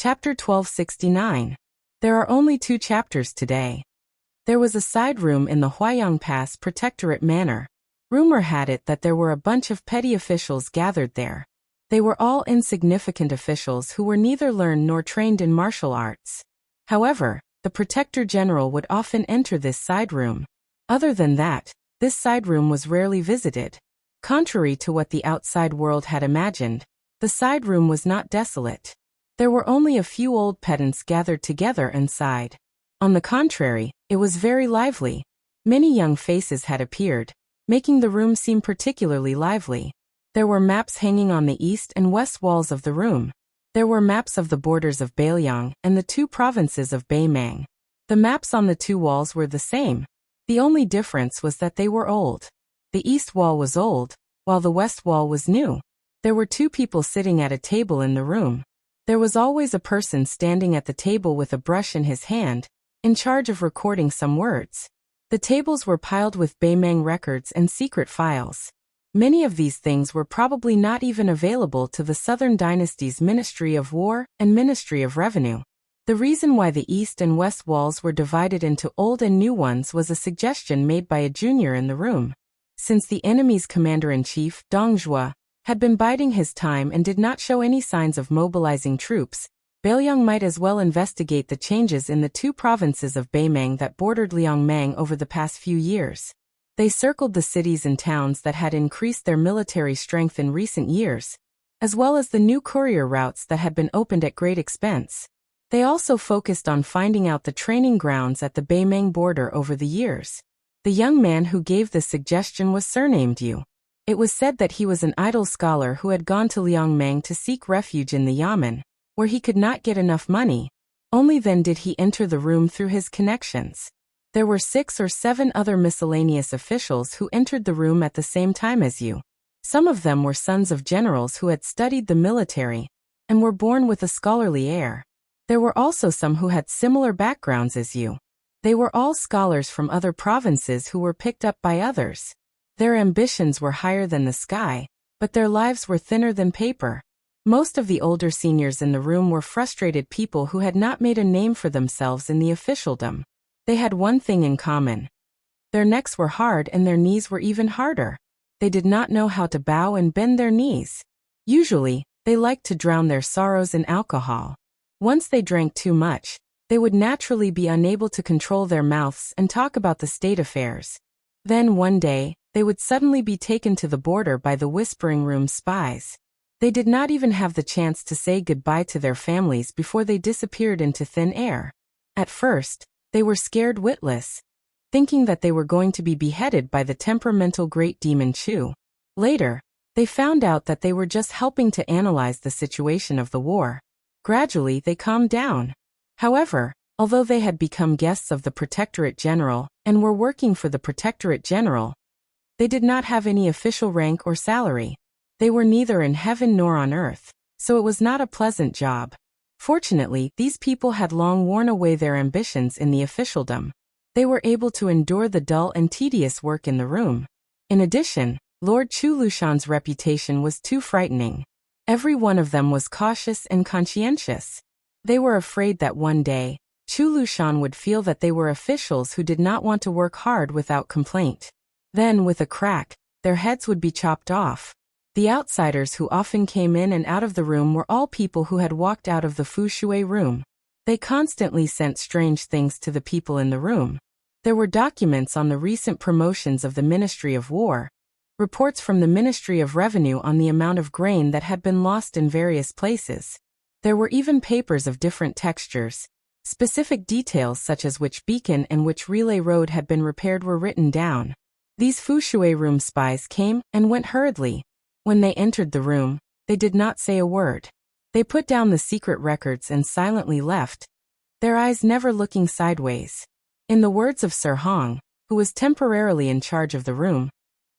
Chapter 1269. There are only 2 chapters today. There was a side room in the Huayang Pass Protectorate Manor. Rumor had it that there were a bunch of petty officials gathered there. They were all insignificant officials who were neither learned nor trained in martial arts. However, the Protector General would often enter this side room. Other than that, this side room was rarely visited. Contrary to what the outside world had imagined, the side room was not desolate. There were only a few old pedants gathered together inside. On the contrary, it was very lively. Many young faces had appeared, making the room seem particularly lively. There were maps hanging on the east and west walls of the room. There were maps of the borders of Beiliang and the 2 provinces of Beimang. The maps on the 2 walls were the same. The only difference was that they were old. The east wall was old, while the west wall was new. There were 2 people sitting at a table in the room. There was always a person standing at the table with a brush in his hand, in charge of recording some words. The tables were piled with Beimang records and secret files. Many of these things were probably not even available to the Southern Dynasty's Ministry of War and Ministry of Revenue. The reason why the east and west walls were divided into old and new ones was a suggestion made by a junior in the room. Since the enemy's commander-in-chief, Dong Zhuo, had been biding his time and did not show any signs of mobilizing troops, Beiliang might as well investigate the changes in the 2 provinces of Beimang that bordered Liangmang over the past few years. They circled the cities and towns that had increased their military strength in recent years, as well as the new courier routes that had been opened at great expense. They also focused on finding out the training grounds at the Beimang border over the years. The young man who gave this suggestion was surnamed Yu. It was said that he was an idle scholar who had gone to Liangmang to seek refuge in the Yamen, where he could not get enough money. Only then did he enter the room through his connections. There were 6 or 7 other miscellaneous officials who entered the room at the same time as Yu. Some of them were sons of generals who had studied the military, and were born with a scholarly air. There were also some who had similar backgrounds as Yu. They were all scholars from other provinces who were picked up by others. Their ambitions were higher than the sky, but their lives were thinner than paper. Most of the older seniors in the room were frustrated people who had not made a name for themselves in the officialdom. They had one thing in common. Their necks were hard and their knees were even harder. They did not know how to bow and bend their knees. Usually, they liked to drown their sorrows in alcohol. Once they drank too much, they would naturally be unable to control their mouths and talk about the state affairs. Then one day, they would suddenly be taken to the border by the Whispering Room spies. They did not even have the chance to say goodbye to their families before they disappeared into thin air. At first, they were scared witless, thinking that they were going to be beheaded by the temperamental Great Demon Chu. Later, they found out that they were just helping to analyze the situation of the war. Gradually, they calmed down. However, although they had become guests of the Protectorate General and were working for the Protectorate General, they did not have any official rank or salary. They were neither in heaven nor on earth, so it was not a pleasant job. Fortunately, these people had long worn away their ambitions in the officialdom. They were able to endure the dull and tedious work in the room. In addition, Lord Chu Lushan's reputation was too frightening. Every one of them was cautious and conscientious. They were afraid that one day, Chu Lushan would feel that they were officials who did not want to work hard without complaint. Then, with a crack, their heads would be chopped off. The outsiders who often came in and out of the room were all people who had walked out of the Fu Shui room. They constantly sent strange things to the people in the room. There were documents on the recent promotions of the Ministry of War, reports from the Ministry of Revenue on the amount of grain that had been lost in various places. There were even papers of different textures. Specific details such as which beacon and which relay road had been repaired were written down. These Fu Shui room spies came and went hurriedly. When they entered the room, they did not say a word. They put down the secret records and silently left, their eyes never looking sideways. In the words of Sir Hong, who was temporarily in charge of the room,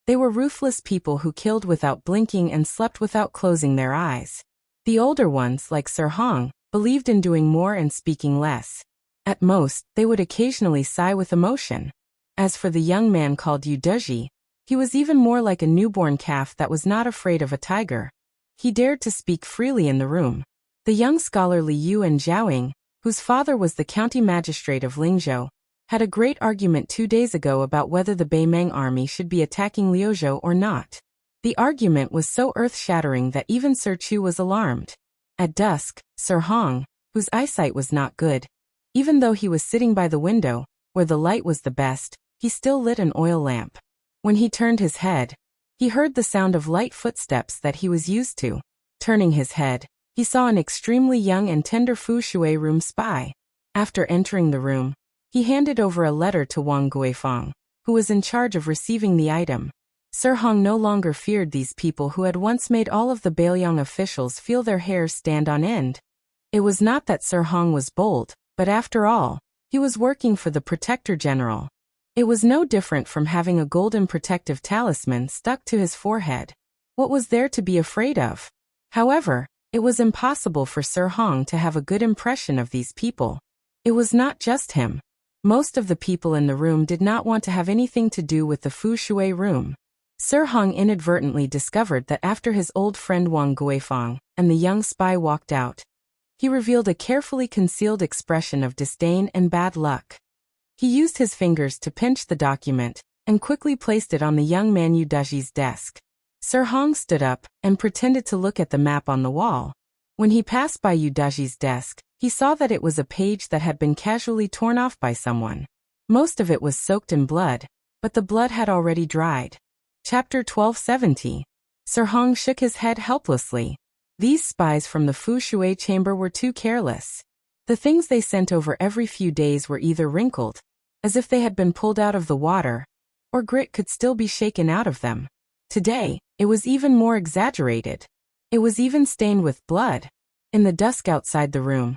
they were ruthless people who killed without blinking and slept without closing their eyes. The older ones, like Sir Hong, believed in doing more and speaking less. At most, they would occasionally sigh with emotion. As for the young man called Yu Deji, he was even more like a newborn calf that was not afraid of a tiger. He dared to speak freely in the room. The The young scholar Li Yu and Zhaoying, whose father was the county magistrate of Lingzhou, had a great argument 2 days ago about whether the Beimeng army should be attacking Liuzhou or not. The argument was so earth-shattering that even Sir Chu was alarmed. At dusk, Sir Hong, whose eyesight was not good, even though he was sitting by the window, where the light was the best, he still lit an oil lamp. When he turned his head, he heard the sound of light footsteps that he was used to. Turning his head, he saw an extremely young and tender Fu Shui room spy. After entering the room, he handed over a letter to Wang Guifang, who was in charge of receiving the item. Sir Hong no longer feared these people who had once made all of the Beiliang officials feel their hairs stand on end. It was not that Sir Hong was bold, but after all, he was working for the Protector General. It was no different from having a golden protective talisman stuck to his forehead. What was there to be afraid of? However, it was impossible for Sir Hong to have a good impression of these people. It was not just him. Most of the people in the room did not want to have anything to do with the Fu Shui room. Sir Hong inadvertently discovered that after his old friend Wang Guifang and the young spy walked out, he revealed a carefully concealed expression of disdain and bad luck. He used his fingers to pinch the document and quickly placed it on the young man Yu Daji's desk. Sir Hong stood up and pretended to look at the map on the wall. When he passed by Yu Daji's desk, he saw that it was a page that had been casually torn off by someone. Most of it was soaked in blood, but the blood had already dried. Chapter 1270. Sir Hong shook his head helplessly. These spies from the Fu Shui chamber were too careless. The things they sent over every few days were either wrinkled, as if they had been pulled out of the water, or grit could still be shaken out of them. Today, it was even more exaggerated. It was even stained with blood. In the dusk outside the room,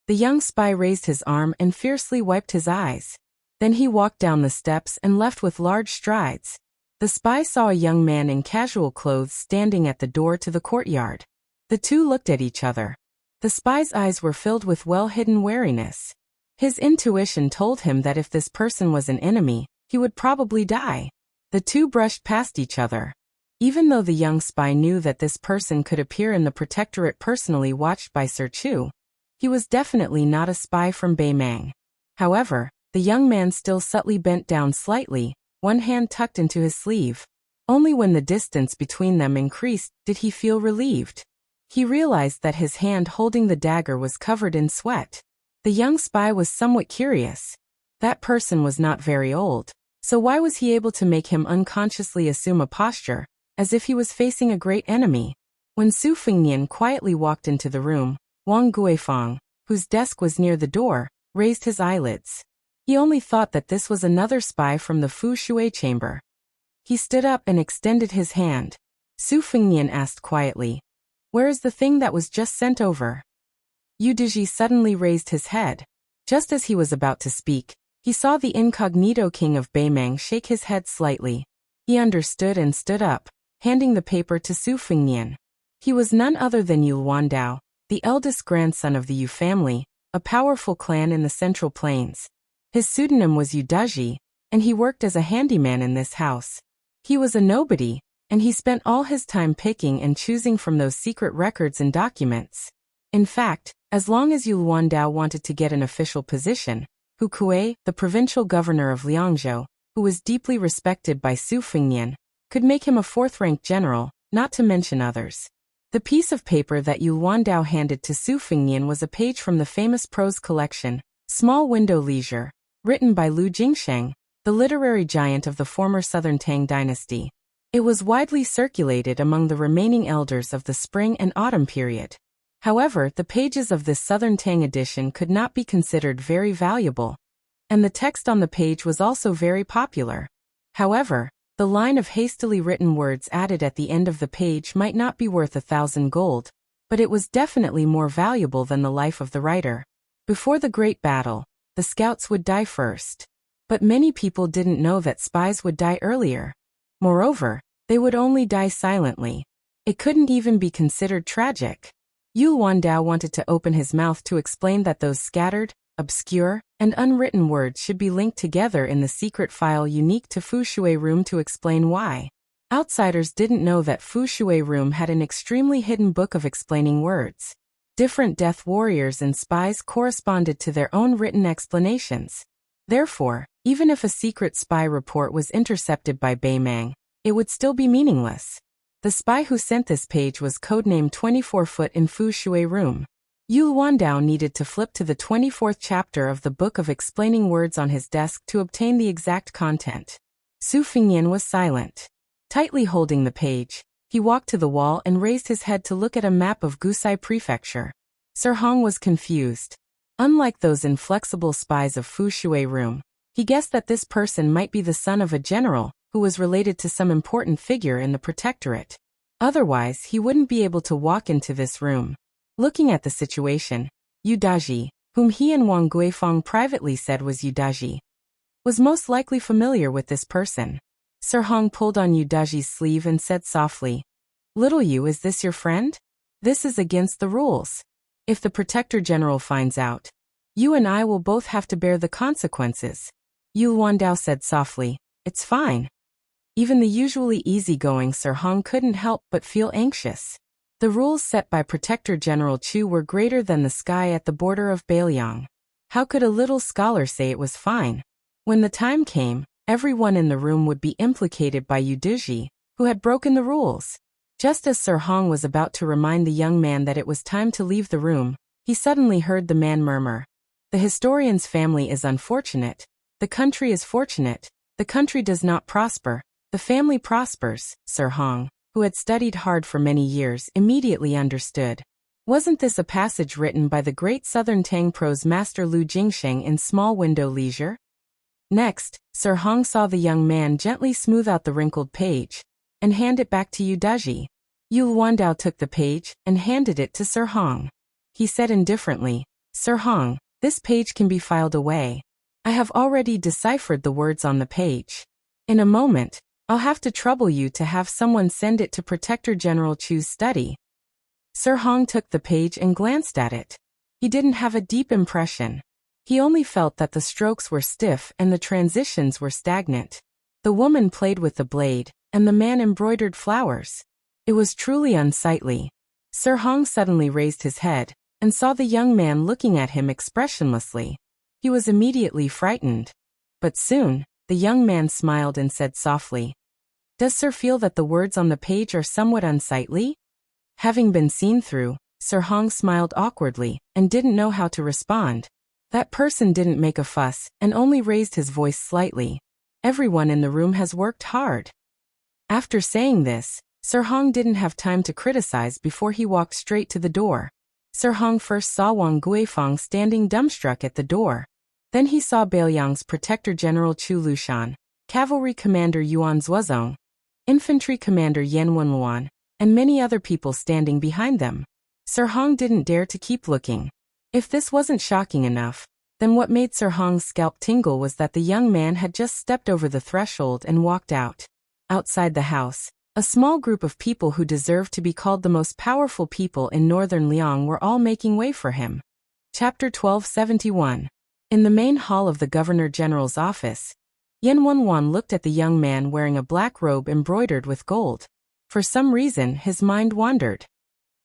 the young spy raised his arm and fiercely wiped his eyes. Then he walked down the steps and left with large strides. The spy saw a young man in casual clothes standing at the door to the courtyard. The two looked at each other. The spy's eyes were filled with well-hidden wariness. His intuition told him that if this person was an enemy, he would probably die. The two brushed past each other. Even though the young spy knew that this person could appear in the protectorate personally watched by Sir Chu, he was definitely not a spy from Beimeng. However, the young man still subtly bent down slightly, one hand tucked into his sleeve. Only when the distance between them increased did he feel relieved. He realized that his hand holding the dagger was covered in sweat. The young spy was somewhat curious. That person was not very old, so why was he able to make him unconsciously assume a posture, as if he was facing a great enemy? When Su Fengnian quietly walked into the room, Wang Guifang, whose desk was near the door, raised his eyelids. He only thought that this was another spy from the Fu Shui chamber. He stood up and extended his hand. Su Fengnian asked quietly, "Where is the thing that was just sent over?" Yu Diji suddenly raised his head. Just as he was about to speak, he saw the incognito king of Beimeng shake his head slightly. He understood and stood up, handing the paper to Su Fengnian. He was none other than Yu Luandao, the eldest grandson of the Yu family, a powerful clan in the Central Plains. His pseudonym was Yu Daji, and he worked as a handyman in this house. He was a nobody, and he spent all his time picking and choosing from those secret records and documents. In fact, as long as Yu Luandao wanted to get an official position, Hu Kuei, the provincial governor of Liangzhou, who was deeply respected by Su Fengnian, could make him a fourth-rank general, not to mention others. The piece of paper that Yu Luandao handed to Su Fengnian was a page from the famous prose collection, Small Window Leisure, written by Lu Jingsheng, the literary giant of the former Southern Tang dynasty. It was widely circulated among the remaining elders of the spring and autumn period. However, the pages of this Southern Tang edition could not be considered very valuable, and the text on the page was also very popular. However, the line of hastily written words added at the end of the page might not be worth 1,000 gold, but it was definitely more valuable than the life of the writer. Before the great battle, the scouts would die first. But many people didn't know that spies would die earlier. Moreover, they would only die silently. It couldn't even be considered tragic. Yu Luandao wanted to open his mouth to explain that those scattered, obscure, and unwritten words should be linked together in the secret file unique to Fu Shui Room to explain why. Outsiders didn't know that Fu Shui Room had an extremely hidden book of explaining words. Different death warriors and spies corresponded to their own written explanations. Therefore, even if a secret spy report was intercepted by Beimang, it would still be meaningless. The spy who sent this page was codenamed 24-foot in Fu Shui room. Yu Wandao needed to flip to the 24th chapter of the Book of Explaining Words on his desk to obtain the exact content. Su Fingyan was silent. Tightly holding the page, he walked to the wall and raised his head to look at a map of Gusai Prefecture. Sir Hong was confused. Unlike those inflexible spies of Fu Shui room, he guessed that this person might be the son of a general who was related to some important figure in the protectorate. Otherwise, he wouldn't be able to walk into this room. Looking at the situation, Yu Daji, whom he and Wang Guifeng privately said was Yu Daji, was most likely familiar with this person. Sir Hong pulled on Yu Daji's sleeve and said softly, "Little Yu, is this your friend? This is against the rules. If the Protector General finds out, you and I will both have to bear the consequences." Yu Wandao said softly, "It's fine." Even the usually easygoing Sir Hong couldn't help but feel anxious. The rules set by Protector General Chu were greater than the sky at the border of Beiliang. How could a little scholar say it was fine? When the time came, everyone in the room would be implicated by Yu Daji, who had broken the rules. Just as Sir Hong was about to remind the young man that it was time to leave the room, he suddenly heard the man murmur, "The historian's family is unfortunate. The country is fortunate. The country does not prosper. The family prospers." Sir Hong, who had studied hard for many years, immediately understood. Wasn't this a passage written by the great Southern Tang prose master Lu Jingsheng in Small Window Leisure? Next, Sir Hong saw the young man gently smooth out the wrinkled page and hand it back to Yu Daji. Yu Wandao took the page and handed it to Sir Hong. He said indifferently, "Sir Hong, this page can be filed away. I have already deciphered the words on the page. In a moment, I'll have to trouble you to have someone send it to Protector General Chu's study." Sir Hong took the page and glanced at it. He didn't have a deep impression. He only felt that the strokes were stiff and the transitions were stagnant. The woman played with the blade, and the man embroidered flowers. It was truly unsightly. Sir Hong suddenly raised his head and saw the young man looking at him expressionlessly. He was immediately frightened. But soon, the young man smiled and said softly, "Does Sir feel that the words on the page are somewhat unsightly?" Having been seen through, Sir Hong smiled awkwardly and didn't know how to respond. That person didn't make a fuss and only raised his voice slightly. Everyone in the room has worked hard. After saying this, Sir Hong didn't have time to criticize before he walked straight to the door. Sir Hong first saw Wang Guifeng standing dumbstruck at the door. Then he saw Beiliang's Protector General Chu Lushan, Cavalry Commander Yuan Zuozong, Infantry Commander Yan Wenluan, and many other people standing behind them. Sir Hong didn't dare to keep looking. If this wasn't shocking enough, then what made Sir Hong's scalp tingle was that the young man had just stepped over the threshold and walked out. Outside the house, a small group of people who deserved to be called the most powerful people in northern Liang were all making way for him. Chapter 1271. In the main hall of the Governor-General's office, Yan Wenluan looked at the young man wearing a black robe embroidered with gold. For some reason, his mind wandered.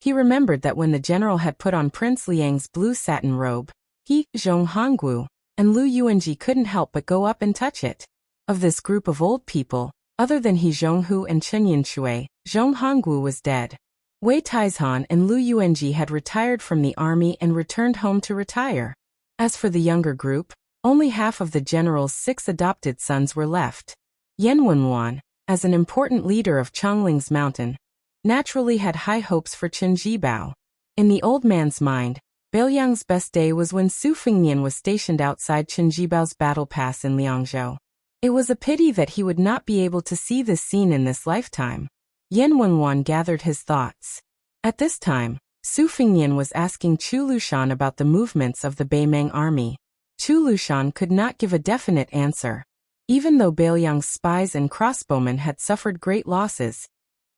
He remembered that when the general had put on Prince Liang's blue satin robe, he, Zhong Honggu, and Lu Yuanji couldn't help but go up and touch it. Of this group of old people, other than He Zhonghu and Chen Yinshui, Zhong Honggu was dead. Wei Taizhan and Lu Yuanji had retired from the army and returned home to retire. As for the younger group, only half of the general's 6 adopted sons were left. Yan Wenluan, as an important leader of Chongling's mountain, naturally had high hopes for Chen Jibao. In the old man's mind, Beiliang's best day was when Su Fingyan was stationed outside Chen Jibao's battle pass in Liangzhou. It was a pity that he would not be able to see this scene in this lifetime. Yan Wenluan gathered his thoughts. At this time, Su Fingyan was asking Chu Lushan about the movements of the Beimang army. Chu Lushan could not give a definite answer. Even though Beiliang's spies and crossbowmen had suffered great losses,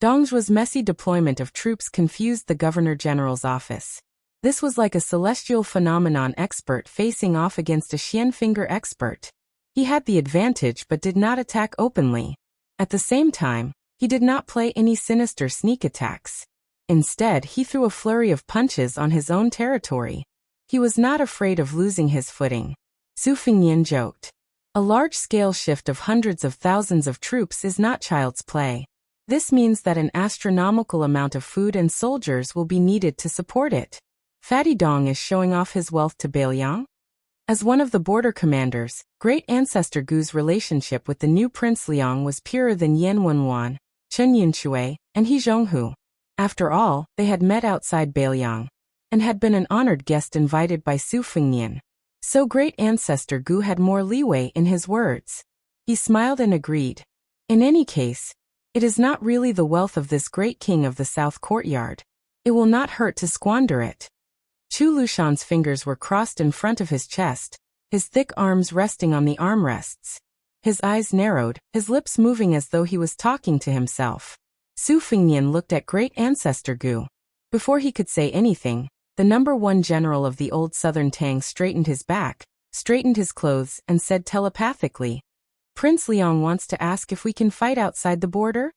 Dongzhu's messy deployment of troops confused the Governor-General's office. This was like a celestial phenomenon expert facing off against a Xianfinger expert. He had the advantage but did not attack openly. At the same time, he did not play any sinister sneak attacks. Instead, he threw a flurry of punches on his own territory. He was not afraid of losing his footing. Su Fengnian joked. A large-scale shift of hundreds of thousands of troops is not child's play. This means that an astronomical amount of food and soldiers will be needed to support it. Fatty Dong is showing off his wealth to Beiliang? As one of the border commanders, great ancestor Gu's relationship with the new Prince Liang was purer than Yan Wenwan, Chen Yunshui, and He Zhonghu. After all, they had met outside Beiliang, and had been an honored guest invited by Su Fengnian. So great ancestor Gu had more leeway in his words. He smiled and agreed. In any case, it is not really the wealth of this great king of the South Courtyard. It will not hurt to squander it. Chu Lushan's fingers were crossed in front of his chest, his thick arms resting on the armrests. His eyes narrowed, his lips moving as though he was talking to himself. Su Fengnian looked at great ancestor Gu. Before he could say anything, the number 1 general of the old southern Tang straightened his back, straightened his clothes, and said telepathically, "Prince Liang wants to ask if we can fight outside the border?"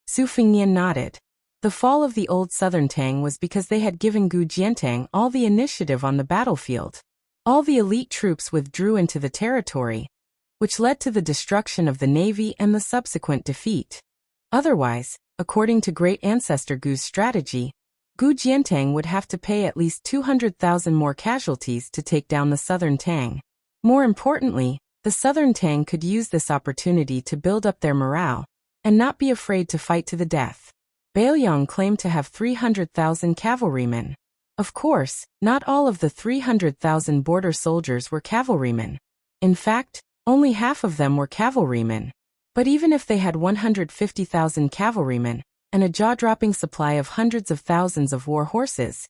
Su Fengnian nodded. The fall of the old southern Tang was because they had given Gu Jiantang all the initiative on the battlefield. All the elite troops withdrew into the territory, which led to the destruction of the navy and the subsequent defeat. Otherwise, according to great ancestor Gu's strategy, Gu Jiantang would have to pay at least 200,000 more casualties to take down the southern Tang. More importantly, the southern Tang could use this opportunity to build up their morale, and not be afraid to fight to the death. Beiliang claimed to have 300,000 cavalrymen. Of course, not all of the 300,000 border soldiers were cavalrymen. In fact, only half of them were cavalrymen. But even if they had 150,000 cavalrymen, and a jaw-dropping supply of hundreds of thousands of war horses,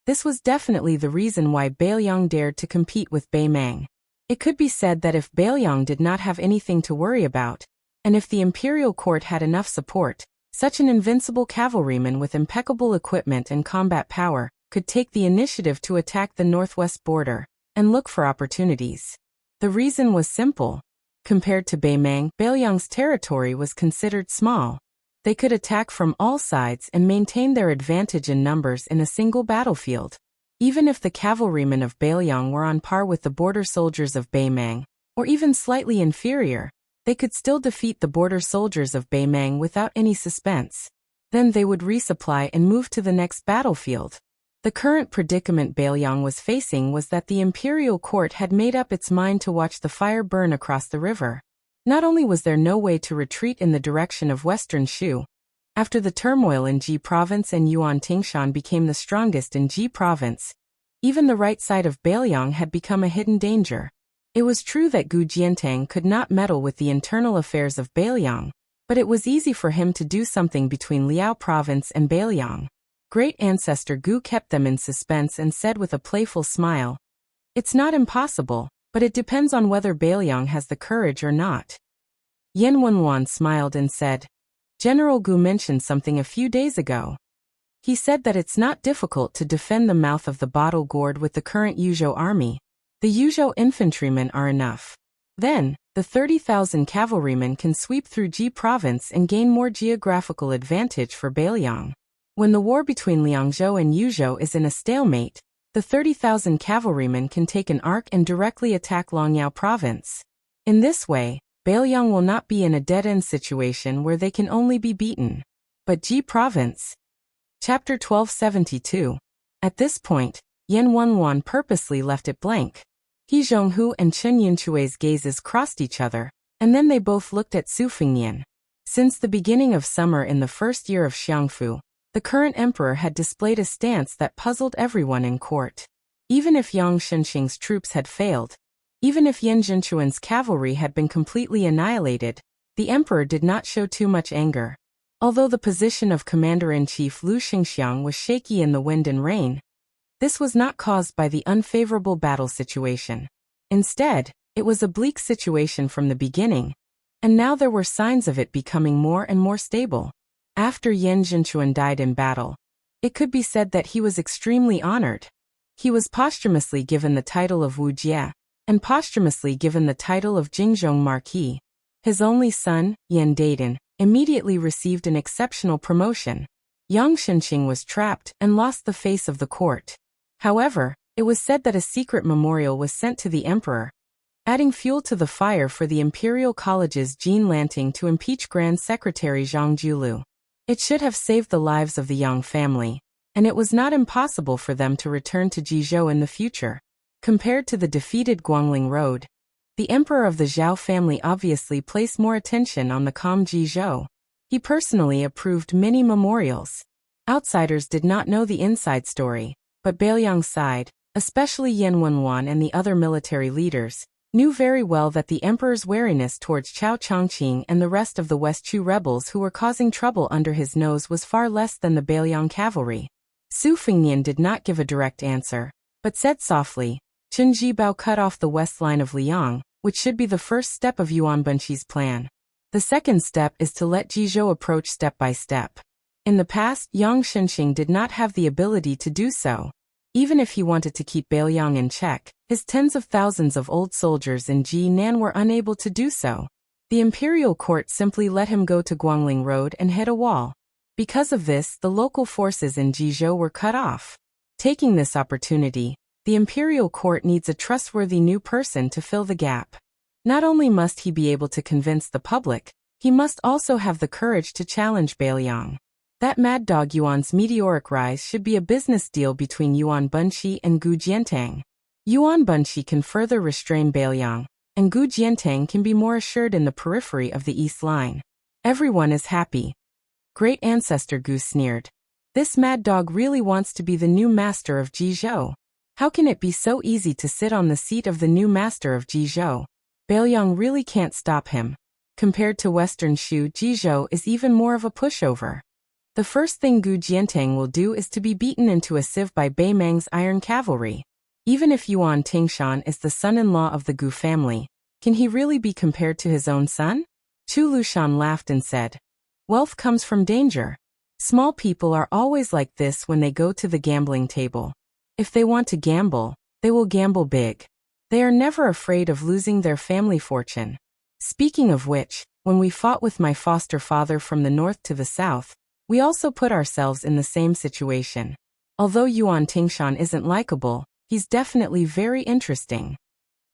this was definitely the reason why Beiliang dared to compete with Bei Mang. It could be said that if Beiliang did not have anything to worry about, and if the imperial court had enough support, such an invincible cavalryman with impeccable equipment and combat power could take the initiative to attack the northwest border and look for opportunities. The reason was simple. Compared to Bei Mang, Beiliang's territory was considered small. They could attack from all sides and maintain their advantage in numbers in a single battlefield. Even if the cavalrymen of Beiliang were on par with the border soldiers of Bei Mang, or even slightly inferior, they could still defeat the border soldiers of Bei Mang without any suspense. Then they would resupply and move to the next battlefield. The current predicament Beiliang was facing was that the imperial court had made up its mind to watch the fire burn across the river. Not only was there no way to retreat in the direction of western Shu, after the turmoil in Ji province and Yuan Tingshan became the strongest in Ji province, even the right side of Beiliang had become a hidden danger. It was true that Gu Jiantang could not meddle with the internal affairs of Beiliang, but it was easy for him to do something between Liao province and Beiliang. Great ancestor Gu kept them in suspense and said with a playful smile, "It's not impossible, but it depends on whether Beiliang has the courage or not." Yan Wenwan smiled and said, "General Gu mentioned something a few days ago. He said that it's not difficult to defend the mouth of the bottle gourd with the current Yuzhou army. The Yuzhou infantrymen are enough. Then, the 30,000 cavalrymen can sweep through Ji province and gain more geographical advantage for Beiliang. When the war between Liangzhou and Yuzhou is in a stalemate, the 30,000 cavalrymen can take an arc and directly attack Longyao province. In this way, Beiliang will not be in a dead-end situation where they can only be beaten. But Ji province." Chapter 1272. At this point, Yan Wenwan purposely left it blank. He Zhonghu and Chen Yunchui's gazes crossed each other, and then they both looked at Su Fengnian. Since the beginning of summer in the first year of Xiangfu, the current emperor had displayed a stance that puzzled everyone in court. Even if Yang Shenxing's troops had failed, even if Yan Zhenchuan's cavalry had been completely annihilated, the emperor did not show too much anger. Although the position of commander-in-chief Lu Xingxiang was shaky in the wind and rain, this was not caused by the unfavorable battle situation. Instead, it was a bleak situation from the beginning, and now there were signs of it becoming more and more stable. After Yan Zhenchuan died in battle, it could be said that he was extremely honored. He was posthumously given the title of Wuxia, and posthumously given the title of Jingzhong Marquis. His only son, Yan Daiden, immediately received an exceptional promotion. Yang Shenxing was trapped and lost the face of the court. However, it was said that a secret memorial was sent to the emperor, adding fuel to the fire for the Imperial College's Jean Lanting to impeach Grand Secretary Zhang Julu. It should have saved the lives of the Yang family, and it was not impossible for them to return to Jizhou in the future. Compared to the defeated Guangling Road, the emperor of the Zhao family obviously placed more attention on the calm Jizhou. He personally approved many memorials. Outsiders did not know the inside story, but Bailiang's side, especially Yan Wenwan and the other military leaders, knew very well that the emperor's wariness towards Chao Chongqing and the rest of the West Chu rebels who were causing trouble under his nose was far less than the Bailiang cavalry. Su Fengnian did not give a direct answer, but said softly, Chen Jibao cut off the west line of Liang, which should be the first step of Yuan Bunqi's plan. The second step is to let Jizhou approach step by step. In the past, Yang Shenxing did not have the ability to do so. Even if he wanted to keep Bailiang in check, his tens of thousands of old soldiers in Jinan were unable to do so. The imperial court simply let him go to Guangling Road and hit a wall. Because of this, the local forces in Jizhou were cut off. Taking this opportunity, the imperial court needs a trustworthy new person to fill the gap. Not only must he be able to convince the public, he must also have the courage to challenge Bailiang. That mad dog Yuan's meteoric rise should be a business deal between Yuan Bunqi and Gu Jiantang. Yuan Bunqi can further restrain Bailiang, and Gu Jiantang can be more assured in the periphery of the east line. Everyone is happy. Great ancestor Gu sneered. This mad dog really wants to be the new master of Jizhou. How can it be so easy to sit on the seat of the new master of Jizhou? Bailiang really can't stop him. Compared to Western Shu, Jizhou is even more of a pushover. The first thing Gu Jiantang will do is to be beaten into a sieve by Bei Meng's iron cavalry. Even if Yuan Tingshan is the son-in-law of the Gu family, can he really be compared to his own son? Chu Lushan laughed and said, Wealth comes from danger. Small people are always like this when they go to the gambling table. If they want to gamble, they will gamble big. They are never afraid of losing their family fortune. Speaking of which, when we fought with my foster father from the north to the south, we also put ourselves in the same situation. Although Yuan Tingshan isn't likable, he's definitely very interesting.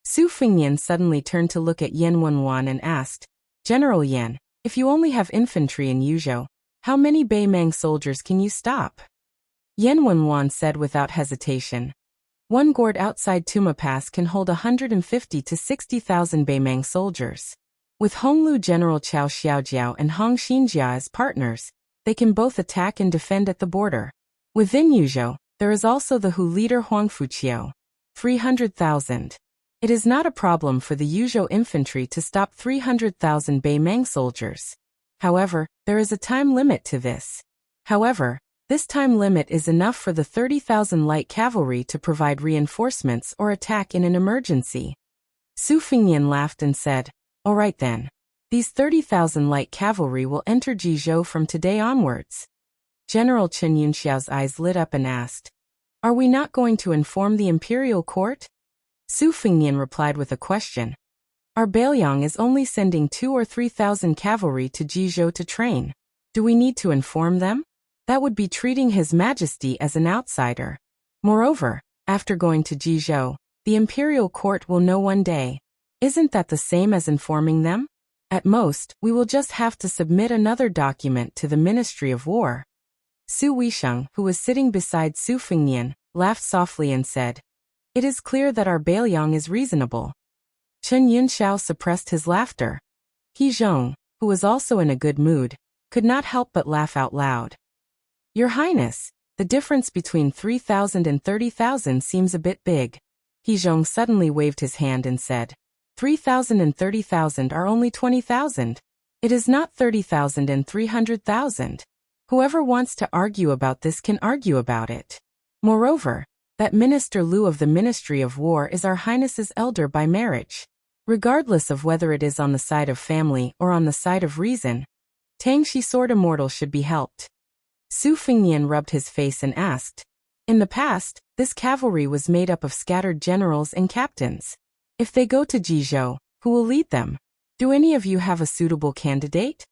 Su Fengnian suddenly turned to look at Yan Wenwan and asked, General Yan, if you only have infantry in Yuzhou, how many Bei Meng soldiers can you stop? Yan Wenwan said without hesitation, one gourd outside Tuma Pass can hold 150 to 60,000 Bei Meng soldiers. With Honglu General Chao Xiaojiao and Hong Xinjia as partners, they can both attack and defend at the border. Within Yuzhou, there is also the Hu leader Huang Fuqiu. 300,000. It is not a problem for the Yuzhou infantry to stop 300,000 Bei Meng soldiers. However, there is a time limit to this. However, this time limit is enough for the 30,000 light cavalry to provide reinforcements or attack in an emergency. Su Fengnian laughed and said, All right then. These 30,000 light cavalry will enter Jizhou from today onwards. General Chen Yunxiao's eyes lit up and asked, Are we not going to inform the imperial court? Su Fengnian replied with a question. Our Bailiang is only sending 2,000 or 3,000 cavalry to Jizhou to train. Do we need to inform them? That would be treating His Majesty as an outsider. Moreover, after going to Jizhou, the imperial court will know one day. Isn't that the same as informing them? At most, we will just have to submit another document to the Ministry of War. Su Weisheng, who was sitting beside Su Fengnian, laughed softly and said, It is clear that our Bailiang is reasonable. Chen Yunxiao suppressed his laughter. He Zhong, who was also in a good mood, could not help but laugh out loud. Your Highness, the difference between 3,000 and 30,000 seems a bit big. He Zhong suddenly waved his hand and said, 3,000 and 30,000 are only 20,000. It is not 30,000 and 300,000. Whoever wants to argue about this can argue about it. Moreover, that Minister Liu of the Ministry of War is our Highness's elder by marriage. Regardless of whether it is on the side of family or on the side of reason, Tangxi Sword Immortal should be helped. Su Fengnian rubbed his face and asked, In the past, this cavalry was made up of scattered generals and captains. If they go to Jizhou, who will lead them? Do any of you have a suitable candidate?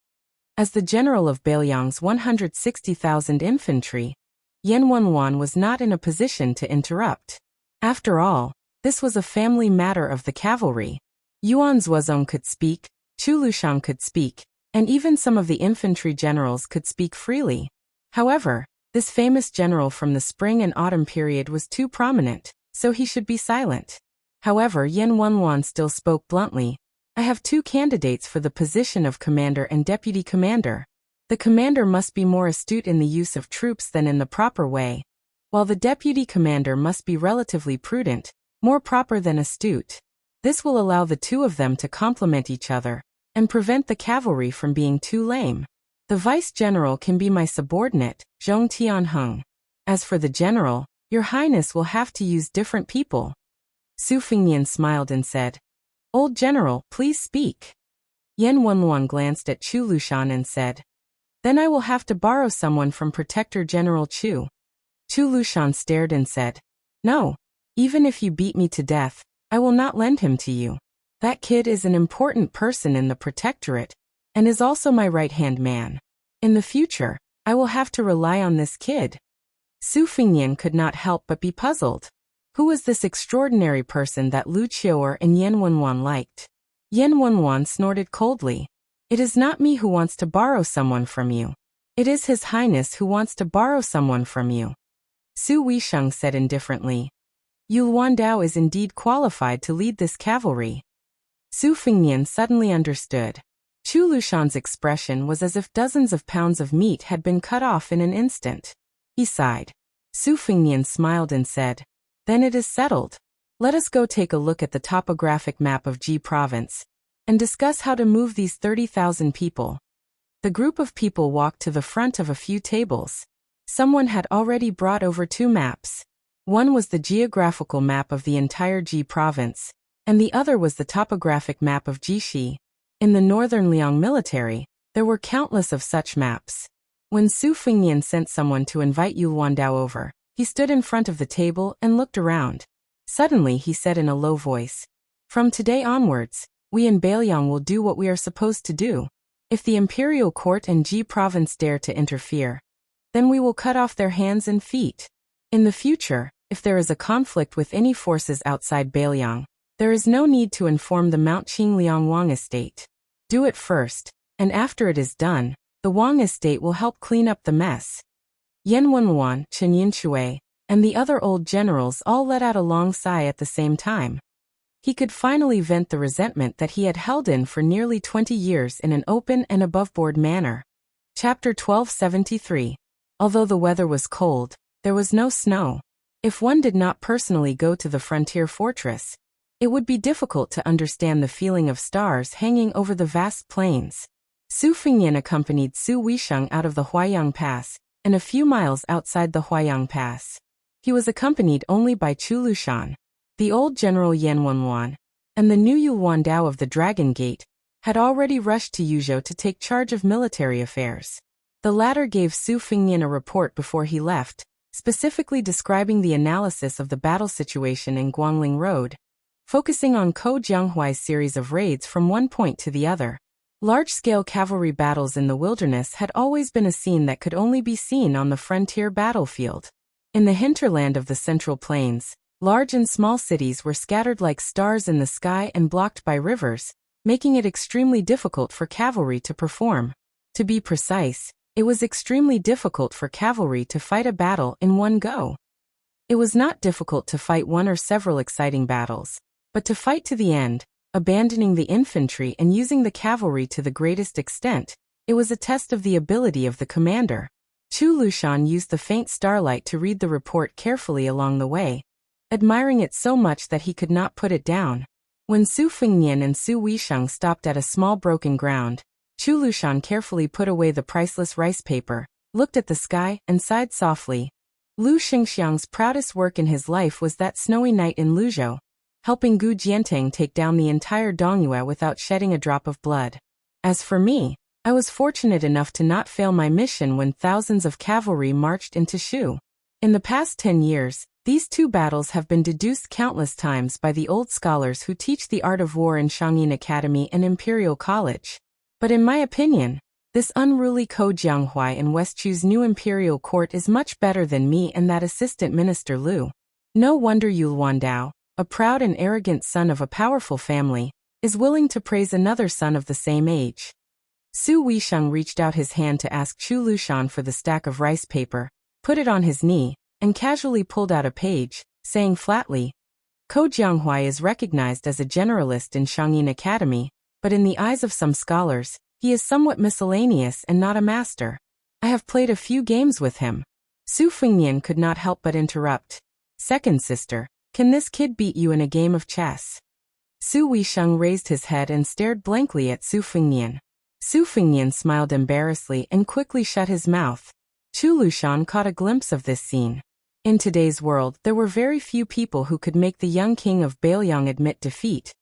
As the general of Bailiang's 160,000 infantry, Yan Wenwan was not in a position to interrupt. After all, this was a family matter of the cavalry. Yuan Zuozong could speak, Chu Lushang could speak, and even some of the infantry generals could speak freely. However, this famous general from the spring and autumn period was too prominent, so he should be silent. However, Yan Wenwan still spoke bluntly. I have two candidates for the position of commander and deputy commander. The commander must be more astute in the use of troops than in the proper way, while the deputy commander must be relatively prudent, more proper than astute. This will allow the two of them to complement each other and prevent the cavalry from being too lame. The vice-general can be my subordinate, Zhong Tianheng. As for the general, Your Highness will have to use different people. Su Fengnian smiled and said, Old General, please speak. Yan Wenwan glanced at Chu Lushan and said, Then I will have to borrow someone from Protector General Chu. Chu Lushan stared and said, No, even if you beat me to death, I will not lend him to you. That kid is an important person in the Protectorate, and is also my right-hand man. In the future, I will have to rely on this kid. Su Fengnian could not help but be puzzled. Who was this extraordinary person that Lu Qiuer and Yan Wenwan liked? Yan Wenwan snorted coldly. It is not me who wants to borrow someone from you. It is His Highness who wants to borrow someone from you. Su Weisheng said indifferently. Yu Wandao is indeed qualified to lead this cavalry. Su Fengnian suddenly understood. Chu Lushan's expression was as if dozens of pounds of meat had been cut off in an instant. He sighed. Su Fengnian smiled and said, Then it is settled. Let us go take a look at the topographic map of Ji Province and discuss how to move these 30,000 people. The group of people walked to the front of a few tables. Someone had already brought over two maps. One was the geographical map of the entire Ji Province, and the other was the topographic map of Jishi. In the northern Liang military, there were countless of such maps. When Su Fengnian sent someone to invite Yu Wandao over, he stood in front of the table and looked around. Suddenly he said in a low voice, From today onwards, we in Bailiang will do what we are supposed to do. If the imperial court and Ji province dare to interfere, then we will cut off their hands and feet. In the future, if there is a conflict with any forces outside Bailiang, there is no need to inform the Mount Qing Liang Wang estate. Do it first, and after it is done, the Wang estate will help clean up the mess. Yan Wenwan, Chen Yinshui, and the other old generals all let out a long sigh at the same time. He could finally vent the resentment that he had held in for nearly 20 years in an open and above-board manner. Chapter 1273. Although the weather was cold, there was no snow. If one did not personally go to the frontier fortress, it would be difficult to understand the feeling of stars hanging over the vast plains. Su Fengnian accompanied Su Weisheng out of the Huaiyang Pass, and a few miles outside the Huaiyang Pass. He was accompanied only by Chu Lushan. The old General Yan Wenwan, and the new Yu Wandao of the Dragon Gate, had already rushed to Yuzhou to take charge of military affairs. The latter gave Su Fengnian a report before he left, specifically describing the analysis of the battle situation in Guangling Road, focusing on Ko Jianghuai's series of raids from one point to the other. Large-scale cavalry battles in the wilderness had always been a scene that could only be seen on the frontier battlefield. In the hinterland of the Central Plains, large and small cities were scattered like stars in the sky and blocked by rivers, making it extremely difficult for cavalry to perform. To be precise, it was extremely difficult for cavalry to fight a battle in one go. It was not difficult to fight one or several exciting battles, but to fight to the end, abandoning the infantry and using the cavalry to the greatest extent, it was a test of the ability of the commander. Chu Lushan used the faint starlight to read the report carefully along the way, admiring it so much that he could not put it down. When Su Fengnian and Su Weisheng stopped at a small broken ground, Chu Lushan carefully put away the priceless rice paper, looked at the sky, and sighed softly. Lu Xingxiang's proudest work in his life was that snowy night in Luzhou, helping Gu Jianteng take down the entire Dongyue without shedding a drop of blood. As for me, I was fortunate enough to not fail my mission when thousands of cavalry marched into Shu. In the past 10 years, these two battles have been deduced countless times by the old scholars who teach the art of war in Shangyin Academy and Imperial College. But in my opinion, This unruly Ko Jianghuai in West Chu's new imperial court is much better than me and that assistant minister Lu. No wonder Yu Luandao, a proud and arrogant son of a powerful family, is willing to praise another son of the same age. Su Weisheng reached out his hand to ask Chu Lushan for the stack of rice paper, put it on his knee, and casually pulled out a page, saying flatly, Ko Jianghuai is recognized as a generalist in Shangyin Academy, but in the eyes of some scholars, he is somewhat miscellaneous and not a master. I have played a few games with him. Su Fengnian could not help but interrupt. Second sister, can this kid beat you in a game of chess? Su Weisheng raised his head and stared blankly at Su Fengnian. Su Fengnian smiled embarrassedly and quickly shut his mouth. Chu Lushan caught a glimpse of this scene. In today's world, there were very few people who could make the young king of Bailiang admit defeat,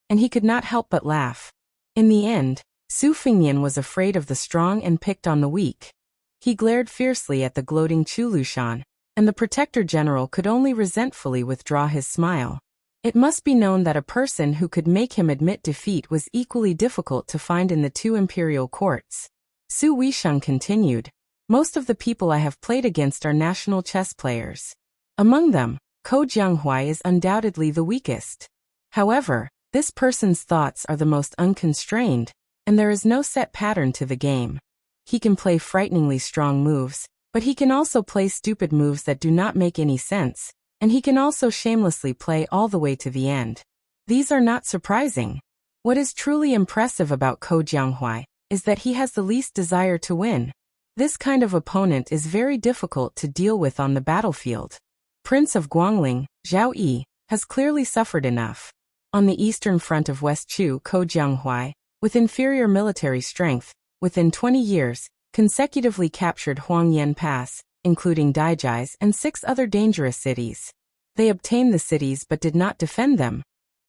and he could not help but laugh. In the end, Su Fengnian was afraid of the strong and picked on the weak. He glared fiercely at the gloating Chu Lushan, and the Protector General could only resentfully withdraw his smile. It must be known that a person who could make him admit defeat was equally difficult to find in the two imperial courts. Su Weisheng continued, most of the people I have played against are national chess players. Among them, Ko Jianghuai is undoubtedly the weakest. However, this person's thoughts are the most unconstrained, and there is no set pattern to the game. He can play frighteningly strong moves, but he can also play stupid moves that do not make any sense, and he can also shamelessly play all the way to the end. These are not surprising. What is truly impressive about Ko Jianghuai is that he has the least desire to win. This kind of opponent is very difficult to deal with on the battlefield. Prince of Guangling, Zhao Yi, has clearly suffered enough. On the eastern front of West Chu, Ko Jianghuai, with inferior military strength, within 20 years, consecutively captured Huangyan Pass, including Daijai's and 6 other dangerous cities. They obtained the cities but did not defend them,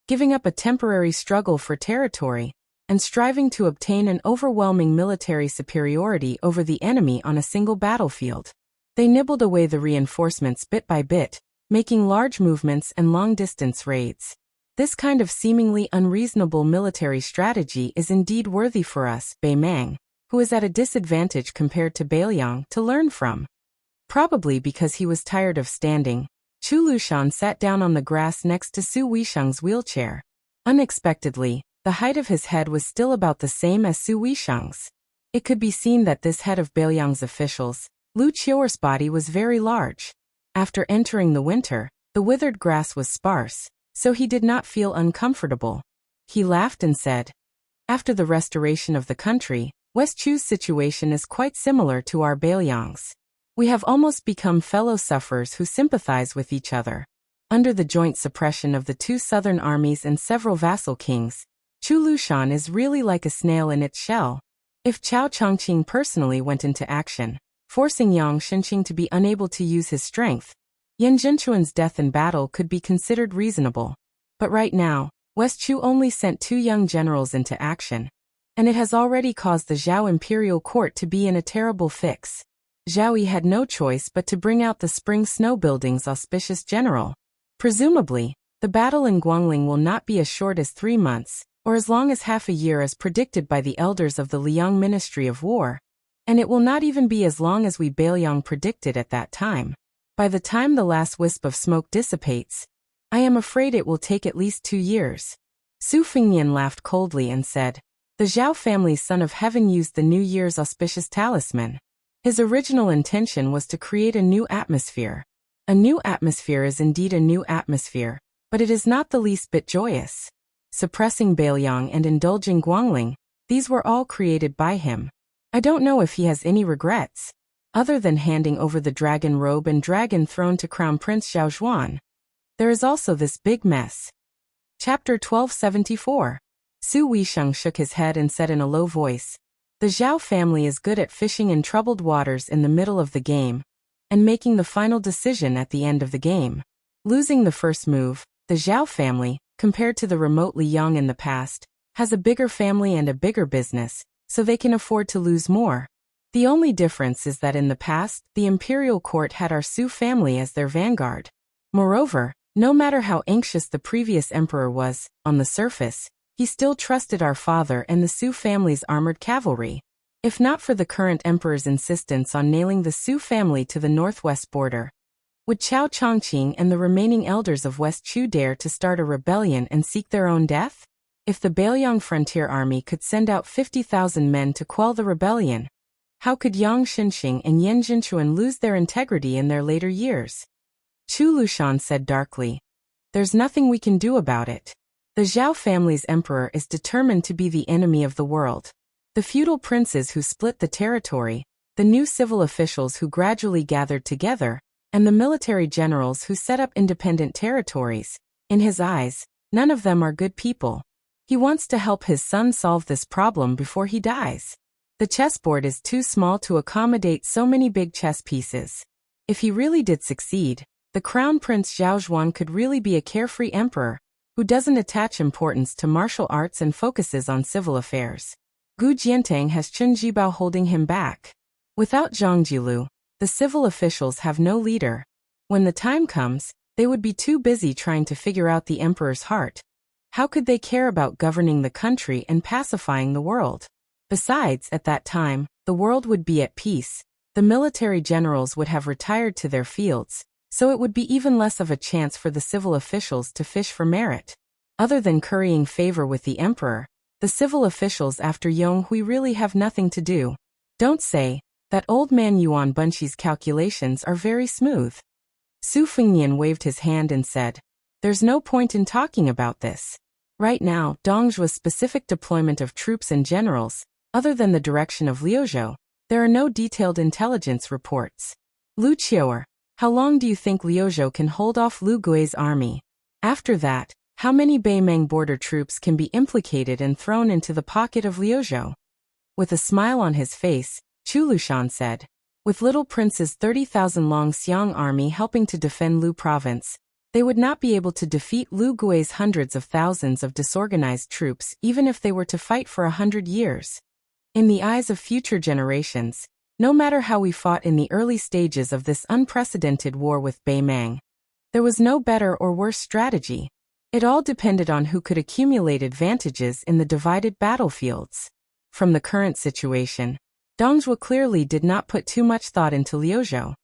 giving up a temporary struggle for territory, and striving to obtain an overwhelming military superiority over the enemy on a single battlefield. They nibbled away the reinforcements bit by bit, making large movements and long-distance raids. This kind of seemingly unreasonable military strategy is indeed worthy for us, Bei Mang, who is at a disadvantage compared to Bailiang, to learn from. Probably because he was tired of standing, Chu Lushan sat down on the grass next to Su Weisheng's wheelchair. Unexpectedly, the height of his head was still about the same as Su Weisheng's. It could be seen that this head of Bailiang's officials, Lu Qiuer's body was very large. After entering the winter, the withered grass was sparse, so he did not feel uncomfortable. He laughed and said, after the restoration of the country, West Chu's situation is quite similar to our Bailiang's. We have almost become fellow sufferers who sympathize with each other. Under the joint suppression of the 2 southern armies and several vassal kings, Chu Lushan is really like a snail in its shell. If Chao Chongqing personally went into action, forcing Yang Shenqing to be unable to use his strength, Yan Zhenchuan's death in battle could be considered reasonable. But right now, West Chu only sent 2 young generals into action, and it has already caused the Zhao imperial court to be in a terrible fix. Zhao Yi had no choice but to bring out the spring snow building's auspicious general. Presumably, the battle in Guangling will not be as short as 3 months, or as long as half a year as predicted by the elders of the Liang Ministry of War, and it will not even be as long as we Bailiang predicted at that time. By the time the last wisp of smoke dissipates, I am afraid it will take at least 2 years. Su Fengnian laughed coldly and said, the Zhao family's son of heaven used the New Year's auspicious talisman. His original intention was to create a new atmosphere. A new atmosphere is indeed a new atmosphere, but it is not the least bit joyous. Suppressing Bailiang and indulging Guangling, these were all created by him. I don't know if he has any regrets, other than handing over the dragon robe and dragon throne to Crown Prince Zhao Zhuan. There is also this big mess. Chapter 1274. Su Weisheng shook his head and said in a low voice, the Zhao family is good at fishing in troubled waters in the middle of the game, and making the final decision at the end of the game. Losing the first move, the Zhao family, compared to the remotely young in the past, has a bigger family and a bigger business, so they can afford to lose more. The only difference is that in the past, the imperial court had our Su family as their vanguard. Moreover, no matter how anxious the previous emperor was, on the surface, he still trusted our father and the Su family's armored cavalry. If not for the current emperor's insistence on nailing the Su family to the northwest border, would Chao Chongqing and the remaining elders of West Chu dare to start a rebellion and seek their own death? If the Bailiang frontier army could send out 50,000 men to quell the rebellion, how could Yang Xinxing and Yan Jinchuan lose their integrity in their later years? Chu Lushan said darkly. There's nothing we can do about it. The Zhao family's emperor is determined to be the enemy of the world. The feudal princes who split the territory, the new civil officials who gradually gathered together, and the military generals who set up independent territories, in his eyes, none of them are good people. He wants to help his son solve this problem before he dies. The chessboard is too small to accommodate so many big chess pieces. If he really did succeed, the crown prince Zhao Zhuan could really be a carefree emperor, who doesn't attach importance to martial arts and focuses on civil affairs. Gu Jiantang has Chen Jibao holding him back. Without Zhang Jilu, the civil officials have no leader. When the time comes, they would be too busy trying to figure out the emperor's heart. How could they care about governing the country and pacifying the world? Besides, at that time, the world would be at peace, the military generals would have retired to their fields, so it would be even less of a chance for the civil officials to fish for merit. Other than currying favor with the emperor, the civil officials after Yong Hui really have nothing to do. Don't say, that old man Yuan Bunchi's calculations are very smooth. Su Fengnian waved his hand and said, there's no point in talking about this. Right now, Dongzhua's specific deployment of troops and generals, other than the direction of Liuzhou, there are no detailed intelligence reports. Lu Qiuer, how long do you think Liuzhou can hold off Lu Gui's army? After that, how many Beimang border troops can be implicated and thrown into the pocket of Liuzhou? With a smile on his face, Chu Lushan said, with Little Prince's 30,000 Long Xiang army helping to defend Lu province, they would not be able to defeat Lu Gui's hundreds of thousands of disorganized troops even if they were to fight for 100 years. In the eyes of future generations, no matter how we fought in the early stages of this unprecedented war with Beimang, there was no better or worse strategy. It all depended on who could accumulate advantages in the divided battlefields. From the current situation, Dongzhou clearly did not put too much thought into Liuzhou.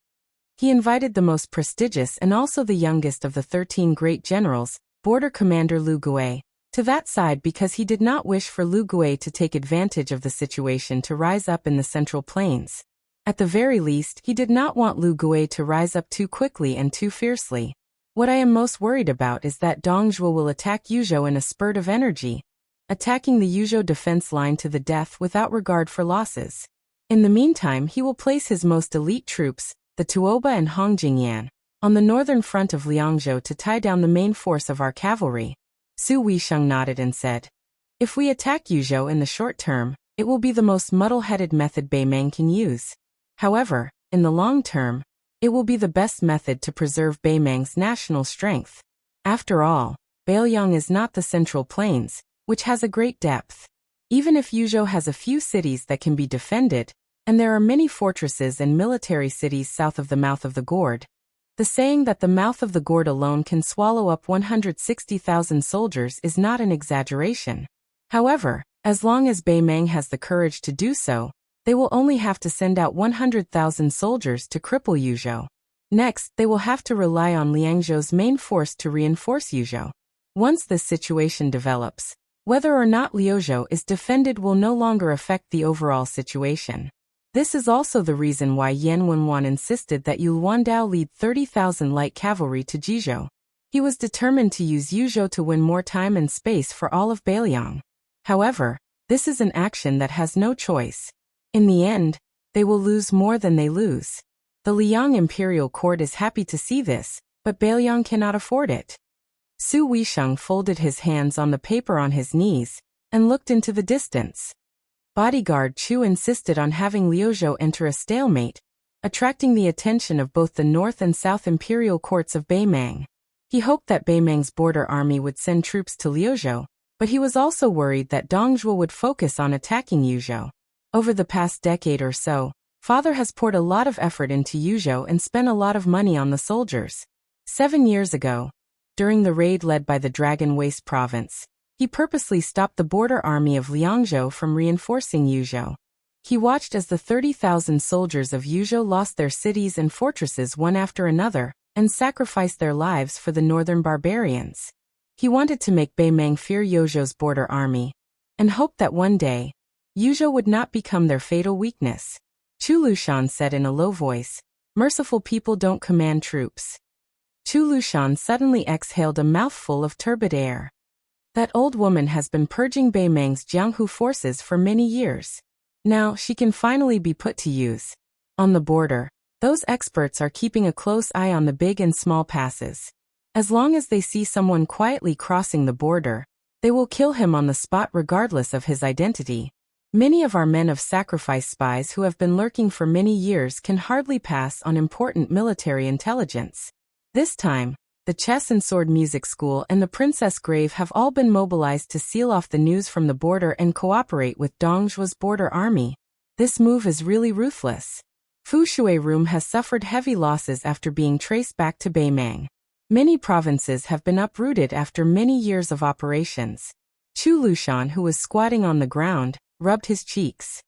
He invited the most prestigious and also the youngest of the 13 great generals, border commander Lu Gui, to that side because he did not wish for Lu Gui to take advantage of the situation to rise up in the Central Plains. At the very least, he did not want Lu Gui to rise up too quickly and too fiercely. What I am most worried about is that Dongzhou will attack Yuzhou in a spurt of energy, attacking the Yuzhou defense line to the death without regard for losses. In the meantime, he will place his most elite troops, the Tuoba and Hongjingyan, on the northern front of Liangzhou to tie down the main force of our cavalry. Su Weisheng nodded and said, if we attack Yuzhou in the short term, it will be the most muddle-headed method Beimang can use. However, in the long term, it will be the best method to preserve Beimang's national strength. After all, Beiliang is not the Central Plains, which has a great depth. Even if Yuzhou has a few cities that can be defended, and there are many fortresses and military cities south of the mouth of the gourd, the saying that the mouth of the gourd alone can swallow up 160,000 soldiers is not an exaggeration. However, as long as Beimang has the courage to do so, they will only have to send out 100,000 soldiers to cripple Yuzhou. Next, they will have to rely on Liangzhou's main force to reinforce Yuzhou. Once this situation develops, whether or not Liuzhou is defended will no longer affect the overall situation. This is also the reason why Yan Wenwan insisted that Yu Wandao lead 30,000 light cavalry to Jizhou. He was determined to use Yuzhou to win more time and space for all of Beiliang. However, this is an action that has no choice. In the end, they will lose more than they lose. The Liang imperial court is happy to see this, but Beiliang cannot afford it. Su Weisheng folded his hands on the paper on his knees and looked into the distance. Bodyguard Chu insisted on having Liuzhou enter a stalemate, attracting the attention of both the North and South imperial courts of Beimang. He hoped that Beimang's border army would send troops to Liuzhou, but he was also worried that Dongzhou would focus on attacking Yuzhou. Over the past decade or so, Father has poured a lot of effort into Yuzhou and spent a lot of money on the soldiers. 7 years ago, during the raid led by the Dragon Waste province, he purposely stopped the border army of Liangzhou from reinforcing Yuzhou. He watched as the 30,000 soldiers of Yuzhou lost their cities and fortresses one after another, and sacrificed their lives for the northern barbarians. He wanted to make Beimeng fear Yuzhou's border army, and hoped that one day, Yuzhou would not become their fatal weakness. Chu Lushan said in a low voice, "Merciful people don't command troops." Chu Lushan suddenly exhaled a mouthful of turbid air. That old woman has been purging Beimeng's Jianghu forces for many years. Now she can finally be put to use. On the border, those experts are keeping a close eye on the big and small passes. As long as they see someone quietly crossing the border, they will kill him on the spot regardless of his identity. Many of our men of sacrifice spies who have been lurking for many years can hardly pass on important military intelligence. This time, the chess and sword music school and the Princess Grave have all been mobilized to seal off the news from the border and cooperate with Dongzhuo's border army. This move is really ruthless. Fushui Room has suffered heavy losses after being traced back to Beimeng. Many provinces have been uprooted after many years of operations. Chu Lushan, who was squatting on the ground, rubbed his cheeks.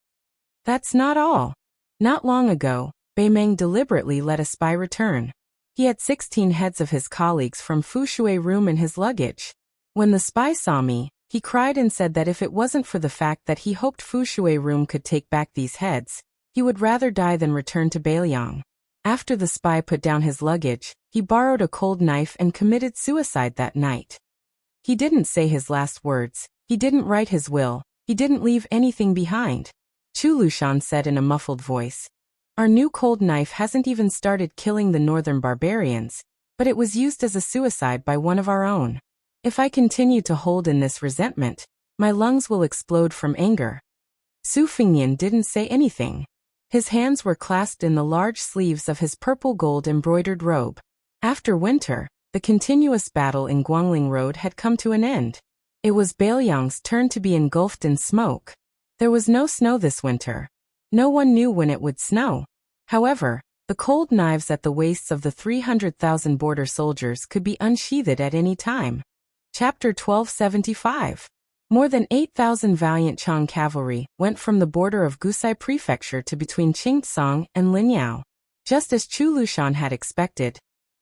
That's not all. Not long ago, Beimeng deliberately let a spy return. He had 16 heads of his colleagues from Fushui Room in his luggage. When the spy saw me, he cried and said that if it wasn't for the fact that he hoped Fushui Room could take back these heads, he would rather die than return to Beiliang. After the spy put down his luggage, he borrowed a cold knife and committed suicide that night. He didn't say his last words, he didn't write his will, he didn't leave anything behind. Chu Lushan said in a muffled voice. Our new cold knife hasn't even started killing the northern barbarians, but it was used as a suicide by one of our own. If I continue to hold in this resentment, my lungs will explode from anger. Su Fingyan didn't say anything. His hands were clasped in the large sleeves of his purple gold embroidered robe. After winter, the continuous battle in Guangling Road had come to an end. It was Beiliang's turn to be engulfed in smoke. There was no snow this winter. No one knew when it would snow. However, the cold knives at the waists of the 300,000 border soldiers could be unsheathed at any time. Chapter 1275. More than 8,000 valiant Chang cavalry went from the border of Gusai Prefecture to between Qingtsang and Linyao. Just as Chu Lushan had expected,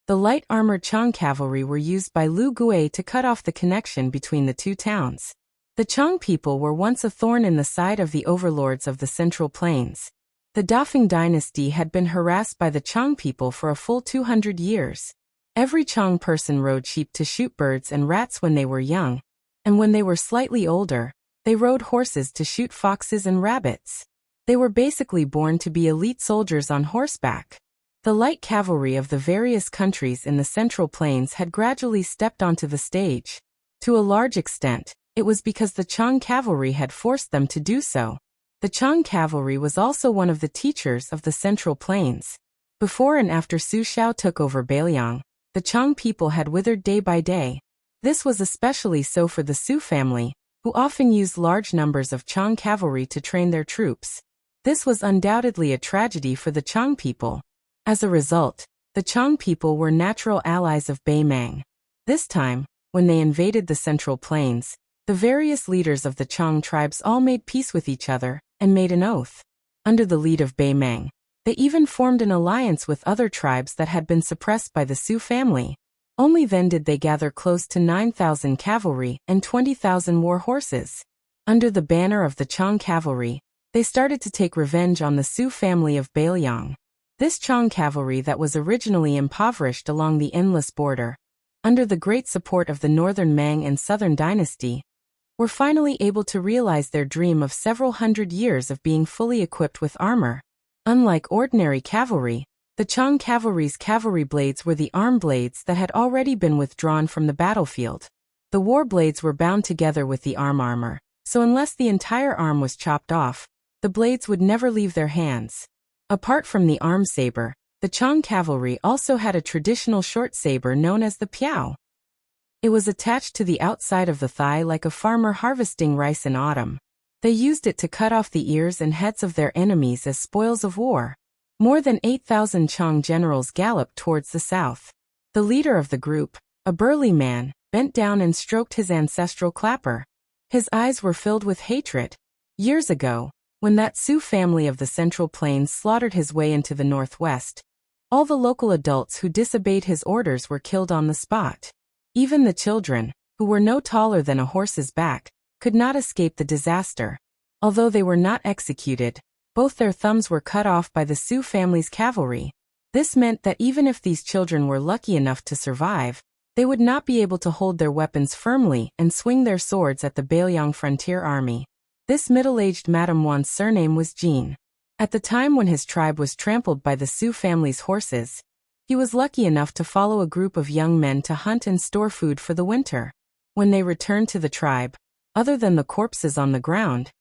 the light-armored Chang cavalry were used by Lu Gui to cut off the connection between the two towns. The Chang people were once a thorn in the side of the overlords of the Central Plains. The Dafeng dynasty had been harassed by the Chang people for a full 200 years. Every Chang person rode sheep to shoot birds and rats when they were young, and when they were slightly older, they rode horses to shoot foxes and rabbits. They were basically born to be elite soldiers on horseback. The light cavalry of the various countries in the Central Plains had gradually stepped onto the stage. To a large extent, it was because the Chang cavalry had forced them to do so. The Chang cavalry was also one of the teachers of the Central Plains. Before and after Su Xiao took over Beiliang, the Chang people had withered day by day. This was especially so for the Su family, who often used large numbers of Chang cavalry to train their troops. This was undoubtedly a tragedy for the Chang people. As a result, the Chang people were natural allies of Beimeng. This time, when they invaded the Central Plains, the various leaders of the Chang tribes all made peace with each other and made an oath. Under the lead of Beimeng, they even formed an alliance with other tribes that had been suppressed by the Su family. Only then did they gather close to 9,000 cavalry and 20,000 war horses. Under the banner of the Chang cavalry, they started to take revenge on the Su family of Beiliang. This Chang cavalry that was originally impoverished along the endless border, under the great support of the northern Mang and southern dynasty, were finally able to realize their dream of several hundred years of being fully equipped with armor. Unlike ordinary cavalry, the Chang cavalry's cavalry blades were the arm blades that had already been withdrawn from the battlefield. The war blades were bound together with the arm armor, so unless the entire arm was chopped off, the blades would never leave their hands. Apart from the arm saber, the Chang cavalry also had a traditional short saber known as the piao. It was attached to the outside of the thigh like a farmer harvesting rice in autumn. They used it to cut off the ears and heads of their enemies as spoils of war. More than 8,000 Chang generals galloped towards the south. The leader of the group, a burly man, bent down and stroked his ancestral clapper. His eyes were filled with hatred. Years ago, When that Sioux family of the Central Plains slaughtered his way into the northwest, all the local adults who disobeyed his orders were killed on the spot. Even the children, who were no taller than a horse's back, could not escape the disaster. Although they were not executed, both their thumbs were cut off by the Sioux family's cavalry. This meant that even if these children were lucky enough to survive, they would not be able to hold their weapons firmly and swing their swords at the Bailiang frontier army. This middle-aged Madame Juan's surname was Jean. At the time when his tribe was trampled by the Sioux family's horses, he was lucky enough to follow a group of young men to hunt and store food for the winter. When they returned to the tribe, other than the corpses on the ground,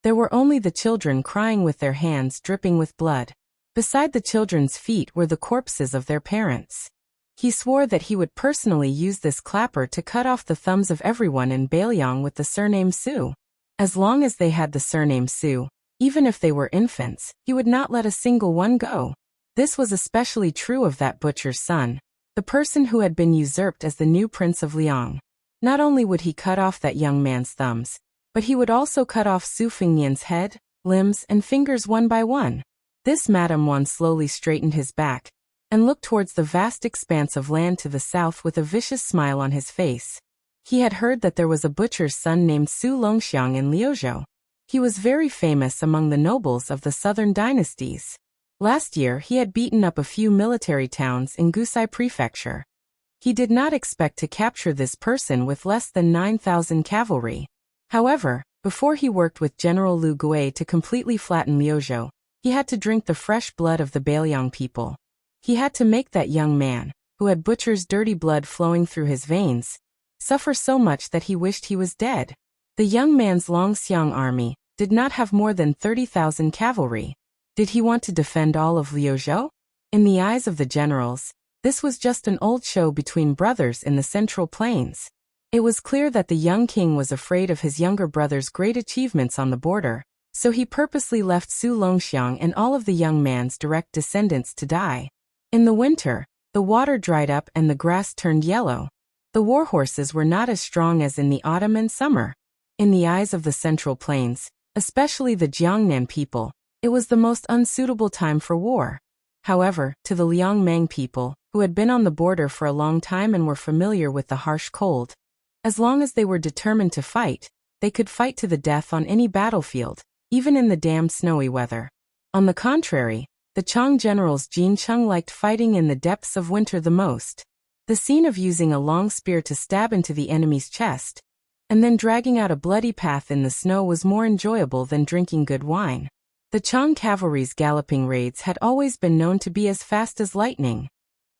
there were only the children crying with their hands dripping with blood. Beside the children's feet were the corpses of their parents. He swore that he would personally use this clapper to cut off the thumbs of everyone in Bailiang with the surname Sioux. As long as they had the surname Sioux, even if they were infants, he would not let a single one go. This was especially true of that butcher's son, the person who had been usurped as the new Prince of Liang. Not only would he cut off that young man's thumbs, but he would also cut off Su Fingnian's head, limbs, and fingers one by one. This Madame Juan slowly straightened his back and looked towards the vast expanse of land to the south with a vicious smile on his face. He had heard that there was a butcher's son named Su Longxiang in Liuzhou. He was very famous among the nobles of the southern dynasties. Last year he had beaten up a few military towns in Gusai Prefecture. He did not expect to capture this person with less than 9,000 cavalry. However, before he worked with General Lu Gui to completely flatten Liuzhou, he had to drink the fresh blood of the Bailiang people. He had to make that young man, who had butcher's dirty blood flowing through his veins, suffer so much that he wished he was dead. The young man's Longxiang army did not have more than 30,000 cavalry. Did he want to defend all of Liuzhou? In the eyes of the generals, this was just an old show between brothers in the Central Plains. It was clear that the young king was afraid of his younger brother's great achievements on the border, so he purposely left Su Longxiang and all of the young man's direct descendants to die. In the winter, the water dried up and the grass turned yellow. The war horses were not as strong as in the autumn and summer. In the eyes of the Central Plains, especially the Jiangnan people, it was the most unsuitable time for war. However, to the Liangmang people, who had been on the border for a long time and were familiar with the harsh cold, as long as they were determined to fight, they could fight to the death on any battlefield, even in the damned snowy weather. On the contrary, the Chang generals Jin Cheng liked fighting in the depths of winter the most. The scene of using a long spear to stab into the enemy's chest, and then dragging out a bloody path in the snow was more enjoyable than drinking good wine. The Chang cavalry's galloping raids had always been known to be as fast as lightning.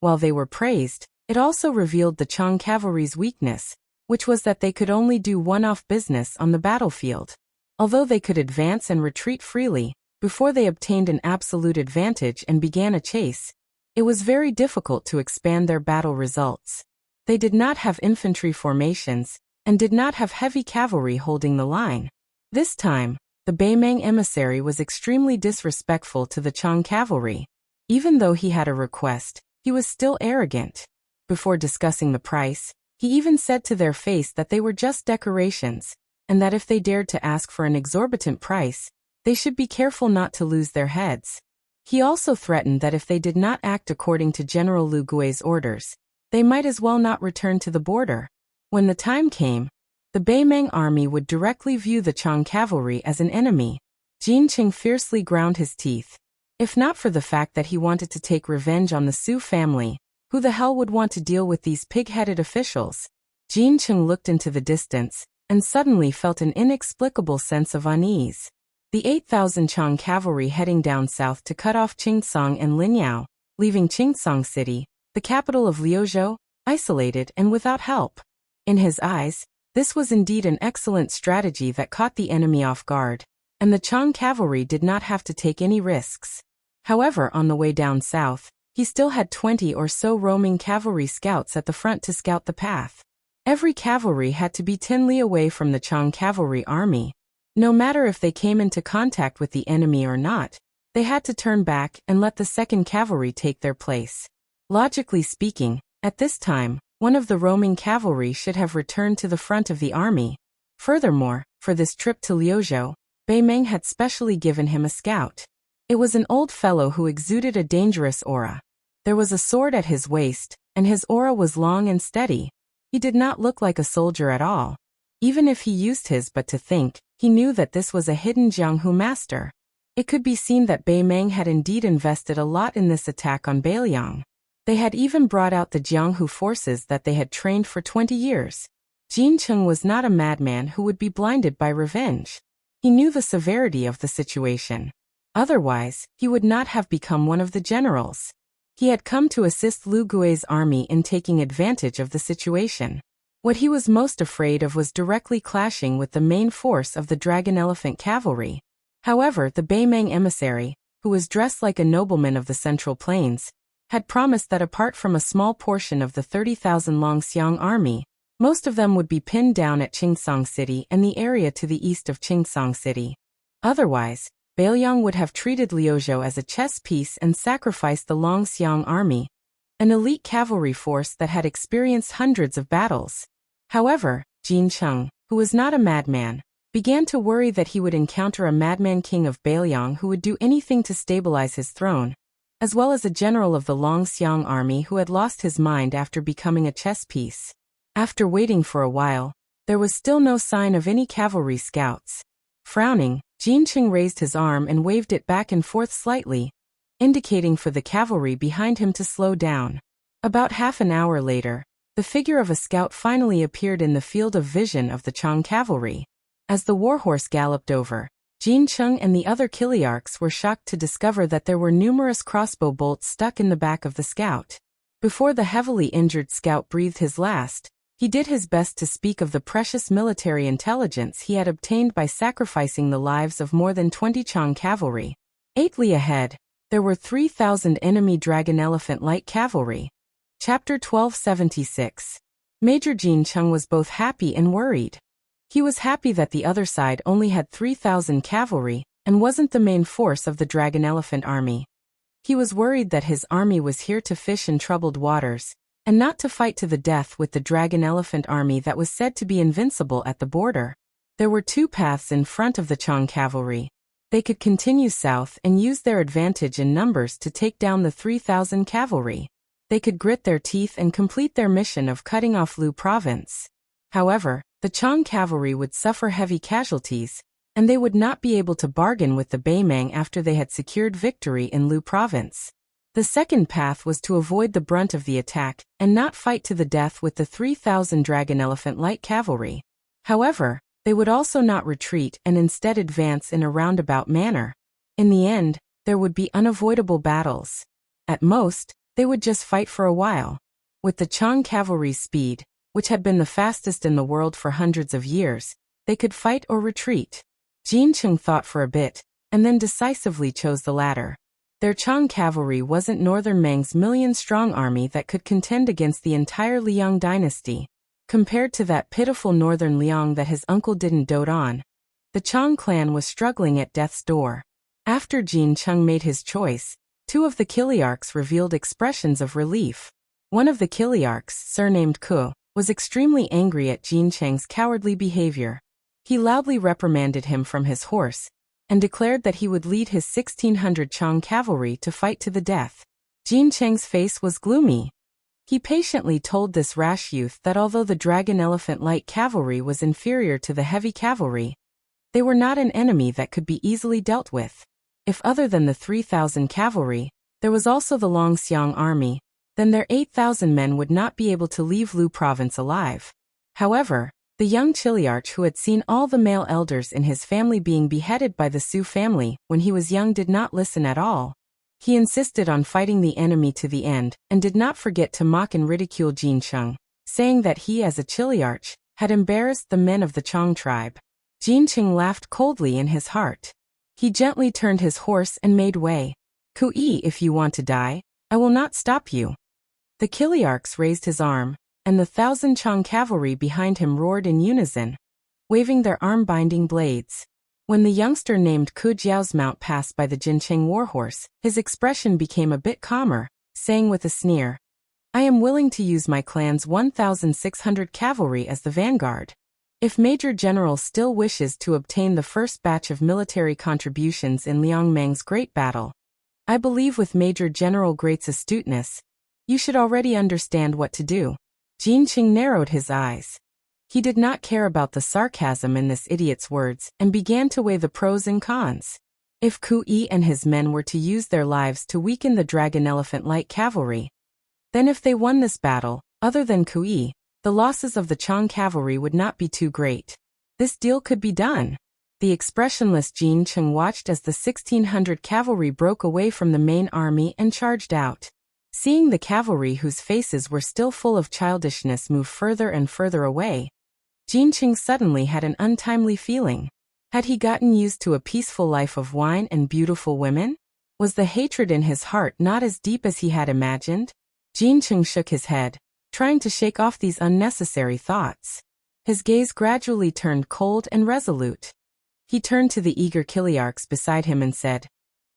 While they were praised, it also revealed the Chang cavalry's weakness, which was that they could only do one-off business on the battlefield. Although they could advance and retreat freely, before they obtained an absolute advantage and began a chase, it was very difficult to expand their battle results. They did not have infantry formations, and did not have heavy cavalry holding the line. This time, the Baimang emissary was extremely disrespectful to the Chang cavalry. Even though he had a request, he was still arrogant. Before discussing the price, he even said to their face that they were just decorations, and that if they dared to ask for an exorbitant price, they should be careful not to lose their heads. He also threatened that if they did not act according to General Lu Gui's orders, they might as well not return to the border. When the time came, the Baimang army would directly view the Chang cavalry as an enemy. Jin Cheng fiercely ground his teeth. If not for the fact that he wanted to take revenge on the Su family, who the hell would want to deal with these pig-headed officials? Jin Cheng looked into the distance, and suddenly felt an inexplicable sense of unease. The 8,000 Chang cavalry heading down south to cut off Qingsong and Linyao, leaving Qingsong City, the capital of Liuzhou, isolated and without help. In his eyes, this was indeed an excellent strategy that caught the enemy off guard, and the Chang cavalry did not have to take any risks. However, on the way down south, he still had 20 or so roaming cavalry scouts at the front to scout the path. Every cavalry had to be 10 li away from the Chang cavalry army. No matter if they came into contact with the enemy or not, they had to turn back and let the 2nd Cavalry take their place. Logically speaking, at this time, one of the roaming cavalry should have returned to the front of the army. Furthermore, for this trip to Liuzhou, Bei Meng had specially given him a scout. It was an old fellow who exuded a dangerous aura. There was a sword at his waist, and his aura was long and steady. He did not look like a soldier at all. Even if he used his but to think, he knew that this was a hidden Jianghu master. It could be seen that Bei Meng had indeed invested a lot in this attack on Beiliang. They had even brought out the Jianghu forces that they had trained for 20 years. Jin Cheng was not a madman who would be blinded by revenge. He knew the severity of the situation. Otherwise, he would not have become one of the generals. He had come to assist Lu Gui's army in taking advantage of the situation. What he was most afraid of was directly clashing with the main force of the Dragon Elephant cavalry. However, the Bei Meng emissary, who was dressed like a nobleman of the Central Plains, had promised that apart from a small portion of the 30,000 Longxiang army, most of them would be pinned down at Qingsong City and the area to the east of Qingsong City. Otherwise, Beiliang would have treated Liuzhou as a chess piece and sacrificed the Longxiang army, an elite cavalry force that had experienced hundreds of battles. However, Jin Cheng, who was not a madman, began to worry that he would encounter a madman king of Beiliang who would do anything to stabilize his throne, as well as a general of the Longxiang army who had lost his mind after becoming a chess piece. After waiting for a while, there was still no sign of any cavalry scouts. Frowning, Jin Cheng raised his arm and waved it back and forth slightly, indicating for the cavalry behind him to slow down. About half an hour later, the figure of a scout finally appeared in the field of vision of the Chang cavalry. As the warhorse galloped over, Jin Cheng and the other Kiliarchs were shocked to discover that there were numerous crossbow bolts stuck in the back of the scout. Before the heavily injured scout breathed his last, he did his best to speak of the precious military intelligence he had obtained by sacrificing the lives of more than 20 Chang cavalry. 8 li ahead, there were 3,000 enemy Dragon Elephant light cavalry. Chapter 1276. Major Jin Cheng was both happy and worried. He was happy that the other side only had 3,000 cavalry and wasn't the main force of the Dragon Elephant army. He was worried that his army was here to fish in troubled waters, and not to fight to the death with the Dragon Elephant army that was said to be invincible at the border. There were 2 paths in front of the Chang cavalry. They could continue south and use their advantage in numbers to take down the 3,000 cavalry. They could grit their teeth and complete their mission of cutting off Lu province. However, the Chang cavalry would suffer heavy casualties, and they would not be able to bargain with the Bei Meng after they had secured victory in Lu province. The second path was to avoid the brunt of the attack and not fight to the death with the 3,000 Dragon Elephant light cavalry. However, they would also not retreat and instead advance in a roundabout manner. In the end, there would be unavoidable battles. At most, they would just fight for a while. With the Chang cavalry's speed, which had been the fastest in the world for hundreds of years, they could fight or retreat. Jin Cheng thought for a bit, and then decisively chose the latter. Their Chang cavalry wasn't Northern Meng's million-strong army that could contend against the entire Liang dynasty. Compared to that pitiful Northern Liang that his uncle didn't dote on, the Chang clan was struggling at death's door. After Jin Cheng made his choice, 2 of the Kiliarchs revealed expressions of relief. One of the Kiliarchs, surnamed Ku, was extremely angry at Jin Cheng's cowardly behavior. He loudly reprimanded him from his horse, and declared that he would lead his 1,600 Chang cavalry to fight to the death. Jin Cheng's face was gloomy. He patiently told this rash youth that although the Dragon Elephant light cavalry was inferior to the heavy cavalry, they were not an enemy that could be easily dealt with. If other than the 3,000 cavalry, there was also the Longxiang army, then their 8,000 men would not be able to leave Lu province alive. However, the young Chiliarch who had seen all the male elders in his family being beheaded by the Su family when he was young did not listen at all. He insisted on fighting the enemy to the end and did not forget to mock and ridicule Jin Cheng, saying that he as a Chiliarch had embarrassed the men of the Chang tribe. Jin Cheng laughed coldly in his heart. He gently turned his horse and made way. Kui, if you want to die, I will not stop you. The Kiliarchs raised his arm, and the 1,000 Chang cavalry behind him roared in unison, waving their arm-binding blades. When the youngster named Ku Jiao's mount passed by the Jincheng warhorse, his expression became a bit calmer, saying with a sneer, I am willing to use my clan's 1,600 cavalry as the vanguard. If Major General still wishes to obtain the first batch of military contributions in Liang Meng's great battle, I believe with Major General Great's astuteness, you should already understand what to do. Jin Qing narrowed his eyes. He did not care about the sarcasm in this idiot's words and began to weigh the pros and cons. If Ku Yi and his men were to use their lives to weaken the Dragon Elephant Light Cavalry, then if they won this battle, other than Ku Yi, the losses of the Chang cavalry would not be too great. This deal could be done. The expressionless Jin Qing watched as the 1,600 cavalry broke away from the main army and charged out. Seeing the cavalry whose faces were still full of childishness move further and further away, Jin Qing suddenly had an untimely feeling. Had he gotten used to a peaceful life of wine and beautiful women? Was the hatred in his heart not as deep as he had imagined? Jin Qing shook his head, trying to shake off these unnecessary thoughts. His gaze gradually turned cold and resolute. He turned to the eager Kiliarchs beside him and said,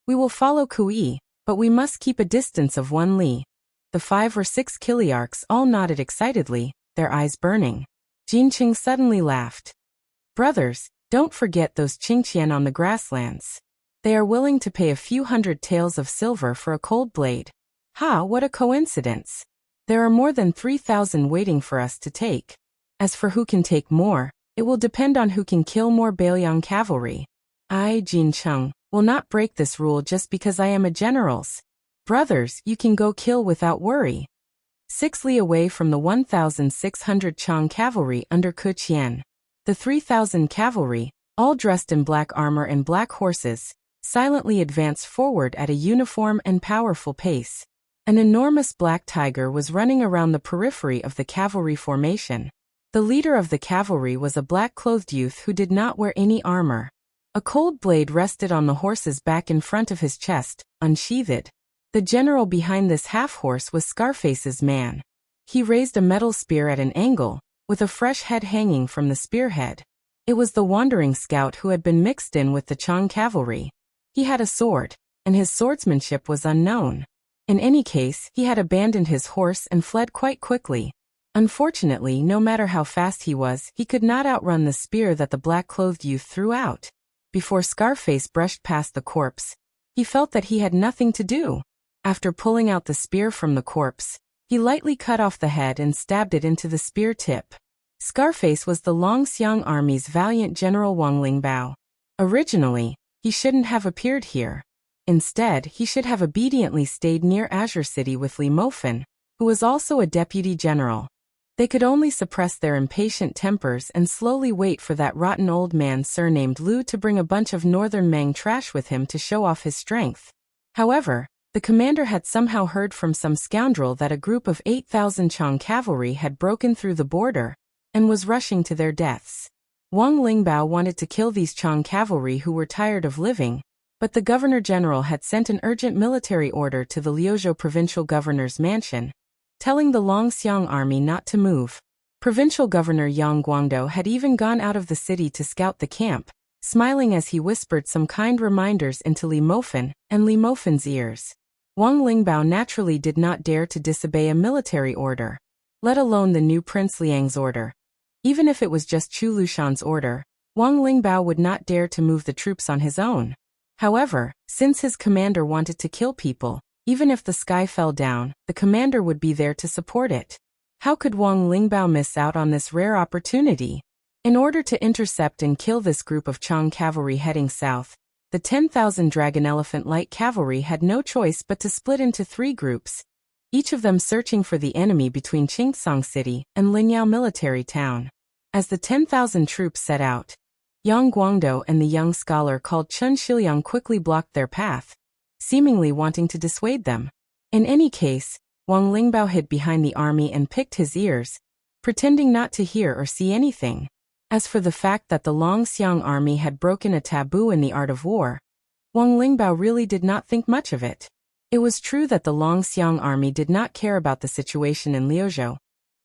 "We will follow Ku Yi, but we must keep a distance of 1 li." The 5 or 6 Kiliarchs all nodded excitedly, their eyes burning. Jin Qing suddenly laughed. "Brothers, don't forget those Qingqian on the grasslands. They are willing to pay a few hundred taels of silver for a cold blade. Ha, what a coincidence! There are more than 3,000 waiting for us to take. As for who can take more, it will depend on who can kill more Bailiang cavalry. I, Jin Qing, will not break this rule just because I am a general's. Brothers, you can go kill without worry." 6 li away from the 1,600 Chang cavalry under Ke Qian, the 3,000 cavalry, all dressed in black armor and black horses, silently advanced forward at a uniform and powerful pace. An enormous black tiger was running around the periphery of the cavalry formation. The leader of the cavalry was a black-clothed youth who did not wear any armor. A cold blade rested on the horse's back in front of his chest, unsheathed. The general behind this half-horse was Scarface's man. He raised a metal spear at an angle, with a fresh head hanging from the spearhead. It was the wandering scout who had been mixed in with the Chang cavalry. He had a sword, and his swordsmanship was unknown. In any case, he had abandoned his horse and fled quite quickly. Unfortunately, no matter how fast he was, he could not outrun the spear that the black-clothed youth threw out. Before Scarface brushed past the corpse, he felt that he had nothing to do. After pulling out the spear from the corpse, he lightly cut off the head and stabbed it into the spear tip. Scarface was the Longxiang army's valiant General Wang Lingbao. Originally, he shouldn't have appeared here. Instead, he should have obediently stayed near Azure City with Li Mofen, who was also a deputy general. They could only suppress their impatient tempers and slowly wait for that rotten old man surnamed Lu to bring a bunch of northern Meng trash with him to show off his strength. However, the commander had somehow heard from some scoundrel that a group of 8,000 Chang cavalry had broken through the border and was rushing to their deaths. Wang Lingbao wanted to kill these Chang cavalry who were tired of living, but the governor-general had sent an urgent military order to the Liuzhou provincial governor's mansion, telling the Longxiang army not to move. Provincial Governor Yang Guangdou had even gone out of the city to scout the camp, smiling as he whispered some kind reminders into Li Mofen and Li Mofen's ears. Wang Lingbao naturally did not dare to disobey a military order, let alone the new Prince Liang's order. Even if it was just Chu Lushan's order, Wang Lingbao would not dare to move the troops on his own. However, since his commander wanted to kill people, even if the sky fell down, the commander would be there to support it. How could Wang Lingbao miss out on this rare opportunity? In order to intercept and kill this group of Chang cavalry heading south, the 10,000 Dragon Elephant Light Cavalry had no choice but to split into 3 groups, each of them searching for the enemy between Qingsong City and Linyao military town. As the 10,000 troops set out, Yang Guangdou and the young scholar called Chun Shiliang quickly blocked their path, seemingly wanting to dissuade them. In any case, Wang Lingbao hid behind the army and picked his ears, pretending not to hear or see anything. As for the fact that the Longxiang army had broken a taboo in the art of war, Wang Lingbao really did not think much of it. It was true that the Longxiang army did not care about the situation in Liuzhou,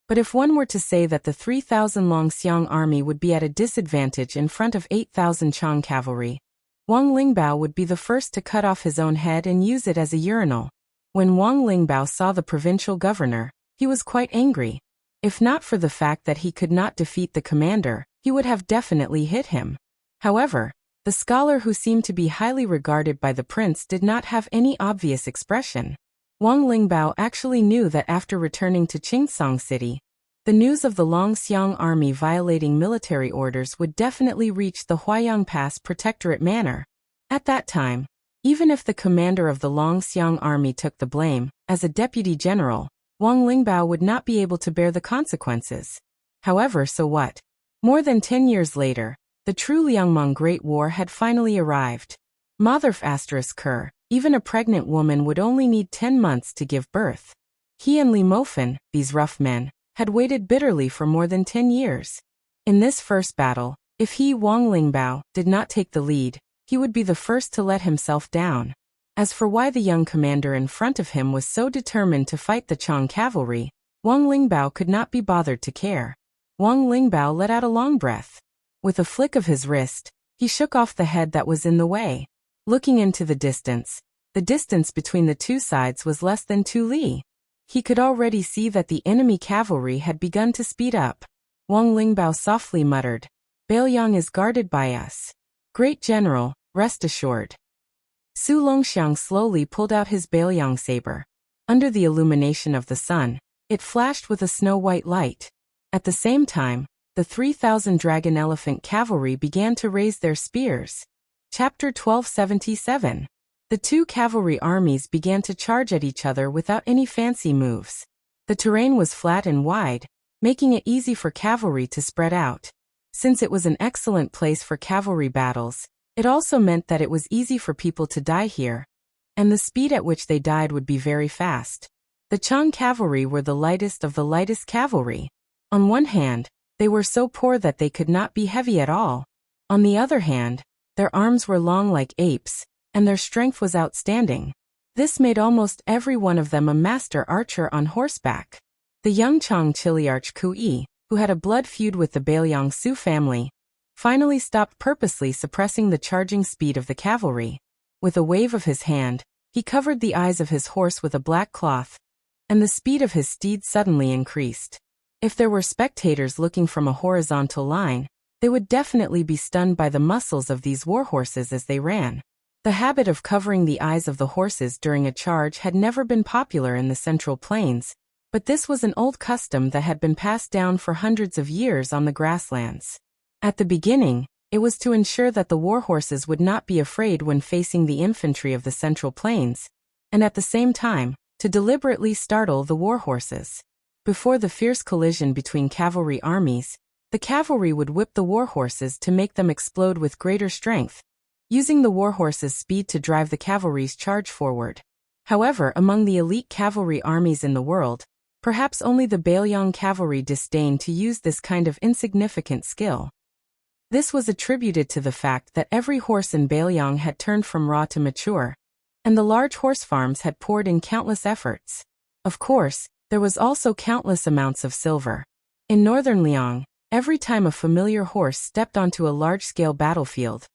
but if one were to say that the 3,000 Longxiang army would be at a disadvantage in front of 8,000 Chang cavalry, Wang Lingbao would be the first to cut off his own head and use it as a urinal. When Wang Lingbao saw the provincial governor, he was quite angry. If not for the fact that he could not defeat the commander, he he would have definitely hit him. However, the scholar who seemed to be highly regarded by the prince did not have any obvious expression. Wang Lingbao actually knew that after returning to Qingsong City, the news of the Longxiang army violating military orders would definitely reach the Huayang Pass Protectorate Manor. At that time, even if the commander of the Longxiang army took the blame, as a deputy general, Wang Lingbao would not be able to bear the consequences. However, so what? More than 10 years later, the true Liangmeng Great War had finally arrived. Motherf *Ker, even a pregnant woman would only need 10 months to give birth. He and Li Mofen, these rough men, had waited bitterly for more than 10 years. In this first battle, if he, Wang Lingbao, did not take the lead, he would be the first to let himself down. As for why the young commander in front of him was so determined to fight the Chang cavalry, Wang Lingbao could not be bothered to care. Wang Lingbao let out a long breath. With a flick of his wrist, he shook off the head that was in the way. Looking into the distance between the two sides was less than 2 li. He could already see that the enemy cavalry had begun to speed up. Wang Lingbao softly muttered, "Bailiang is guarded by us. Great General, rest assured." Su Longxiang slowly pulled out his Bailiang saber. Under the illumination of the sun, it flashed with a snow-white light. At the same time, the 3,000 dragon elephant cavalry began to raise their spears. Chapter 1277. The two cavalry armies began to charge at each other without any fancy moves. The terrain was flat and wide, making it easy for cavalry to spread out. Since it was an excellent place for cavalry battles, it also meant that it was easy for people to die here, and the speed at which they died would be very fast. The Chang cavalry were the lightest of the lightest cavalry. On one hand, they were so poor that they could not be heavy at all. On the other hand, their arms were long like apes, and their strength was outstanding. This made almost every one of them a master archer on horseback. The young Chang Chiliarch Kui, who had a blood feud with the Bailiang Su family, finally stopped purposely suppressing the charging speed of the cavalry. With a wave of his hand, he covered the eyes of his horse with a black cloth, and the speed of his steed suddenly increased. If there were spectators looking from a horizontal line, they would definitely be stunned by the muscles of these warhorses as they ran. The habit of covering the eyes of the horses during a charge had never been popular in the Central Plains, but this was an old custom that had been passed down for hundreds of years on the grasslands. At the beginning, it was to ensure that the warhorses would not be afraid when facing the infantry of the Central Plains, and at the same time, to deliberately startle the warhorses. Before the fierce collision between cavalry armies, the cavalry would whip the warhorses to make them explode with greater strength, using the warhorses' speed to drive the cavalry's charge forward. However, among the elite cavalry armies in the world, perhaps only the Bailiang cavalry disdained to use this kind of insignificant skill. This was attributed to the fact that every horse in Bailiang had turned from raw to mature, and the large horse farms had poured in countless efforts. Of course, there was also countless amounts of silver. In northern Liang, every time a familiar horse stepped onto a large-scale battlefield,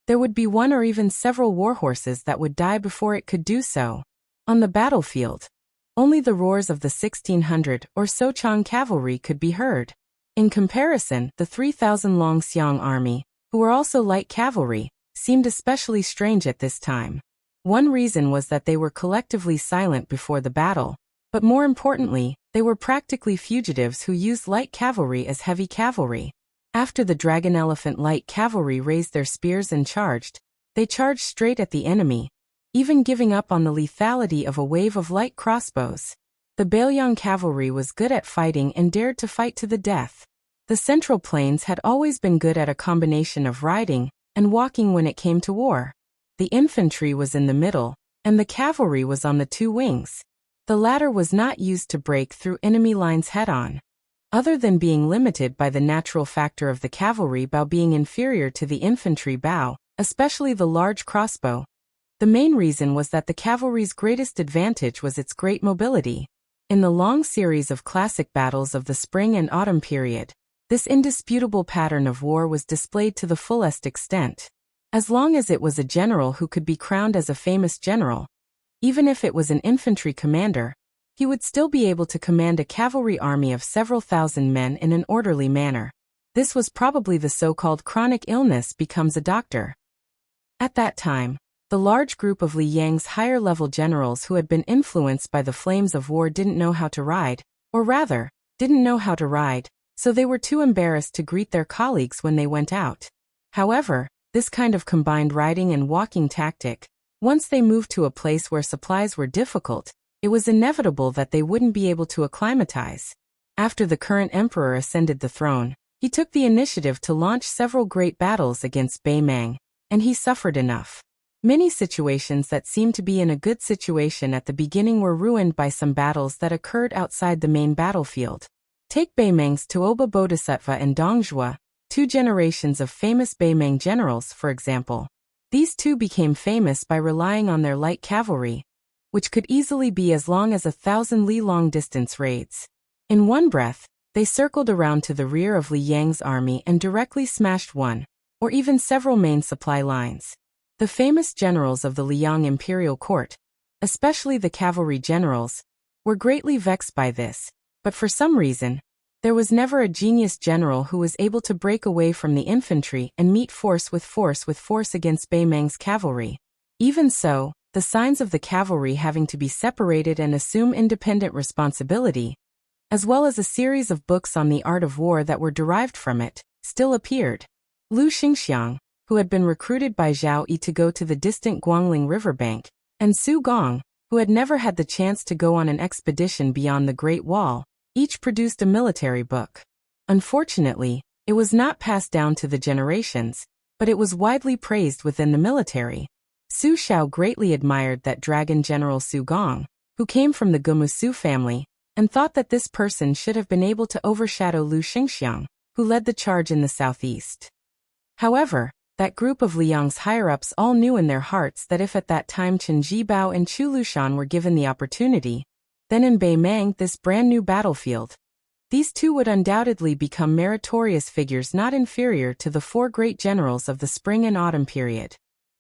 there would be one or even several warhorses that would die before it could do so. On the battlefield, only the roars of the 1,600 or so Chang cavalry could be heard. In comparison, the 3,000 Longxiang army, who were also light cavalry, seemed especially strange at this time. One reason was that they were collectively silent before the battle, but more importantly, they were practically fugitives who used light cavalry as heavy cavalry. After the dragon elephant light cavalry raised their spears and charged, they charged straight at the enemy, even giving up on the lethality of a wave of light crossbows. The Bailiang cavalry was good at fighting and dared to fight to the death. The Central Plains had always been good at a combination of riding and walking when it came to war. The infantry was in the middle, and the cavalry was on the two wings. The latter was not used to break through enemy lines head-on. Other than being limited by the natural factor of the cavalry bow being inferior to the infantry bow, especially the large crossbow, the main reason was that the cavalry's greatest advantage was its great mobility. In the long series of classic battles of the spring and autumn period, this indisputable pattern of war was displayed to the fullest extent. As long as it was a general who could be crowned as a famous general, even if it was an infantry commander, he would still be able to command a cavalry army of several thousand men in an orderly manner. This was probably the so-called chronic illness becomes a doctor. At that time, the large group of Li Yang's higher-level generals who had been influenced by the flames of war didn't know how to ride, or rather, didn't know how to ride, so they were too embarrassed to greet their colleagues when they went out. However, this kind of combined riding and walking tactic, once they moved to a place where supplies were difficult, it was inevitable that they wouldn't be able to acclimatize. After the current emperor ascended the throne, he took the initiative to launch several great battles against Bei Mang, and he suffered enough. Many situations that seemed to be in a good situation at the beginning were ruined by some battles that occurred outside the main battlefield. Take Bei Mang's Tuoba Bodhisattva and Dongzhua, two generations of famous Bei Mang generals, for example. These two became famous by relying on their light cavalry, which could easily be as long as 1,000 li long-distance raids. In one breath, they circled around to the rear of Li Yang's army and directly smashed one, or even several main supply lines. The famous generals of the Liang imperial court, especially the cavalry generals, were greatly vexed by this, but for some reason, there was never a genius general who was able to break away from the infantry and meet force with force against Bei Mang's cavalry. Even so, the signs of the cavalry having to be separated and assume independent responsibility, as well as a series of books on the art of war that were derived from it, still appeared. Lu Xingxiang, who had been recruited by Zhao Yi to go to the distant Guangling riverbank, and Su Gong, who had never had the chance to go on an expedition beyond the Great Wall, each produced a military book. Unfortunately, it was not passed down to the generations, but it was widely praised within the military. Su Shao greatly admired that dragon general Su Gong, who came from the Gumusu family, and thought that this person should have been able to overshadow Lu Xingxiang, who led the charge in the southeast. However, that group of Liang's higher-ups all knew in their hearts that if at that time Chen Jibao and Chu Lushan were given the opportunity, then in Bei Mang, this brand-new battlefield, these two would undoubtedly become meritorious figures not inferior to the four great generals of the spring and autumn period.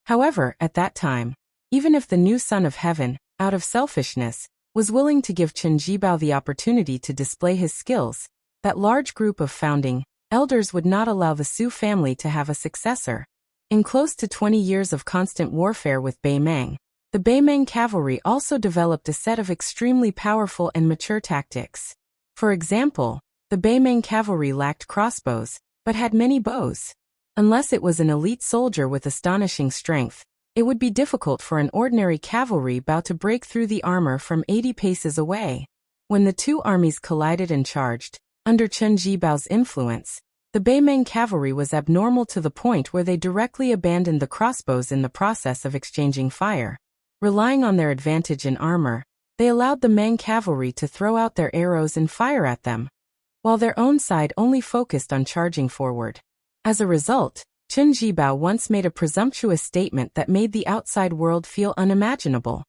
However, at that time, even if the new son of heaven, out of selfishness, was willing to give Chen Jibao the opportunity to display his skills, that large group of founding elders would not allow the Su family to have a successor. In close to 20 years of constant warfare with Bei Mang, the Bei Mang cavalry also developed a set of extremely powerful and mature tactics. For example, the Bei Mang cavalry lacked crossbows, but had many bows. Unless it was an elite soldier with astonishing strength, it would be difficult for an ordinary cavalry bow to break through the armor from 80 paces away. When the two armies collided and charged, under Chen Jibao's influence, the Bei Mang cavalry was abnormal to the point where they directly abandoned the crossbows in the process of exchanging fire. Relying on their advantage in armor, they allowed the Mang cavalry to throw out their arrows and fire at them, while their own side only focused on charging forward. As a result, Chen Jibao once made a presumptuous statement that made the outside world feel unimaginable.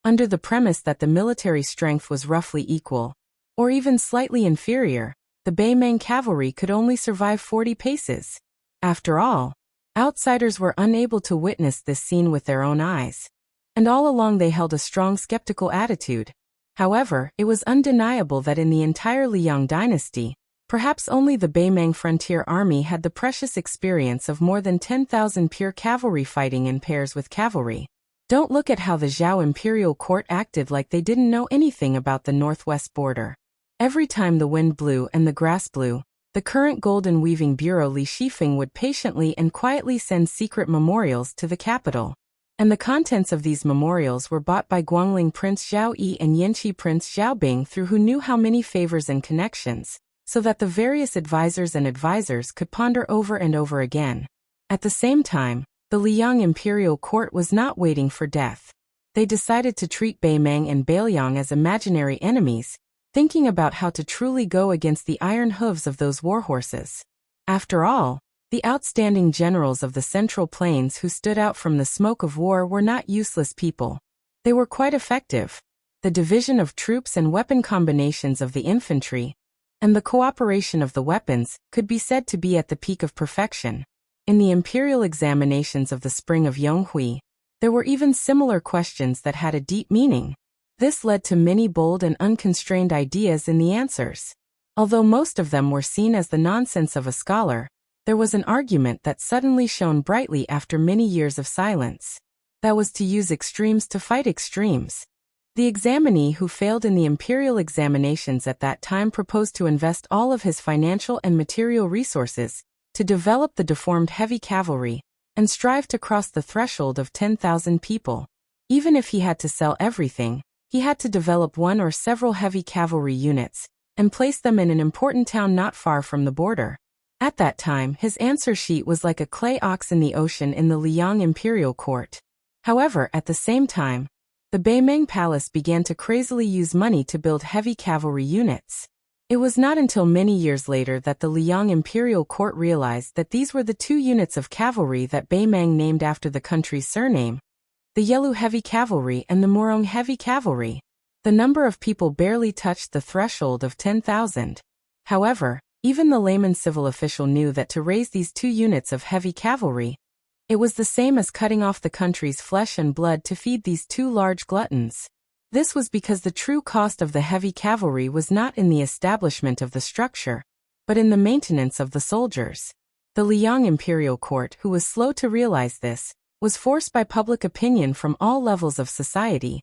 Under the premise that the military strength was roughly equal, or even slightly inferior, the Bei Mang cavalry could only survive 40 paces. After all, outsiders were unable to witness this scene with their own eyes, and all along they held a strong skeptical attitude. However, it was undeniable that in the entire Liang dynasty, perhaps only the Bei Mang frontier army had the precious experience of more than 10,000 pure cavalry fighting in pairs with cavalry. Don't look at how the Zhao imperial court acted like they didn't know anything about the northwest border. Every time the wind blew and the grass blew, the current golden weaving bureau Li Shifeng would patiently and quietly send secret memorials to the capital. And the contents of these memorials were bought by Guangling Prince Zhao Yi and Yanqi Prince Zhao Bing through who knew how many favors and connections, so that the various advisors could ponder over and over again. At the same time, the Liang imperial court was not waiting for death. They decided to treat Bei Mang and Beiliang as imaginary enemies, thinking about how to truly go against the iron hooves of those warhorses. After all, the outstanding generals of the Central Plains who stood out from the smoke of war were not useless people. They were quite effective. The division of troops and weapon combinations of the infantry, and the cooperation of the weapons, could be said to be at the peak of perfection. In the imperial examinations of the spring of Yonghui, there were even similar questions that had a deep meaning. This led to many bold and unconstrained ideas in the answers. Although most of them were seen as the nonsense of a scholar, there was an argument that suddenly shone brightly after many years of silence. That was to use extremes to fight extremes. The examinee who failed in the imperial examinations at that time proposed to invest all of his financial and material resources to develop the deformed heavy cavalry and strive to cross the threshold of 10,000 people. Even if he had to sell everything, he had to develop one or several heavy cavalry units and place them in an important town not far from the border. At that time, his answer sheet was like a clay ox in the ocean in the Liang imperial court. However, at the same time, the Beimeng Palace began to crazily use money to build heavy cavalry units. It was not until many years later that the Liang imperial court realized that these were the two units of cavalry that Beimeng named after the country's surname, the Yelu heavy cavalry and the Murong heavy cavalry. The number of people barely touched the threshold of 10,000. However, even the layman civil official knew that to raise these two units of heavy cavalry, it was the same as cutting off the country's flesh and blood to feed these two large gluttons. This was because the true cost of the heavy cavalry was not in the establishment of the structure, but in the maintenance of the soldiers. The Liang imperial court, who was slow to realize this, was forced by public opinion from all levels of society,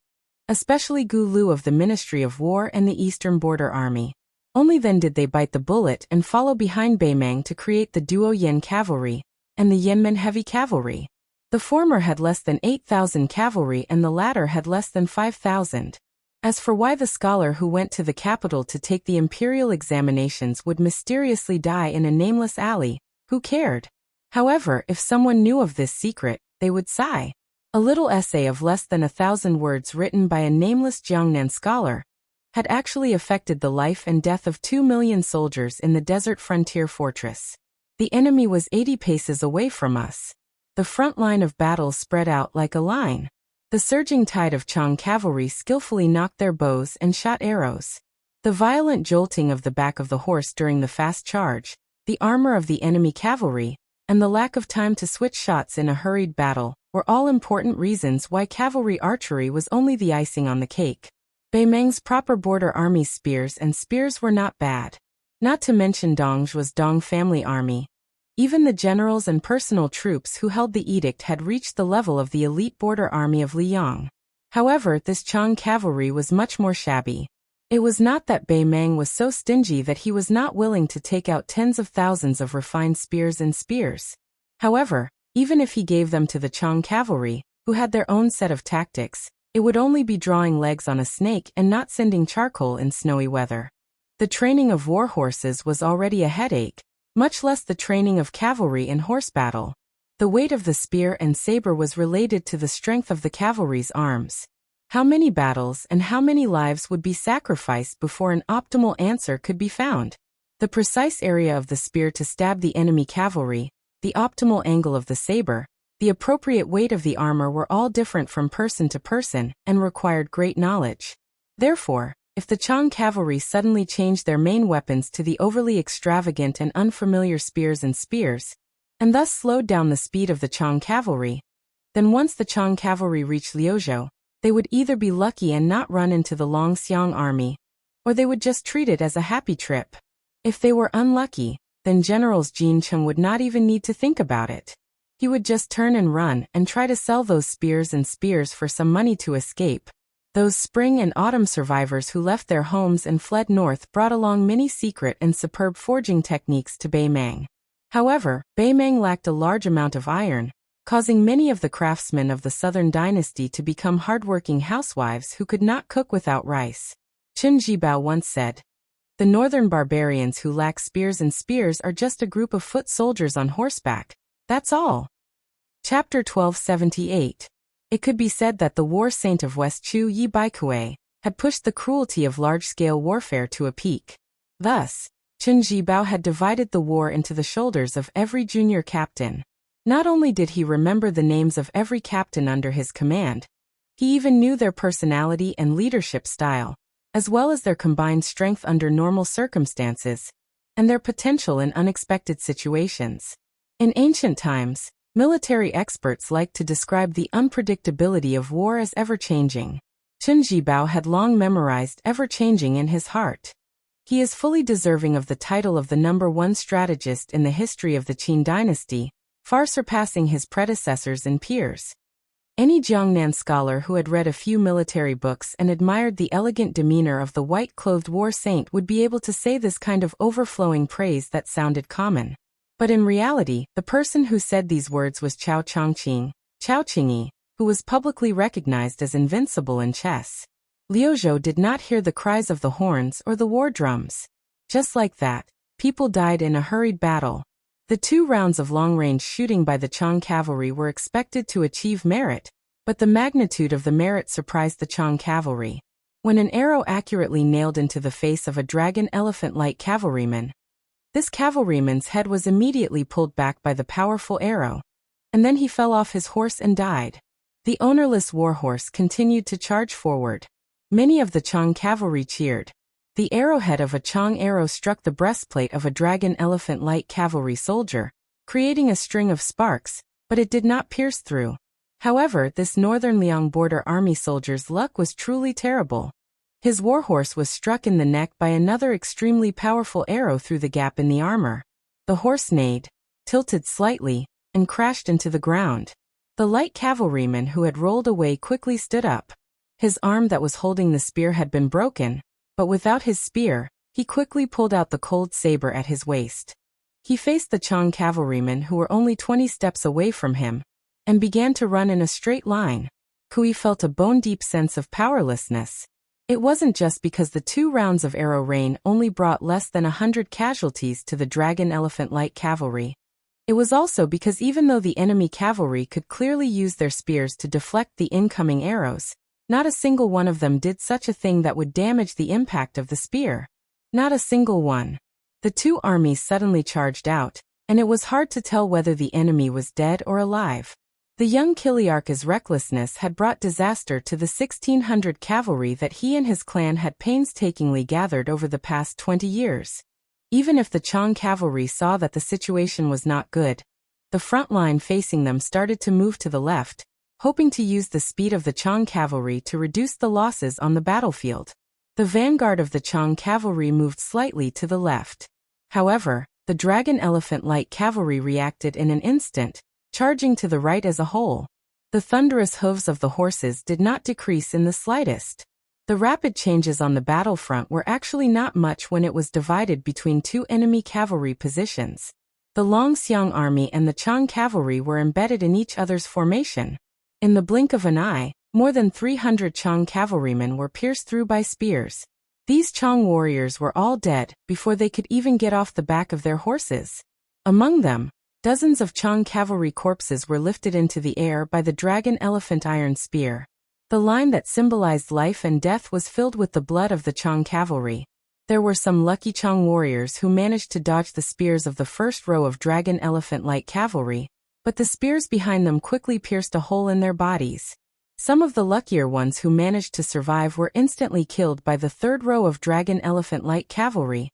especially Gu Lu of the Ministry of War and the Eastern Border Army. Only then did they bite the bullet and follow behind Beimeng to create the Duo Yen cavalry and the Yanmen heavy cavalry. The former had less than 8,000 cavalry and the latter had less than 5,000. As for why the scholar who went to the capital to take the imperial examinations would mysteriously die in a nameless alley, who cared? However, if someone knew of this secret, they would sigh. A little essay of less than 1,000 words written by a nameless Jiangnan scholar had actually affected the life and death of 2 million soldiers in the desert frontier fortress. The enemy was 80 paces away from us. The front line of battle spread out like a line. The surging tide of Chang cavalry skillfully knocked their bows and shot arrows. The violent jolting of the back of the horse during the fast charge, the armor of the enemy cavalry, and the lack of time to switch shots in a hurried battle were all important reasons why cavalry archery was only the icing on the cake. Beimeng's proper border army's spears and spears were not bad. Not to mention Dong's Dong family army. Even the generals and personal troops who held the edict had reached the level of the elite border army of Liang. However, this Chang cavalry was much more shabby. It was not that Beimeng was so stingy that he was not willing to take out tens of thousands of refined spears and spears. However, even if he gave them to the Chang cavalry, who had their own set of tactics, it would only be drawing legs on a snake and not sending charcoal in snowy weather. The training of war horses was already a headache, much less the training of cavalry in horse battle. The weight of the spear and saber was related to the strength of the cavalry's arms. How many battles and how many lives would be sacrificed before an optimal answer could be found? The precise area of the spear to stab the enemy cavalry, the optimal angle of the saber, the appropriate weight of the armor were all different from person to person and required great knowledge. Therefore, if the Chang cavalry suddenly changed their main weapons to the overly extravagant and unfamiliar spears and spears, and thus slowed down the speed of the Chang cavalry, then once the Chang cavalry reached Liuzhou, they would either be lucky and not run into the Longxiang army, or they would just treat it as a happy trip. If they were unlucky, then Generals Jin Cheng would not even need to think about it. He would just turn and run and try to sell those spears and spears for some money to escape. Those spring and autumn survivors who left their homes and fled north brought along many secret and superb forging techniques to Beimeng. However, Beimeng lacked a large amount of iron, causing many of the craftsmen of the southern dynasty to become hardworking housewives who could not cook without rice. Qin Jibao once said, "The northern barbarians who lack spears and spears are just a group of foot soldiers on horseback. That's all." Chapter 1278. It could be said that the war saint of West Chu Yi Baikue had pushed the cruelty of large-scale warfare to a peak. Thus, Qin Jibao had divided the war into the shoulders of every junior captain. Not only did he remember the names of every captain under his command, he even knew their personality and leadership style, as well as their combined strength under normal circumstances, and their potential in unexpected situations. In ancient times, military experts liked to describe the unpredictability of war as ever-changing. Qin Jibao had long memorized ever-changing in his heart. He is fully deserving of the title of the #1 strategist in the history of the Qin dynasty, far surpassing his predecessors and peers. Any Jiangnan scholar who had read a few military books and admired the elegant demeanor of the white-clothed war saint would be able to say this kind of overflowing praise that sounded common. But in reality, the person who said these words was Chao Qingyi, who was publicly recognized as invincible in chess. Liu Zhou did not hear the cries of the horns or the war drums. Just like that, people died in a hurried battle. The 2 rounds of long-range shooting by the Chang cavalry were expected to achieve merit, but the magnitude of the merit surprised the Chang cavalry. When an arrow accurately nailed into the face of a dragon elephant light cavalryman, this cavalryman's head was immediately pulled back by the powerful arrow, and then he fell off his horse and died. The ownerless warhorse continued to charge forward. Many of the Chang cavalry cheered. The arrowhead of a Chang arrow struck the breastplate of a dragon elephant light cavalry soldier, creating a string of sparks, but it did not pierce through. However, this northern Liang border army soldier's luck was truly terrible. His warhorse was struck in the neck by another extremely powerful arrow through the gap in the armor. The horse neighed, tilted slightly, and crashed into the ground. The light cavalryman who had rolled away quickly stood up. His arm that was holding the spear had been broken, but without his spear, he quickly pulled out the cold saber at his waist. He faced the Chang cavalrymen who were only 20 steps away from him, and began to run in a straight line. Kui felt a bone-deep sense of powerlessness. It wasn't just because the 2 rounds of arrow rain only brought less than 100 casualties to the dragon elephant light cavalry. It was also because even though the enemy cavalry could clearly use their spears to deflect the incoming arrows, not a single one of them did such a thing that would damage the impact of the spear. Not a single one. The 2 armies suddenly charged out, and it was hard to tell whether the enemy was dead or alive. The young Kiliarch's recklessness had brought disaster to the 1,600 cavalry that he and his clan had painstakingly gathered over the past 20 years. Even if the Chang cavalry saw that the situation was not good, the front line facing them started to move to the left, hoping to use the speed of the Chang cavalry to reduce the losses on the battlefield. The vanguard of the Chang cavalry moved slightly to the left. However, the dragon elephant light cavalry reacted in an instant, charging to the right as a whole. The thunderous hooves of the horses did not decrease in the slightest. The rapid changes on the battlefront were actually not much when it was divided between 2 enemy cavalry positions. The Longxiang army and the Chang cavalry were embedded in each other's formation. In the blink of an eye, more than 300 Chang cavalrymen were pierced through by spears. These Chang warriors were all dead before they could even get off the back of their horses. Among them, dozens of Chang cavalry corpses were lifted into the air by the dragon elephant iron spear. The line that symbolized life and death was filled with the blood of the Chang cavalry. There were some lucky Chang warriors who managed to dodge the spears of the first row of dragon elephant light cavalry, but the spears behind them quickly pierced a hole in their bodies. Some of the luckier ones who managed to survive were instantly killed by the 3rd row of dragon elephant light cavalry.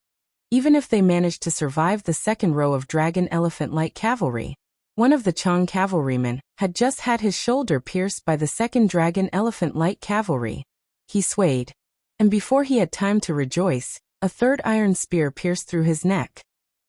Even if they managed to survive the 2nd row of dragon elephant light cavalry, one of the Chang cavalrymen had just had his shoulder pierced by the 2nd dragon elephant light cavalry. He swayed, and before he had time to rejoice, a 3rd iron spear pierced through his neck.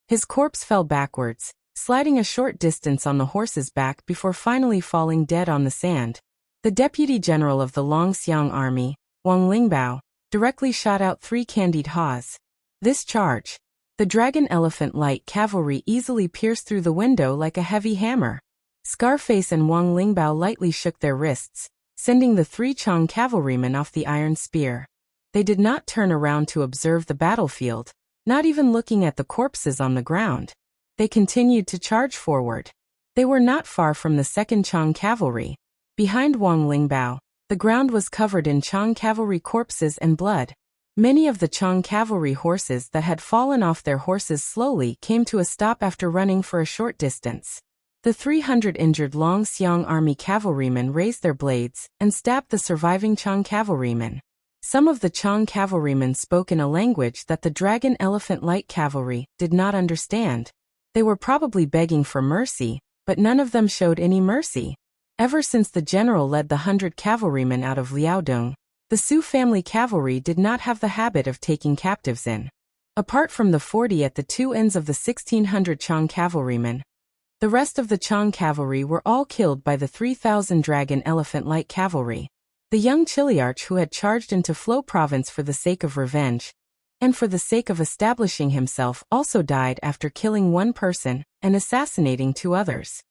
His corpse fell backwards, sliding a short distance on the horse's back before finally falling dead on the sand. The deputy general of the Longxiang army, Wang Lingbao, directly shot out 3 candied haws. This charge, the dragon elephant light cavalry easily pierced through the window like a heavy hammer. Scarface and Wang Lingbao lightly shook their wrists, sending the 3 Chang cavalrymen off the iron spear. They did not turn around to observe the battlefield, not even looking at the corpses on the ground. They continued to charge forward. They were not far from the 2nd Chang cavalry. Behind Wang Lingbao, the ground was covered in Chang cavalry corpses and blood. Many of the Chang cavalry horses that had fallen off their horses slowly came to a stop after running for a short distance. The 300 injured Longxiang army cavalrymen raised their blades and stabbed the surviving Chang cavalrymen. Some of the Chang cavalrymen spoke in a language that the dragon elephant light cavalry did not understand. They were probably begging for mercy, but none of them showed any mercy. Ever since the general led the 100 cavalrymen out of Liaodong, the Su family cavalry did not have the habit of taking captives in. Apart from the 40 at the two ends of the 1,600 Chang cavalrymen, the rest of the Chang cavalry were all killed by the 3,000 dragon elephant light cavalry. The young Chiliarch who had charged into Flow province for the sake of revenge, and for the sake of establishing himself, also died after killing one person and assassinating two others.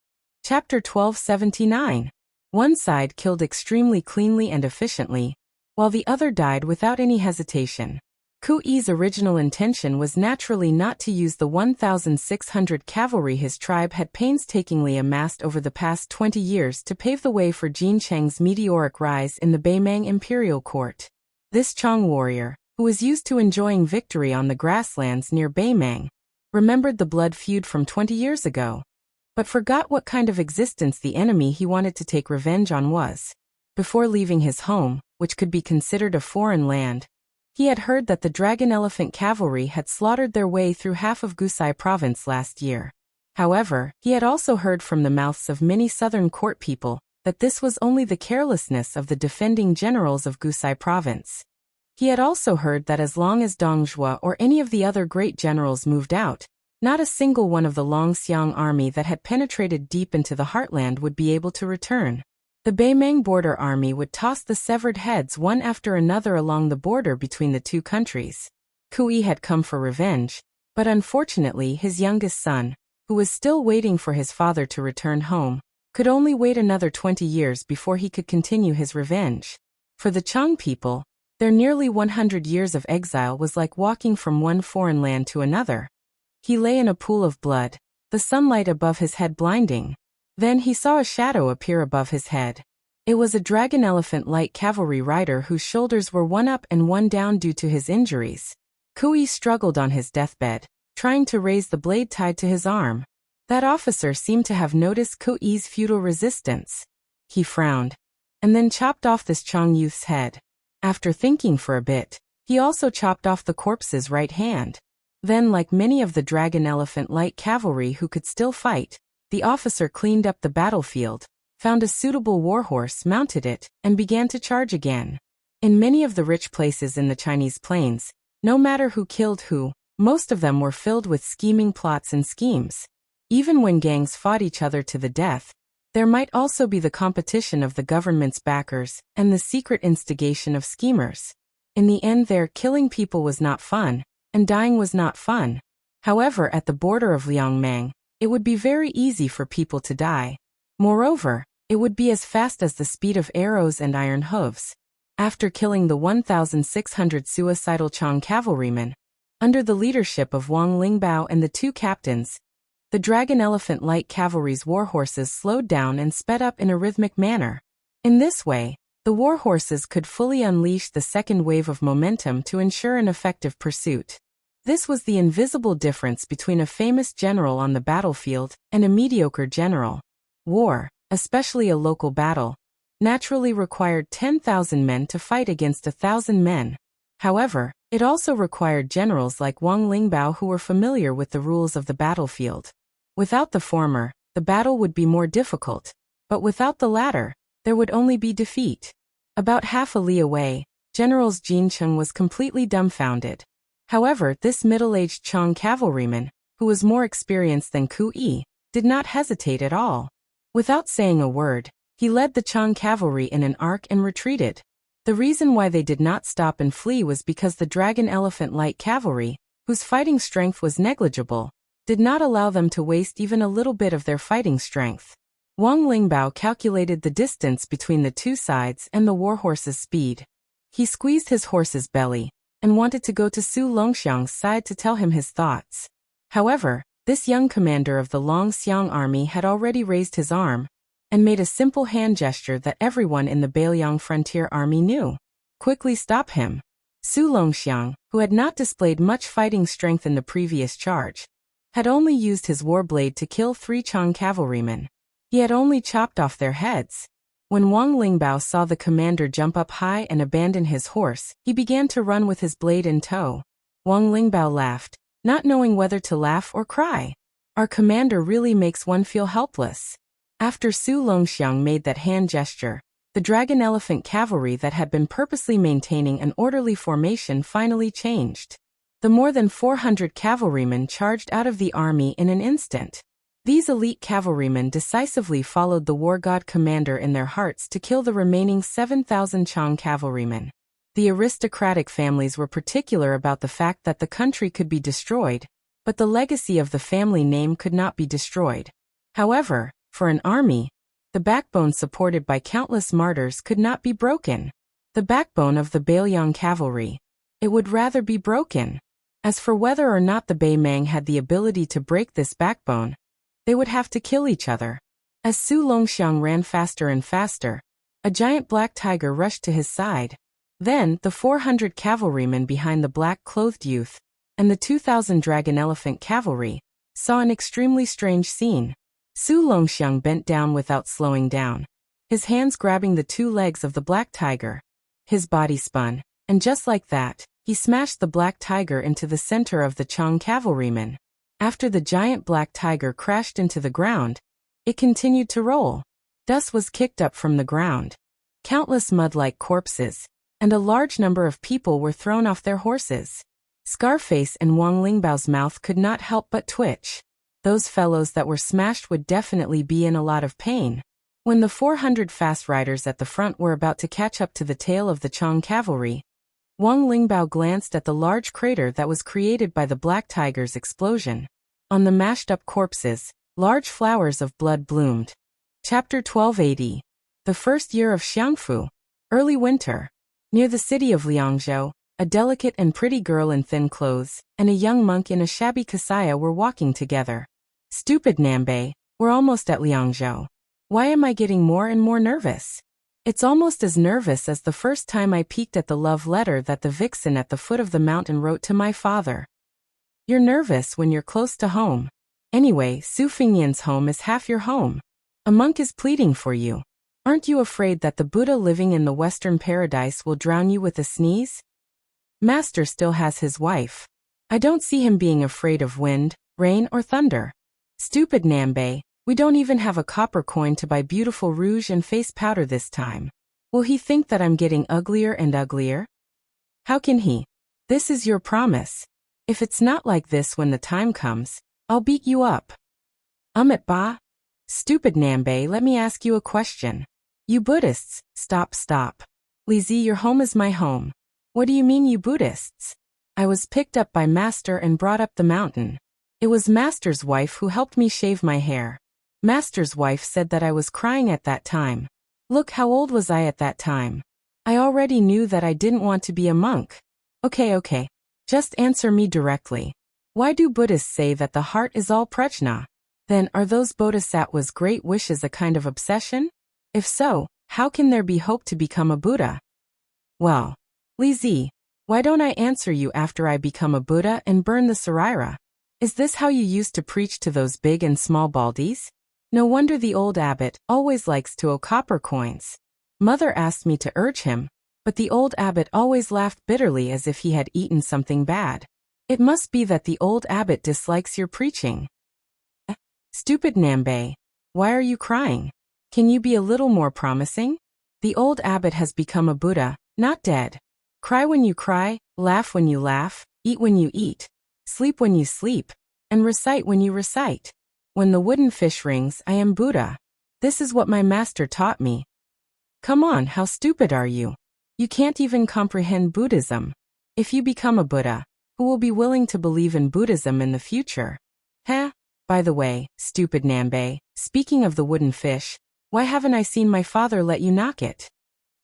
Chapter 1279. One side killed extremely cleanly and efficiently, while the other died without any hesitation. Kui's original intention was naturally not to use the 1,600 cavalry his tribe had painstakingly amassed over the past 20 years to pave the way for Jin Cheng's meteoric rise in the Beimang imperial court. This Chang warrior, who was used to enjoying victory on the grasslands near Beimang, remembered the blood feud from 20 years ago, but forgot what kind of existence the enemy he wanted to take revenge on was. Before leaving his home, which could be considered a foreign land, he had heard that the Dragon Elephant Cavalry had slaughtered their way through half of Wuxia province last year. However, he had also heard from the mouths of many southern court people that this was only the carelessness of the defending generals of Wuxia province. He had also heard that as long as Dong Zhuo or any of the other great generals moved out, not a single one of the Longxiang army that had penetrated deep into the heartland would be able to return. The Beimang border army would toss the severed heads one after another along the border between the two countries. Kui had come for revenge, but unfortunately his youngest son, who was still waiting for his father to return home, could only wait another 20 years before he could continue his revenge. For the Chang people, their nearly 100 years of exile was like walking from one foreign land to another. He lay in a pool of blood, the sunlight above his head blinding. Then he saw a shadow appear above his head. It was a dragon elephant light cavalry rider whose shoulders were one up and one down due to his injuries. Kui struggled on his deathbed, trying to raise the blade tied to his arm. That officer seemed to have noticed Kui's futile resistance. He frowned, and then chopped off this Chang youth's head. After thinking for a bit, he also chopped off the corpse's right hand. Then, like many of the dragon elephant light cavalry who could still fight, the officer cleaned up the battlefield, found a suitable warhorse, mounted it, and began to charge again. In many of the rich places in the Chinese plains, no matter who killed who, most of them were filled with scheming plots and schemes. Even when gangs fought each other to the death, there might also be the competition of the government's backers and the secret instigation of schemers. In the end, killing people was not fun, and dying was not fun. However, at the border of Liangmang, it would be very easy for people to die. Moreover, it would be as fast as the speed of arrows and iron hooves. After killing the 1,600 suicidal Chang cavalrymen, under the leadership of Wang Lingbao and the two captains, the Dragon Elephant Light Cavalry's warhorses slowed down and sped up in a rhythmic manner. In this way, the warhorses could fully unleash the second wave of momentum to ensure an effective pursuit. This was the invisible difference between a famous general on the battlefield and a mediocre general. War, especially a local battle, naturally required 10,000 men to fight against 1,000 men. However, it also required generals like Wang Lingbao who were familiar with the rules of the battlefield. Without the former, the battle would be more difficult, but without the latter, there would only be defeat. About half a li away, General Jin Cheng was completely dumbfounded. However, this middle-aged Chang cavalryman, who was more experienced than Kui, did not hesitate at all. Without saying a word, he led the Chang cavalry in an arc and retreated. The reason why they did not stop and flee was because the Dragon Elephant Light Cavalry, whose fighting strength was negligible, did not allow them to waste even a little bit of their fighting strength. Wang Lingbao calculated the distance between the two sides and the warhorse's speed. He squeezed his horse's belly, and wanted to go to Su Longxiang's side to tell him his thoughts. However, this young commander of the Longxiang army had already raised his arm, and made a simple hand gesture that everyone in the Beiliang frontier army knew. Quickly stop him. Su Longxiang, who had not displayed much fighting strength in the previous charge, had only used his war blade to kill 3 Chang cavalrymen. He had only chopped off their heads. When Wang Lingbao saw the commander jump up high and abandon his horse, he began to run with his blade in tow. Wang Lingbao laughed, not knowing whether to laugh or cry. Our commander really makes one feel helpless. After Su Longxiang made that hand gesture, the Dragon Elephant Cavalry that had been purposely maintaining an orderly formation finally changed. The more than 400 cavalrymen charged out of the army in an instant. These elite cavalrymen decisively followed the war god commander in their hearts to kill the remaining 7,000 Chang cavalrymen. The aristocratic families were particular about the fact that the country could be destroyed, but the legacy of the family name could not be destroyed. However, for an army, the backbone supported by countless martyrs could not be broken. The backbone of the Bailiang cavalry. It would rather be broken. As for whether or not the Baimang had the ability to break this backbone, they would have to kill each other. As Su Longxiang ran faster and faster, a giant black tiger rushed to his side. Then, the 400 cavalrymen behind the black-clothed youth, and the 2,000 dragon elephant cavalry, saw an extremely strange scene. Su Longxiang bent down without slowing down, his hands grabbing the two legs of the black tiger. His body spun, and just like that, he smashed the black tiger into the center of the Chang cavalrymen. After the giant black tiger crashed into the ground, it continued to roll. Dust was kicked up from the ground. Countless mud-like corpses, and a large number of people were thrown off their horses. Scarface and Wang Lingbao's mouth could not help but twitch. Those fellows that were smashed would definitely be in a lot of pain. When the 400 fast riders at the front were about to catch up to the tail of the Chang cavalry, Wang Lingbao glanced at the large crater that was created by the black tiger's explosion. On the mashed-up corpses, large flowers of blood bloomed. Chapter 1280. The first year of Xiangfu. Early winter. Near the city of Liangzhou, a delicate and pretty girl in thin clothes, and a young monk in a shabby kasaya were walking together. Stupid Nambe, we're almost at Liangzhou. Why am I getting more and more nervous? It's almost as nervous as the first time I peeked at the love letter that the vixen at the foot of the mountain wrote to my father. You're nervous when you're close to home. Anyway, Su Fingyan's home is half your home. A monk is pleading for you. Aren't you afraid that the Buddha living in the Western paradise will drown you with a sneeze? Master still has his wife. I don't see him being afraid of wind, rain, or thunder. Stupid Nambe, we don't even have a copper coin to buy beautiful rouge and face powder this time. Will he think that I'm getting uglier and uglier? How can he? This is your promise. If it's not like this when the time comes, I'll beat you up. It ba? Stupid Nambe, let me ask you a question. You Buddhists, stop. Li Zi, your home is my home. What do you mean, you Buddhists? I was picked up by Master and brought up the mountain. It was Master's wife who helped me shave my hair. Master's wife said that I was crying at that time. Look, how old was I at that time? I already knew that I didn't want to be a monk. Okay. Just answer me directly. Why do Buddhists say that the heart is all prajna? Then, are those bodhisattvas' great wishes a kind of obsession? If so, how can there be hope to become a Buddha? Well, Li Zi, why don't I answer you after I become a Buddha and burn the Saraira? Is this how you used to preach to those big and small baldies? No wonder the old abbot always likes to owe copper coins. Mother asked me to urge him, but the old abbot always laughed bitterly as if he had eaten something bad. It must be that the old abbot dislikes your preaching. Stupid Nambe, why are you crying? Can you be a little more promising? The old abbot has become a Buddha, not dead. Cry when you cry, laugh when you laugh, eat when you eat, sleep when you sleep, and recite when you recite. When the wooden fish rings, I am Buddha. This is what my master taught me. Come on, how stupid are you? You can't even comprehend Buddhism. If you become a Buddha, who will be willing to believe in Buddhism in the future? By the way, stupid Nambe, speaking of the wooden fish, why haven't I seen my father let you knock it?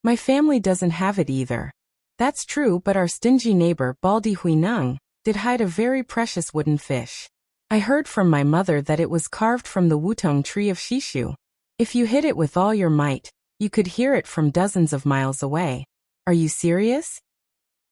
My family doesn't have it either. That's true, but our stingy neighbor Baldi Huineng did hide a very precious wooden fish. I heard from my mother that it was carved from the Wutong tree of Shishu. If you hit it with all your might, you could hear it from dozens of miles away. Are you serious?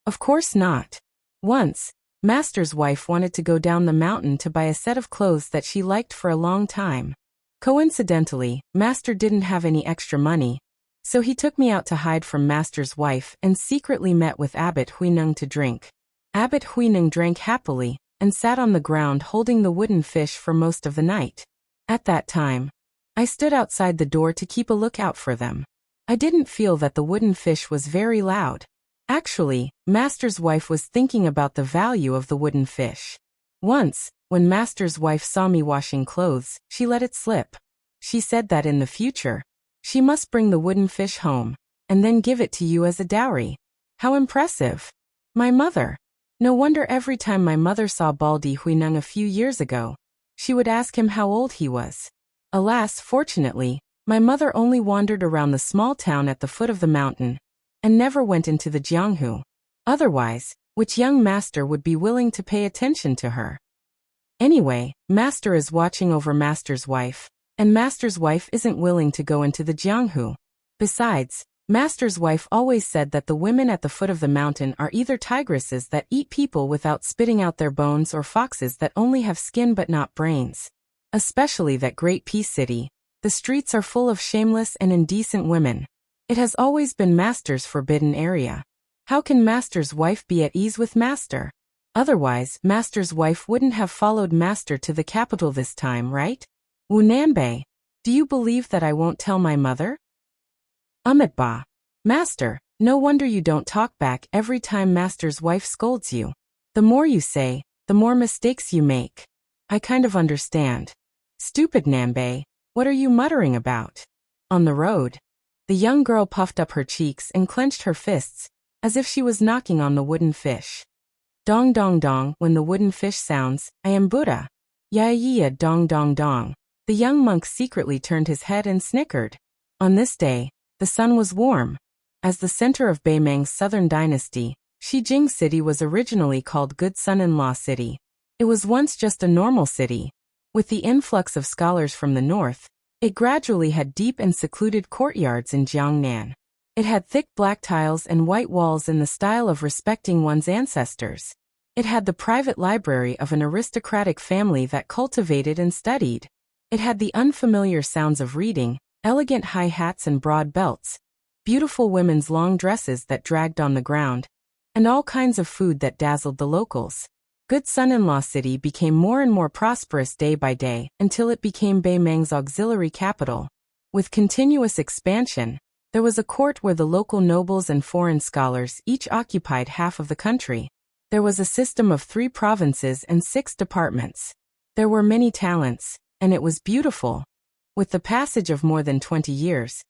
Of course not. Once, Master's wife wanted to go down the mountain to buy a set of clothes that she liked for a long time. Coincidentally, Master didn't have any extra money, so he took me out to hide from Master's wife and secretly met with Abbot Huineng to drink. Abbot Huineng drank happily and sat on the ground holding the wooden fish for most of the night. At that time, I stood outside the door to keep a lookout for them. I didn't feel that the wooden fish was very loud. Actually, Master's wife was thinking about the value of the wooden fish. Once, when Master's wife saw me washing clothes, she let it slip. She said that in the future, she must bring the wooden fish home, and then give it to you as a dowry. How impressive! My mother. No wonder every time my mother saw Baldi Huineng a few years ago, she would ask him how old he was. Alas, fortunately, my mother only wandered around the small town at the foot of the mountain, and never went into the Jianghu. Otherwise, which young master would be willing to pay attention to her? Anyway, Master is watching over Master's wife, and Master's wife isn't willing to go into the Jianghu. Besides, Master's wife always said that the women at the foot of the mountain are either tigresses that eat people without spitting out their bones or foxes that only have skin but not brains. Especially that great peace city, the streets are full of shameless and indecent women. It has always been Master's forbidden area. How can Master's wife be at ease with Master? Otherwise, Master's wife wouldn't have followed Master to the capital this time, right? Wu Nanbei, do you believe that I won't tell my mother? Ba. Master, no wonder you don't talk back every time Master's wife scolds you. The more you say, the more mistakes you make. I kind of understand. Stupid Nanbei, what are you muttering about? On the road, the young girl puffed up her cheeks and clenched her fists, as if she was knocking on the wooden fish. Dong dong dong, when the wooden fish sounds, I am Buddha. Ya dong dong dong. The young monk secretly turned his head and snickered. On this day, the sun was warm. As the center of Beimang's southern dynasty, Shijing City was originally called Good Son-in-Law City. It was once just a normal city. With the influx of scholars from the north, it gradually had deep and secluded courtyards in Jiangnan. It had thick black tiles and white walls in the style of respecting one's ancestors. It had the private library of an aristocratic family that cultivated and studied. It had the unfamiliar sounds of reading, elegant high hats and broad belts, beautiful women's long dresses that dragged on the ground, and all kinds of food that dazzled the locals. Good Son-in-Law City became more and more prosperous day by day until it became Beimang's auxiliary capital. With continuous expansion, there was a court where the local nobles and foreign scholars each occupied half of the country. There was a system of 3 provinces and 6 departments. There were many talents, and it was beautiful. With the passage of more than 20 years,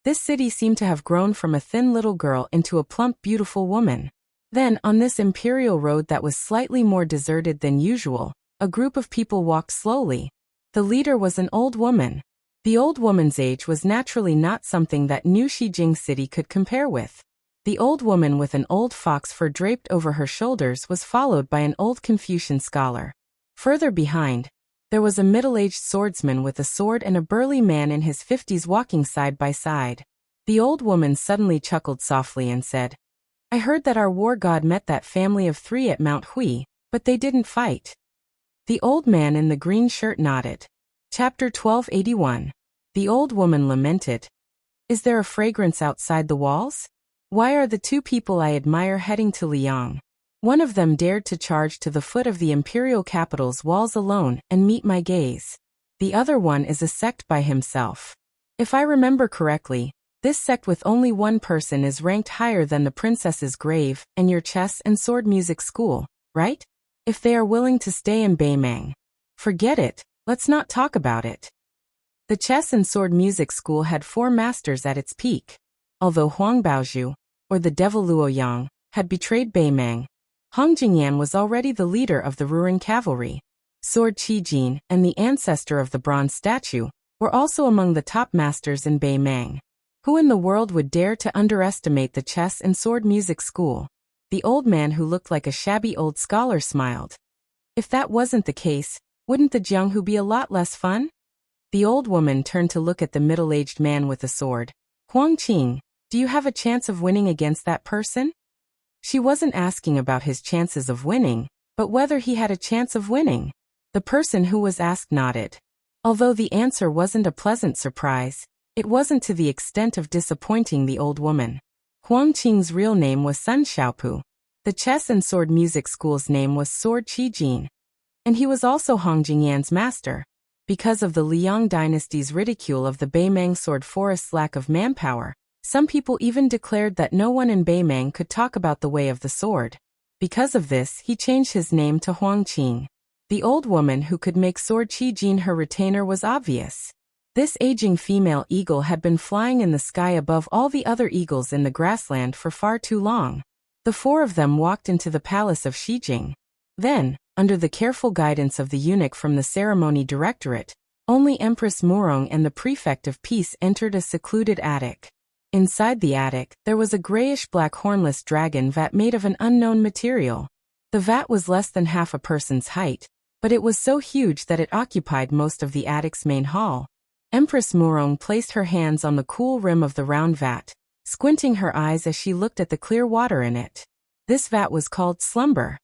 this city seemed to have grown from a thin little girl into a plump, beautiful woman. Then, on this imperial road that was slightly more deserted than usual, a group of people walked slowly. The leader was an old woman. The old woman's age was naturally not something that New Shijing City could compare with. The old woman with an old fox fur draped over her shoulders was followed by an old Confucian scholar. Further behind, there was a middle-aged swordsman with a sword and a burly man in his 50s walking side by side. The old woman suddenly chuckled softly and said, I heard that our war god met that family of 3 at Mount Hui, but they didn't fight. The old man in the green shirt nodded. Chapter 1281. The old woman lamented. Is there a fragrance outside the walls? Why are the 2 people I admire heading to Liang? One of them dared to charge to the foot of the imperial capital's walls alone and meet my gaze. The other one is a sect by himself. If I remember correctly, this sect with only one person is ranked higher than the princess's grave and your chess and sword music school, right? If they are willing to stay in Beimang. Forget it, let's not talk about it. The chess and sword music school had 4 masters at its peak. Although Huang Baozhu, or the devil Luoyang, had betrayed Beimang, Hong Jingyan was already the leader of the Ruren cavalry. Sword Qijin and the ancestor of the bronze statue were also among the top masters in Beimang. Who in the world would dare to underestimate the chess and sword music school? The old man who looked like a shabby old scholar smiled. If that wasn't the case, wouldn't the Jianghu be a lot less fun? The old woman turned to look at the middle-aged man with the sword. Huang Qing, do you have a chance of winning against that person? She wasn't asking about his chances of winning, but whether he had a chance of winning. The person who was asked nodded. Although the answer wasn't a pleasant surprise, it wasn't to the extent of disappointing the old woman. Huang Qing's real name was Sun Xiaopu. The chess and sword music school's name was Sword Qijin. And he was also Hong Jingyan's master. Because of the Liang dynasty's ridicule of the Beimang sword forest's lack of manpower, Some people even declared that no one in Beimang could talk about the way of the sword. Because of this, he changed his name to Huang Qing. The old woman who could make sword Qi Jin her retainer was obvious. This aging female eagle had been flying in the sky above all the other eagles in the grassland for far too long. The four of them walked into the palace of Shijing. Then, under the careful guidance of the eunuch from the ceremony directorate, only Empress Murong and the prefect of peace entered a secluded attic. Inside the attic, there was a grayish-black hornless dragon vat made of an unknown material. The vat was less than half a person's height, but it was so huge that it occupied most of the attic's main hall. Empress Murong placed her hands on the cool rim of the round vat, squinting her eyes as she looked at the clear water in it. This vat was called Slumber.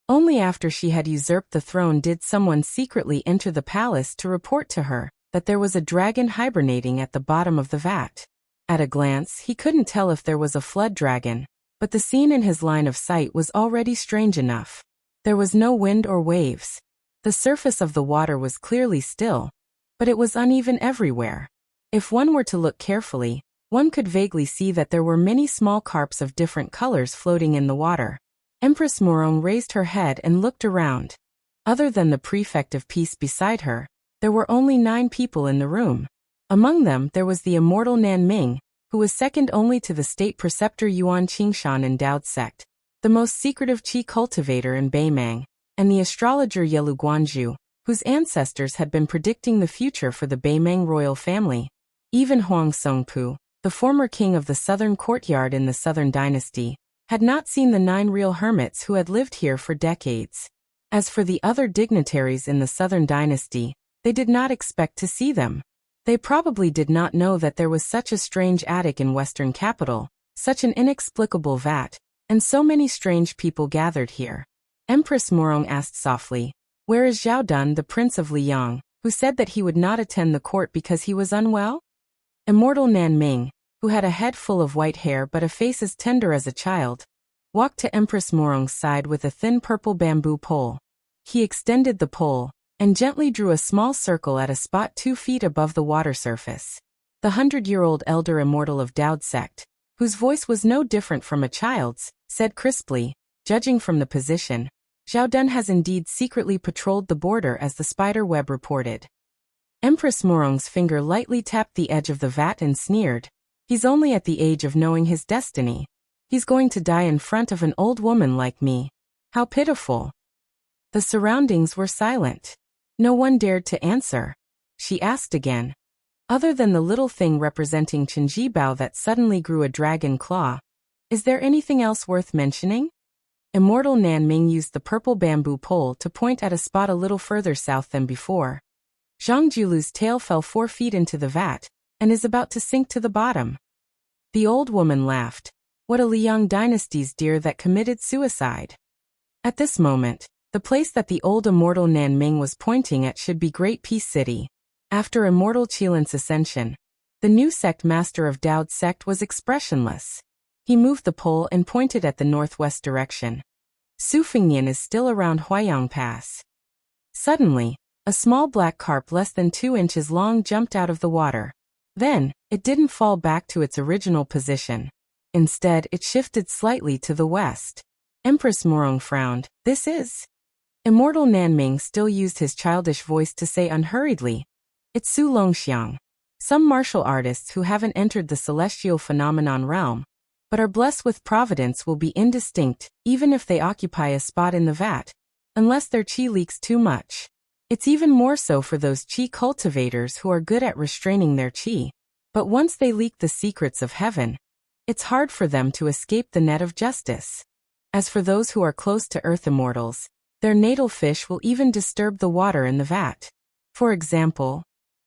Only after she had usurped the throne did someone secretly enter the palace to report to her that there was a dragon hibernating at the bottom of the vat. At a glance, he couldn't tell if there was a flood dragon, but the scene in his line of sight was already strange enough. There was no wind or waves. The surface of the water was clearly still, but it was uneven everywhere. If one were to look carefully, one could vaguely see that there were many small carps of different colors floating in the water. Empress Murong raised her head and looked around. Other than the prefect of peace beside her, there were only 9 people in the room. Among them there was the immortal Nan Ming, who was second only to the state preceptor Yuan Qingshan endowed sect, the most secretive qi cultivator in Beimang, and the astrologer Yelu Guanzhu, whose ancestors had been predicting the future for the Beimang royal family. Even Huang Songpu, the former king of the southern courtyard in the Southern Dynasty, had not seen the 9 real hermits who had lived here for decades. As for the other dignitaries in the Southern Dynasty, they did not expect to see them. They probably did not know that there was such a strange attic in Western capital, such an inexplicable vat, and so many strange people gathered here. Empress Murong asked softly, "Where is Zhao Dun, the prince of Liang, who said that he would not attend the court because he was unwell?" Immortal Nan Ming, who had a head full of white hair but a face as tender as a child, walked to Empress Murong's side with a thin purple bamboo pole. He extended the pole and gently drew a small circle at a spot 2 feet above the water surface. The 100-year-old elder immortal of Dao's sect, whose voice was no different from a child's, said crisply, "Judging from the position, Zhao Dun has indeed secretly patrolled the border as the spider web reported." Empress Murong's finger lightly tapped the edge of the vat and sneered, "He's only at the age of knowing his destiny. He's going to die in front of an old woman like me. How pitiful." The surroundings were silent. No one dared to answer. She asked again, "Other than the little thing representing Chenji Bao that suddenly grew a dragon claw, is there anything else worth mentioning?" Immortal Nan Ming used the purple bamboo pole to point at a spot a little further south than before. Zhang Julu's tail fell 4 feet into the vat, and is about to sink to the bottom. The old woman laughed. "What a Liang dynasty's deer that committed suicide." At this moment, the place that the old immortal Nan Ming was pointing at should be Great Peace City. After immortal Qilin's ascension, the new sect master of Dao's sect was expressionless. He moved the pole and pointed at the northwest direction. "Su Fingnian is still around Huayang Pass." Suddenly, a small black carp less than 2 inches long jumped out of the water. Then, it didn't fall back to its original position. Instead, it shifted slightly to the west. Empress Murong frowned. "This is..." Immortal Nan Ming still used his childish voice to say unhurriedly, "It's Su Longxiang." Some martial artists who haven't entered the celestial phenomenon realm, but are blessed with providence will be indistinct, even if they occupy a spot in the vat, unless their qi leaks too much. It's even more so for those qi cultivators who are good at restraining their qi. But once they leak the secrets of heaven, it's hard for them to escape the net of justice. As for those who are close to earth immortals, their natal fish will even disturb the water in the vat. For example,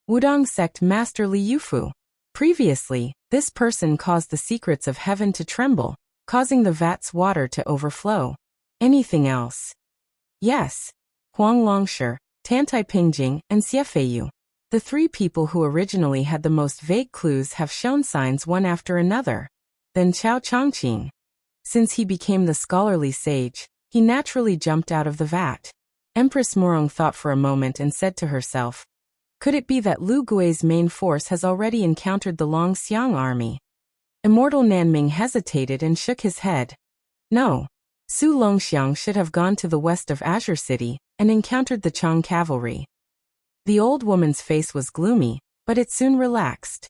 Wudong sect master Li Yufu. Previously, this person caused the secrets of heaven to tremble, causing the vat's water to overflow. Anything else? Yes. Huang Longshi, Tantai Pingjing, and Xiefeiyu. The 3 people who originally had the most vague clues have shown signs one after another. Then Chao Chongqing. Since he became the scholarly sage, he naturally jumped out of the vat. Empress Murong thought for a moment and said to herself, "Could it be that Lu Gui's main force has already encountered the Longxiang army?" Immortal Nanming hesitated and shook his head. No. Su Longxiang should have gone to the west of Azure City and encountered the Chang cavalry. The old woman's face was gloomy, but it soon relaxed.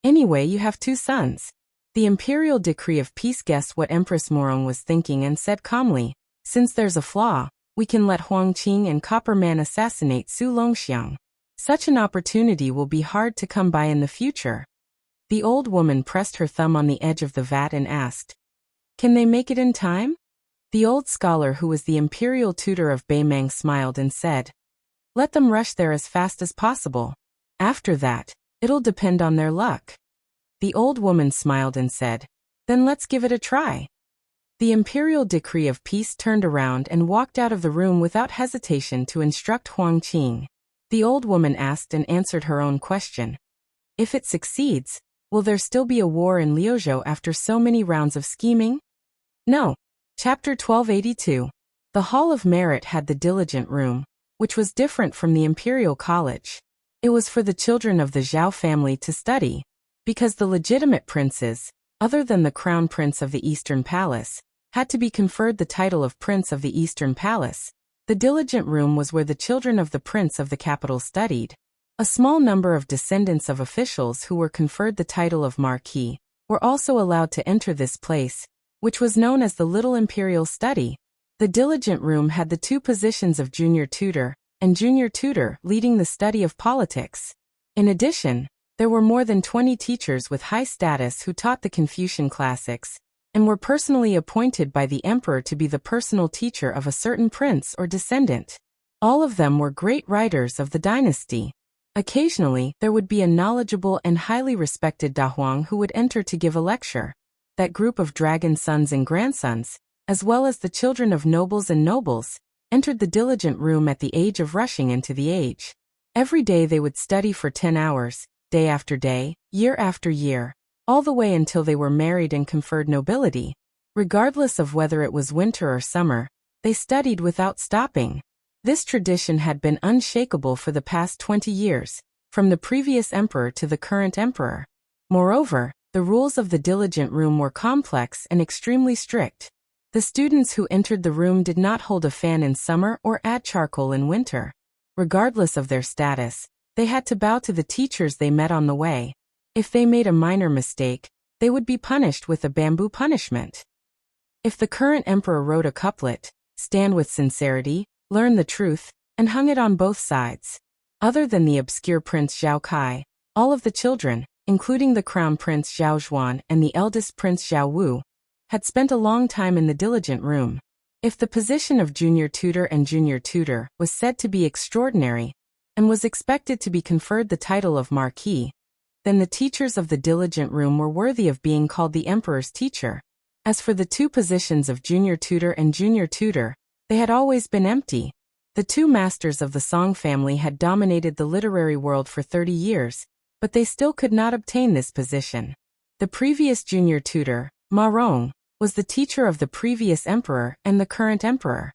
Anyway, you have 2 sons. The imperial decree of peace guessed what Empress Morong was thinking and said calmly, since there's a flaw, we can let Huang Qing and Copper Man assassinate Su Longxiang. Such an opportunity will be hard to come by in the future. The old woman pressed her thumb on the edge of the vat and asked, can they make it in time? The old scholar who was the imperial tutor of Beimang smiled and said, let them rush there as fast as possible. After that, it'll depend on their luck. The old woman smiled and said, then let's give it a try. The imperial decree of peace turned around and walked out of the room without hesitation to instruct Huang Qing. The old woman asked and answered her own question. If it succeeds, will there still be a war in Liuzhou after so many rounds of scheming? No. Chapter 1282. The Hall of Merit had the diligent room, which was different from the Imperial College. It was for the children of the Zhao family to study, because the legitimate princes, other than the Crown Prince of the Eastern Palace, had to be conferred the title of Prince of the Eastern Palace. The diligent room was where the children of the Prince of the capital studied. A small number of descendants of officials who were conferred the title of Marquis were also allowed to enter this place, which was known as the Little Imperial Study. The diligent room had the 2 positions of junior tutor and junior tutor leading the study of politics. In addition, there were more than 20 teachers with high status who taught the Confucian classics and were personally appointed by the emperor to be the personal teacher of a certain prince or descendant. All of them were great writers of the dynasty. Occasionally, there would be a knowledgeable and highly respected dahuang who would enter to give a lecture. That group of dragon sons and grandsons, as well as the children of nobles and nobles, entered the diligent room at the age of rushing into the age. Every day they would study for 10 hours, day after day, year after year, all the way until they were married and conferred nobility. Regardless of whether it was winter or summer, they studied without stopping. This tradition had been unshakable for the past 20 years, from the previous emperor to the current emperor. Moreover, the rules of the diligent room were complex and extremely strict. The students who entered the room did not hold a fan in summer or add charcoal in winter. Regardless of their status, they had to bow to the teachers they met on the way. If they made a minor mistake, they would be punished with a bamboo punishment. If the current emperor wrote a couplet, stand with sincerity, learn the truth, and hung it on both sides. Other than the obscure Prince Zhao Kai, all of the children, including the Crown Prince Zhao Zhuan and the eldest Prince Zhao Wu, had spent a long time in the diligent room. If the position of junior tutor and junior tutor was said to be extraordinary, and was expected to be conferred the title of Marquis, then the teachers of the diligent room were worthy of being called the emperor's teacher. As for the 2 positions of junior tutor and junior tutor, they had always been empty. The 2 masters of the Song family had dominated the literary world for 30 years, but they still could not obtain this position. The previous junior tutor, Ma Rong, was the teacher of the previous emperor and the current emperor.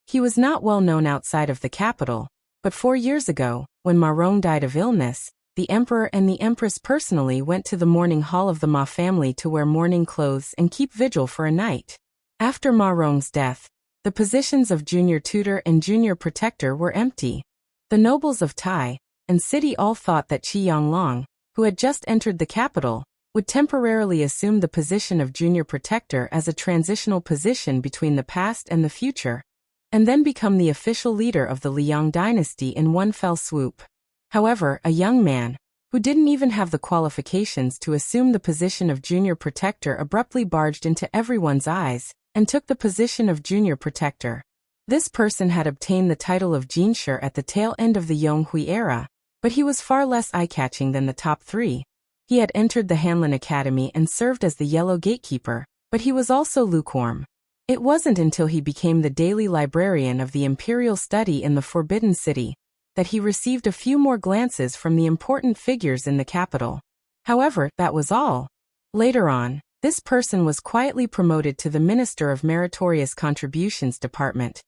He was not well known outside of the capital, but 4 years ago, when Ma Rong died of illness, the emperor and the empress personally went to the mourning hall of the Ma family to wear mourning clothes and keep vigil for a night. After Ma Rong's death, the positions of junior tutor and junior protector were empty. The nobles of Tai and city all thought that Qi Yanglong, who had just entered the capital, would temporarily assume the position of junior protector as a transitional position between the past and the future, and then become the official leader of the Liang dynasty in one fell swoop. However, a young man, who didn't even have the qualifications to assume the position of junior protector, abruptly barged into everyone's eyes and took the position of junior protector. This person had obtained the title of Jinshi at the tail end of the Yonghui era, but he was far less eye-catching than the top 3. He had entered the Hanlin Academy and served as the Yellow Gatekeeper, but he was also lukewarm. It wasn't until he became the daily librarian of the Imperial Study in the Forbidden City that he received a few more glances from the important figures in the capital. However, that was all. Later on, this person was quietly promoted to the Minister of Meritorious Contributions Department,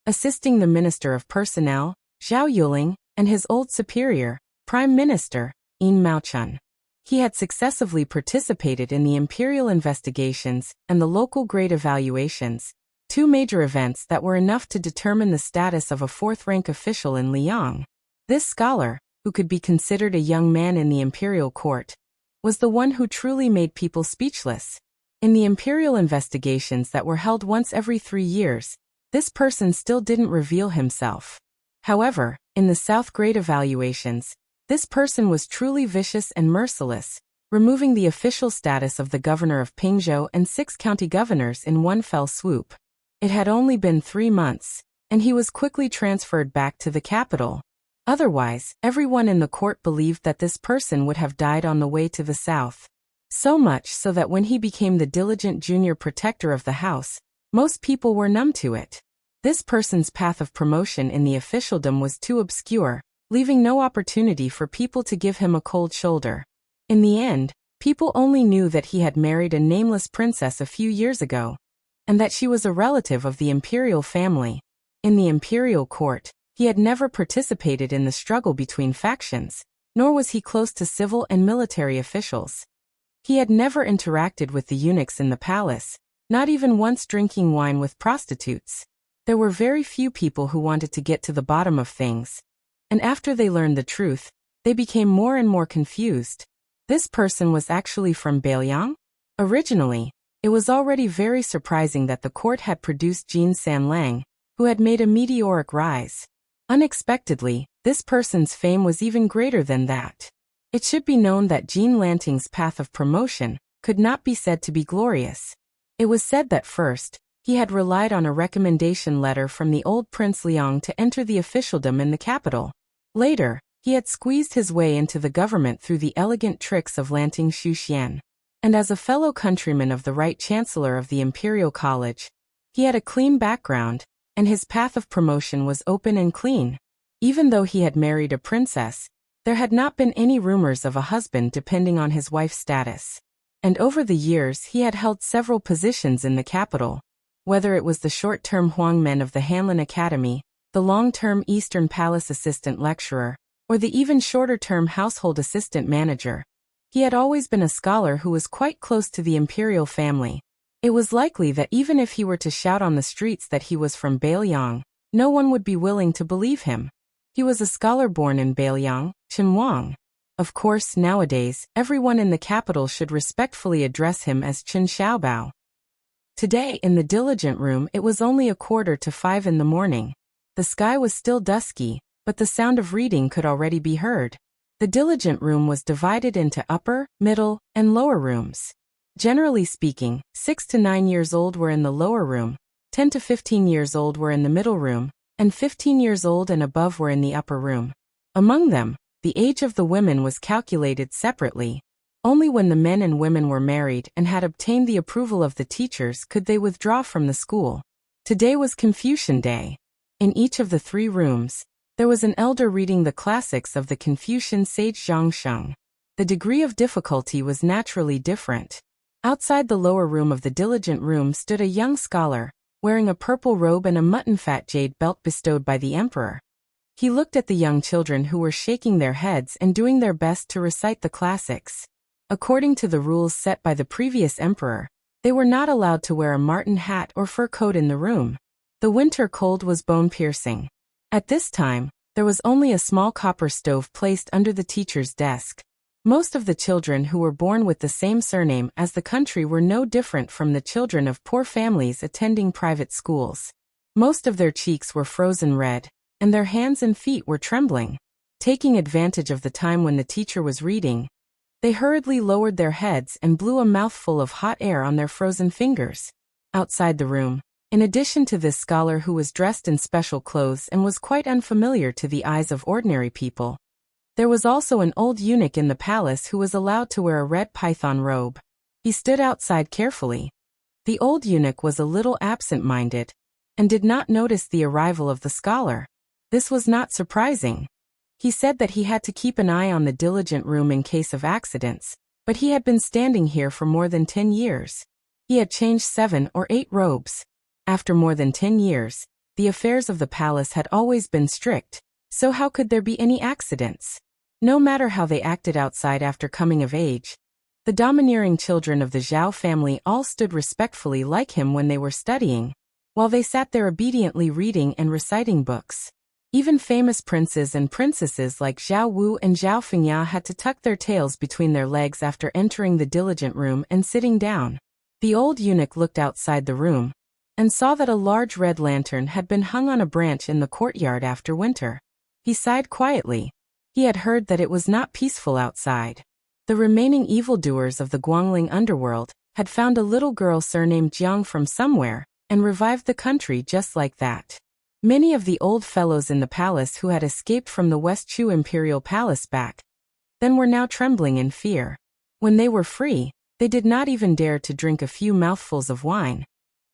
assisting the Minister of Personnel, Zhao Yuling, and his old superior, Prime Minister, Yin Maochun. He had successively participated in the imperial investigations and the local grade evaluations, two major events that were enough to determine the status of a fourth-rank official in Liang. This scholar, who could be considered a young man in the imperial court, was the one who truly made people speechless. In the imperial investigations that were held once every 3 years, this person still didn't reveal himself. However, in the South grade evaluations, this person was truly vicious and merciless, removing the official status of the governor of Pingzhou and 6 county governors in one fell swoop. It had only been 3 months, and he was quickly transferred back to the capital. Otherwise, everyone in the court believed that this person would have died on the way to the south. So much so that when he became the diligent junior protector of the house, most people were numb to it. This person's path of promotion in the officialdom was too obscure, leaving no opportunity for people to give him a cold shoulder. In the end, people only knew that he had married a nameless princess a few years ago, and that she was a relative of the imperial family. In the imperial court, he had never participated in the struggle between factions, nor was he close to civil and military officials. He had never interacted with the eunuchs in the palace, not even once drinking wine with prostitutes. There were very few people who wanted to get to the bottom of things, and after they learned the truth, they became more and more confused. This person was actually from Beiliang? Originally, it was already very surprising that the court had produced Jin Sanlang, who had made a meteoric rise. Unexpectedly, this person's fame was even greater than that. It should be known that Jin Lanting's path of promotion could not be said to be glorious. It was said that first, he had relied on a recommendation letter from the old Prince Liang to enter the officialdom in the capital. Later, he had squeezed his way into the government through the elegant tricks of Lanting Xuxian. And as a fellow countryman of the Right Chancellor of the Imperial College, he had a clean background, and his path of promotion was open and clean. Even though he had married a princess, there had not been any rumors of a husband depending on his wife's status. And over the years he had held several positions in the capital. Whether it was the short-term Huangmen of the Hanlin Academy, the long-term Eastern Palace assistant lecturer, or the even shorter-term household assistant manager, he had always been a scholar who was quite close to the imperial family. It was likely that even if he were to shout on the streets that he was from Beiliang, no one would be willing to believe him. He was a scholar born in Beiliang, Qinhuang. Of course, nowadays, everyone in the capital should respectfully address him as Qin Xiaobao. Today, in the diligent room, it was only 4:45 in the morning. The sky was still dusky, but the sound of reading could already be heard. The diligent room was divided into upper, middle, and lower rooms. Generally speaking, 6 to 9 years old were in the lower room, 10 to 15 years old were in the middle room, and 15 years old and above were in the upper room. Among them, the age of the women was calculated separately. Only when the men and women were married and had obtained the approval of the teachers could they withdraw from the school. Today was Confucian Day. In each of the 3 rooms, there was an elder reading the classics of the Confucian sage Zhangsheng. The degree of difficulty was naturally different. Outside the lower room of the diligent room stood a young scholar, wearing a purple robe and a mutton-fat jade belt bestowed by the emperor. He looked at the young children who were shaking their heads and doing their best to recite the classics. According to the rules set by the previous emperor, they were not allowed to wear a marten hat or fur coat in the room. The winter cold was bone-piercing. At this time, there was only a small copper stove placed under the teacher's desk. Most of the children who were born with the same surname as the country were no different from the children of poor families attending private schools. Most of their cheeks were frozen red, and their hands and feet were trembling. Taking advantage of the time when the teacher was reading, they hurriedly lowered their heads and blew a mouthful of hot air on their frozen fingers. Outside the room, in addition to this scholar who was dressed in special clothes and was quite unfamiliar to the eyes of ordinary people, there was also an old eunuch in the palace who was allowed to wear a red python robe. He stood outside carefully. The old eunuch was a little absent-minded, and did not notice the arrival of the scholar. This was not surprising. He said that he had to keep an eye on the diligent room in case of accidents, but he had been standing here for more than 10 years. He had changed 7 or 8 robes. After more than 10 years, the affairs of the palace had always been strict, so how could there be any accidents? No matter how they acted outside after coming of age, the domineering children of the Zhao family all stood respectfully like him when they were studying, while they sat there obediently reading and reciting books. Even famous princes and princesses like Zhao Wu and Zhao Fengya had to tuck their tails between their legs after entering the diligent room and sitting down. The old eunuch looked outside the room and saw that a large red lantern had been hung on a branch in the courtyard after winter. He sighed quietly. He had heard that it was not peaceful outside. The remaining evildoers of the Guangling underworld had found a little girl surnamed Jiang from somewhere and revived the country just like that. Many of the old fellows in the palace who had escaped from the West Chu Imperial Palace back then were now trembling in fear. When they were free, they did not even dare to drink a few mouthfuls of wine,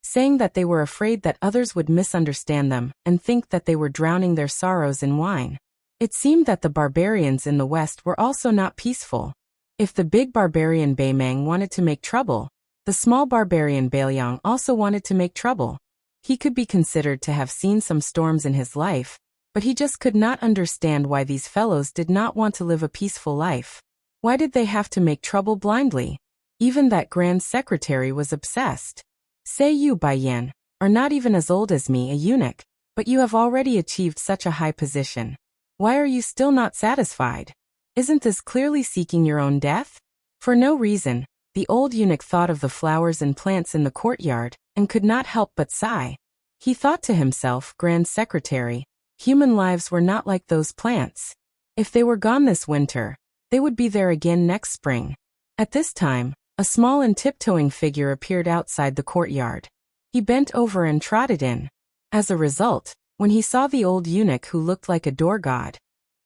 saying that they were afraid that others would misunderstand them and think that they were drowning their sorrows in wine. It seemed that the barbarians in the West were also not peaceful. If the big barbarian Beimeng wanted to make trouble, the small barbarian Beiliang also wanted to make trouble. He could be considered to have seen some storms in his life, but he just could not understand why these fellows did not want to live a peaceful life. Why did they have to make trouble blindly? Even that grand secretary was obsessed. Say you, Baiyan, are not even as old as me, a eunuch, but you have already achieved such a high position. Why are you still not satisfied? Isn't this clearly seeking your own death? For no reason, the old eunuch thought of the flowers and plants in the courtyard and could not help but sigh. He thought to himself, Grand Secretary, human lives were not like those plants. If they were gone this winter, they would be there again next spring. At this time, a small and tiptoeing figure appeared outside the courtyard. He bent over and trotted in. As a result, when he saw the old eunuch who looked like a door god,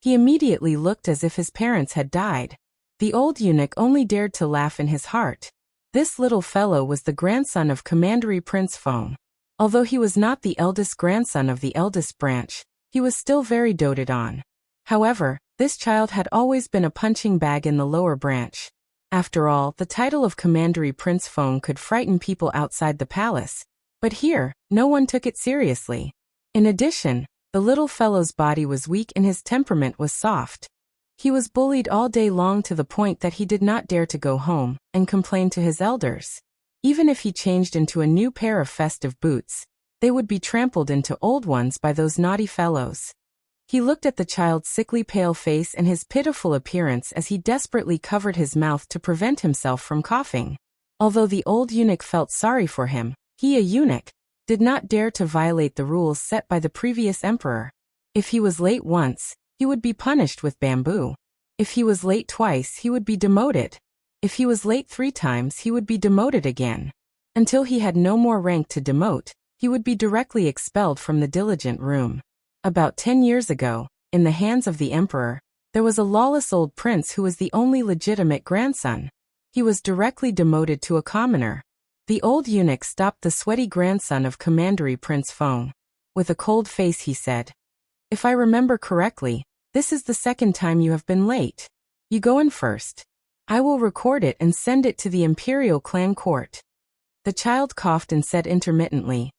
he immediately looked as if his parents had died. The old eunuch only dared to laugh in his heart. This little fellow was the grandson of Commandery Prince Feng. Although he was not the eldest grandson of the eldest branch, he was still very doted on. However, this child had always been a punching bag in the lower branch. After all, the title of Commandery Prince Feng could frighten people outside the palace, but here, no one took it seriously. In addition, the little fellow's body was weak and his temperament was soft. He was bullied all day long to the point that he did not dare to go home and complain to his elders. Even if he changed into a new pair of festive boots, they would be trampled into old ones by those naughty fellows. He looked at the child's sickly pale face and his pitiful appearance as he desperately covered his mouth to prevent himself from coughing. Although the old eunuch felt sorry for him, he, a eunuch, did not dare to violate the rules set by the previous emperor. If he was late once, he would be punished with bamboo. If he was late twice, he would be demoted. If he was late 3 times, he would be demoted again. Until he had no more rank to demote, he would be directly expelled from the diligent room. About 10 years ago, in the hands of the emperor, there was a lawless old prince who was the only legitimate grandson. He was directly demoted to a commoner. The old eunuch stopped the sweaty grandson of Commandery Prince Feng. With a cold face he said, "If I remember correctly, this is the second time you have been late. You go in first. I will record it and send it to the imperial clan court." The child coughed and said intermittently,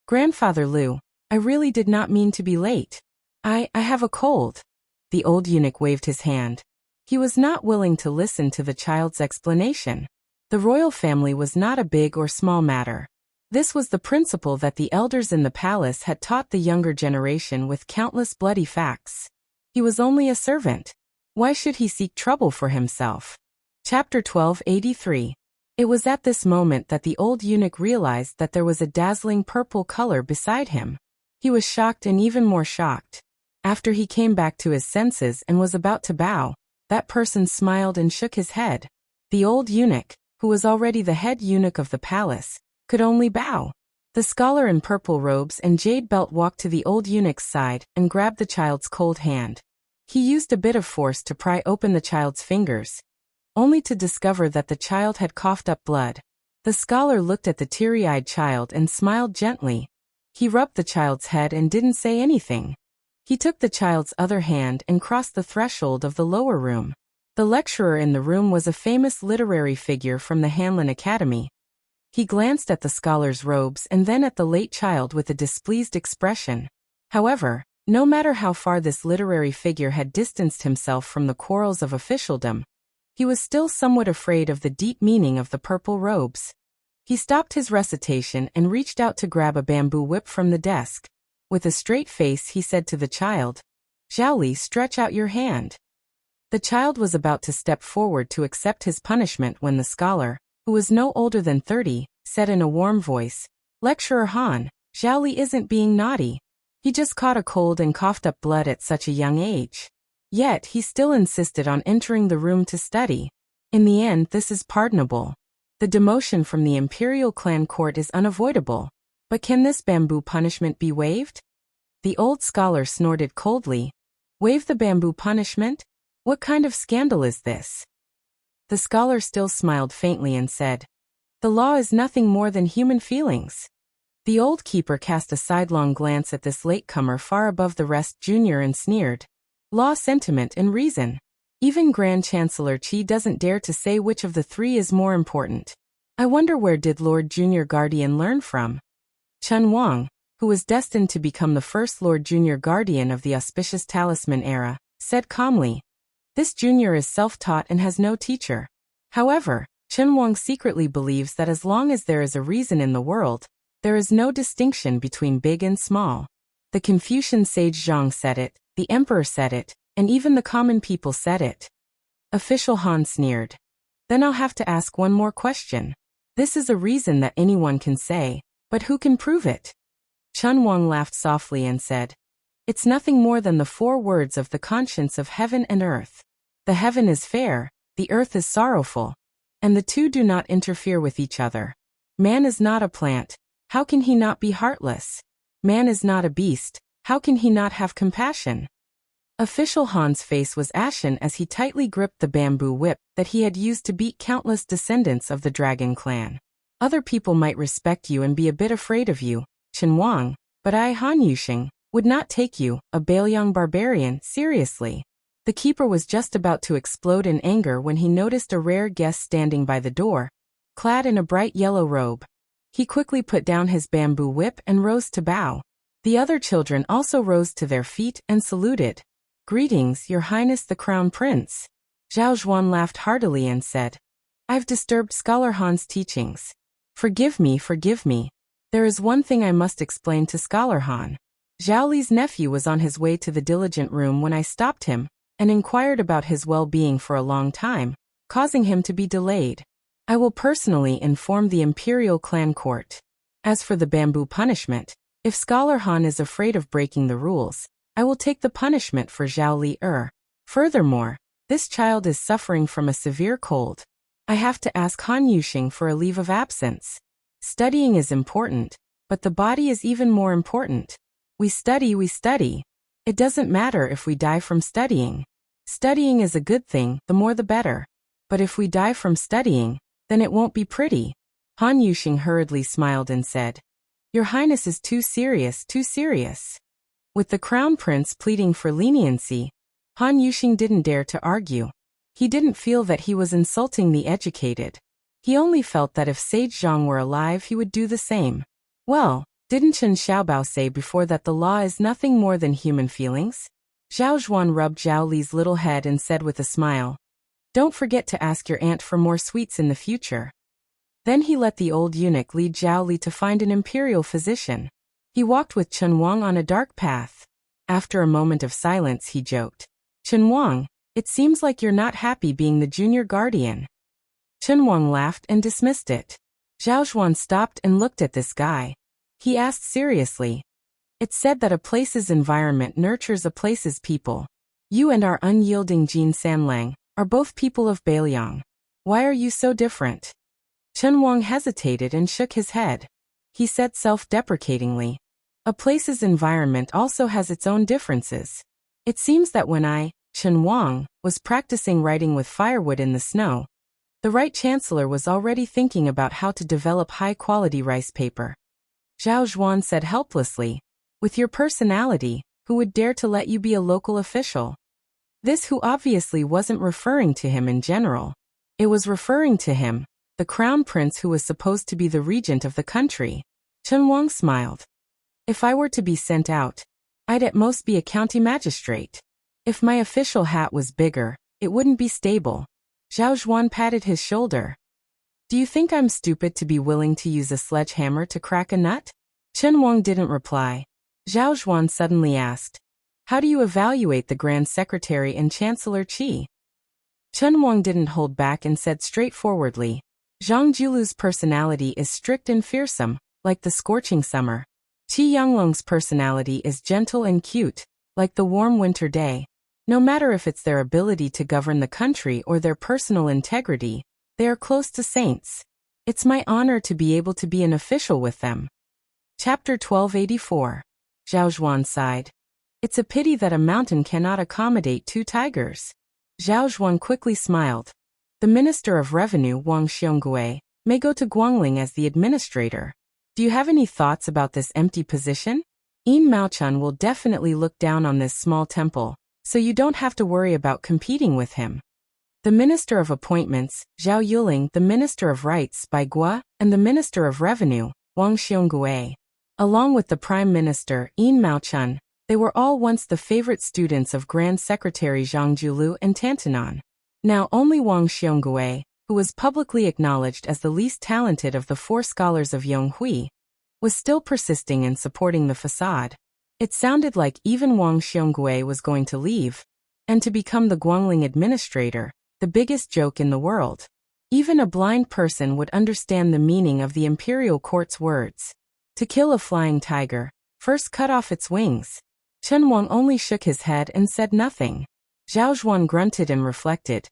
"Grandfather Liu, I really did not mean to be late. I have a cold." The old eunuch waved his hand. He was not willing to listen to the child's explanation. The royal family was not a big or small matter. This was the principle that the elders in the palace had taught the younger generation with countless bloody facts. He was only a servant. Why should he seek trouble for himself? Chapter 1283. It was at this moment that the old eunuch realized that there was a dazzling purple color beside him. He was shocked and even more shocked. After he came back to his senses and was about to bow, that person smiled and shook his head. The old eunuch, who was already the head eunuch of the palace, could only bow. The scholar in purple robes and jade belt walked to the old eunuch's side and grabbed the child's cold hand. He used a bit of force to pry open the child's fingers, only to discover that the child had coughed up blood. The scholar looked at the teary-eyed child and smiled gently. He rubbed the child's head and didn't say anything. He took the child's other hand and crossed the threshold of the lower room. The lecturer in the room was a famous literary figure from the Hanlin Academy. He glanced at the scholar's robes and then at the late child with a displeased expression. However, No matter how far this literary figure had distanced himself from the quarrels of officialdom, he was still somewhat afraid of the deep meaning of the purple robes. He stopped his recitation and reached out to grab a bamboo whip from the desk. With a straight face he said to the child, "Zhaoli, stretch out your hand." The child was about to step forward to accept his punishment when the scholar, who was no older than 30, said in a warm voice, "Lecturer Han, Zhaoli isn't being naughty. He just caught a cold and coughed up blood at such a young age." Yet he still insisted on entering the room to study. In the end, this is pardonable. The demotion from the imperial clan court is unavoidable. But can this bamboo punishment be waived? The old scholar snorted coldly. Waive the bamboo punishment? What kind of scandal is this? The scholar still smiled faintly and said, "The law is nothing more than human feelings." The old keeper cast a sidelong glance at this latecomer far above the rest junior and sneered. Law, sentiment, and reason. Even Grand Chancellor Qi doesn't dare to say which of the three is more important. I wonder where did Lord Junior Guardian learn from? Chen Wang, who was destined to become the first Lord Junior Guardian of the auspicious talisman era, said calmly, "This junior is self-taught and has no teacher." However, Chen Wang secretly believes that as long as there is a reason in the world, there is no distinction between big and small. The Confucian sage Zhang said it, the emperor said it, and even the common people said it. Official Han sneered. Then I'll have to ask one more question. This is a reason that anyone can say, but who can prove it? Chen Wang laughed softly and said, "It's nothing more than the 4 words of the conscience of heaven and earth. The heaven is fair, the earth is sorrowful, and the two do not interfere with each other. Man is not a plant, how can he not be heartless? Man is not a beast, how can he not have compassion?" Official Han's face was ashen as he tightly gripped the bamboo whip that he had used to beat countless descendants of the dragon clan. "Other people might respect you and be a bit afraid of you, Chen Wang, but I, Han Yuxing, would not take you, a Bailiang barbarian, seriously." The keeper was just about to explode in anger when he noticed a rare guest standing by the door, clad in a bright yellow robe. He quickly put down his bamboo whip and rose to bow. The other children also rose to their feet and saluted. "Greetings, Your Highness the Crown Prince." Zhao Zhuan laughed heartily and said, "I've disturbed Scholar Han's teachings. Forgive me, forgive me. There is one thing I must explain to Scholar Han. Zhao Li's nephew was on his way to the diligent room when I stopped him and inquired about his well-being for a long time, causing him to be delayed. I will personally inform the Imperial Clan Court. As for the bamboo punishment, if Scholar Han is afraid of breaking the rules, I will take the punishment for Zhao Li. Furthermore, this child is suffering from a severe cold. I have to ask Han Yuxing for a leave of absence. Studying is important, but the body is even more important. We study, we study. It doesn't matter if we die from studying. Studying is a good thing, the more the better. But if we die from studying, then it won't be pretty." Han Yuxing hurriedly smiled and said, "Your Highness is too serious, too serious." With the Crown Prince pleading for leniency, Han Yuxing didn't dare to argue. He didn't feel that he was insulting the educated. He only felt that if Sage Zhang were alive he would do the same. Well, didn't Chen Xiaobao say before that the law is nothing more than human feelings? Zhao Zhuan rubbed Zhao Li's little head and said with a smile, "Don't forget to ask your aunt for more sweets in the future." Then he let the old eunuch lead Zhao Li to find an imperial physician. He walked with Chen Wang on a dark path. After a moment of silence he joked, "Chen Wang, it seems like you're not happy being the junior guardian." Chen Wang laughed and dismissed it. Zhao Zhuan stopped and looked at this guy. He asked seriously, "It's said that a place's environment nurtures a place's people. You and our unyielding Jin Sanlang are both people of Bailiang. Why are you so different?" Chen Wang hesitated and shook his head. He said self-deprecatingly, "A place's environment also has its own differences. It seems that when I, Chen Wang, was practicing writing with firewood in the snow, the right chancellor was already thinking about how to develop high-quality rice paper." Zhao Zhuan said helplessly, "With your personality, who would dare to let you be a local official?" This who obviously wasn't referring to him in general. It was referring to him, the crown prince who was supposed to be the regent of the country. Chen Wang smiled. "If I were to be sent out, I'd at most be a county magistrate. If my official hat was bigger, it wouldn't be stable. Zhao Zhuan patted his shoulder. Do you think I'm stupid to be willing to use a sledgehammer to crack a nut? Chen Wang didn't reply. Zhao Zhuan suddenly asked, how do you evaluate the Grand Secretary and Chancellor Qi? Chen Wang didn't hold back and said straightforwardly, Zhang Julu's personality is strict and fearsome, like the scorching summer. Qi Yanglong's personality is gentle and cute, like the warm winter day. No matter if it's their ability to govern the country or their personal integrity, they are close to saints. It's my honor to be able to be an official with them. Chapter 1284. Zhao Zhuan sighed. It's a pity that a mountain cannot accommodate 2 tigers. Zhao Zhuan quickly smiled. The Minister of Revenue, Wang Xiongui, may go to Guangling as the administrator. Do you have any thoughts about this empty position? Yin Maochun will definitely look down on this small temple, so you don't have to worry about competing with him. The Minister of Appointments, Zhao Yuling, the Minister of Rights, Bai Guo, and the Minister of Revenue, Wang Xiongui. Along with the Prime Minister, Yin Maochun, they were all once the favorite students of Grand Secretary Zhang Julu and Tantanan. Now only Wang Xiongui, who was publicly acknowledged as the least talented of the 4 scholars of Yonghui, was still persisting in supporting the facade. It sounded like even Wang Xiongui was going to leave, and to become the Guangling administrator, the biggest joke in the world. Even a blind person would understand the meaning of the imperial court's words. To kill a flying tiger, first cut off its wings. Chen Wang only shook his head and said nothing. Zhao Zhuan grunted and reflected.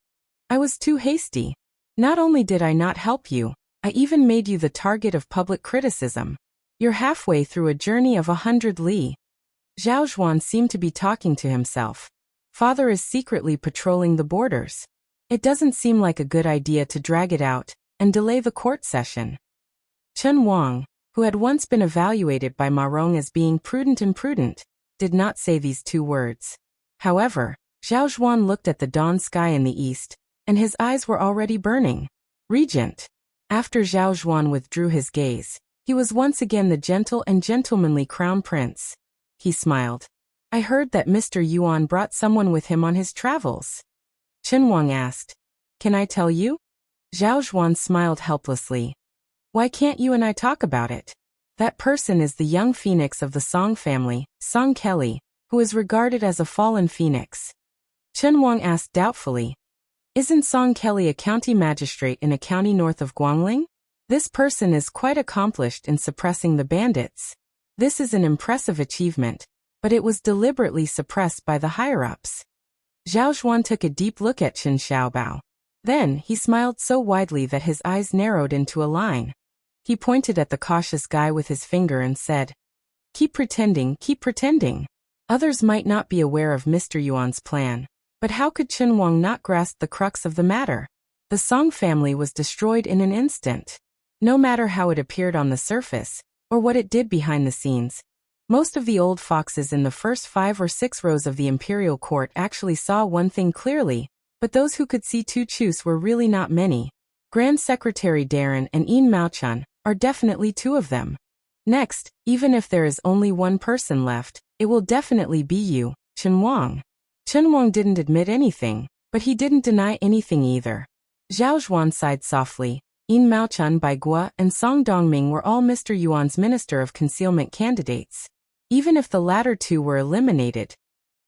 I was too hasty. Not only did I not help you, I even made you the target of public criticism. You're halfway through a journey of 100 li. Zhao Zhuan seemed to be talking to himself. Father is secretly patrolling the borders. It doesn't seem like a good idea to drag it out and delay the court session. Chen Wang, who had once been evaluated by Ma Rong as being prudent and prudent, did not say these 2 words. However, Zhao Zhuan looked at the dawn sky in the east, and his eyes were already burning. Regent. After Zhao Zhuan withdrew his gaze, he was once again the gentle and gentlemanly crown prince. He smiled. I heard that Mr. Yuan brought someone with him on his travels. Chen Wang asked, can I tell you? Zhao Zhuan smiled helplessly. Why can't you and I talk about it? That person is the young phoenix of the Song family, Song Kelly, who is regarded as a fallen phoenix. Chen Wang asked doubtfully, isn't Song Kelly a county magistrate in a county north of Guangling? This person is quite accomplished in suppressing the bandits. This is an impressive achievement, but it was deliberately suppressed by the higher-ups. Zhao Zhuan took a deep look at Qin Xiaobao. Then he smiled so widely that his eyes narrowed into a line. He pointed at the cautious guy with his finger and said, keep pretending, keep pretending. Others might not be aware of Mr. Yuan's plan, but how could Chen Wang not grasp the crux of the matter? The Song family was destroyed in an instant. No matter how it appeared on the surface, or what it did behind the scenes, most of the old foxes in the first 5 or 6 rows of the imperial court actually saw one thing clearly, but those who could see 2 choose were really not many. Grand Secretary Darren and Yin Maochun are definitely 2 of them. Next, even if there is only 1 person left, it will definitely be you, Chen Wang. Chen Wang didn't admit anything, but he didn't deny anything either. Zhao Zhuan sighed softly. Yin Maochun, Bai Guo, and Song Dongming were all Mr. Yuan's Minister of Concealment candidates. Even if the latter 2 were eliminated,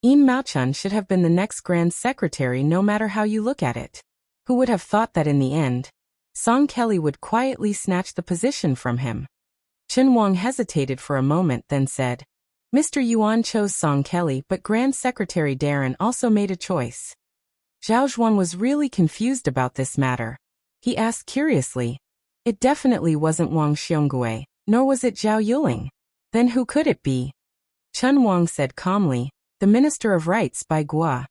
Yin Maochun should have been the next Grand Secretary no matter how you look at it. Who would have thought that in the end, Song Kelly would quietly snatch the position from him? Chen Wang hesitated for a moment, then said, Mr. Yuan chose Song Kelly, but Grand Secretary Darren also made a choice. Zhao Zhuan was really confused about this matter. He asked curiously, it definitely wasn't Wang Xiongui, nor was it Zhao Yuling. Then who could it be? Chen Wang said calmly, the Minister of Rights, Bai Guo.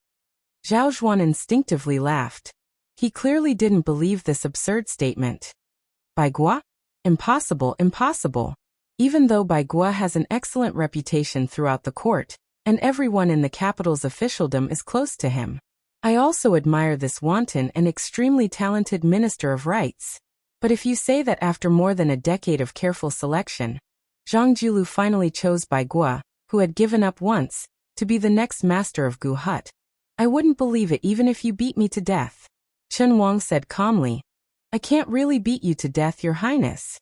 Zhao Zhuan instinctively laughed. He clearly didn't believe this absurd statement. Bai Guo? Impossible, impossible. Even though Bai Guo has an excellent reputation throughout the court, and everyone in the capital's officialdom is close to him, I also admire this wanton and extremely talented Minister of Rights. But if you say that after more than a decade of careful selection, Zhang Julu finally chose Bai Guo, who had given up once, to be the next master of Gu Hut. I wouldn't believe it even if you beat me to death. Chen Wang said calmly. I can't really beat you to death, Your Highness.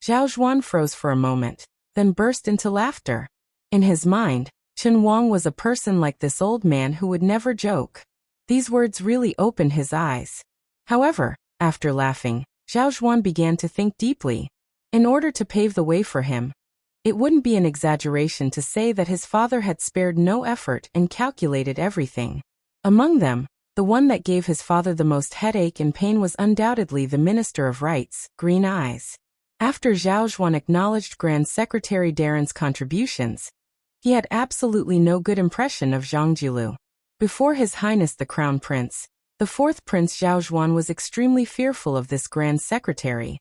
Zhao Zhuan froze for a moment, then burst into laughter. In his mind, Chen Wang was a person like this old man who would never joke. These words really opened his eyes. However, after laughing, Zhao Zhuan began to think deeply. In order to pave the way for him, it wouldn't be an exaggeration to say that his father had spared no effort and calculated everything. Among them, the one that gave his father the most headache and pain was undoubtedly the Minister of Rights, Green Eyes. After Zhao Zhuan acknowledged Grand Secretary Darren's contributions, he had absolutely no good impression of Zhang Jilu. Before His Highness the Crown Prince, the fourth Prince Zhao Zhuan was extremely fearful of this Grand Secretary,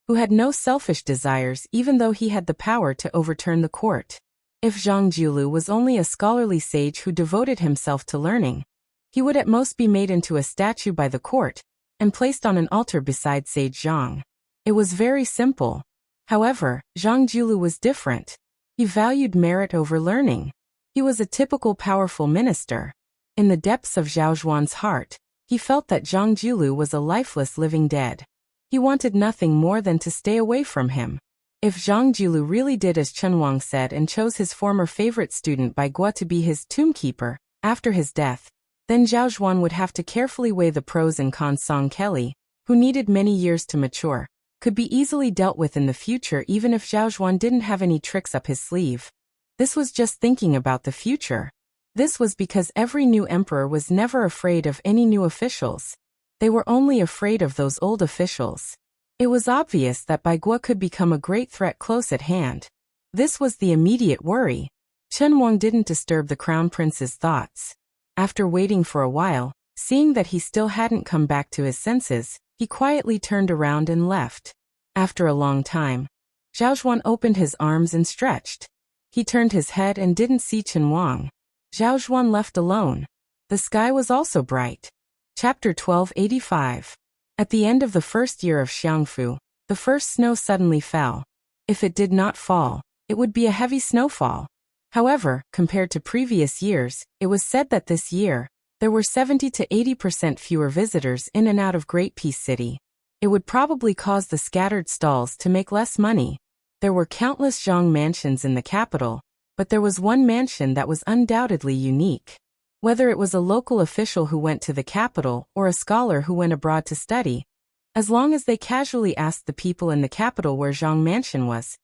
who had no selfish desires even though he had the power to overturn the court. If Zhang Jilu was only a scholarly sage who devoted himself to learning, he would at most be made into a statue by the court and placed on an altar beside Sage Zhang. It was very simple. However, Zhang Jilu was different. He valued merit over learning. He was a typical powerful minister. In the depths of Zhao Zhuan's heart, he felt that Zhang Jilu was a lifeless living dead. He wanted nothing more than to stay away from him. If Zhang Jilu really did as Chen Wang said and chose his former favorite student Bai Guo to be his tombkeeper after his death, then Zhao Zhuan would have to carefully weigh the pros and cons. Song Kelly, who needed many years to mature, could be easily dealt with in the future even if Zhao Zhuan didn't have any tricks up his sleeve. This was just thinking about the future. This was because every new emperor was never afraid of any new officials. They were only afraid of those old officials. It was obvious that Bai Guo could become a great threat close at hand. This was the immediate worry. Chen Wang didn't disturb the Crown Prince's thoughts. After waiting for a while, seeing that he still hadn't come back to his senses, he quietly turned around and left. After a long time, Zhao Zhuan opened his arms and stretched. He turned his head and didn't see Chen Wang. Zhao Zhuan left alone. The sky was also bright. Chapter 1285. At the end of the first year of Xiangfu, the first snow suddenly fell. If it did not fall, it would be a heavy snowfall. However, compared to previous years, it was said that this year, there were 70 to 80% fewer visitors in and out of Great Peace City. It would probably cause the scattered stalls to make less money. There were countless Zhang mansions in the capital, but there was one mansion that was undoubtedly unique. Whether it was a local official who went to the capital or a scholar who went abroad to study, as long as they casually asked the people in the capital where Zhang Mansion was,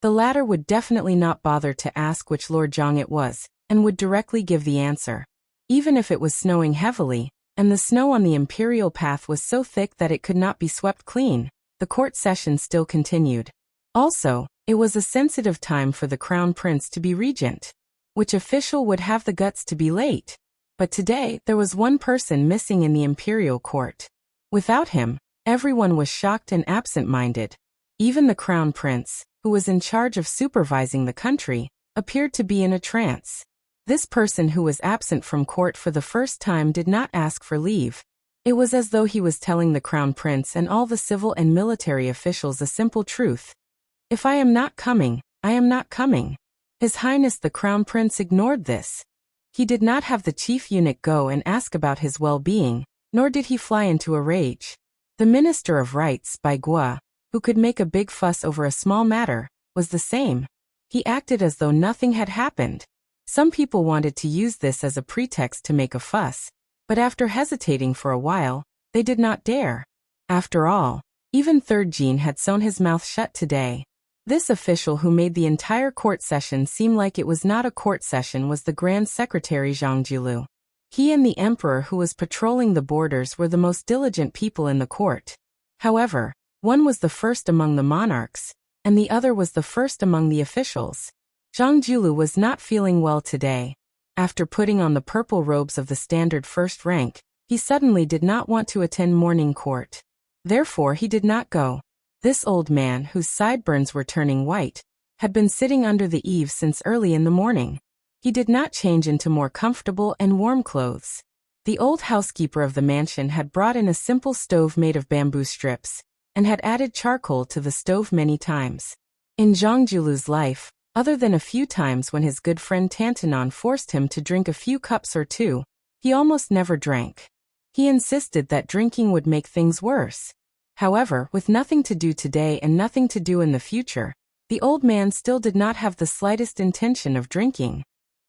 the latter would definitely not bother to ask which Lord Zhang it was, and would directly give the answer. Even if it was snowing heavily, and the snow on the imperial path was so thick that it could not be swept clean, the court session still continued. Also, it was a sensitive time for the Crown Prince to be regent. Which official would have the guts to be late? But today, there was one person missing in the imperial court. Without him, everyone was shocked and absent-minded. Even the Crown Prince, who was in charge of supervising the country, appeared to be in a trance. This person who was absent from court for the first time did not ask for leave. It was as though he was telling the Crown Prince and all the civil and military officials a simple truth. If I am not coming, I am not coming. His Highness the Crown Prince ignored this. He did not have the chief eunuch go and ask about his well-being, nor did he fly into a rage. The Minister of Rights, Bai Guo, who could make a big fuss over a small matter, was the same. He acted as though nothing had happened. Some people wanted to use this as a pretext to make a fuss, but after hesitating for a while, they did not dare. After all, even Third Jean had sewn his mouth shut today. This official who made the entire court session seem like it was not a court session was the Grand Secretary Zhang Jilu. He and the Emperor who was patrolling the borders were the most diligent people in the court. However, one was the first among the monarchs, and the other was the first among the officials. Zhang Jilu was not feeling well today. After putting on the purple robes of the standard first rank, he suddenly did not want to attend morning court. Therefore he did not go. This old man, whose sideburns were turning white, had been sitting under the eaves since early in the morning. He did not change into more comfortable and warm clothes. The old housekeeper of the mansion had brought in a simple stove made of bamboo strips, and had added charcoal to the stove many times. In Zhang Jilu's life, Other than a few times when his good friend Tantanon forced him to drink a few cups or two, he almost never drank. He insisted that drinking would make things worse. However, with nothing to do today and nothing to do in the future, the old man still did not have the slightest intention of drinking.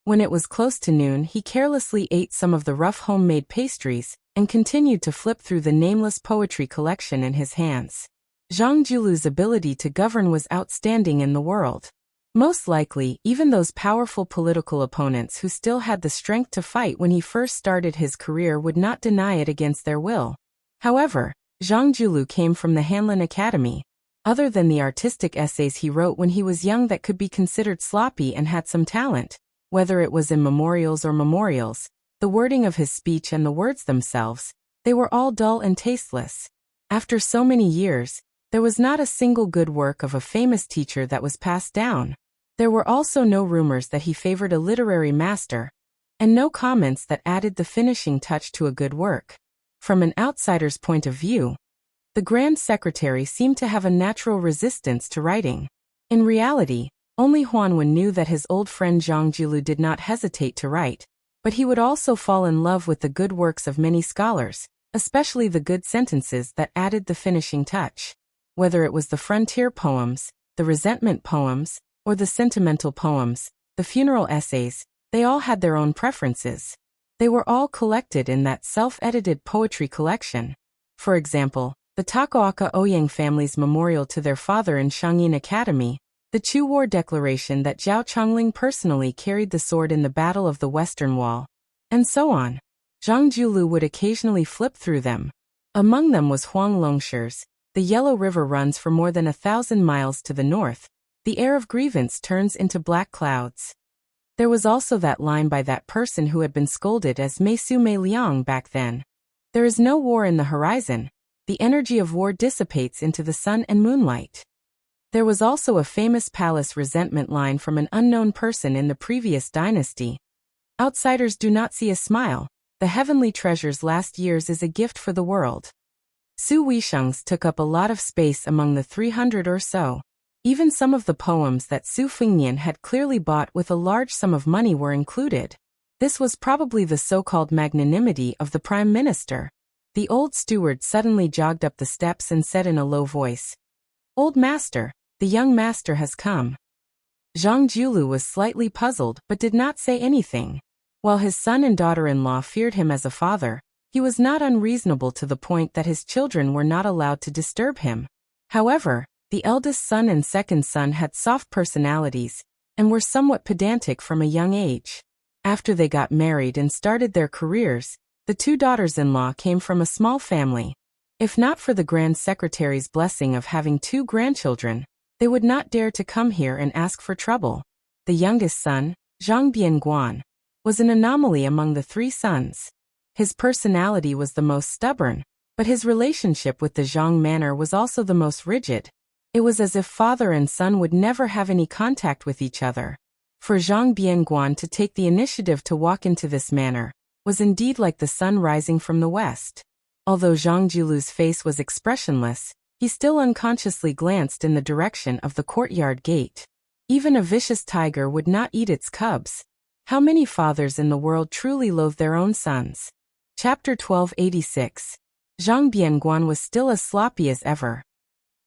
When it was close to noon, he carelessly ate some of the rough homemade pastries and continued to flip through the nameless poetry collection in his hands. Zhang Julu's ability to govern was outstanding in the world. Most likely, even those powerful political opponents who still had the strength to fight when he first started his career would not deny it against their will. However, Zhang Julu came from the Hanlin Academy. Other than the artistic essays he wrote when he was young that could be considered sloppy and had some talent, whether it was in memorials or memorials, the wording of his speech and the words themselves, they were all dull and tasteless. After so many years, there was not a single good work of a famous teacher that was passed down. There were also no rumors that he favored a literary master, and no comments that added the finishing touch to a good work. From an outsider's point of view, the Grand Secretary seemed to have a natural resistance to writing. In reality, only Huan Wen knew that his old friend Zhang Julu did not hesitate to write, but he would also fall in love with the good works of many scholars, especially the good sentences that added the finishing touch. Whether it was the frontier poems, the resentment poems, or the sentimental poems, the funeral essays, they all had their own preferences. They were all collected in that self-edited poetry collection. For example, the Takaoka Ouyang family's memorial to their father in Shangyin Academy, the Chu War declaration that Zhao Chongling personally carried the sword in the Battle of the Western Wall, and so on. Zhang Julu would occasionally flip through them. Among them was Huang Longshi's, "The Yellow River runs for more than 1,000 miles to the north. The air of grievance turns into black clouds." There was also that line by that person who had been scolded as Mei Su Mei Liang back then. "There is no war in the horizon. The energy of war dissipates into the sun and moonlight." There was also a famous palace resentment line from an unknown person in the previous dynasty. "Outsiders do not see a smile. The heavenly treasures last year's is a gift for the world." Su Weisheng's took up a lot of space among the 300 or so. Even some of the poems that Su Fengnian had clearly bought with a large sum of money were included. This was probably the so-called magnanimity of the Prime Minister. The old steward suddenly jogged up the steps and said in a low voice, "Old master, the young master has come." Zhang Julu was slightly puzzled but did not say anything. While his son and daughter-in-law feared him as a father, he was not unreasonable to the point that his children were not allowed to disturb him. However, the eldest son and second son had soft personalities, and were somewhat pedantic from a young age. After they got married and started their careers, the two daughters-in-law came from a small family. If not for the Grand Secretary's blessing of having 2 grandchildren, they would not dare to come here and ask for trouble. The youngest son, Zhang Bianguan, was an anomaly among the 3 sons. His personality was the most stubborn, but his relationship with the Zhang manor was also the most rigid. It was as if father and son would never have any contact with each other. For Zhang Bianguan to take the initiative to walk into this manor was indeed like the sun rising from the west. Although Zhang Julu's face was expressionless, he still unconsciously glanced in the direction of the courtyard gate. Even a vicious tiger would not eat its cubs. How many fathers in the world truly loathe their own sons? Chapter 1286. Zhang Bianguan was still as sloppy as ever.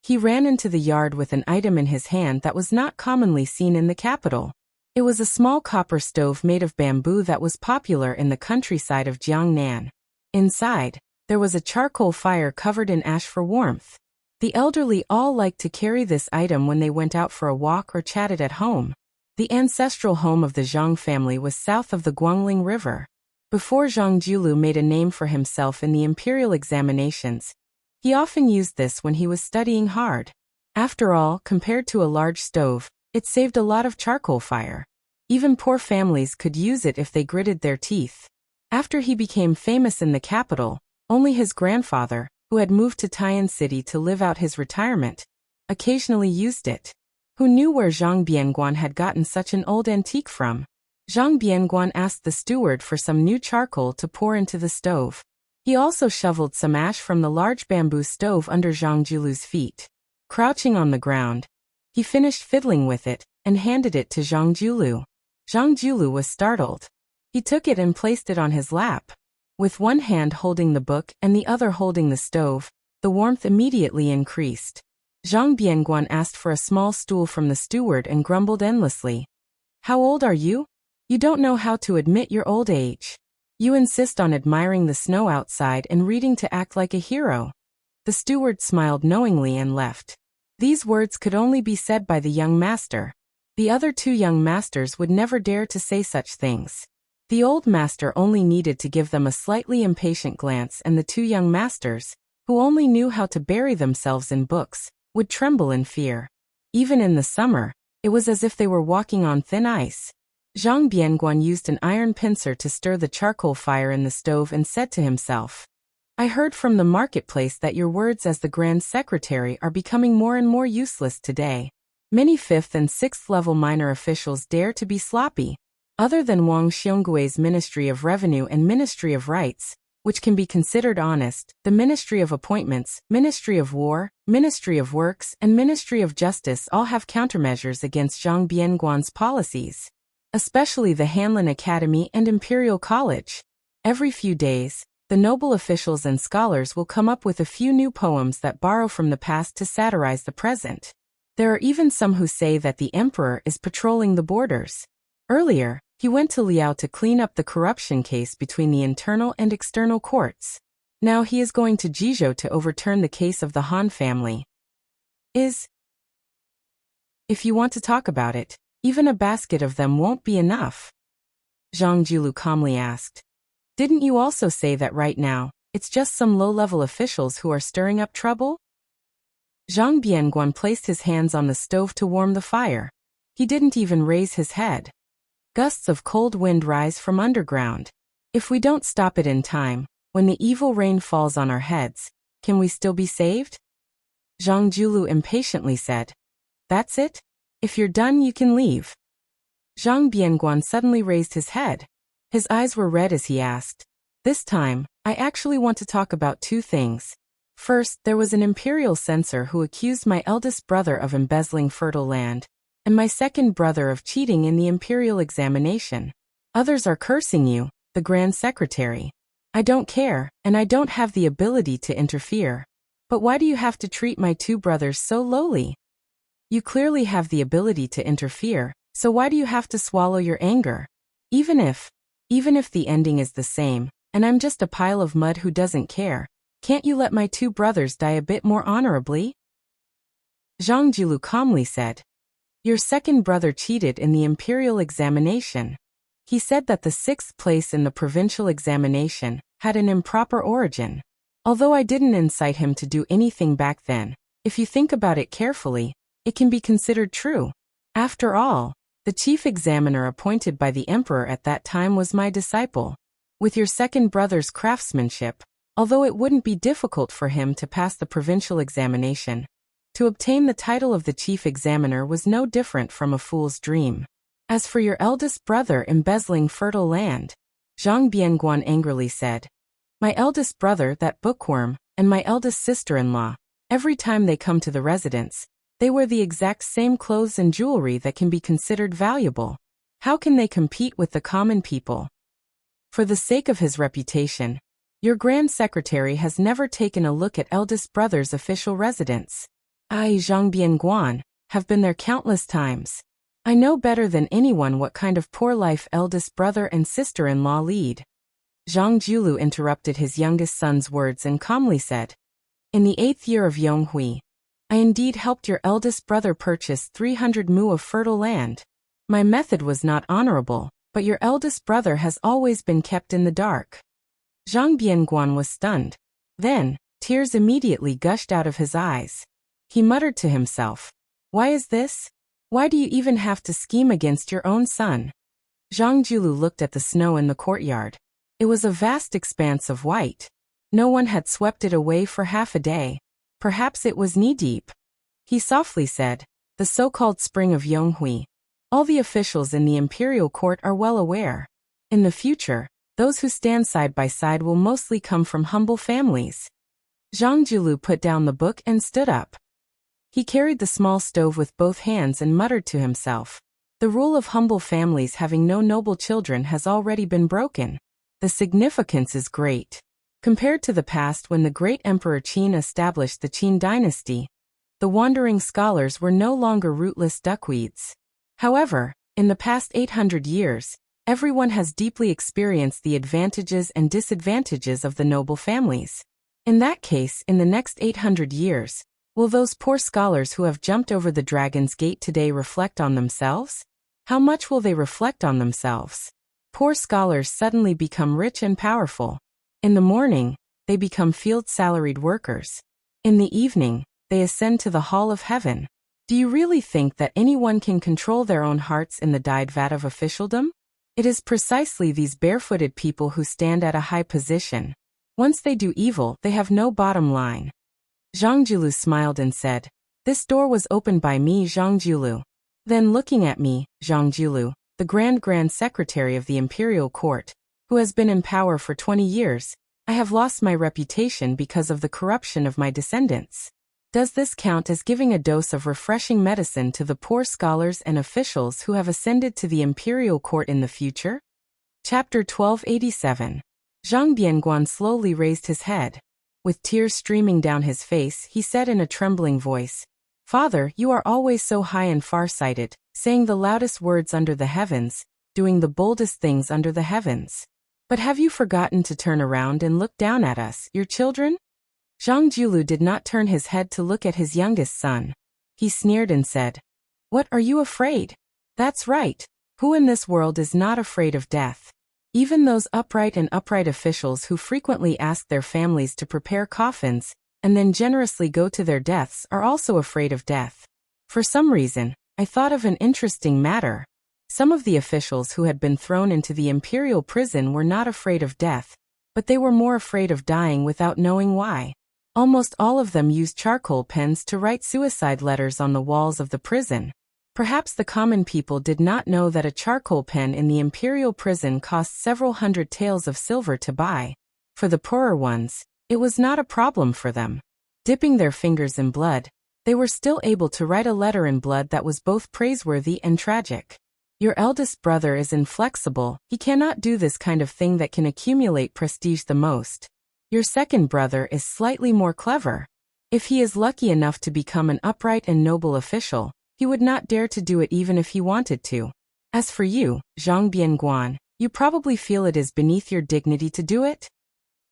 He ran into the yard with an item in his hand that was not commonly seen in the capital. It was a small copper stove made of bamboo that was popular in the countryside of Jiangnan. Inside, there was a charcoal fire covered in ash for warmth. The elderly all liked to carry this item when they went out for a walk or chatted at home. The ancestral home of the Zhang family was south of the Guangling River. Before Zhang Julu made a name for himself in the imperial examinations, he often used this when he was studying hard. After all, compared to a large stove, it saved a lot of charcoal fire. Even poor families could use it if they gritted their teeth. After he became famous in the capital, only his grandfather, who had moved to Tian City to live out his retirement, occasionally used it. Who knew where Zhang Bianguan had gotten such an old antique from? Zhang Bianguan asked the steward for some new charcoal to pour into the stove. He also shoveled some ash from the large bamboo stove under Zhang Julu's feet. Crouching on the ground, he finished fiddling with it, and handed it to Zhang Julu. Zhang Julu was startled. He took it and placed it on his lap. With one hand holding the book and the other holding the stove, the warmth immediately increased. Zhang Bianguan asked for a small stool from the steward and grumbled endlessly. "How old are you? You don't know how to admit your old age. You insist on admiring the snow outside and reading to act like a hero." The steward smiled knowingly and left. These words could only be said by the young master. The other two young masters would never dare to say such things. The old master only needed to give them a slightly impatient glance, and the two young masters, who only knew how to bury themselves in books, would tremble in fear. Even in the summer, it was as if they were walking on thin ice. Zhang Bianguan used an iron pincer to stir the charcoal fire in the stove and said to himself, "I heard from the marketplace that your words as the Grand Secretary are becoming more and more useless today. Many 5th and 6th level minor officials dare to be sloppy. Other than Wang Xionggui's Ministry of Revenue and Ministry of Rights, which can be considered honest, the Ministry of Appointments, Ministry of War, Ministry of Works, and Ministry of Justice all have countermeasures against Zhang Bianguan's policies. Especially the Hanlin Academy and Imperial College. Every few days, the noble officials and scholars will come up with a few new poems that borrow from the past to satirize the present. There are even some who say that the emperor is patrolling the borders. Earlier, he went to Liao to clean up the corruption case between the internal and external courts. Now he is going to Jizhou to overturn the case of the Han family. If you want to talk about it, even a basket of them won't be enough." Zhang Julu calmly asked. "Didn't you also say that right now, it's just some low-level officials who are stirring up trouble?" Zhang Bianguan placed his hands on the stove to warm the fire. He didn't even raise his head. Gusts of cold wind rise from underground. If we don't stop it in time, when the evil rain falls on our heads, can we still be saved? Zhang Julu impatiently said. "That's it? If you're done, you can leave." Zhang Bianguan suddenly raised his head. His eyes were red as he asked, "This time, I actually want to talk about two things. First, there was an imperial censor who accused my eldest brother of embezzling fertile land, and my second brother of cheating in the imperial examination. Others are cursing you, the Grand Secretary. I don't care, and I don't have the ability to interfere. But why do you have to treat my two brothers so lowly? You clearly have the ability to interfere, so why do you have to swallow your anger? Even if the ending is the same, and I'm just a pile of mud who doesn't care, can't you let my two brothers die a bit more honorably?" Zhang Julu calmly said, "Your second brother cheated in the imperial examination. He said that the 6th place in the provincial examination had an improper origin. Although I didn't incite him to do anything back then, if you think about it carefully, it can be considered true. After all, the chief examiner appointed by the emperor at that time was my disciple. With your second brother's craftsmanship, although it wouldn't be difficult for him to pass the provincial examination, to obtain the title of the chief examiner was no different from a fool's dream. As for your eldest brother embezzling fertile land," Zhang Bianguan angrily said, "my eldest brother, that bookworm, and my eldest sister-in-law, every time they come to the residence, they wear the exact same clothes and jewelry that can be considered valuable. How can they compete with the common people? For the sake of his reputation, your Grand Secretary has never taken a look at eldest brother's official residence. I, Zhang Bianguan, have been there countless times. I know better than anyone what kind of poor life eldest brother and sister-in-law lead." Zhang Julu interrupted his youngest son's words and calmly said, "In the 8th year of Yonghui, I indeed helped your eldest brother purchase 300 mu of fertile land. My method was not honorable, but your eldest brother has always been kept in the dark." Zhang Bianguan was stunned. Then, tears immediately gushed out of his eyes. He muttered to himself, "Why is this? Why do you even have to scheme against your own son?" Zhang Julu looked at the snow in the courtyard. It was a vast expanse of white. No one had swept it away for half a day. Perhaps it was knee-deep. He softly said, "The so-called spring of Yonghui. All the officials in the imperial court are well aware. In the future, those who stand side by side will mostly come from humble families." Zhang Julu put down the book and stood up. He carried the small stove with both hands and muttered to himself. The rule of humble families having no noble children has already been broken. The significance is great. Compared to the past when the great Emperor Qin established the Qin dynasty, the wandering scholars were no longer rootless duckweeds. However, in the past 800 years, everyone has deeply experienced the advantages and disadvantages of the noble families. In that case, in the next 800 years, will those poor scholars who have jumped over the dragon's gate today reflect on themselves? How much will they reflect on themselves? Poor scholars suddenly become rich and powerful. In the morning, they become field-salaried workers. In the evening, they ascend to the hall of heaven. Do you really think that anyone can control their own hearts in the dyed vat of officialdom? It is precisely these barefooted people who stand at a high position. Once they do evil, they have no bottom line. Zhang Julu smiled and said, "This door was opened by me, Zhang Julu." Then looking at me, Zhang Julu, the Grand Secretary of the Imperial Court, who has been in power for 20 years, I have lost my reputation because of the corruption of my descendants. Does this count as giving a dose of refreshing medicine to the poor scholars and officials who have ascended to the Imperial Court in the future? Chapter 1287. Zhang Bianguan slowly raised his head. With tears streaming down his face, he said in a trembling voice, "Father, you are always so high and far-sighted, saying the loudest words under the heavens, doing the boldest things under the heavens. But have you forgotten to turn around and look down at us, your children?" Zhang Julu did not turn his head to look at his youngest son. He sneered and said, "What are you afraid? That's right. Who in this world is not afraid of death? Even those upright officials who frequently ask their families to prepare coffins and then generously go to their deaths are also afraid of death. For some reason, I thought of an interesting matter. Some of the officials who had been thrown into the imperial prison were not afraid of death, but they were more afraid of dying without knowing why. Almost all of them used charcoal pens to write suicide letters on the walls of the prison. Perhaps the common people did not know that a charcoal pen in the imperial prison cost several hundred taels of silver to buy. For the poorer ones, it was not a problem for them. Dipping their fingers in blood, they were still able to write a letter in blood that was both praiseworthy and tragic. Your eldest brother is inflexible, he cannot do this kind of thing that can accumulate prestige the most. Your second brother is slightly more clever. If he is lucky enough to become an upright and noble official, he would not dare to do it even if he wanted to. As for you, Zhang Bianguan, you probably feel it is beneath your dignity to do it?"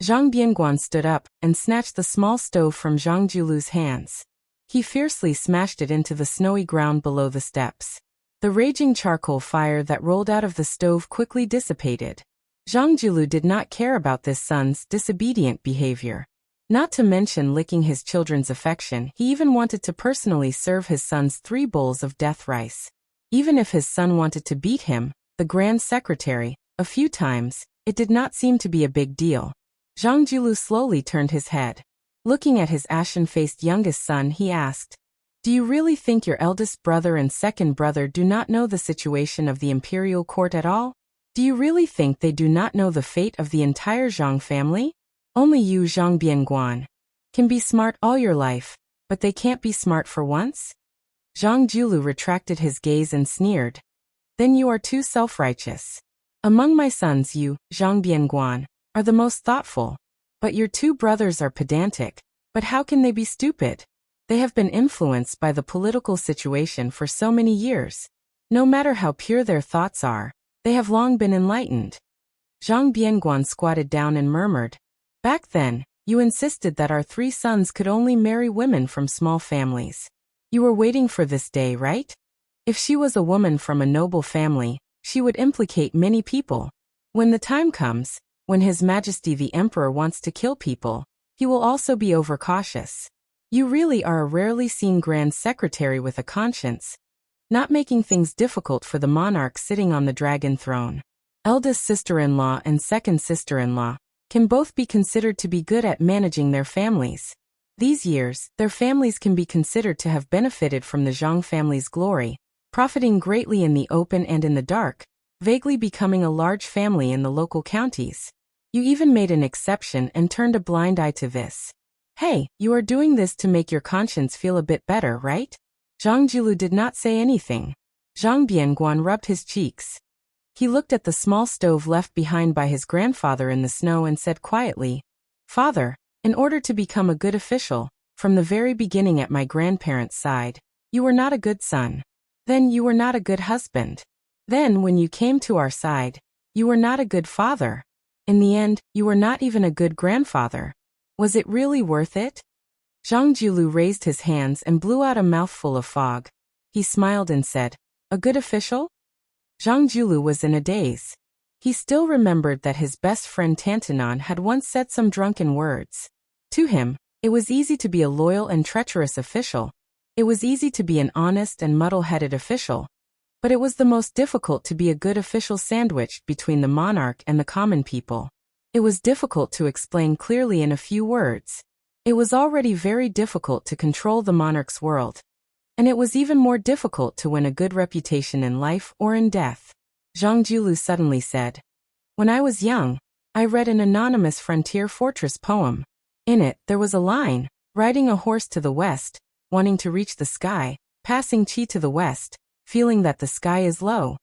Zhang Bianguan stood up and snatched the small stove from Zhang Julu's hands. He fiercely smashed it into the snowy ground below the steps. The raging charcoal fire that rolled out of the stove quickly dissipated. Zhang Julu did not care about this son's disobedient behavior. Not to mention licking his children's affection, he even wanted to personally serve his son's 3 bowls of death rice. Even if his son wanted to beat him, the Grand Secretary, a few times, it did not seem to be a big deal. Zhang Julu slowly turned his head. Looking at his ashen-faced youngest son, he asked, "Do you really think your eldest brother and second brother do not know the situation of the imperial court at all? Do you really think they do not know the fate of the entire Zhang family? Only you, Zhang Bianguan, can be smart all your life, but they can't be smart for once?" Zhang Julu retracted his gaze and sneered. "Then you are too self-righteous. Among my sons you, Zhang Bianguan, are the most thoughtful. But your 2 brothers are pedantic. But how can they be stupid? They have been influenced by the political situation for so many years. No matter how pure their thoughts are, they have long been enlightened." Zhang Bianguan squatted down and murmured, "Back then, you insisted that our 3 sons could only marry women from small families. You were waiting for this day, right? If she was a woman from a noble family, she would implicate many people. When the time comes, when His Majesty the Emperor wants to kill people, he will also be overcautious. You really are a rarely seen Grand Secretary with a conscience, not making things difficult for the monarch sitting on the dragon throne. Eldest sister-in-law and second sister-in-law can both be considered to be good at managing their families. These years, their families can be considered to have benefited from the Zhang family's glory, profiting greatly in the open and in the dark, vaguely becoming a large family in the local counties. You even made an exception and turned a blind eye to this. Hey, you are doing this to make your conscience feel a bit better, right? Zhang Jiulu did not say anything. Zhang Bianguan rubbed his cheeks. He looked at the small stove left behind by his grandfather in the snow and said quietly, Father, in order to become a good official, from the very beginning at my grandparents' side, you were not a good son. Then you were not a good husband. Then when you came to our side, you were not a good father. In the end, you were not even a good grandfather. Was it really worth it? Zhang Jiulu raised his hands and blew out a mouthful of fog. He smiled and said, A good official? Zhang Jiulu was in a daze. He still remembered that his best friend Tantanon had once said some drunken words. To him, it was easy to be a loyal and treacherous official. It was easy to be an honest and muddle-headed official. But it was the most difficult to be a good official sandwiched between the monarch and the common people. It was difficult to explain clearly in a few words. It was already very difficult to control the monarch's world. And it was even more difficult to win a good reputation in life or in death. Zhang Jiulu suddenly said, When I was young, I read an anonymous frontier fortress poem. In it, there was a line, riding a horse to the west, wanting to reach the sky, passing Qi to the west, feeling that the sky is low.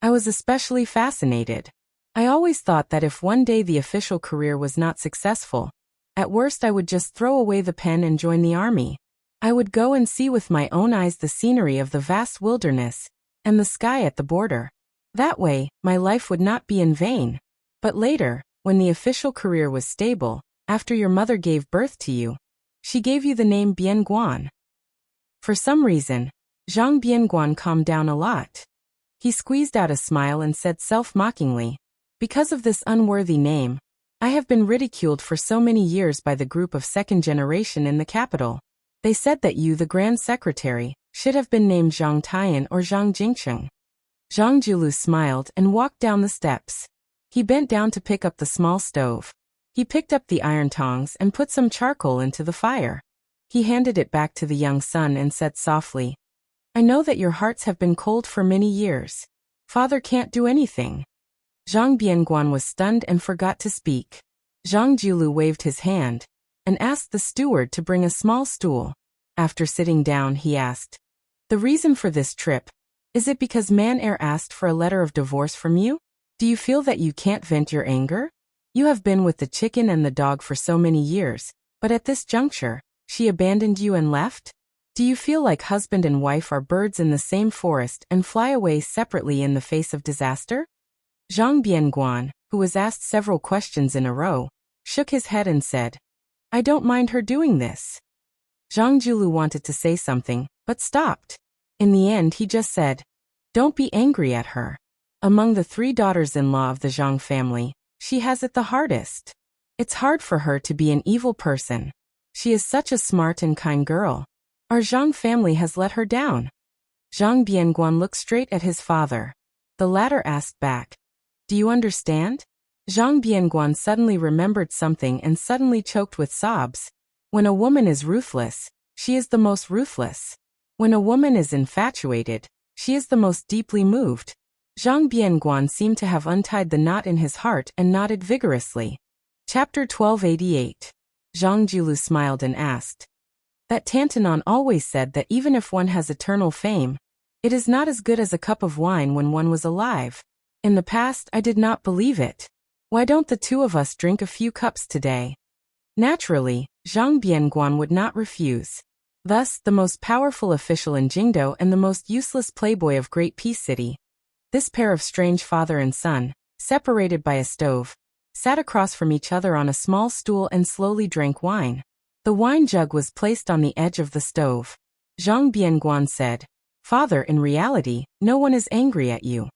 I was especially fascinated. I always thought that if one day the official career was not successful, at worst I would just throw away the pen and join the army. I would go and see with my own eyes the scenery of the vast wilderness, and the sky at the border. That way, my life would not be in vain. But later, when the official career was stable, after your mother gave birth to you, she gave you the name Bianguan. For some reason, Zhang Bianguan calmed down a lot. He squeezed out a smile and said self-mockingly, Because of this unworthy name, I have been ridiculed for so many years by the group of second generation in the capital. They said that you, the Grand Secretary, should have been named Zhang Tian or Zhang Jingcheng. Zhang Jiulu smiled and walked down the steps. He bent down to pick up the small stove. He picked up the iron tongs and put some charcoal into the fire. He handed it back to the young son and said softly, I know that your hearts have been cold for many years. Father can't do anything. Zhang Bianguan was stunned and forgot to speak. Zhang Jiulu waved his hand and asked the steward to bring a small stool. After sitting down, he asked, The reason for this trip, is it because Man Air asked for a letter of divorce from you? Do you feel that you can't vent your anger? You have been with the chicken and the dog for so many years, but at this juncture, she abandoned you and left? Do you feel like husband and wife are birds in the same forest and fly away separately in the face of disaster? Zhang Bianguan, who was asked several questions in a row, shook his head and said, I don't mind her doing this. Zhang Jiulu wanted to say something, but stopped. In the end he just said, Don't be angry at her. Among the 3 daughters-in-law of the Zhang family, she has it the hardest. It's hard for her to be an evil person. She is such a smart and kind girl. Our Zhang family has let her down. Zhang Bianguan looked straight at his father. The latter asked back, Do you understand? Zhang Bianguan suddenly remembered something and suddenly choked with sobs. When a woman is ruthless, she is the most ruthless. When a woman is infatuated, she is the most deeply moved. Zhang Bianguan seemed to have untied the knot in his heart and nodded vigorously. Chapter 1288. Zhang Jiulu smiled and asked, That Tantanon always said that even if one has eternal fame, it is not as good as a cup of wine when one was alive. In the past I did not believe it. Why don't the 2 of us drink a few cups today? Naturally, Zhang Bianguan would not refuse. Thus, the most powerful official in Jingdo and the most useless playboy of Great Peace City. This pair of strange father and son, separated by a stove, sat across from each other on a small stool and slowly drank wine. The wine jug was placed on the edge of the stove. Zhang Bianguan said, Father, in reality, no one is angry at you.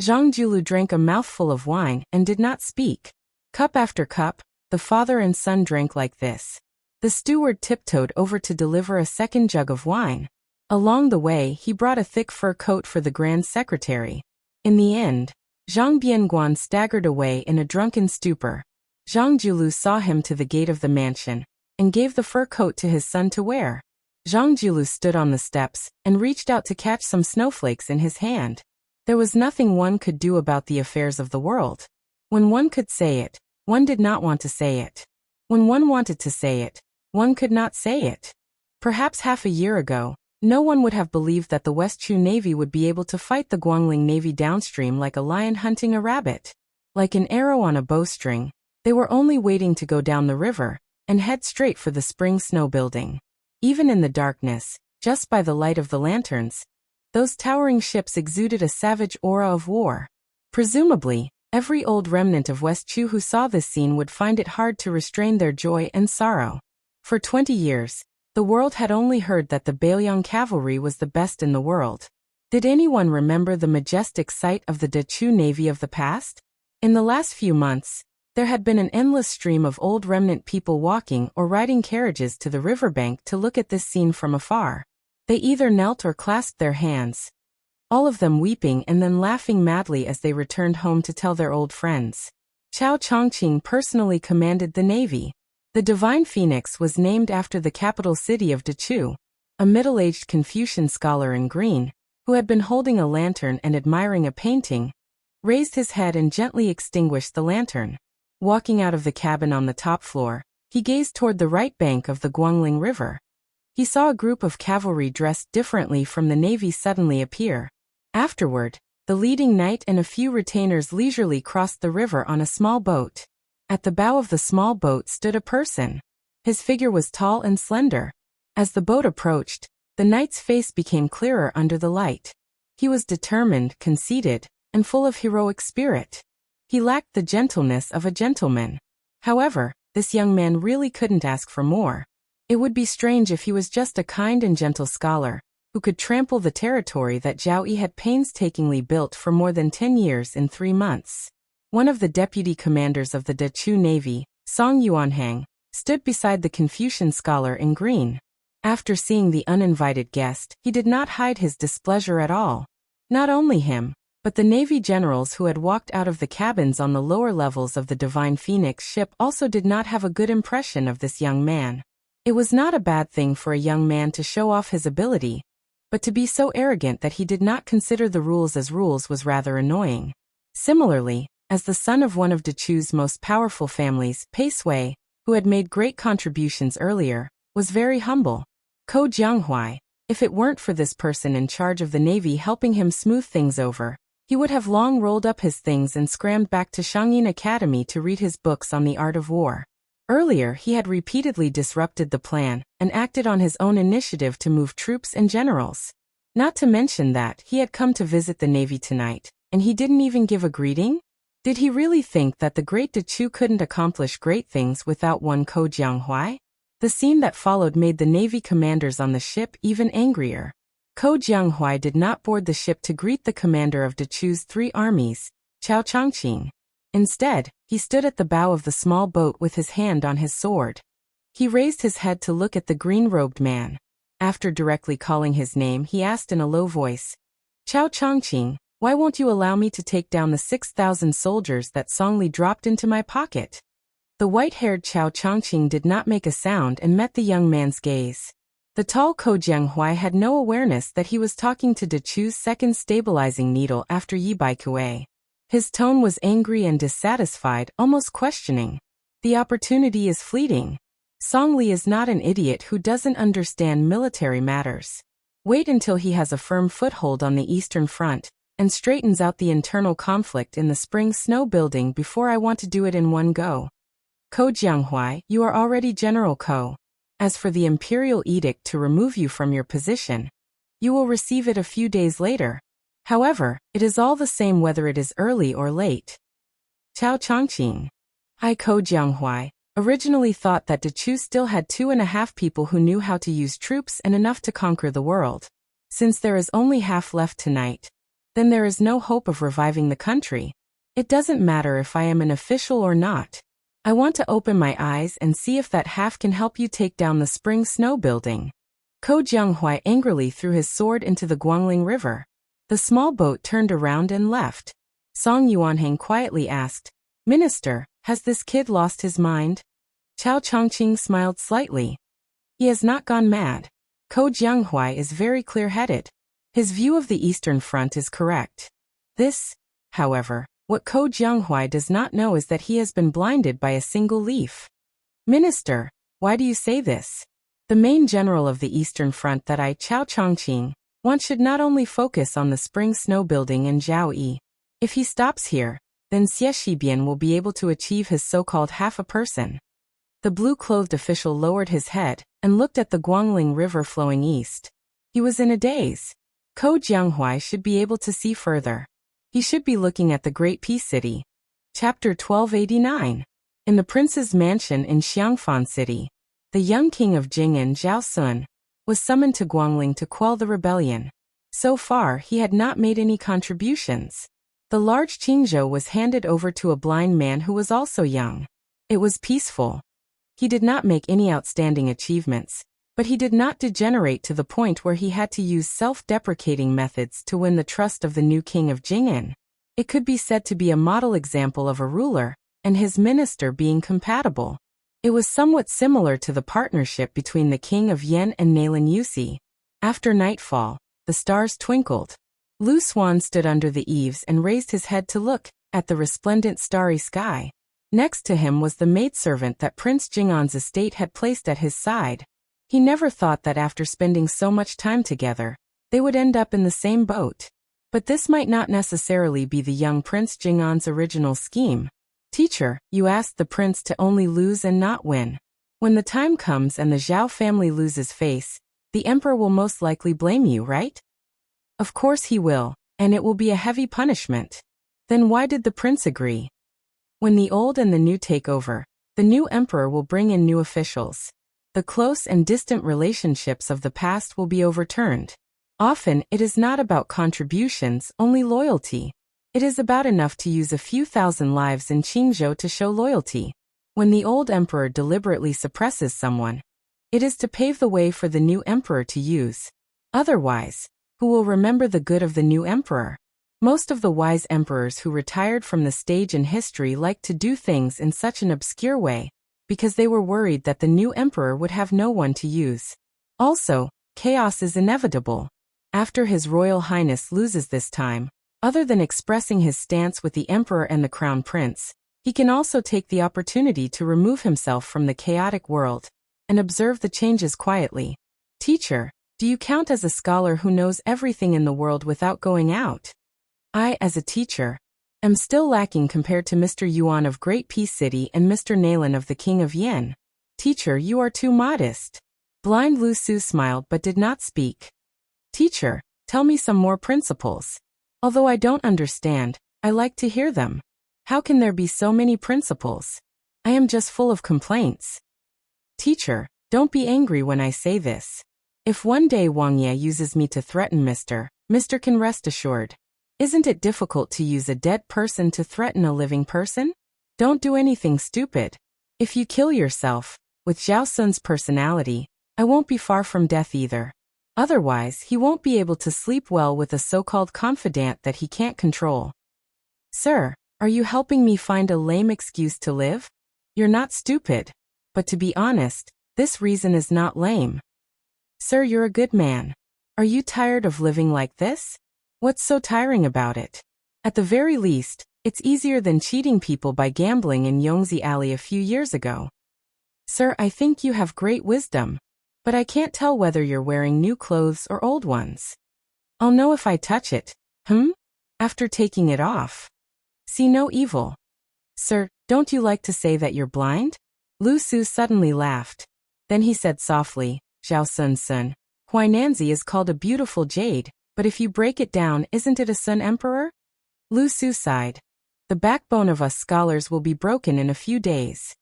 Zhang Jiulu drank a mouthful of wine and did not speak. Cup after cup, the father and son drank like this. The steward tiptoed over to deliver a second jug of wine. Along the way, he brought a thick fur coat for the Grand Secretary. In the end, Zhang Bianguan staggered away in a drunken stupor. Zhang Jiulu saw him to the gate of the mansion and gave the fur coat to his son to wear. Zhang Jiulu stood on the steps and reached out to catch some snowflakes in his hand. There was nothing one could do about the affairs of the world. When one could say it, one did not want to say it. When one wanted to say it, One could not say it. Perhaps half a year ago, no one would have believed that the West Chu Navy would be able to fight the Guangling Navy downstream like a lion hunting a rabbit. Like an arrow on a bowstring, they were only waiting to go down the river and head straight for the spring snow building. Even in the darkness, just by the light of the lanterns, those towering ships exuded a savage aura of war. Presumably, every old remnant of West Chu who saw this scene would find it hard to restrain their joy and sorrow. For 20 years, the world had only heard that the Bailiang cavalry was the best in the world. Did anyone remember the majestic sight of the De Chu Navy of the past? In the last few months, there had been an endless stream of old remnant people walking or riding carriages to the riverbank to look at this scene from afar. They either knelt or clasped their hands, all of them weeping and then laughing madly as they returned home to tell their old friends. Chao Chongqing personally commanded the navy. The Divine Phoenix was named after the capital city of Dechu. A middle-aged Confucian scholar in green, who had been holding a lantern and admiring a painting, raised his head and gently extinguished the lantern. Walking out of the cabin on the top floor, he gazed toward the right bank of the Guangling River. He saw a group of cavalry dressed differently from the navy suddenly appear. Afterward, the leading knight and a few retainers leisurely crossed the river on a small boat. At the bow of the small boat stood a person. His figure was tall and slender. As the boat approached, the knight's face became clearer under the light. He was determined, conceited, and full of heroic spirit. He lacked the gentleness of a gentleman. However, this young man really couldn't ask for more. It would be strange if he was just a kind and gentle scholar, who could trample the territory that Zhao Yi had painstakingly built for more than 10 years in 3 months. One of the deputy commanders of the Dechu Navy, Song Yuanhang, stood beside the Confucian scholar in green. After seeing the uninvited guest, he did not hide his displeasure at all. Not only him, but the Navy generals who had walked out of the cabins on the lower levels of the Divine Phoenix ship also did not have a good impression of this young man. It was not a bad thing for a young man to show off his ability, but to be so arrogant that he did not consider the rules as rules was rather annoying. Similarly, as the son of one of Dechu's most powerful families, Pei Sui, who had made great contributions earlier, was very humble. Ko Jianghuai, if it weren't for this person in charge of the navy helping him smooth things over, he would have long rolled up his things and scrammed back to Shangyin Academy to read his books on the art of war. Earlier, he had repeatedly disrupted the plan and acted on his own initiative to move troops and generals. Not to mention that he had come to visit the navy tonight, and he didn't even give a greeting? Did he really think that the great Dechu couldn't accomplish great things without one Ko Jianghuai? The scene that followed made the navy commanders on the ship even angrier. Ko Jianghuai did not board the ship to greet the commander of Dechu's 3 armies, Chao Chongqing. Instead, he stood at the bow of the small boat with his hand on his sword. He raised his head to look at the green-robed man. After directly calling his name, he asked in a low voice, "Chao Chongqing, why won't you allow me to take down the 6,000 soldiers that Song Li dropped into my pocket?" The white-haired Chao Chongqing did not make a sound and met the young man's gaze. The tall Ko Jianghuai had no awareness that he was talking to Dechu's second stabilizing needle after Yi Baikue. His tone was angry and dissatisfied, almost questioning. The opportunity is fleeting. Song Li is not an idiot who doesn't understand military matters. Wait until he has a firm foothold on the Eastern Front and straightens out the internal conflict in the spring snow building before I want to do it in one go. Ko Jianghuai, you are already General Ko. As for the imperial edict to remove you from your position, you will receive it a few days later. However, it is all the same whether it is early or late. Chao Chongqing. I Ko Jianghuai originally thought that Dechu still had 2.5 people who knew how to use troops and enough to conquer the world. Since there is only half left tonight, then there is no hope of reviving the country. It doesn't matter if I am an official or not. I want to open my eyes and see if that half can help you take down the spring snow building. Ko Jianghuai angrily threw his sword into the Guangling River. The small boat turned around and left. Song Yuanhang quietly asked, "Minister, has this kid lost his mind?" Chao Chongqing smiled slightly. He has not gone mad. Ko Jianghuai is very clear-headed. His view of the Eastern Front is correct. However, what Ko Jianghuai does not know is that he has been blinded by a single leaf. "Minister, Why do you say this? The main general of the Eastern Front that I, Chao Chongqing, want should not only focus on the spring snow building in Zhaoyi. If he stops here, then Xie Shibian will be able to achieve his so-called half a person. The blue-clothed official lowered his head and looked at the Guangling River flowing east. He was in a daze. Ko Jianghuai should be able to see further. He should be looking at the Great Peace City. Chapter 1289. In the prince's mansion in Xiangfan City, the young king of Jing'an, Zhao Sun, was summoned to Guangling to quell the rebellion. So far, he had not made any contributions. The large Qingzhou was handed over to a blind man who was also young. It was peaceful. He did not make any outstanding achievements, but he did not degenerate to the point where he had to use self-deprecating methods to win the trust of the new king of Jing'an. It could be said to be a model example of a ruler and his minister being compatible. It was somewhat similar to the partnership between the king of Yan and Nalin Yusi. After nightfall, the stars twinkled. Lu Xuan stood under the eaves and raised his head to look at the resplendent starry sky. Next to him was the maidservant that Prince Jing'an's estate had placed at his side. He never thought that after spending so much time together, they would end up in the same boat. But this might not necessarily be the young Prince Jing'an's original scheme. Teacher, you asked the prince to only lose and not win. When the time comes and the Zhao family loses face, the emperor will most likely blame you, right? Of course he will, and it will be a heavy punishment. Then why did the prince agree? When the old and the new take over, the new emperor will bring in new officials. The close and distant relationships of the past will be overturned. Often, it is not about contributions, only loyalty. It is about enough to use a few thousand lives in Qingzhou to show loyalty. When the old emperor deliberately suppresses someone, it is to pave the way for the new emperor to use. Otherwise, who will remember the good of the new emperor? Most of the wise emperors who retired from the stage in history liked to do things in such an obscure way, because they were worried that the new emperor would have no one to use. Also, chaos is inevitable. After His Royal Highness loses this time, other than expressing his stance with the emperor and the crown prince, he can also take the opportunity to remove himself from the chaotic world and observe the changes quietly. Teacher, do you count as a scholar who knows everything in the world without going out? I, as a teacher, am still lacking compared to Mr. Yuan of Great Peace City and Mr. Nalin of the King of Yen. Teacher, you are too modest. Blind Lu Su smiled but did not speak. Teacher, tell me some more principles. Although I don't understand, I like to hear them. How can there be so many principles? I am just full of complaints. Teacher, don't be angry when I say this. If one day Wang Ye uses me to threaten Mr. can rest assured. Isn't it difficult to use a dead person to threaten a living person? Don't do anything stupid. If you kill yourself, with Zhao Sun's personality, I won't be far from death either. Otherwise, he won't be able to sleep well with a so-called confidant that he can't control. Sir, are you helping me find a lame excuse to live? You're not stupid. But to be honest, this reason is not lame. Sir, you're a good man. Are you tired of living like this? What's so tiring about it? At the very least, it's easier than cheating people by gambling in Yongzi Alley a few years ago. Sir, I think you have great wisdom. But I can't tell whether you're wearing new clothes or old ones. I'll know if I touch it. After taking it off. See no evil. Sir, don't you like to say that you're blind? Lu Su suddenly laughed. Then he said softly, Zhao Sun, Huainanzi is called a beautiful jade, but if you break it down, isn't it a Sun Emperor? Lu Su sighed. The backbone of us scholars will be broken in a few days.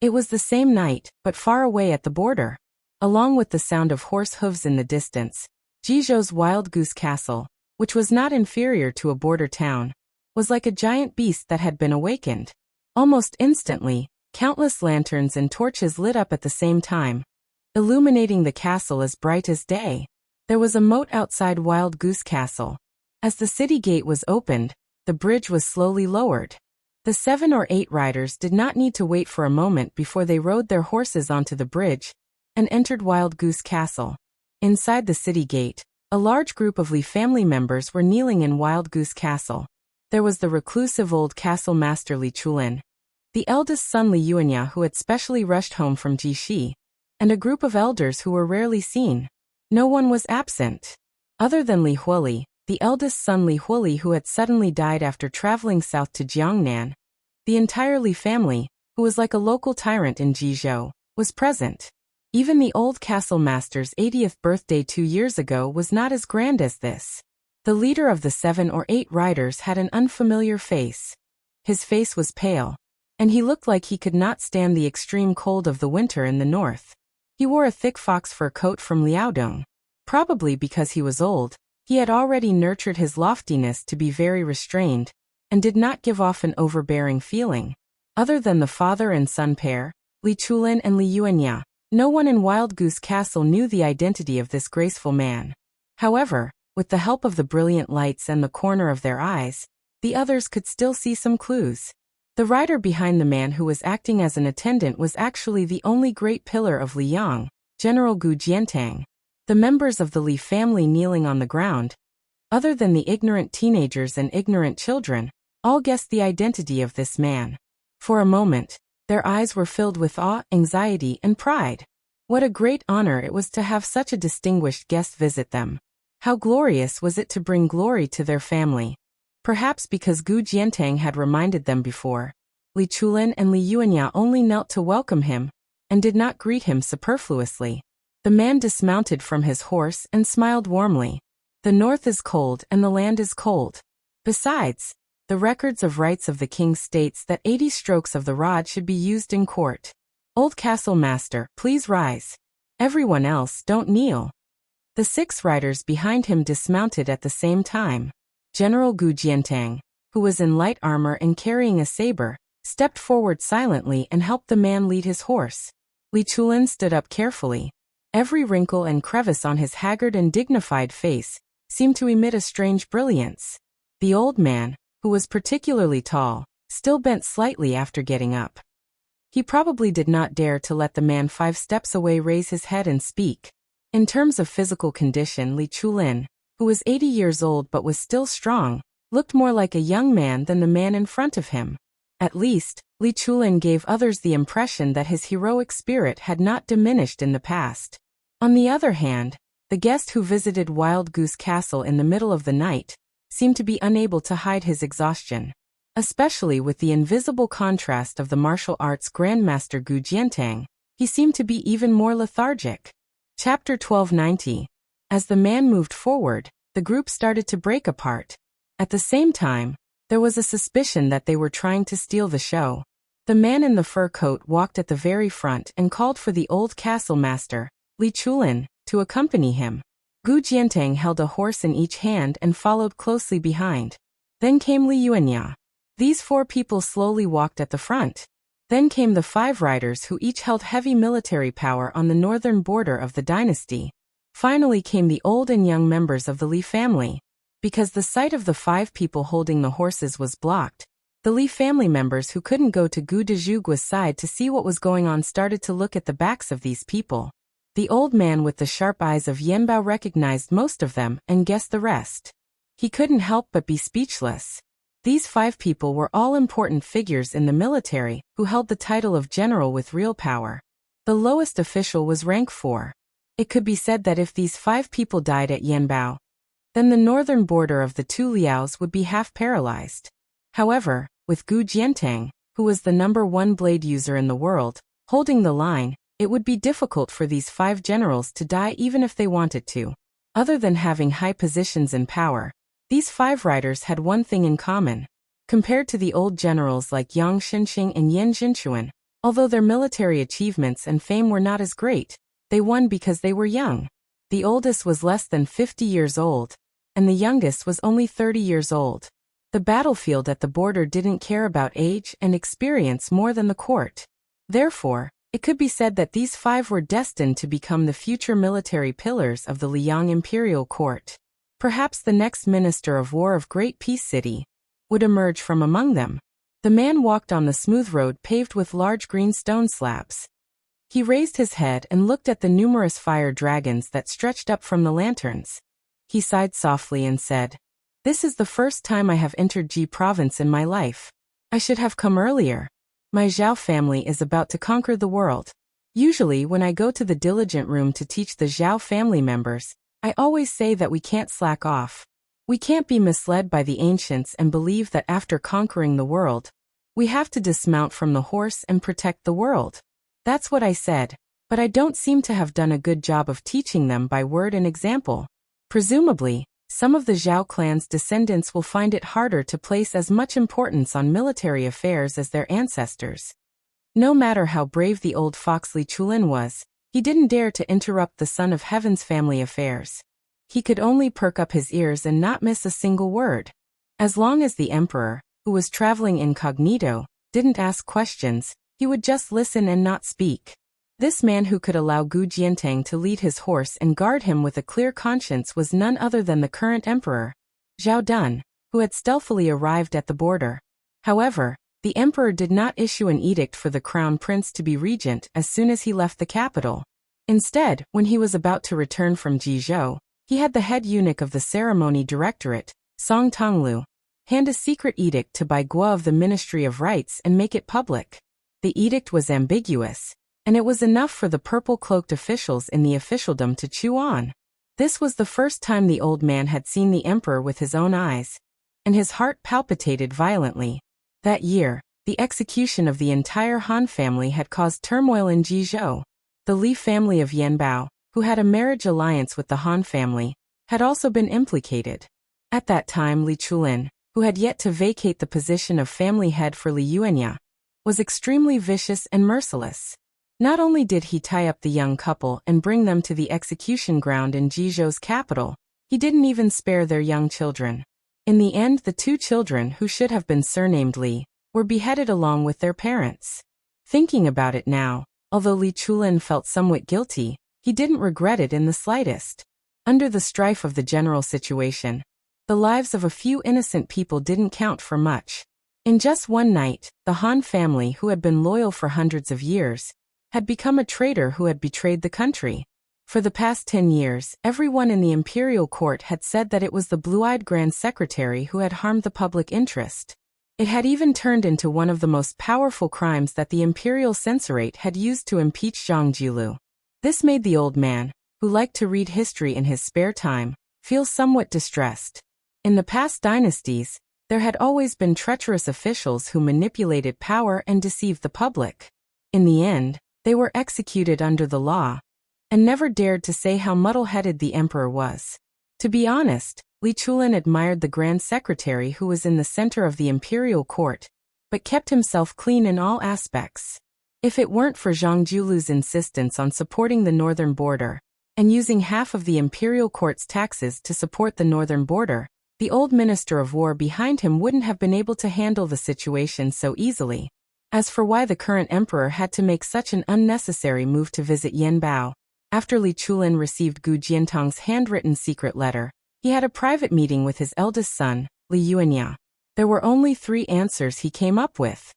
It was the same night, but far away at the border. Along with the sound of horse hooves in the distance, Jizhou's wild goose castle, which was not inferior to a border town, was like a giant beast that had been awakened. Almost instantly, countless lanterns and torches lit up at the same time, illuminating the castle as bright as day. There was a moat outside Wild Goose Castle. As the city gate was opened, the bridge was slowly lowered. The 7 or 8 riders did not need to wait for a moment before they rode their horses onto the bridge and entered Wild Goose Castle. Inside the city gate, a large group of Li family members were kneeling in Wild Goose Castle. There was the reclusive old castle master Li Chulin, the eldest son Li Yuanya who had specially rushed home from Jishi, and a group of elders who were rarely seen. No one was absent. Other than Li Huoli, the eldest son Li Huoli who had suddenly died after traveling south to Jiangnan, the entire Li family, who was like a local tyrant in Jizhou, was present. Even the old castle master's 80th birthday 2 years ago was not as grand as this. The leader of the 7 or 8 riders had an unfamiliar face. His face was pale, and he looked like he could not stand the extreme cold of the winter in the north. He wore a thick fox fur coat from Liaodong. Probably because he was old, he had already nurtured his loftiness to be very restrained, and did not give off an overbearing feeling. Other than the father and son pair, Li Chulin and Li Yuanya, no one in Wild Goose Castle knew the identity of this graceful man. However, with the help of the brilliant lights and the corner of their eyes, the others could still see some clues. The rider behind the man who was acting as an attendant was actually the only great pillar of Liyang, General Gu Jiantang. The members of the Li family kneeling on the ground, other than the ignorant teenagers and ignorant children, all guessed the identity of this man. For a moment, their eyes were filled with awe, anxiety, and pride. What a great honor it was to have such a distinguished guest visit them. How glorious was it to bring glory to their family. Perhaps because Gu Jiantang had reminded them before, Li Chulin and Li Yuanya only knelt to welcome him, and did not greet him superfluously. The man dismounted from his horse and smiled warmly. The north is cold and the land is cold. Besides, the records of rights of the king states that 80 strokes of the rod should be used in court. Old castle master, please rise. Everyone else, don't kneel. The 6 riders behind him dismounted at the same time. General Gu Jiantang, who was in light armor and carrying a saber, stepped forward silently and helped the man lead his horse. Li Chulin stood up carefully. Every wrinkle and crevice on his haggard and dignified face seemed to emit a strange brilliance. The old man, who was particularly tall, still bent slightly after getting up. He probably did not dare to let the man 5 steps away raise his head and speak. In terms of physical condition, Li Chulin, who was 80 years old but was still strong, looked more like a young man than the man in front of him. At least, Li Chulin gave others the impression that his heroic spirit had not diminished in the past. On the other hand, the guest who visited Wild Goose Castle in the middle of the night seemed to be unable to hide his exhaustion. Especially with the invisible contrast of the martial arts grandmaster Gu Jiantang, he seemed to be even more lethargic. Chapter 1290. As the man moved forward, the group started to break apart. At the same time, there was a suspicion that they were trying to steal the show. The man in the fur coat walked at the very front and called for the old castle master, Li Chulin, to accompany him. Gu Jiantang held a horse in each hand and followed closely behind. Then came Li Yuanya. These 4 people slowly walked at the front. Then came the 5 riders who each held heavy military power on the northern border of the dynasty. Finally came the old and young members of the Li family. Because the sight of the 5 people holding the horses was blocked, the Li family members who couldn't go to Gu Dezhugua's side to see what was going on started to look at the backs of these people. The old man with the sharp eyes of Yanbao recognized most of them and guessed the rest. He couldn't help but be speechless. These 5 people were all important figures in the military who held the title of general with real power. The lowest official was rank 4. It could be said that if these 5 people died at Yanbao, then the northern border of the 2 liaos would be half paralyzed. However, with Gu Jiantang, who was the #1 blade user in the world, holding the line, it would be difficult for these 5 generals to die even if they wanted to. Other than having high positions and power, these 5 riders had one thing in common. Compared to the old generals like Yang Xinqing and Yan Jinchuan, although their military achievements and fame were not as great, they won because they were young. The oldest was less than 50 years old, and the youngest was only 30 years old. The battlefield at the border didn't care about age and experience more than the court. Therefore, it could be said that these 5 were destined to become the future military pillars of the Liang imperial court. Perhaps the next minister of war of Great Peace City would emerge from among them. The man walked on the smooth road paved with large green stone slabs. He raised his head and looked at the numerous fire dragons that stretched up from the lanterns. He sighed softly and said, "This is the first time I have entered Ji province in my life. I should have come earlier." My Zhao family is about to conquer the world. Usually when I go to the diligent room to teach the Zhao family members, I always say that we can't slack off. We can't be misled by the ancients and believe that after conquering the world, we have to dismount from the horse and protect the world. That's what I said, but I don't seem to have done a good job of teaching them by word and example. Presumably, some of the Zhao clan's descendants will find it harder to place as much importance on military affairs as their ancestors. No matter how brave the old fox Li Chulin was, he didn't dare to interrupt the Son of Heaven's family affairs. He could only perk up his ears and not miss a single word. As long as the emperor, who was traveling incognito, didn't ask questions, he would just listen and not speak. This man who could allow Gu Jiantang to lead his horse and guard him with a clear conscience was none other than the current emperor, Zhao Dun, who had stealthily arrived at the border. However, the emperor did not issue an edict for the crown prince to be regent as soon as he left the capital. Instead, when he was about to return from Jizhou, he had the head eunuch of the ceremony directorate, Song Tonglu, hand a secret edict to Bai Guo of the Ministry of Rites and make it public. The edict was ambiguous, and it was enough for the purple-cloaked officials in the officialdom to chew on. This was the first time the old man had seen the emperor with his own eyes, and his heart palpitated violently. That year, the execution of the entire Han family had caused turmoil in Jizhou. The Li family of Yanbao, who had a marriage alliance with the Han family, had also been implicated. At that time Li Chulin, who had yet to vacate the position of family head for Li Yuanya, was extremely vicious and merciless. Not only did he tie up the young couple and bring them to the execution ground in Jizhou's capital, he didn't even spare their young children. In the end, the two children, who should have been surnamed Li, were beheaded along with their parents. Thinking about it now, although Li Chulin felt somewhat guilty, he didn't regret it in the slightest. Under the strife of the general situation, the lives of a few innocent people didn't count for much. In just one night, the Han family, who had been loyal for hundreds of years, had become a traitor who had betrayed the country. For the past 10 years, everyone in the imperial court had said that it was the blue-eyed grand secretary who had harmed the public interest. It had even turned into one of the most powerful crimes that the imperial censorate had used to impeach Zhang Jilu. This made the old man, who liked to read history in his spare time, feel somewhat distressed. In the past dynasties, there had always been treacherous officials who manipulated power and deceived the public. In the end, they were executed under the law, and never dared to say how muddle-headed the emperor was. To be honest, Li Chulin admired the grand secretary who was in the center of the imperial court, but kept himself clean in all aspects. If it weren't for Zhang Jilu's insistence on supporting the northern border, and using half of the imperial court's taxes to support the northern border, the old minister of war behind him wouldn't have been able to handle the situation so easily. As for why the current emperor had to make such an unnecessary move to visit Yanbao, after Li Chulin received Gu Jiantang's handwritten secret letter, he had a private meeting with his eldest son, Li Yuanya. There were only 3 answers he came up with.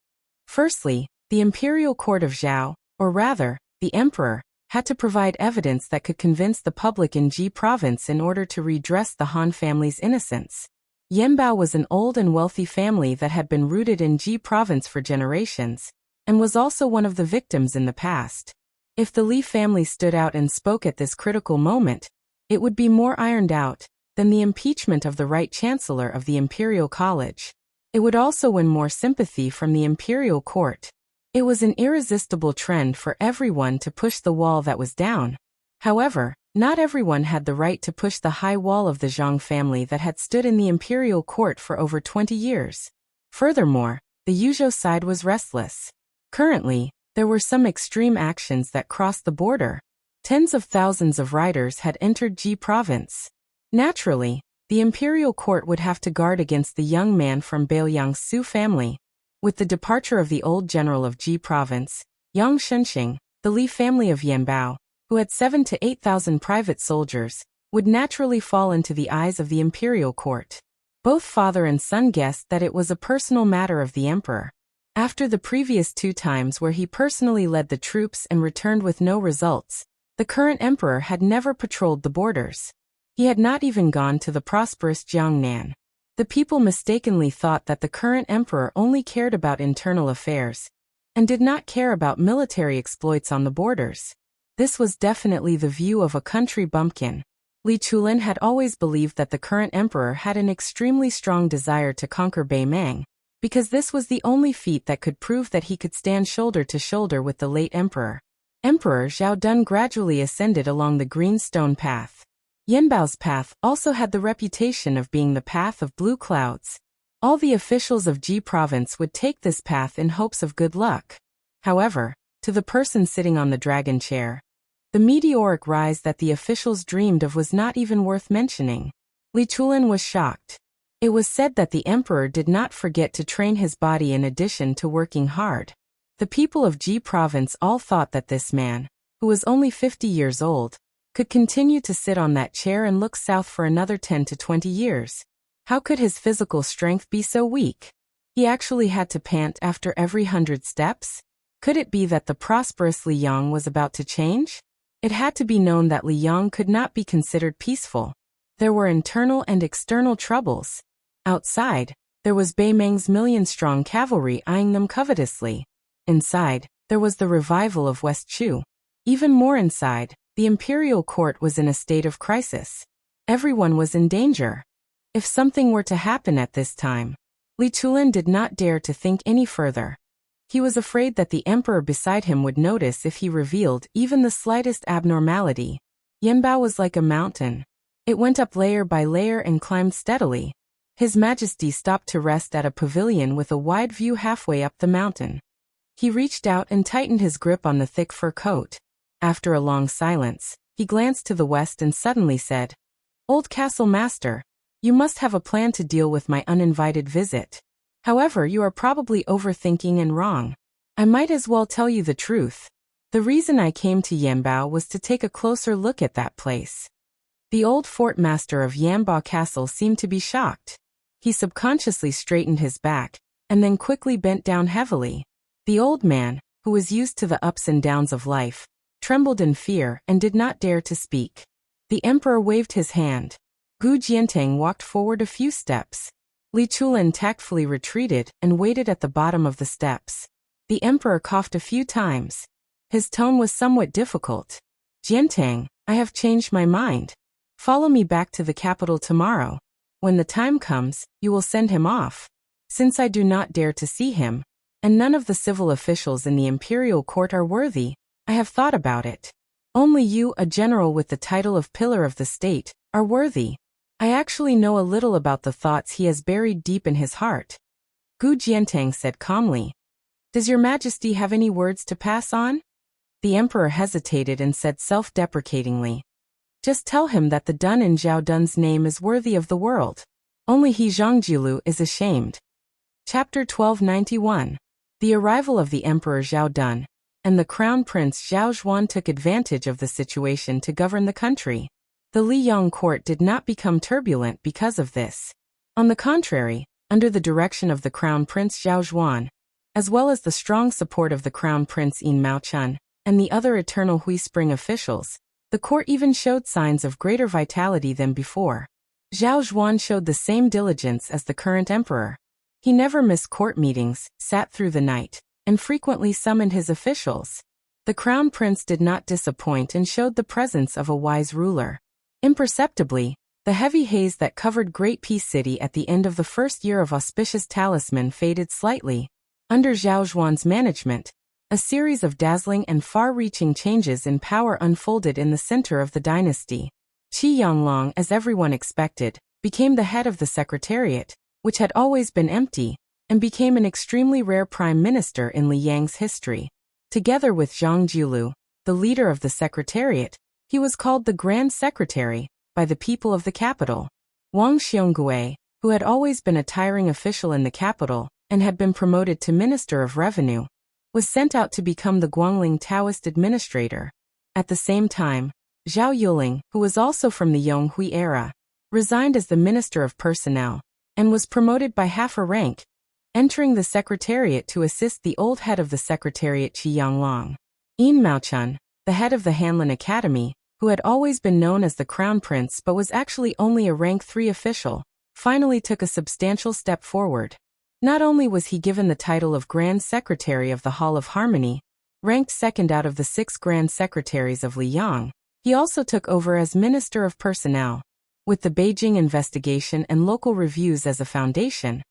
Firstly, the imperial court of Zhao, or rather, the emperor, had to provide evidence that could convince the public in Ji province in order to redress the Han family's innocence. Yanbao was an old and wealthy family that had been rooted in Ji province for generations, and was also one of the victims in the past. If the Li family stood out and spoke at this critical moment, it would be more ironed out than the impeachment of the Right Chancellor of the Imperial College. It would also win more sympathy from the imperial court. It was an irresistible trend for everyone to push the wall that was down. However, not everyone had the right to push the high wall of the Zhang family that had stood in the imperial court for over 20 years. Furthermore, the Yuzhou side was restless. Currently, there were some extreme actions that crossed the border. Tens of thousands of riders had entered Ji province. Naturally, the imperial court would have to guard against the young man from Baoyang's Su family. With the departure of the old general of Ji province, Yang Shunxing, the Li family of Yanbao, who had 7,000 to 8,000 private soldiers, would naturally fall into the eyes of the imperial court. Both father and son guessed that it was a personal matter of the emperor. After the previous 2 times where he personally led the troops and returned with no results, the current emperor had never patrolled the borders. He had not even gone to the prosperous Jiangnan. The people mistakenly thought that the current emperor only cared about internal affairs, and did not care about military exploits on the borders. This was definitely the view of a country bumpkin. Li Chulin had always believed that the current emperor had an extremely strong desire to conquer Beimang, because this was the only feat that could prove that he could stand shoulder to shoulder with the late emperor. Emperor Zhao Dun gradually ascended along the green stone path. Yanbao's path also had the reputation of being the path of blue clouds. All the officials of Ji province would take this path in hopes of good luck. However, to the person sitting on the dragon chair, the meteoric rise that the officials dreamed of was not even worth mentioning. Li Chulin was shocked. It was said that the emperor did not forget to train his body in addition to working hard. The people of Ji province all thought that this man, who was only 50 years old, could continue to sit on that chair and look south for another 10 to 20 years. How could his physical strength be so weak? He actually had to pant after every 100 steps? Could it be that the prosperous Li Yang was about to change? It had to be known that Li Yang could not be considered peaceful. There were internal and external troubles. Outside, there was Beimang's million-strong cavalry eyeing them covetously. Inside, there was the revival of West Chu. Even more inside, the imperial court was in a state of crisis. Everyone was in danger. If something were to happen at this time, Li Chulin did not dare to think any further. He was afraid that the emperor beside him would notice if he revealed even the slightest abnormality. Yanbao was like a mountain. It went up layer by layer and climbed steadily. His Majesty stopped to rest at a pavilion with a wide view halfway up the mountain. He reached out and tightened his grip on the thick fur coat. After a long silence, he glanced to the west and suddenly said, "Old Castle Master, you must have a plan to deal with my uninvited visit. However, you are probably overthinking and wrong. I might as well tell you the truth. The reason I came to Yanbao was to take a closer look at that place." The old fort master of Yanbao Castle seemed to be shocked. He subconsciously straightened his back, and then quickly bent down heavily. The old man, who was used to the ups and downs of life, trembled in fear and did not dare to speak. The emperor waved his hand. Gu Jiantang walked forward a few steps. Li Chulin tactfully retreated and waited at the bottom of the steps. The emperor coughed a few times. His tone was somewhat difficult. "Jiantang, I have changed my mind. Follow me back to the capital tomorrow. When the time comes, you will send him off. Since I do not dare to see him, and none of the civil officials in the imperial court are worthy, I have thought about it. Only you, a general with the title of Pillar of the State, are worthy. I actually know a little about the thoughts he has buried deep in his heart." Gu Jiantang said calmly. "Does your Majesty have any words to pass on?" The emperor hesitated and said self-deprecatingly, "Just tell him that the Dun in Zhao Dun's name is worthy of the world. Only he Zhangjilu is ashamed." Chapter 1291. The arrival of the Emperor Zhao Dun, and the Crown Prince Zhao Zhuan took advantage of the situation to govern the country. The Liyang court did not become turbulent because of this. On the contrary, under the direction of the Crown Prince Zhao Zhuan, as well as the strong support of the Crown Prince Yin Maochun and the other eternal Hui Spring officials, the court even showed signs of greater vitality than before. Zhao Zhuan showed the same diligence as the current emperor. He never missed court meetings, sat through the night, and frequently summoned his officials. The Crown Prince did not disappoint and showed the presence of a wise ruler. Imperceptibly, the heavy haze that covered Great Peace City at the end of the first year of auspicious talisman faded slightly. Under Zhao Zhuan's management, a series of dazzling and far-reaching changes in power unfolded in the center of the dynasty. Qi Yanglong, as everyone expected, became the head of the Secretariat, which had always been empty, and became an extremely rare prime minister in Li Yang's history. Together with Zhang Jiulu, the leader of the Secretariat, he was called the Grand Secretary by the people of the capital. Wang Xiongui, who had always been a tiring official in the capital and had been promoted to Minister of Revenue, was sent out to become the Guangling Taoist administrator. At the same time, Zhao Yuling, who was also from the Yonghui era, resigned as the Minister of Personnel and was promoted by half a rank, entering the Secretariat to assist the old head of the Secretariat Qi Yanglong. Yin Maochun, the head of the Hanlin Academy, who had always been known as the Crown Prince but was actually only a rank 3 official, finally took a substantial step forward. Not only was he given the title of Grand Secretary of the Hall of Harmony, ranked second out of the 6 Grand Secretaries of Liang, he also took over as Minister of Personnel. With the Beijing investigation and local reviews as a foundation,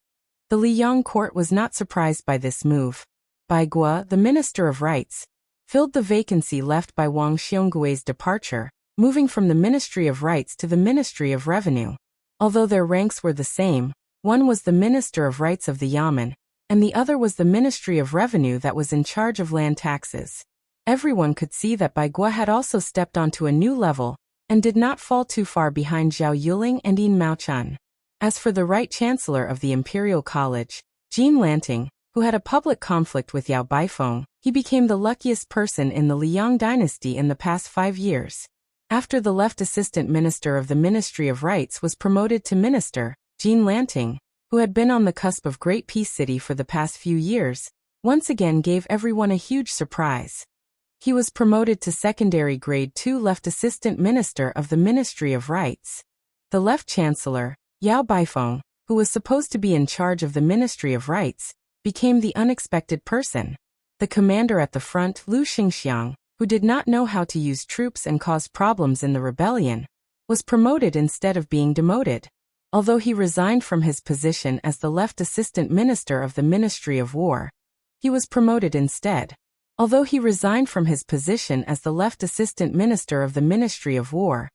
the Liang court was not surprised by this move. Bai Guo, the Minister of Rights, filled the vacancy left by Wang Xionggui's departure, moving from the Ministry of Rights to the Ministry of Revenue. Although their ranks were the same, one was the Minister of Rights of the Yamen, and the other was the Ministry of Revenue that was in charge of land taxes. Everyone could see that Bai Guo had also stepped onto a new level, and did not fall too far behind Zhao Yuling and Yin Maochun. As for the Right Chancellor of the Imperial College, Jin Lanting, who had a public conflict with Yao Baifeng, he became the luckiest person in the Liang dynasty in the past 5 years. After the left assistant minister of the Ministry of Rights was promoted to minister, Jin Lanting, who had been on the cusp of Great Peace City for the past few years, once again gave everyone a huge surprise. He was promoted to secondary grade 2 left assistant minister of the Ministry of Rights. The left chancellor, Yao Baifeng, who was supposed to be in charge of the Ministry of Rights, became the unexpected person. The commander at the front, Lu Xingxiang, who did not know how to use troops and caused problems in the rebellion, was promoted instead of being demoted. Although he resigned from his position as the left assistant minister of the Ministry of War, he was promoted instead. Although he resigned from his position as the left assistant minister of the Ministry of War,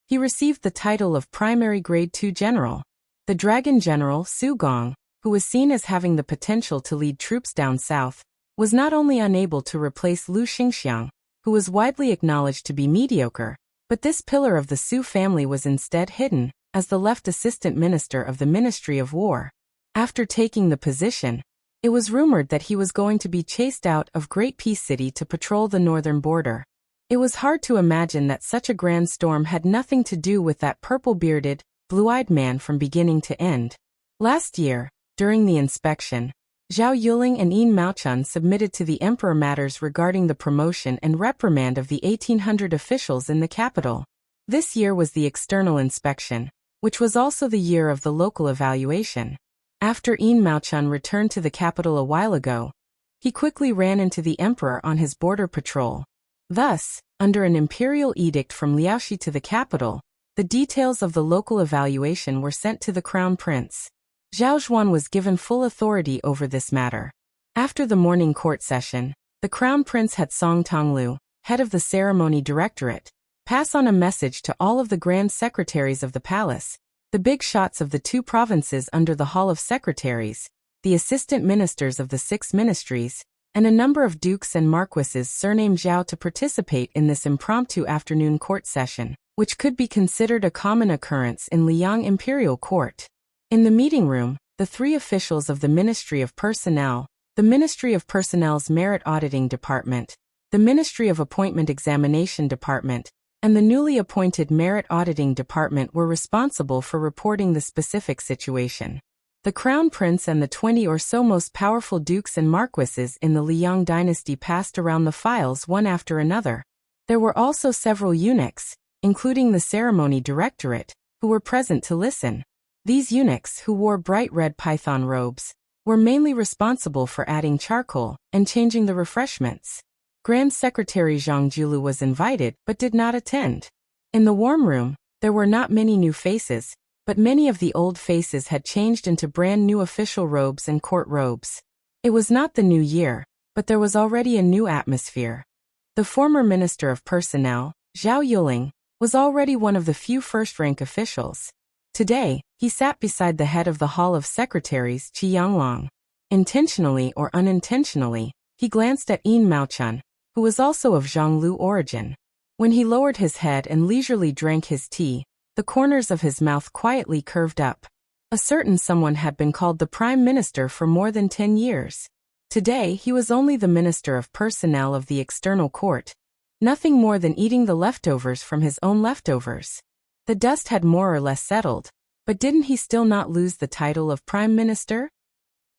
he received the title of primary grade 2 general. The dragon general, Su Gong, who was seen as having the potential to lead troops down south, was not only unable to replace Lu Xingxiang, who was widely acknowledged to be mediocre, but this pillar of the Su family was instead hidden as the left assistant minister of the Ministry of War. After taking the position, it was rumored that he was going to be chased out of Great Peace City to patrol the northern border. It was hard to imagine that such a grand storm had nothing to do with that purple-bearded, blue-eyed man from beginning to end. Last year, during the inspection, Zhao Yuling and Yin Maochun submitted to the emperor matters regarding the promotion and reprimand of the 1800 officials in the capital. This year was the external inspection, which was also the year of the local evaluation. After Yin Maochun returned to the capital a while ago, he quickly ran into the emperor on his border patrol. Thus, under an imperial edict from Liaoxi to the capital, the details of the local evaluation were sent to the crown prince. Zhao Zhuan was given full authority over this matter. After the morning court session, the crown prince had Song Tonglu, head of the ceremony directorate, pass on a message to all of the grand secretaries of the palace, the big shots of the 2 provinces under the Hall of Secretaries, the assistant ministers of the 6 ministries, and a number of dukes and marquises surnamed Zhao to participate in this impromptu afternoon court session, which could be considered a common occurrence in Liang Imperial Court. In the meeting room, the 3 officials of the Ministry of Personnel, the Ministry of Personnel's Merit Auditing Department, the Ministry of Appointment Examination Department, and the newly appointed Merit Auditing Department were responsible for reporting the specific situation. The Crown Prince and the 20 or so most powerful dukes and marquises in the Liang dynasty passed around the files one after another. There were also several eunuchs, including the ceremony directorate, who were present to listen. These eunuchs, who wore bright red python robes, were mainly responsible for adding charcoal and changing the refreshments. Grand Secretary Zhang Julu was invited but did not attend. In the warm room, there were not many new faces, but many of the old faces had changed into brand new official robes and court robes. It was not the new year, but there was already a new atmosphere. The former Minister of Personnel, Zhao Yuling, was already one of the few first-rank officials. Today, he sat beside the head of the Hall of Secretaries, Qi Yanglong. Intentionally or unintentionally, he glanced at Yin Maochun, who was also of Zhonglu origin. When he lowered his head and leisurely drank his tea, the corners of his mouth quietly curved up. A certain someone had been called the Prime Minister for more than 10 years. Today, he was only the Minister of Personnel of the External Court, nothing more than eating the leftovers from his own leftovers. The dust had more or less settled, but didn't he still not lose the title of Prime Minister?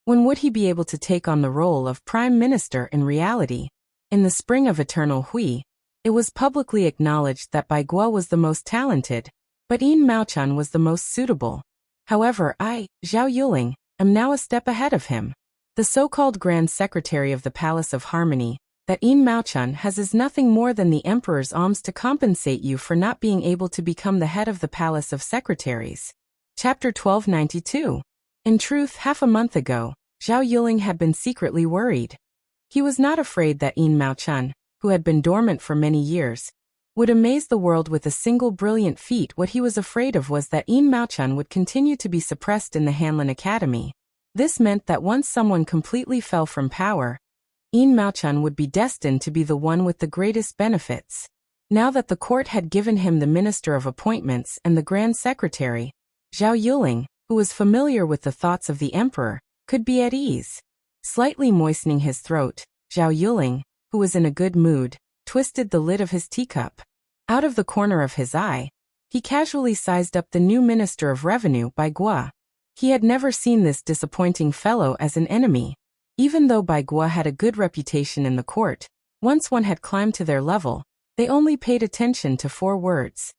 When would he be able to take on the role of Prime Minister in reality? In the spring of Eternal Hui, it was publicly acknowledged that Bai Guo was the most talented, but Yin Maochun was the most suitable. However, I, Zhao Yuling, am now a step ahead of him. The so-called Grand Secretary of the Palace of Harmony, that Yin Maochun has is nothing more than the Emperor's alms to compensate you for not being able to become the head of the Palace of Secretaries. Chapter 1292. In truth, half a month ago, Zhao Yuling had been secretly worried. He was not afraid that Yin Maochun, who had been dormant for many years, would amaze the world with a single brilliant feat. What he was afraid of was that Yin Maochun would continue to be suppressed in the Hanlin Academy. This meant that once someone completely fell from power, Yin Maochun would be destined to be the one with the greatest benefits. Now that the court had given him the Minister of Appointments and the Grand Secretary, Zhao Yuling, who was familiar with the thoughts of the Emperor, could be at ease. Slightly moistening his throat, Zhao Yuling, who was in a good mood, twisted the lid of his teacup. Out of the corner of his eye, he casually sized up the new Minister of Revenue Bai Guo. He had never seen this disappointing fellow as an enemy. Even though Bai Guo had a good reputation in the court, once one had climbed to their level, they only paid attention to 4 words.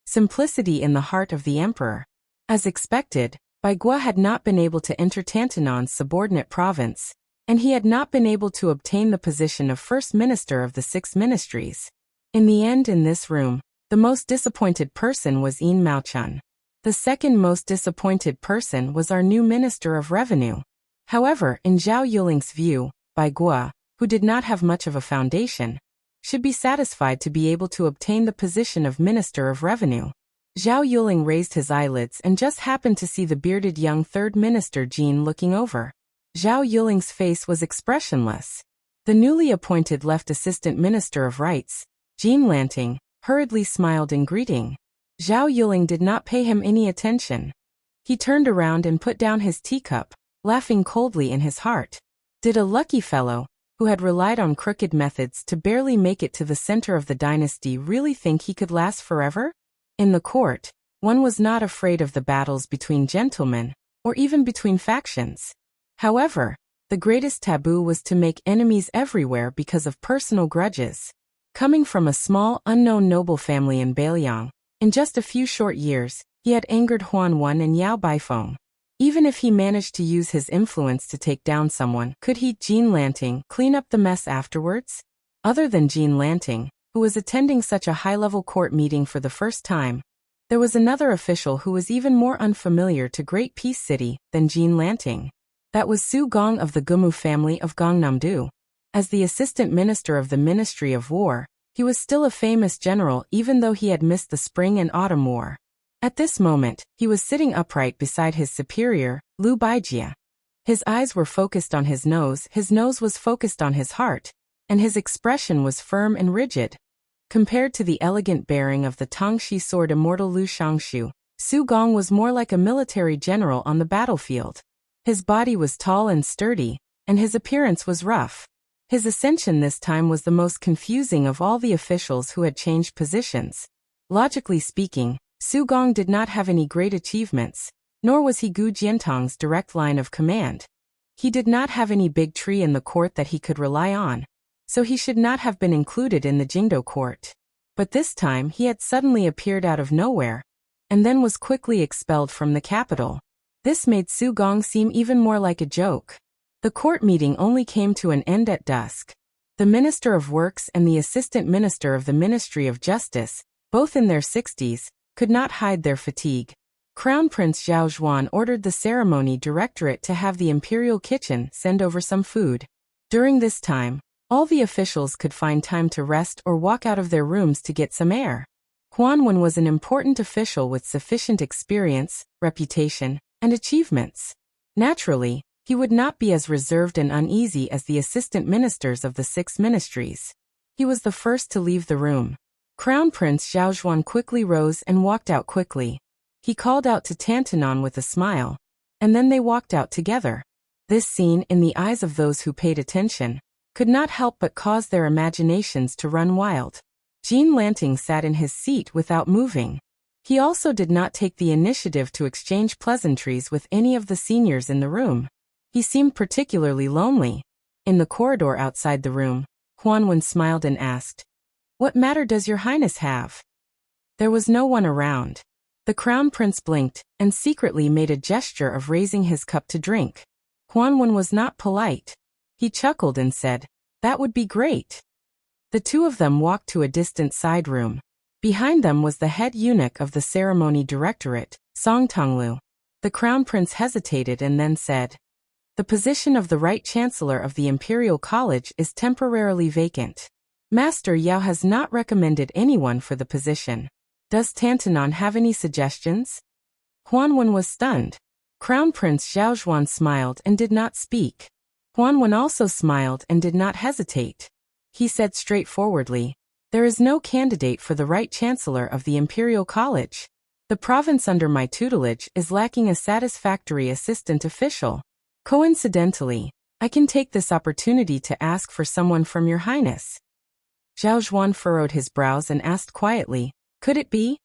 Simplicity in the heart of the Emperor. As expected, Bai Guo had not been able to enter Tantanan's subordinate province, and he had not been able to obtain the position of First Minister of the 6 ministries. In the end, in this room, the most disappointed person was Yin Maochun. The second most disappointed person was our new Minister of Revenue. However, in Zhao Yuling's view, Bai Guo, who did not have much of a foundation, should be satisfied to be able to obtain the position of Minister of Revenue. Zhao Yuling raised his eyelids and just happened to see the bearded young third minister Jin looking over. Zhao Yuling's face was expressionless. The newly appointed left assistant minister of rights, Jin Lanting, hurriedly smiled in greeting. Zhao Yuling did not pay him any attention. He turned around and put down his teacup, laughing coldly in his heart. Did a lucky fellow, who had relied on crooked methods to barely make it to the center of the dynasty, really think he could last forever? In the court, one was not afraid of the battles between gentlemen, or even between factions. However, the greatest taboo was to make enemies everywhere because of personal grudges. Coming from a small, unknown noble family in Beiliang, in just a few short years, he had angered Huan Wen and Yao Baifeng. Even if he managed to use his influence to take down someone, could he, Jin Lanting, clean up the mess afterwards? Other than Jin Lanting, who was attending such a high-level court meeting for the first time, there was another official who was even more unfamiliar to Great Peace City than Jin Lanting. That was Su Gong of the Gumu family of Gangnam-do. As the assistant minister of the Ministry of War, he was still a famous general even though he had missed the spring and autumn war. At this moment, he was sitting upright beside his superior, Liu Baijia. His eyes were focused on his nose was focused on his heart, and his expression was firm and rigid. Compared to the elegant bearing of the Tongxi sword immortal Lu Shangshu, Su Gong was more like a military general on the battlefield. His body was tall and sturdy, and his appearance was rough. His ascension this time was the most confusing of all the officials who had changed positions. Logically speaking, Su Gong did not have any great achievements, nor was he Gu Jiantong's direct line of command. He did not have any big tree in the court that he could rely on, so he should not have been included in the Jingdo court. But this time he had suddenly appeared out of nowhere, and then was quickly expelled from the capital. This made Su Gong seem even more like a joke. The court meeting only came to an end at dusk. The Minister of Works and the Assistant Minister of the Ministry of Justice, both in their 60s, could not hide their fatigue. Crown Prince Zhao Zhuan ordered the ceremony directorate to have the imperial kitchen send over some food. During this time, all the officials could find time to rest or walk out of their rooms to get some air. Huan Wen was an important official with sufficient experience, reputation, and achievements. Naturally, he would not be as reserved and uneasy as the assistant ministers of the 6 ministries. He was the first to leave the room. Crown Prince Zhao Zhuan quickly rose and walked out quickly. He called out to Tantanon with a smile, and then they walked out together. This scene, in the eyes of those who paid attention, could not help but cause their imaginations to run wild. Jin Lanting sat in his seat without moving. He also did not take the initiative to exchange pleasantries with any of the seniors in the room. He seemed particularly lonely. In the corridor outside the room, Huan Wen smiled and asked, "What matter does your highness have?" There was no one around. The crown prince blinked and secretly made a gesture of raising his cup to drink. Huanwen was not polite. He chuckled and said, "That would be great." The two of them walked to a distant side room. Behind them was the head eunuch of the ceremony directorate, Song Tonglu. The crown prince hesitated and then said, "The position of the Right Chancellor of the Imperial College is temporarily vacant. Master Yao has not recommended anyone for the position. Does Tantanon have any suggestions?" Huanwen was stunned. Crown Prince Zhaozhuan smiled and did not speak. Huanwen also smiled and did not hesitate. He said straightforwardly, "There is no candidate for the Right Chancellor of the Imperial College. The province under my tutelage is lacking a satisfactory assistant official. Coincidentally, I can take this opportunity to ask for someone from your highness." Zhaozhuan furrowed his brows and asked quietly, "Could it be?"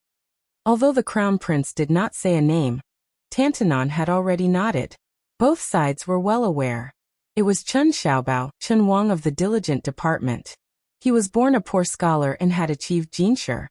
Although the crown prince did not say a name, Tantanon had already nodded. Both sides were well aware. It was Chen Xiaobao, Chen Wang of the diligent department. He was born a poor scholar and had achieved jinshi.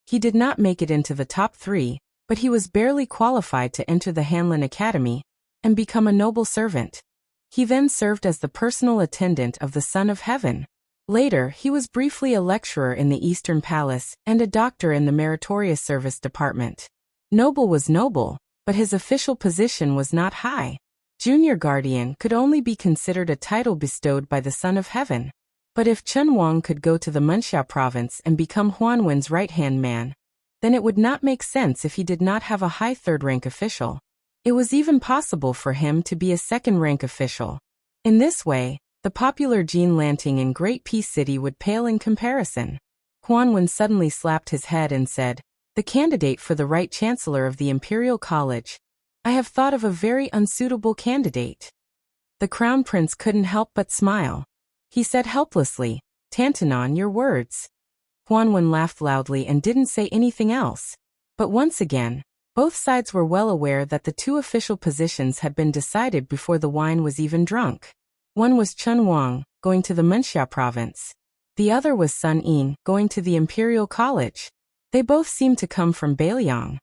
He did not make it into the top 3, but he was barely qualified to enter the Hanlin Academy and become a noble servant. He then served as the personal attendant of the Son of Heaven. Later, he was briefly a lecturer in the Eastern Palace and a doctor in the Meritorious Service Department. Noble was noble, but his official position was not high. Junior Guardian could only be considered a title bestowed by the Son of Heaven. But if Chen Wang could go to the Munxia province and become Huanwen's right-hand man, then it would not make sense if he did not have a high third-rank official. It was even possible for him to be a second-rank official. In this way, the popular Jean Lanting in Great Peace City would pale in comparison. Huanwen suddenly slapped his head and said, "The candidate for the Right Chancellor of the Imperial College. I have thought of a very unsuitable candidate." The crown prince couldn't help but smile. He said helplessly, "Tantanon, your words." Huanwen laughed loudly and didn't say anything else. But once again, both sides were well aware that the two official positions had been decided before the wine was even drunk. One was Chen Wang, going to the Munxia province. The other was Sun Yin, going to the Imperial College. They both seemed to come from Beiliang.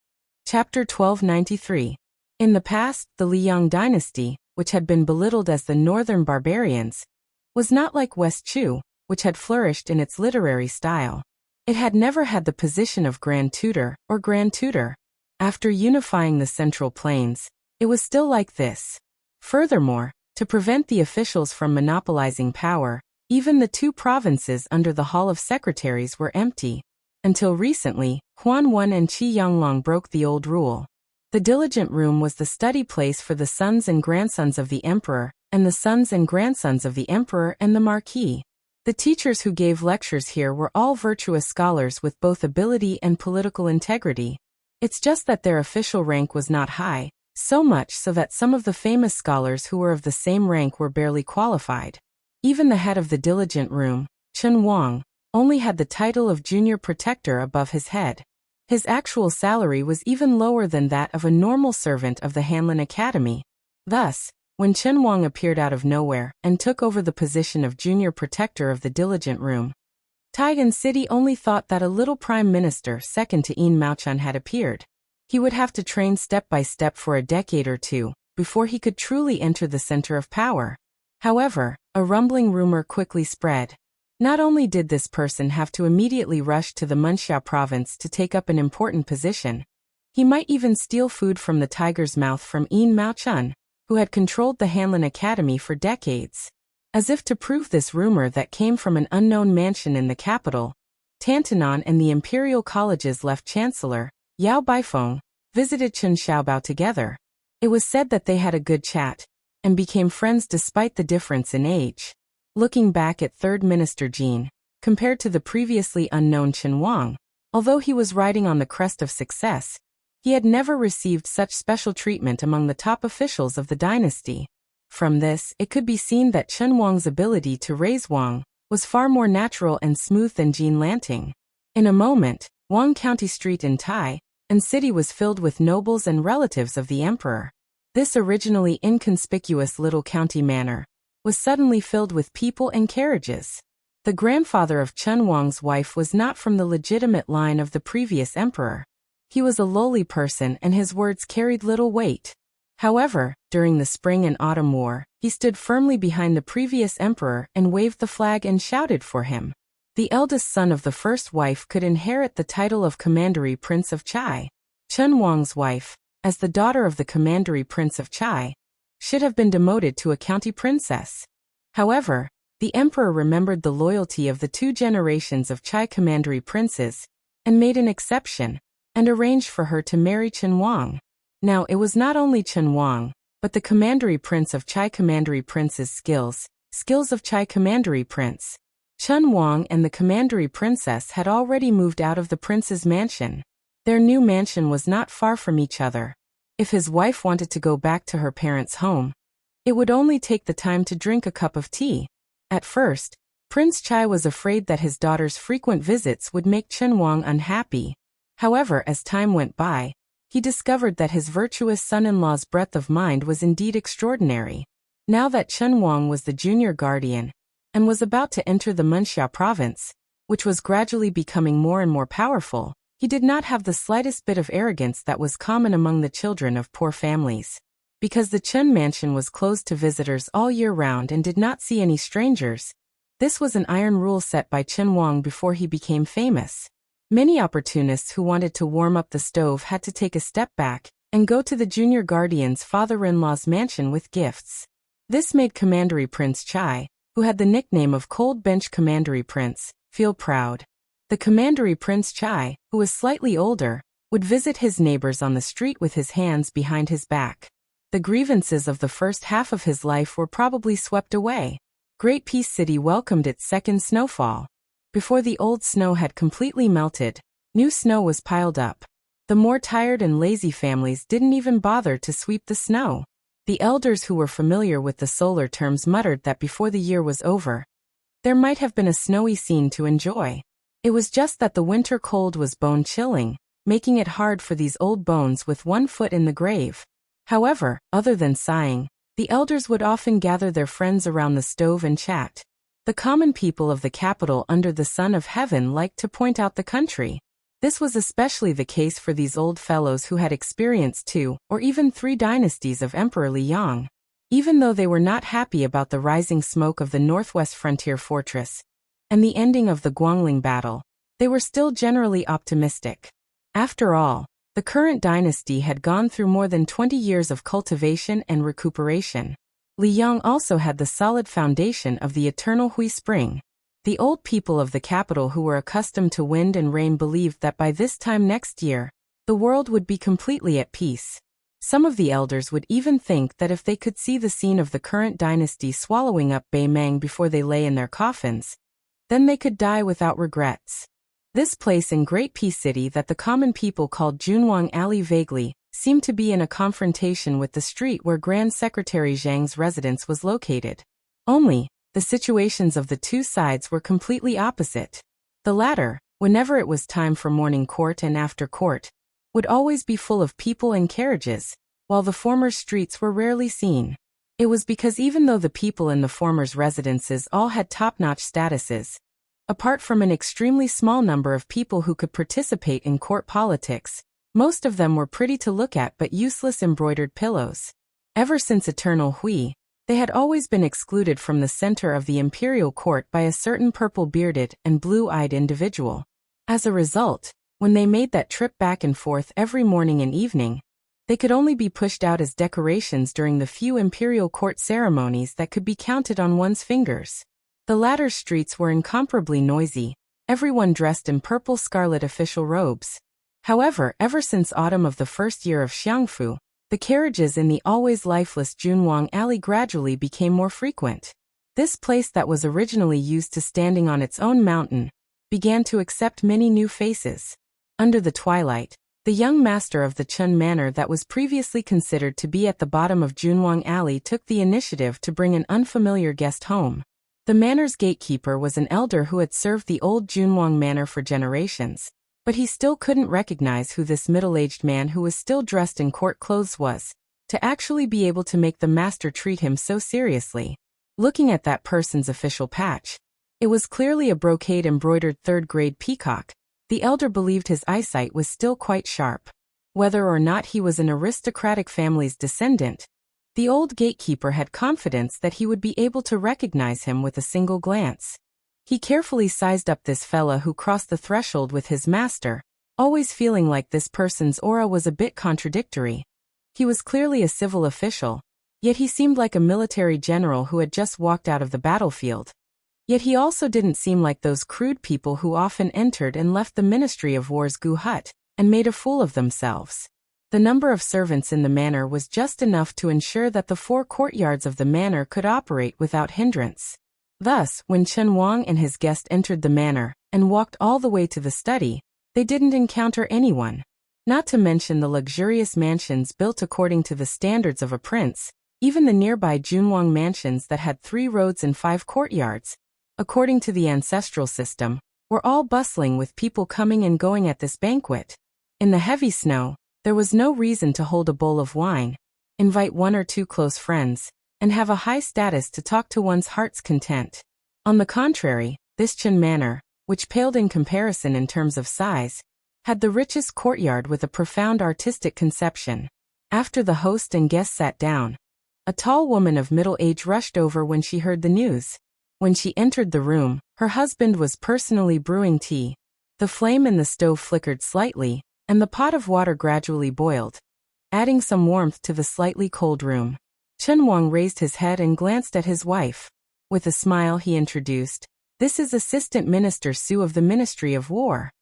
Chapter 1293. In the past, the Liang dynasty, which had been belittled as the Northern Barbarians, was not like West Chu, which had flourished in its literary style. It had never had the position of Grand Tutor or Grand Tutor. After unifying the Central Plains, it was still like this. Furthermore, to prevent the officials from monopolizing power, even the two provinces under the Hall of Secretaries were empty. Until recently, Huanwen and Qi Yanglong broke the old rule. The diligent room was the study place for the sons and grandsons of the emperor, and the sons and grandsons of the emperor and the marquis. The teachers who gave lectures here were all virtuous scholars with both ability and political integrity. It's just that their official rank was not high, so much so that some of the famous scholars who were of the same rank were barely qualified. Even the head of the diligent room, Chen Wang, only had the title of junior protector above his head. His actual salary was even lower than that of a normal servant of the Hanlin Academy. Thus, when Chen Wang appeared out of nowhere and took over the position of junior protector of the diligent room, Taigan City only thought that a little prime minister second to Yin Maochun had appeared. He would have to train step by step for a decade or two before he could truly enter the center of power. However, a rumbling rumor quickly spread. Not only did this person have to immediately rush to the Munxia province to take up an important position, he might even steal food from the tiger's mouth from Yin Maochun, who had controlled the Hanlin Academy for decades. As if to prove this rumor that came from an unknown mansion in the capital, Tantanon and the Imperial College's left chancellor, Yao Baifeng, visited Chen Xiaobao together. It was said that they had a good chat and became friends despite the difference in age. Looking back at Third Minister Jin, compared to the previously unknown Chen Wang, although he was riding on the crest of success, he had never received such special treatment among the top officials of the dynasty. From this, it could be seen that Chen Wang's ability to raise Wang was far more natural and smooth than Jean Lanting. In a moment, Wang County Street in Tai and city was filled with nobles and relatives of the emperor. This originally inconspicuous little county manor was suddenly filled with people and carriages. The grandfather of Chen Wang's wife was not from the legitimate line of the previous emperor. He was a lowly person and his words carried little weight. However, during the Spring and Autumn War, he stood firmly behind the previous emperor and waved the flag and shouted for him. The eldest son of the first wife could inherit the title of Commandery Prince of Chai. Chen Wang's wife, as the daughter of the Commandery Prince of Chai, should have been demoted to a county princess. However, the emperor remembered the loyalty of the 2 generations of Chai Commandery princes, and made an exception, and arranged for her to marry Chen Wang. Now it was not only Chen Wang, but the Commandery Prince of Chai Commandery Prince's skills of Chai Commandery Prince. Chen Wang and the Commandery Princess had already moved out of the prince's mansion. Their new mansion was not far from each other. If his wife wanted to go back to her parents' home, it would only take the time to drink a cup of tea. At first, Prince Chai was afraid that his daughter's frequent visits would make Chen Wang unhappy. However, as time went by, he discovered that his virtuous son-in-law's breadth of mind was indeed extraordinary. Now that Chen Wang was the junior guardian, and was about to enter the Wuxia province, which was gradually becoming more and more powerful, he did not have the slightest bit of arrogance that was common among the children of poor families. Because the Chen mansion was closed to visitors all year round and did not see any strangers, this was an iron rule set by Chen Wang before he became famous. Many opportunists who wanted to warm up the stove had to take a step back and go to the junior guardian's father-in-law's mansion with gifts. This made Commandery Prince Chai, who had the nickname of Cold Bench Commandery Prince, feel proud. The Commandery Prince Chai, who was slightly older, would visit his neighbors on the street with his hands behind his back. The grievances of the first half of his life were probably swept away. Great Peace City welcomed its second snowfall. Before the old snow had completely melted, new snow was piled up. The more tired and lazy families didn't even bother to sweep the snow. The elders who were familiar with the solar terms muttered that before the year was over, there might have been a snowy scene to enjoy. It was just that the winter cold was bone-chilling, making it hard for these old bones with one foot in the grave. However, other than sighing, the elders would often gather their friends around the stove and chat. The common people of the capital under the sun of heaven liked to point out the country. This was especially the case for these old fellows who had experienced 2 or even 3 dynasties of Emperor Liang. Even though they were not happy about the rising smoke of the northwest frontier fortress and the ending of the Guangling battle, they were still generally optimistic. After all, the current dynasty had gone through more than 20 years of cultivation and recuperation. Liang also had the solid foundation of the eternal Hui Spring. The old people of the capital who were accustomed to wind and rain believed that by this time next year, the world would be completely at peace. Some of the elders would even think that if they could see the scene of the current dynasty swallowing up Bei Meng before they lay in their coffins, then they could die without regrets. This place in Great Peace City that the common people called Junwang Alley vaguely seemed to be in a confrontation with the street where Grand Secretary Zhang's residence was located. Only, the situations of the 2 sides were completely opposite. The latter, whenever it was time for morning court and after court, would always be full of people and carriages, while the former's streets were rarely seen. It was because even though the people in the former's residences all had top-notch statuses, apart from an extremely small number of people who could participate in court politics, most of them were pretty to look at but useless embroidered pillows. Ever since Eternal Hui, they had always been excluded from the center of the imperial court by a certain purple-bearded and blue-eyed individual. As a result, when they made that trip back and forth every morning and evening, they could only be pushed out as decorations during the few imperial court ceremonies that could be counted on one's fingers. The latter streets were incomparably noisy, everyone dressed in purple-scarlet official robes. However, ever since autumn of the first year of Xiangfu, the carriages in the always lifeless Junwang Alley gradually became more frequent. This place that was originally used to standing on its own mountain began to accept many new faces. Under the twilight, the young master of the Chun Manor that was previously considered to be at the bottom of Junwang Alley took the initiative to bring an unfamiliar guest home. The manor's gatekeeper was an elder who had served the old Junwang Manor for generations, but he still couldn't recognize who this middle-aged man who was still dressed in court clothes was, to actually be able to make the master treat him so seriously. Looking at that person's official patch, it was clearly a brocade-embroidered third-grade peacock. The elder believed his eyesight was still quite sharp. Whether or not he was an aristocratic family's descendant, the old gatekeeper had confidence that he would be able to recognize him with a single glance. He carefully sized up this fella who crossed the threshold with his master, always feeling like this person's aura was a bit contradictory. He was clearly a civil official, yet he seemed like a military general who had just walked out of the battlefield. Yet he also didn't seem like those crude people who often entered and left the Ministry of War's Gu hut and made a fool of themselves. The number of servants in the manor was just enough to ensure that the 4 courtyards of the manor could operate without hindrance. Thus, when Chen Wang and his guest entered the manor and walked all the way to the study, they didn't encounter anyone. Not to mention the luxurious mansions built according to the standards of a prince, even the nearby Junwang mansions that had 3 roads and 5 courtyards, according to the ancestral system, were all bustling with people coming and going at this banquet. In the heavy snow, there was no reason to hold a bowl of wine, invite 1 or 2 close friends, and have a high status to talk to one's heart's content. On the contrary, this Chen Manor, which paled in comparison in terms of size, had the richest courtyard with a profound artistic conception. After the host and guests sat down, a tall woman of middle age rushed over when she heard the news. When she entered the room, her husband was personally brewing tea. The flame in the stove flickered slightly, and the pot of water gradually boiled, adding some warmth to the slightly cold room. Chen Wang raised his head and glanced at his wife. With a smile he introduced, "This is Assistant Minister Su of the Ministry of War."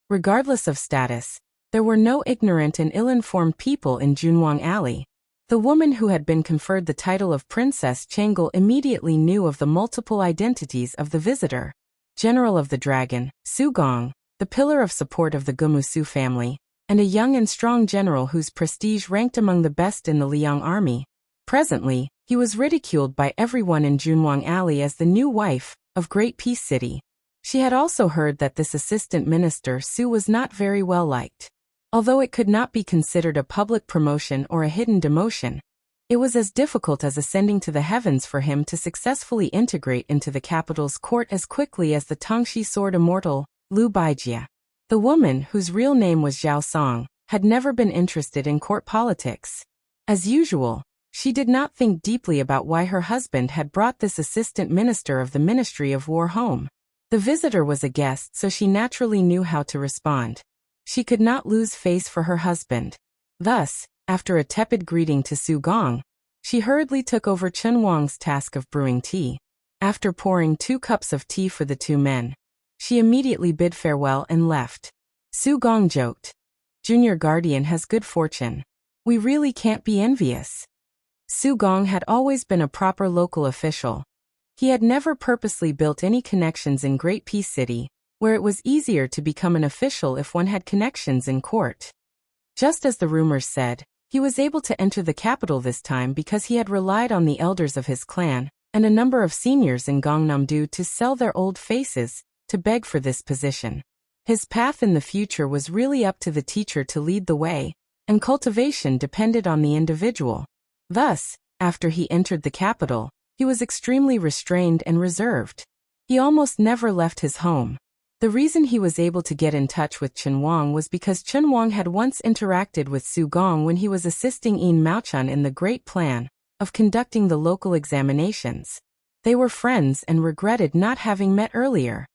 Regardless of status, there were no ignorant and ill-informed people in Junwang Alley. The woman who had been conferred the title of Princess Changel immediately knew of the multiple identities of the visitor. General of the Dragon, Su Gong, the pillar of support of the Gumusu family, and a young and strong general whose prestige ranked among the best in the Liang army. Presently, he was ridiculed by everyone in Junwang Alley as the new wife of Great Peace City. She had also heard that this assistant minister Su was not very well liked. Although it could not be considered a public promotion or a hidden demotion, it was as difficult as ascending to the heavens for him to successfully integrate into the capital's court as quickly as the Tongxi sword immortal, Lu Baijia. The woman, whose real name was Zhao Song, had never been interested in court politics. As usual, she did not think deeply about why her husband had brought this assistant minister of the Ministry of War home. The visitor was a guest, so she naturally knew how to respond. She could not lose face for her husband. Thus, after a tepid greeting to Su Gong, she hurriedly took over Chen Wang's task of brewing tea. After pouring 2 cups of tea for the 2 men, she immediately bid farewell and left. Su Gong joked, "Junior Guardian has good fortune. We really can't be envious." Su Gong had always been a proper local official. He had never purposely built any connections in Great Peace City, where it was easier to become an official if one had connections in court. Just as the rumors said, he was able to enter the capital this time because he had relied on the elders of his clan and a number of seniors in Gangnam-do to sell their old faces to beg for this position. His path in the future was really up to the teacher to lead the way, and cultivation depended on the individual. Thus, after he entered the capital, he was extremely restrained and reserved. He almost never left his home. The reason he was able to get in touch with Chen Wang was because Chen Wang had once interacted with Su Gong when he was assisting Yin Maochun in the great plan of conducting the local examinations. They were friends and regretted not having met earlier.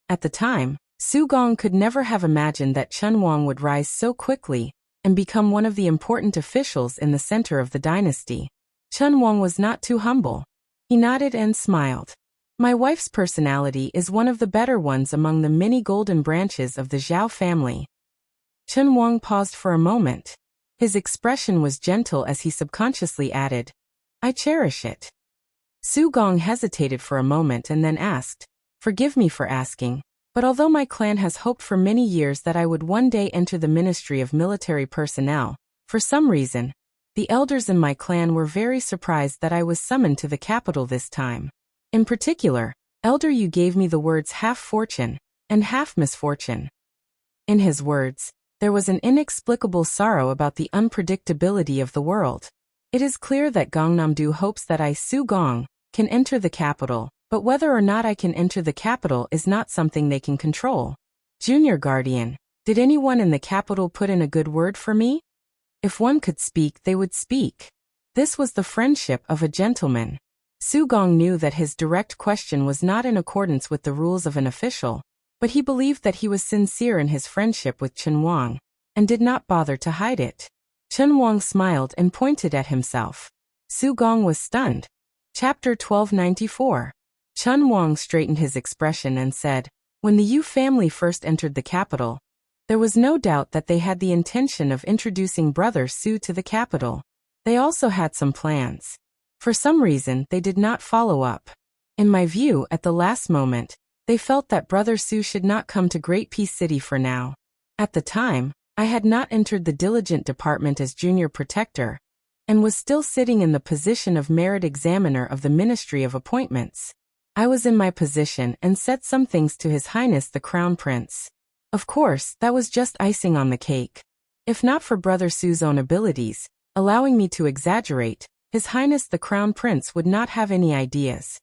At the time, Su Gong could never have imagined that Chen Wang would rise so quickly and become one of the important officials in the center of the dynasty. Chen Wang was not too humble. He nodded and smiled. "My wife's personality is one of the better ones among the many golden branches of the Zhao family." Chen Wang paused for a moment. His expression was gentle as he subconsciously added, "I cherish it." Su Gong hesitated for a moment and then asked, "Forgive me for asking, but although my clan has hoped for many years that I would one day enter the Ministry of Military Personnel, for some reason, the elders in my clan were very surprised that I was summoned to the capital this time. In particular, Elder Yu gave me the words half fortune and half misfortune." In his words, there was an inexplicable sorrow about the unpredictability of the world. It is clear that Gangnam-do hopes that I, Su Gong, can enter the capital, but whether or not I can enter the capital is not something they can control. Junior Guardian, did anyone in the capital put in a good word for me? If one could speak, they would speak. This was the friendship of a gentleman. Su Gong knew that his direct question was not in accordance with the rules of an official, but he believed that he was sincere in his friendship with Chen Wang, and did not bother to hide it. Chen Wang smiled and pointed at himself. Su Gong was stunned. Chapter 1294. Chen Wang straightened his expression and said, when the Yu family first entered the capital, there was no doubt that they had the intention of introducing Brother Su to the capital. They also had some plans. For some reason, they did not follow up. In my view, at the last moment, they felt that Brother Su should not come to Great Peace City for now. At the time, I had not entered the diligent department as junior protector, and was still sitting in the position of merit examiner of the Ministry of Appointments. I was in my position and said some things to His Highness the Crown Prince. Of course, that was just icing on the cake. If not for Brother Su's own abilities, allowing me to exaggerate, His Highness the Crown Prince would not have any ideas.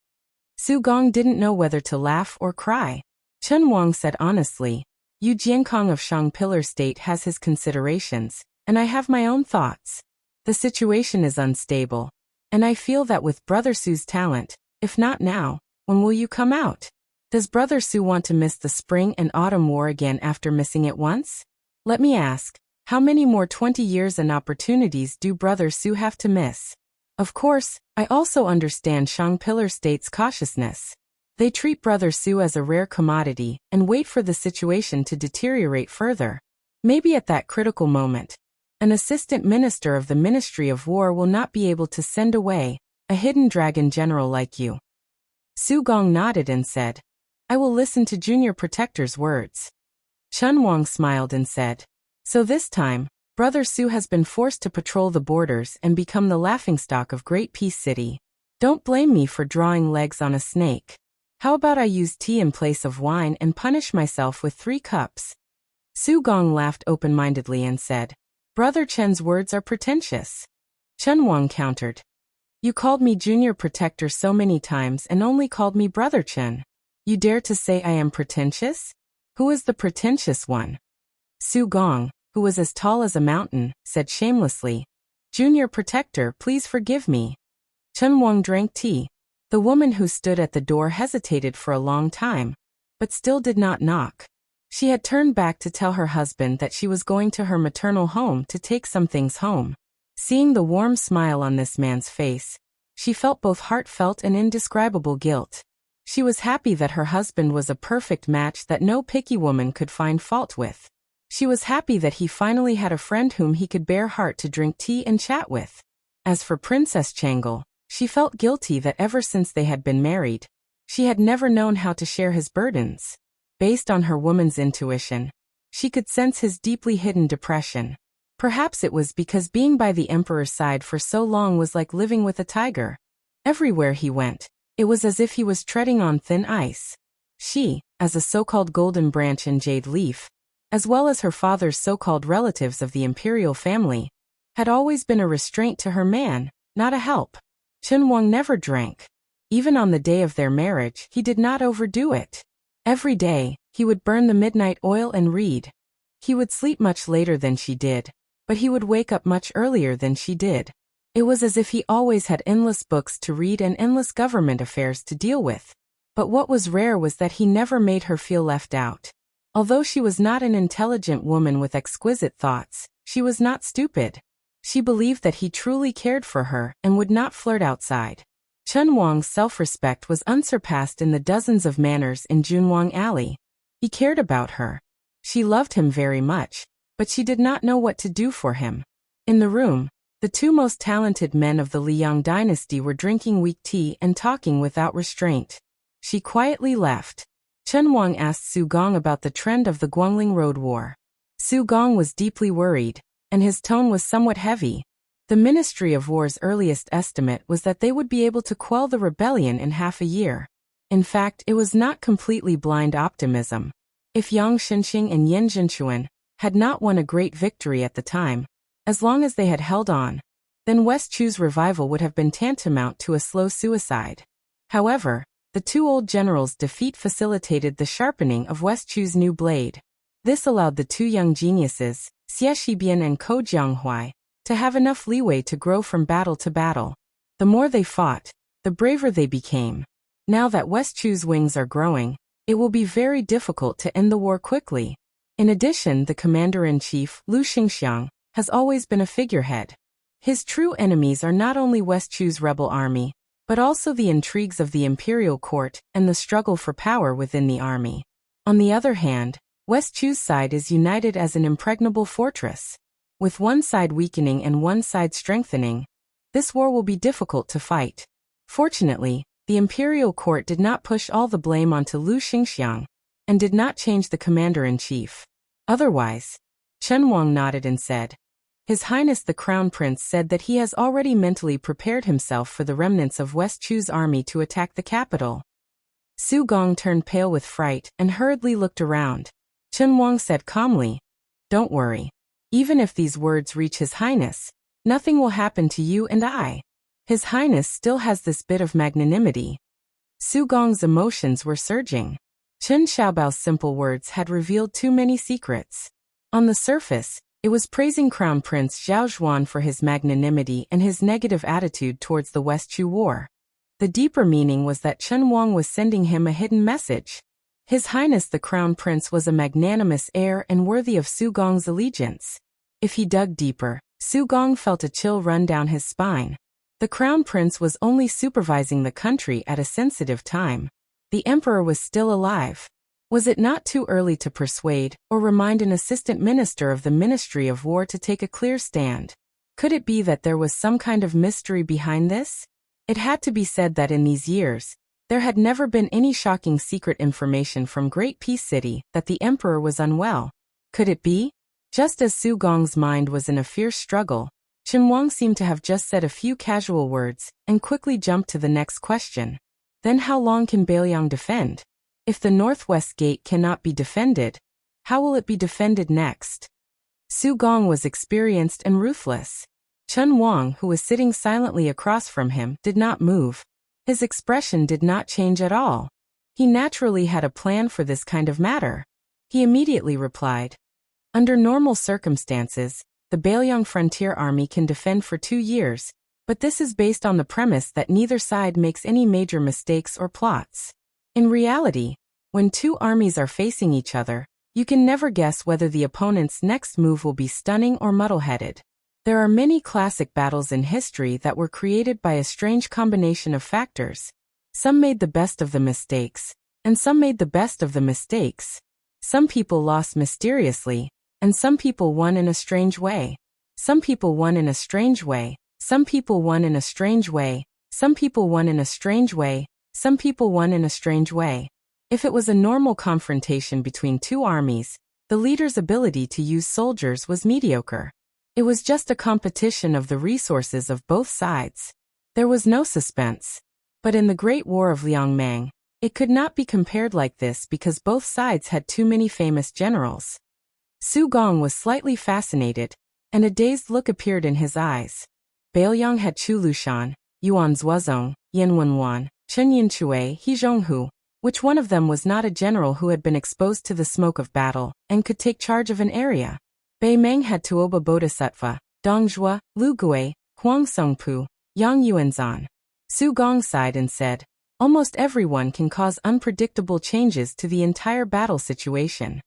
Su Gong didn't know whether to laugh or cry. Chen Wang said honestly, Yu Jiankong of Shang Pillar State has his considerations, and I have my own thoughts. The situation is unstable, and I feel that with Brother Su's talent, if not now, when will you come out? Does Brother Su want to miss the spring and autumn war again after missing it once? Let me ask, how many more 20 years and opportunities do Brother Su have to miss? Of course, I also understand Shang Pillar State's cautiousness. They treat Brother Su as a rare commodity and wait for the situation to deteriorate further. Maybe at that critical moment, an assistant minister of the Ministry of War will not be able to send away a hidden dragon general like you. Su Gong nodded and said, I will listen to Junior Protector's words. Chen Wang smiled and said, so this time, Brother Su has been forced to patrol the borders and become the laughingstock of Great Peace City. Don't blame me for drawing legs on a snake. How about I use tea in place of wine and punish myself with 3 cups? Su Gong laughed open-mindedly and said, Brother Chen's words are pretentious. Chen Wang countered, you called me Junior Protector so many times and only called me Brother Chen. You dare to say I am pretentious? Who is the pretentious one? Su Gong, who was as tall as a mountain, said shamelessly, Junior Protector, please forgive me. Chen Wang drank tea. The woman who stood at the door hesitated for a long time, but still did not knock. She had turned back to tell her husband that she was going to her maternal home to take some things home. Seeing the warm smile on this man's face, she felt both heartfelt and indescribable guilt. She was happy that her husband was a perfect match that no picky woman could find fault with. She was happy that he finally had a friend whom he could bear heart to drink tea and chat with. As for Princess Changle, she felt guilty that ever since they had been married, she had never known how to share his burdens. Based on her woman's intuition, she could sense his deeply hidden depression. Perhaps it was because being by the Emperor's side for so long was like living with a tiger. Everywhere he went, it was as if he was treading on thin ice. She, as a so-called golden branch and jade leaf, as well as her father's so-called relatives of the imperial family, had always been a restraint to her man, not a help. Chen Wang never drank. Even on the day of their marriage, he did not overdo it. Every day, he would burn the midnight oil and read. He would sleep much later than she did, but he would wake up much earlier than she did. It was as if he always had endless books to read and endless government affairs to deal with. But what was rare was that he never made her feel left out. Although she was not an intelligent woman with exquisite thoughts, she was not stupid. She believed that he truly cared for her and would not flirt outside. Chen Wang's self-respect was unsurpassed in the dozens of manors in Junwang Alley. He cared about her. She loved him very much, but she did not know what to do for him. In the room, the 2 most talented men of the Liang dynasty were drinking weak tea and talking without restraint. She quietly left. Chen Wang asked Su Gong about the trend of the Guangling Road War. Su Gong was deeply worried, and his tone was somewhat heavy. The Ministry of War's earliest estimate was that they would be able to quell the rebellion in half a year. In fact, it was not completely blind optimism. If Yang Xinxing and Yin Zhenchuan had not won a great victory at the time, as long as they had held on, then West Chu's revival would have been tantamount to a slow suicide. However, the 2 old generals' defeat facilitated the sharpening of West Chu's new blade. This allowed the two young geniuses, Xie Shibian and Ko Jianghuai, to have enough leeway to grow from battle to battle. The more they fought, the braver they became. Now that West Chu's wings are growing, it will be very difficult to end the war quickly. In addition, the commander-in-chief, Lu Xingxiang, has always been a figurehead. His true enemies are not only West Chu's rebel army, but also the intrigues of the imperial court and the struggle for power within the army. On the other hand, West Chu's side is united as an impregnable fortress. With one side weakening and one side strengthening, this war will be difficult to fight. Fortunately, the imperial court did not push all the blame onto Lu Xingxiang, and did not change the commander-in-chief. Otherwise, Chen Wang nodded and said, His Highness the Crown Prince said that he has already mentally prepared himself for the remnants of West Chu's army to attack the capital. Su Gong turned pale with fright and hurriedly looked around. Chen Wang said calmly, Don't worry. Even if these words reach His Highness, nothing will happen to you and I. His Highness still has this bit of magnanimity. Su Gong's emotions were surging. Chen Xiaobao's simple words had revealed too many secrets. On the surface, it was praising Crown Prince Zhao Zhuan for his magnanimity and his negative attitude towards the West Chu war. The deeper meaning was that Chen Wang was sending him a hidden message. His Highness the Crown Prince was a magnanimous heir and worthy of Su Gong's allegiance. If he dug deeper, Su Gong felt a chill run down his spine. The Crown Prince was only supervising the country at a sensitive time. The Emperor was still alive. Was it not too early to persuade or remind an assistant minister of the Ministry of War to take a clear stand? Could it be that there was some kind of mystery behind this? It had to be said that in these years, there had never been any shocking secret information from Great Peace City that the Emperor was unwell. Could it be? Just as Su Gong's mind was in a fierce struggle, Chen Wang seemed to have just said a few casual words and quickly jumped to the next question. Then how long can Bailiang defend? If the northwest gate cannot be defended, how will it be defended next? Su Gong was experienced and ruthless. Chen Wang, who was sitting silently across from him, did not move. His expression did not change at all. He naturally had a plan for this kind of matter. He immediately replied, Under normal circumstances, the Bailiang Frontier Army can defend for 2 years, but this is based on the premise that neither side makes any major mistakes or plots. In reality, when two armies are facing each other, you can never guess whether the opponent's next move will be stunning or muddle-headed. There are many classic battles in history that were created by a strange combination of factors. Some made the best of the mistakes, and some made the best of the mistakes. Some people lost mysteriously, and some people won in a strange way. Some people won in a strange way. Some people won in a strange way. Some people won in a strange way. Some people won in a strange way. If it was a normal confrontation between two armies, the leader's ability to use soldiers was mediocre. It was just a competition of the resources of both sides. There was no suspense. But in the Great War of Liangmang, it could not be compared like this because both sides had too many famous generals. Su Gong was slightly fascinated, and a dazed look appeared in his eyes. Bailiang had Chu Lushan, Yuan Zuozong, Yin Wenwan, Chen Yinchue, He Zhonghu. Which one of them was not a general who had been exposed to the smoke of battle and could take charge of an area? Bei Meng had Tuoba Bodhisattva, Dong Zhuo, Lu Gui, Huang Songpu, Yang Yuanzan. Su Gong sighed and said, Almost everyone can cause unpredictable changes to the entire battle situation.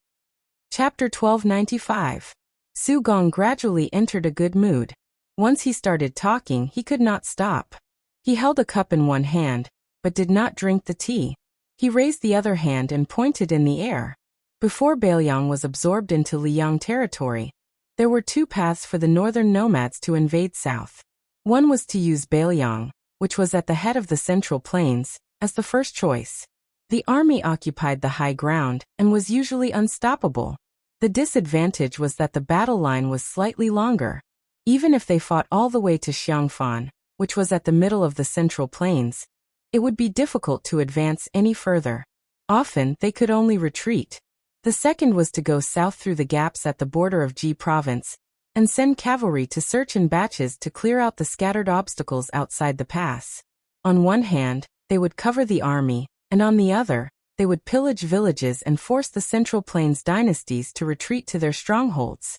Chapter 1295. Su Gong gradually entered a good mood. Once he started talking, he could not stop. He held a cup in one hand, but did not drink the tea. He raised the other hand and pointed in the air. Before Bailiang was absorbed into Liang territory, there were 2 paths for the northern nomads to invade south. One was to use Bailiang, which was at the head of the central plains, as the first choice. The army occupied the high ground and was usually unstoppable. The disadvantage was that the battle line was slightly longer. Even if they fought all the way to Xiangfan, which was at the middle of the central plains, it would be difficult to advance any further. Often, they could only retreat. The second was to go south through the gaps at the border of Ji province, and send cavalry to search in batches to clear out the scattered obstacles outside the pass. On one hand, they would cover the army, and on the other, they would pillage villages and force the Central Plains dynasties to retreat to their strongholds.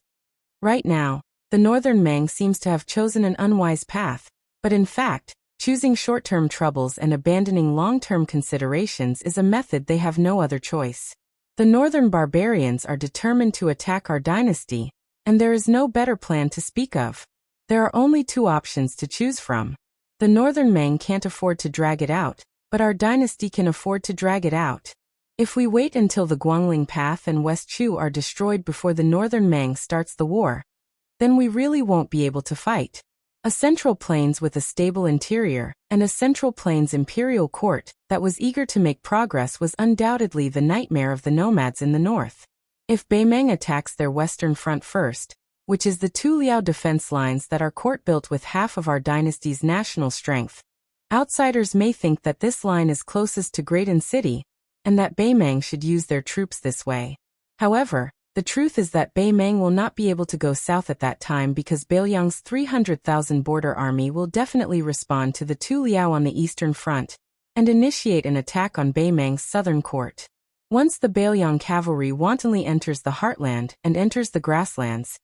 Right now, the Northern Mang seems to have chosen an unwise path, but in fact, choosing short-term troubles and abandoning long-term considerations is a method they have no other choice. The Northern barbarians are determined to attack our dynasty, and there is no better plan to speak of. There are only two options to choose from. The Northern Mang can't afford to drag it out, but our dynasty can afford to drag it out. If we wait until the Guangling Path and West Chu are destroyed before the Northern Mang starts the war, then we really won't be able to fight. A Central Plains with a stable interior, and a Central Plains imperial court that was eager to make progress was undoubtedly the nightmare of the nomads in the north. If Beimang attacks their western front first, which is the two Liao defense lines that our court built with half of our dynasty's national strength, outsiders may think that this line is closest to Graydon City, and that Beimang should use their troops this way. However, the truth is that Beimang will not be able to go south at that time because Beiliang's 300,000 border army will definitely respond to the two Liao on the eastern front and initiate an attack on Beimang's southern court. Once the Beiliang cavalry wantonly enters the heartland and enters the grasslands,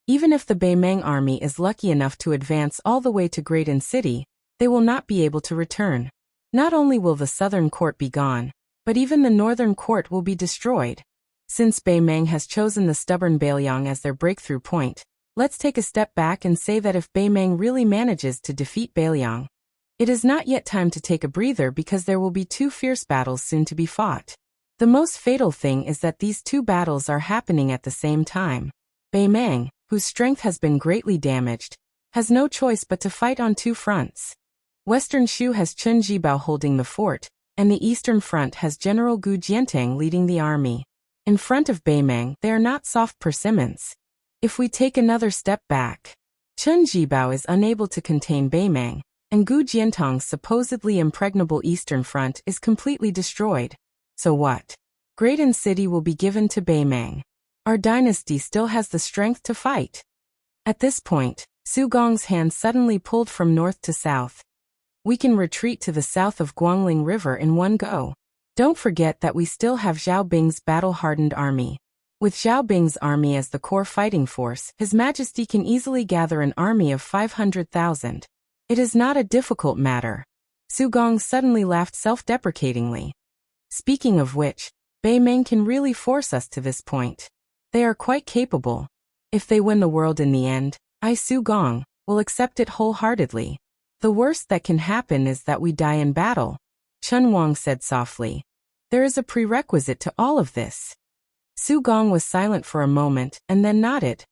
even if the Beimang army is lucky enough to advance all the way to Graydon City, they will not be able to return. Not only will the southern court be gone, but even the northern court will be destroyed. Since Beimang has chosen the stubborn Beiliang as their breakthrough point, let's take a step back and say that if Beimang really manages to defeat Beiliang, it is not yet time to take a breather because there will be two fierce battles soon to be fought. The most fatal thing is that these two battles are happening at the same time. Beimang, whose strength has been greatly damaged, has no choice but to fight on two fronts. Western Shu has Chun Jibao holding the fort, and the eastern front has General Gu Jiantang leading the army. In front of Beimang, they are not soft persimmons. If we take another step back, Chun Jibao is unable to contain Beimang, and Gu Jiantang's supposedly impregnable eastern front is completely destroyed. So what? Graydon City will be given to Beimang. Our dynasty still has the strength to fight. At this point, Su Gong's hand suddenly pulled from north to south. We can retreat to the south of Guangling River in one go. Don't forget that we still have Zhao Bing's battle-hardened army. With Zhao Bing's army as the core fighting force, His Majesty can easily gather an army of 500,000. It is not a difficult matter. Su Gong suddenly laughed self-deprecatingly. Speaking of which, Beimang can really force us to this point. They are quite capable. If they win the world in the end, I, Su Gong, will accept it wholeheartedly. The worst that can happen is that we die in battle, Chun Wang said softly. There is a prerequisite to all of this. Su Gong was silent for a moment and then nodded.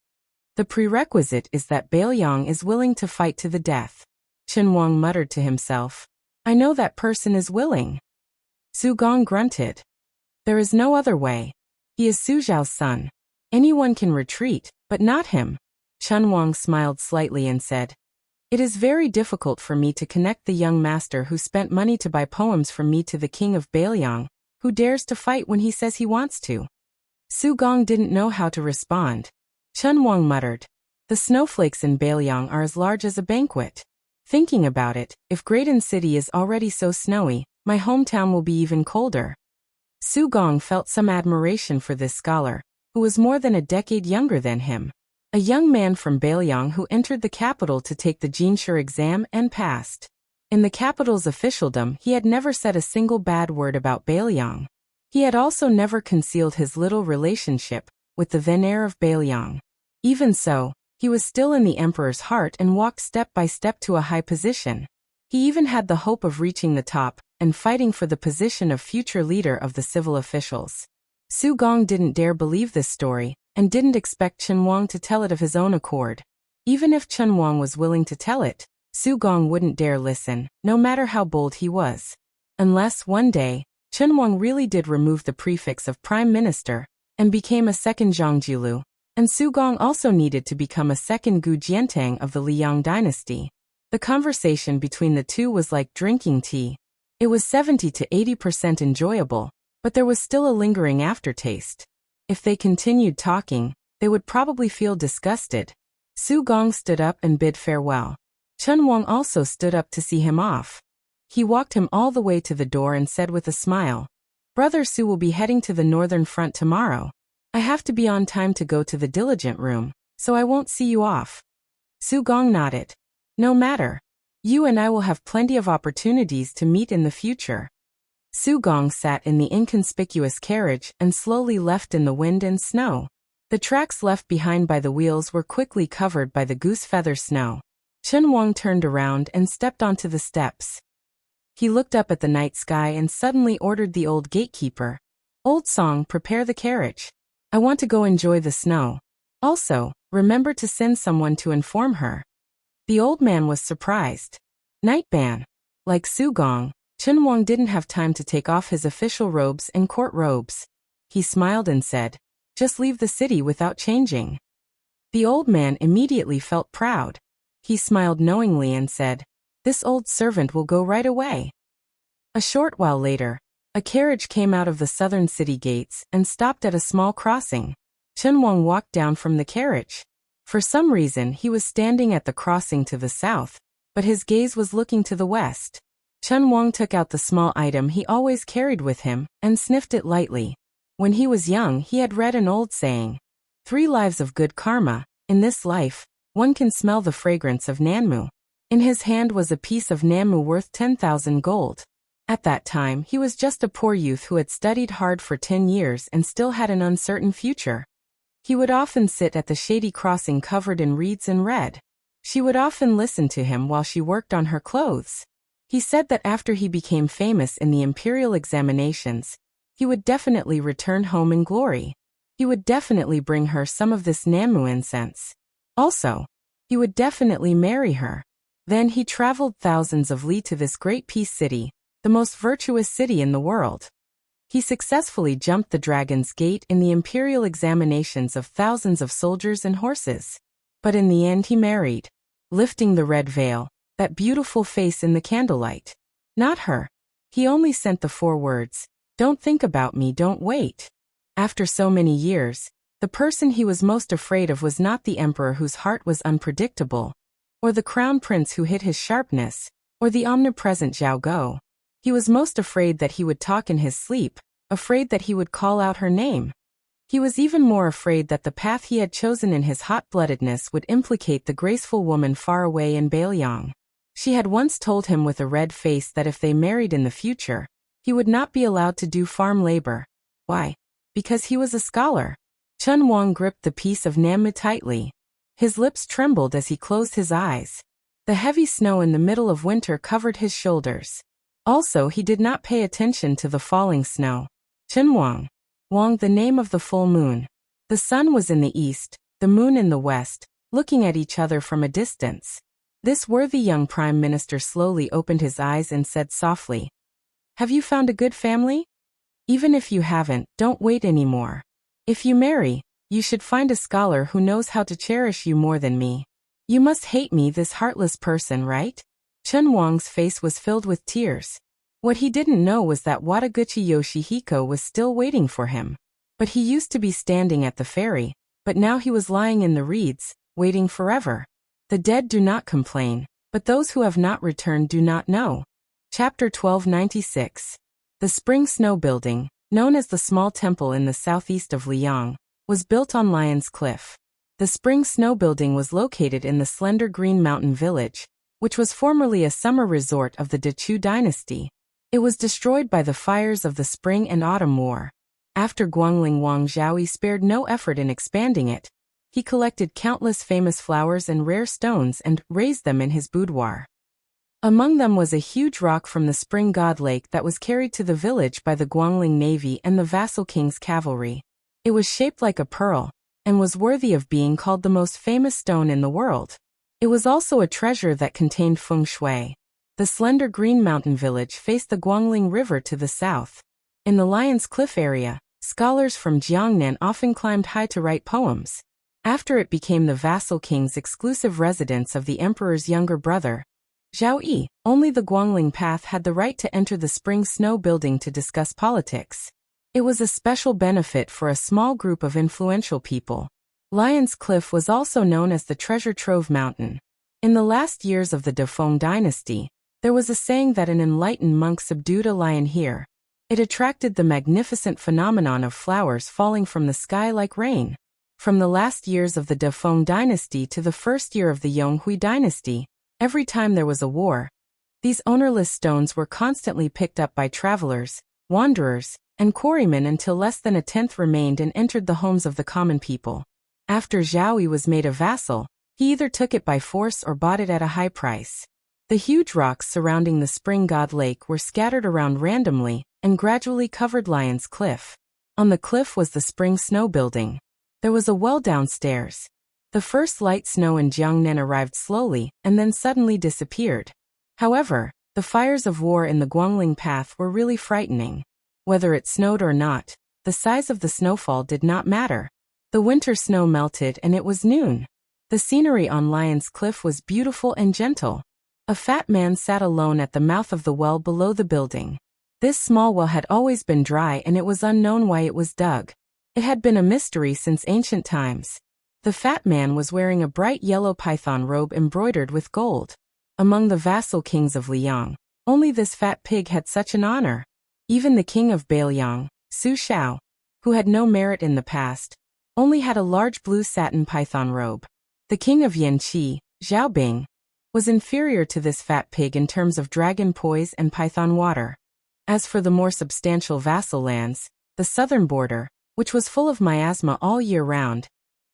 The prerequisite is that Beiliang is willing to fight to the death. Chun Wang muttered to himself. I know that person is willing. Su Gong grunted. There is no other way. He is Su Zhao's son. Anyone can retreat, but not him. Chun Wang smiled slightly and said, It is very difficult for me to connect the young master who spent money to buy poems from me to the king of Beiliang, who dares to fight when he says he wants to. Su Gong didn't know how to respond. Chun Wang muttered, The snowflakes in Beiliang are as large as a banquet. Thinking about it, if Graydon City is already so snowy, my hometown will be even colder. Su Gong felt some admiration for this scholar, who was more than a decade younger than him. A young man from Beiliang who entered the capital to take the Jinshi exam and passed. In the capital's officialdom, he had never said a single bad word about Beiliang. He had also never concealed his little relationship with the veneer of Beiliang. Even so, he was still in the emperor's heart and walked step by step to a high position. He even had the hope of reaching the top and fighting for the position of future leader of the civil officials. Su Gong didn't dare believe this story, and didn't expect Chun Wang to tell it of his own accord. Even if Chun Wang was willing to tell it, Su Gong wouldn't dare listen, no matter how bold he was. Unless, one day, Chun Wang really did remove the prefix of prime minister, and became a second Zhangjilu, and Su Gong also needed to become a second Gu Jiantang of the Liang dynasty. The conversation between the two was like drinking tea. It was 70 to 80% enjoyable, but there was still a lingering aftertaste. If they continued talking, they would probably feel disgusted. Su Gong stood up and bid farewell. Chun Wang also stood up to see him off. He walked him all the way to the door and said with a smile, Brother Su will be heading to the northern front tomorrow. I have to be on time to go to the diligent room, so I won't see you off. Su Gong nodded. No matter. You and I will have plenty of opportunities to meet in the future. Su Gong sat in the inconspicuous carriage and slowly left in the wind and snow. The tracks left behind by the wheels were quickly covered by the goose feather snow. Chen Wang turned around and stepped onto the steps. He looked up at the night sky and suddenly ordered the old gatekeeper. Old Song, prepare the carriage. I want to go enjoy the snow. Also, remember to send someone to inform her. The old man was surprised. Night ban. Like Su Gong, Chen Wang didn't have time to take off his official robes and court robes. He smiled and said, just leave the city without changing. The old man immediately felt proud. He smiled knowingly and said, this old servant will go right away. A short while later, a carriage came out of the southern city gates and stopped at a small crossing. Chen Wang walked down from the carriage. For some reason he was standing at the crossing to the south, but his gaze was looking to the west. Chen Wang took out the small item he always carried with him and sniffed it lightly. When he was young he had read an old saying, 3 lives of good karma, in this life, one can smell the fragrance of Nanmu. In his hand was a piece of Nanmu worth 10,000 gold. At that time he was just a poor youth who had studied hard for 10 years and still had an uncertain future. He would often sit at the shady crossing covered in reeds and read. She would often listen to him while she worked on her clothes. He said that after he became famous in the imperial examinations, he would definitely return home in glory. He would definitely bring her some of this Nanmu incense. Also, he would definitely marry her. Then he traveled thousands of li to this great peace city, the most virtuous city in the world. He successfully jumped the Dragon's Gate in the imperial examinations of thousands of soldiers and horses. But in the end he married, lifting the red veil, that beautiful face in the candlelight. Not her. He only sent the 4 words, don't think about me, don't wait. After so many years, the person he was most afraid of was not the emperor whose heart was unpredictable, or the crown prince who hid his sharpness, or the omnipresent Zhao Go. He was most afraid that he would talk in his sleep, afraid that he would call out her name. He was even more afraid that the path he had chosen in his hot-bloodedness would implicate the graceful woman far away in Bailiang. She had once told him with a red face that if they married in the future, he would not be allowed to do farm labor. Why? Because he was a scholar. Chen Wang gripped the piece of Nanmu tightly. His lips trembled as he closed his eyes. The heavy snow in the middle of winter covered his shoulders. Also, he did not pay attention to the falling snow. Chen Wang. Wang, the name of the full moon. The sun was in the east, the moon in the west, looking at each other from a distance. This worthy young prime minister slowly opened his eyes and said softly, have you found a good family? Even if you haven't, don't wait anymore. If you marry, you should find a scholar who knows how to cherish you more than me. You must hate me, this heartless person, right? Chen Wang's face was filled with tears. What he didn't know was that Wataguchi Yoshihiko was still waiting for him. But he used to be standing at the ferry, but now he was lying in the reeds, waiting forever. The dead do not complain, but those who have not returned do not know. Chapter 1296. The Spring Snow Building, known as the small temple in the southeast of Liang, was built on Lion's Cliff. The Spring Snow Building was located in the slender Green Mountain Village, which was formerly a summer resort of the Dechu dynasty. It was destroyed by the fires of the Spring and Autumn War. After Guangling Wang Zhaoi spared no effort in expanding it, he collected countless famous flowers and rare stones and raised them in his boudoir. Among them was a huge rock from the Spring God Lake that was carried to the village by the Guangling Navy and the vassal king's cavalry. It was shaped like a pearl, and was worthy of being called the most famous stone in the world. It was also a treasure that contained feng shui. The slender Green Mountain Village faced the Guangling River to the south. In the Lion's Cliff area, scholars from Jiangnan often climbed high to write poems. After it became the vassal king's exclusive residence of the emperor's younger brother, Zhao Yi, only the Guangling Path had the right to enter the Spring Snow Building to discuss politics. It was a special benefit for a small group of influential people. Lion's Cliff was also known as the Treasure Trove Mountain. In the last years of the Defeng dynasty, there was a saying that an enlightened monk subdued a lion here. It attracted the magnificent phenomenon of flowers falling from the sky like rain. From the last years of the Defeng dynasty to the first year of the Yonghui dynasty, every time there was a war, these ownerless stones were constantly picked up by travelers, wanderers, and quarrymen until less than a tenth remained and entered the homes of the common people. After Zhao Yi was made a vassal, he either took it by force or bought it at a high price. The huge rocks surrounding the spring god lake were scattered around randomly and gradually covered Lion's Cliff. On the cliff was the spring snow building. There was a well downstairs. The first light snow in Jiangnan arrived slowly and then suddenly disappeared. However, the fires of war in the Guangling Path were really frightening. Whether it snowed or not, the size of the snowfall did not matter. The winter snow melted and it was noon. The scenery on Lion's Cliff was beautiful and gentle. A fat man sat alone at the mouth of the well below the building. This small well had always been dry and it was unknown why it was dug. It had been a mystery since ancient times. The fat man was wearing a bright yellow python robe embroidered with gold. Among the vassal kings of Liang, only this fat pig had such an honor. Even the king of Bailiang, Su Shao, who had no merit in the past, only had a large blue satin python robe. The king of Yanqi, Zhao Bing, was inferior to this fat pig in terms of dragon poise and python water. As for the more substantial vassal lands, the southern border, which was full of miasma all year round,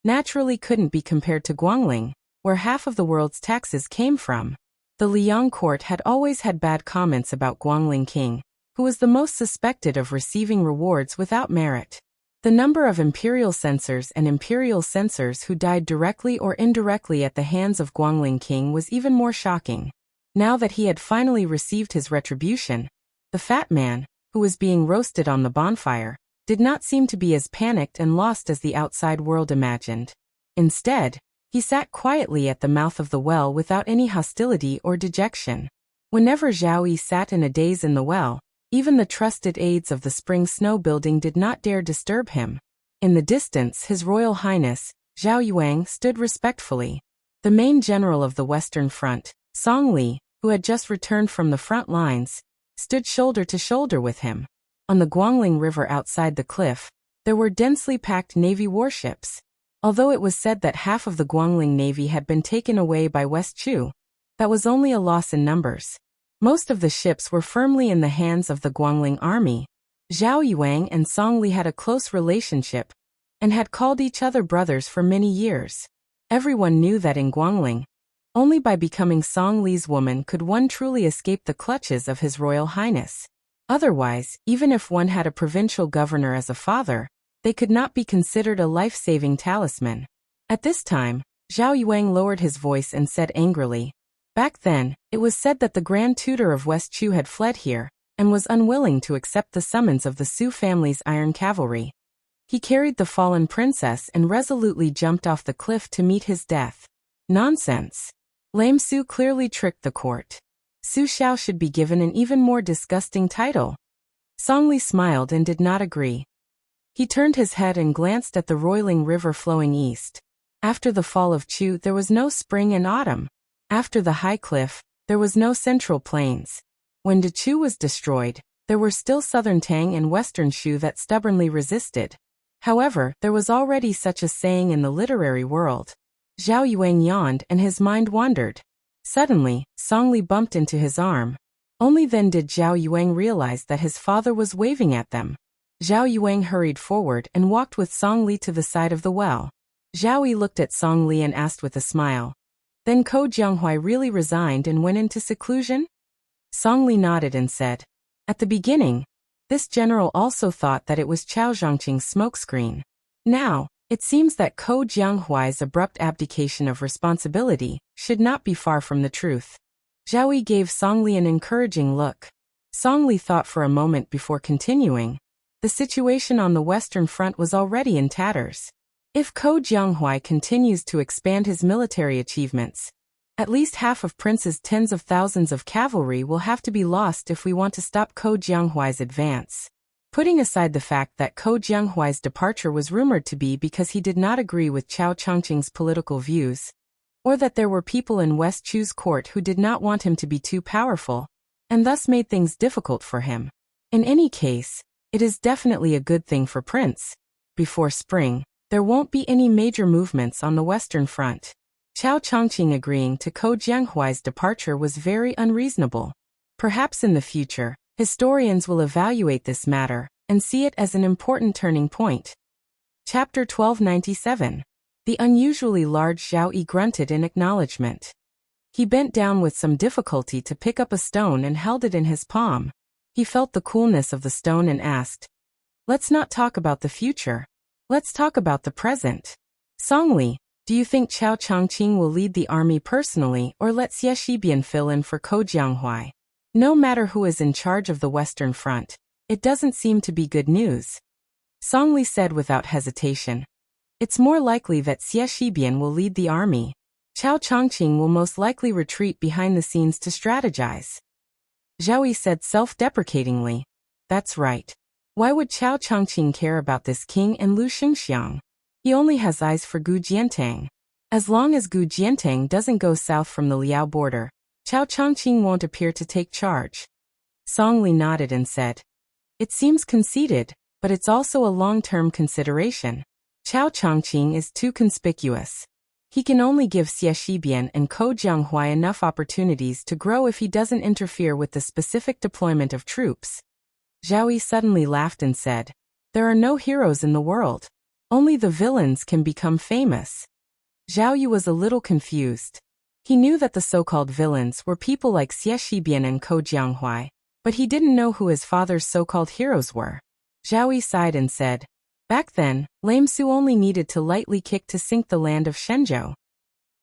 naturally couldn't be compared to Guangling, where half of the world's taxes came from. The Liang court had always had bad comments about Guangling king, who was the most suspected of receiving rewards without merit. The number of imperial censors and imperial censors who died directly or indirectly at the hands of Guangling king was even more shocking. Now that he had finally received his retribution, the fat man, who was being roasted on the bonfire, did not seem to be as panicked and lost as the outside world imagined. Instead, he sat quietly at the mouth of the well without any hostility or dejection. Whenever Zhao Yi sat in a daze in the well, even the trusted aides of the spring snow building did not dare disturb him. In the distance, His Royal Highness, Zhao Yuang, stood respectfully. The main general of the Western Front, Song Li, who had just returned from the front lines, stood shoulder to shoulder with him. On the Guangling River outside the cliff, there were densely packed Navy warships. Although it was said that half of the Guangling Navy had been taken away by West Chu, that was only a loss in numbers. Most of the ships were firmly in the hands of the Guangling army. Zhao Yuang and Song Li had a close relationship and had called each other brothers for many years. Everyone knew that in Guangling, only by becoming Song Li's woman could one truly escape the clutches of His Royal Highness. Otherwise, even if one had a provincial governor as a father, they could not be considered a life-saving talisman. At this time, Zhao Yuang lowered his voice and said angrily, "Back then, it was said that the Grand Tutor of West Chu had fled here and was unwilling to accept the summons of the Su family's iron cavalry. He carried the fallen princess and resolutely jumped off the cliff to meet his death." Nonsense. Lame Su clearly tricked the court. Su Shao should be given an even more disgusting title. Song Li smiled and did not agree. He turned his head and glanced at the roiling river flowing east. After the fall of Chu, there was no spring and autumn. After the high cliff, there was no central plains. When the Chu was destroyed, there were still southern Tang and western Shu that stubbornly resisted. However, there was already such a saying in the literary world. Zhao Yuang yawned and his mind wandered. Suddenly, Song Li bumped into his arm. Only then did Zhao Yuang realize that his father was waving at them. Zhao Yuang hurried forward and walked with Song Li to the side of the well. Zhao Yi looked at Song Li and asked with a smile, "Then Ko Jianghuai really resigned and went into seclusion?" Song Li nodded and said, "At the beginning, this general also thought that it was Chao Zhongqing's smokescreen. Now, it seems that Ko Jianghuai's abrupt abdication of responsibility should not be far from the truth." Zhao Yi gave Song Li an encouraging look. Song Li thought for a moment before continuing. The situation on the Western Front was already in tatters. If Ko Jianghuai continues to expand his military achievements, at least half of Prince's tens of thousands of cavalry will have to be lost if we want to stop Ko Jianghuai's advance. Putting aside the fact that Ko Jianghuai's departure was rumored to be because he did not agree with Chao Chongqing's political views, or that there were people in West Chu's court who did not want him to be too powerful, and thus made things difficult for him. In any case, it is definitely a good thing for Prince. Before spring, there won't be any major movements on the Western Front. Chao Chongqing agreeing to Ko Jianghuai's departure was very unreasonable. Perhaps in the future, historians will evaluate this matter and see it as an important turning point. Chapter 1297. The unusually large Zhao Yi grunted in acknowledgement. He bent down with some difficulty to pick up a stone and held it in his palm. He felt the coolness of the stone and asked, "Let's not talk about the future. Let's talk about the present. Songli, do you think Chao Chongqing will lead the army personally or let Xie Shibian fill in for Ko Jianghuai? No matter who is in charge of the Western Front, it doesn't seem to be good news." Songli said without hesitation, "It's more likely that Xie Shibian will lead the army. Chao Chongqing will most likely retreat behind the scenes to strategize." Zhao Yi said self-deprecatingly, "That's right. Why would Chao Chongqing care about this king and Lu Xingxiang? He only has eyes for Gu Jiantang. As long as Gu Jiantang doesn't go south from the Liao border, Chao Chongqing won't appear to take charge." Songli nodded and said, "It seems conceited, but it's also a long-term consideration. Chao Chongqing is too conspicuous. He can only give Xie Shibian and Ko Jianghuai enough opportunities to grow if he doesn't interfere with the specific deployment of troops." Zhao Yi suddenly laughed and said, "There are no heroes in the world. Only the villains can become famous." Zhao Yi was a little confused. He knew that the so-called villains were people like Xie Shibian and Ko Jianghuai, but he didn't know who his father's so-called heroes were. Zhao Yi sighed and said, "Back then, Lame Su only needed to lightly kick to sink the land of Shenzhou."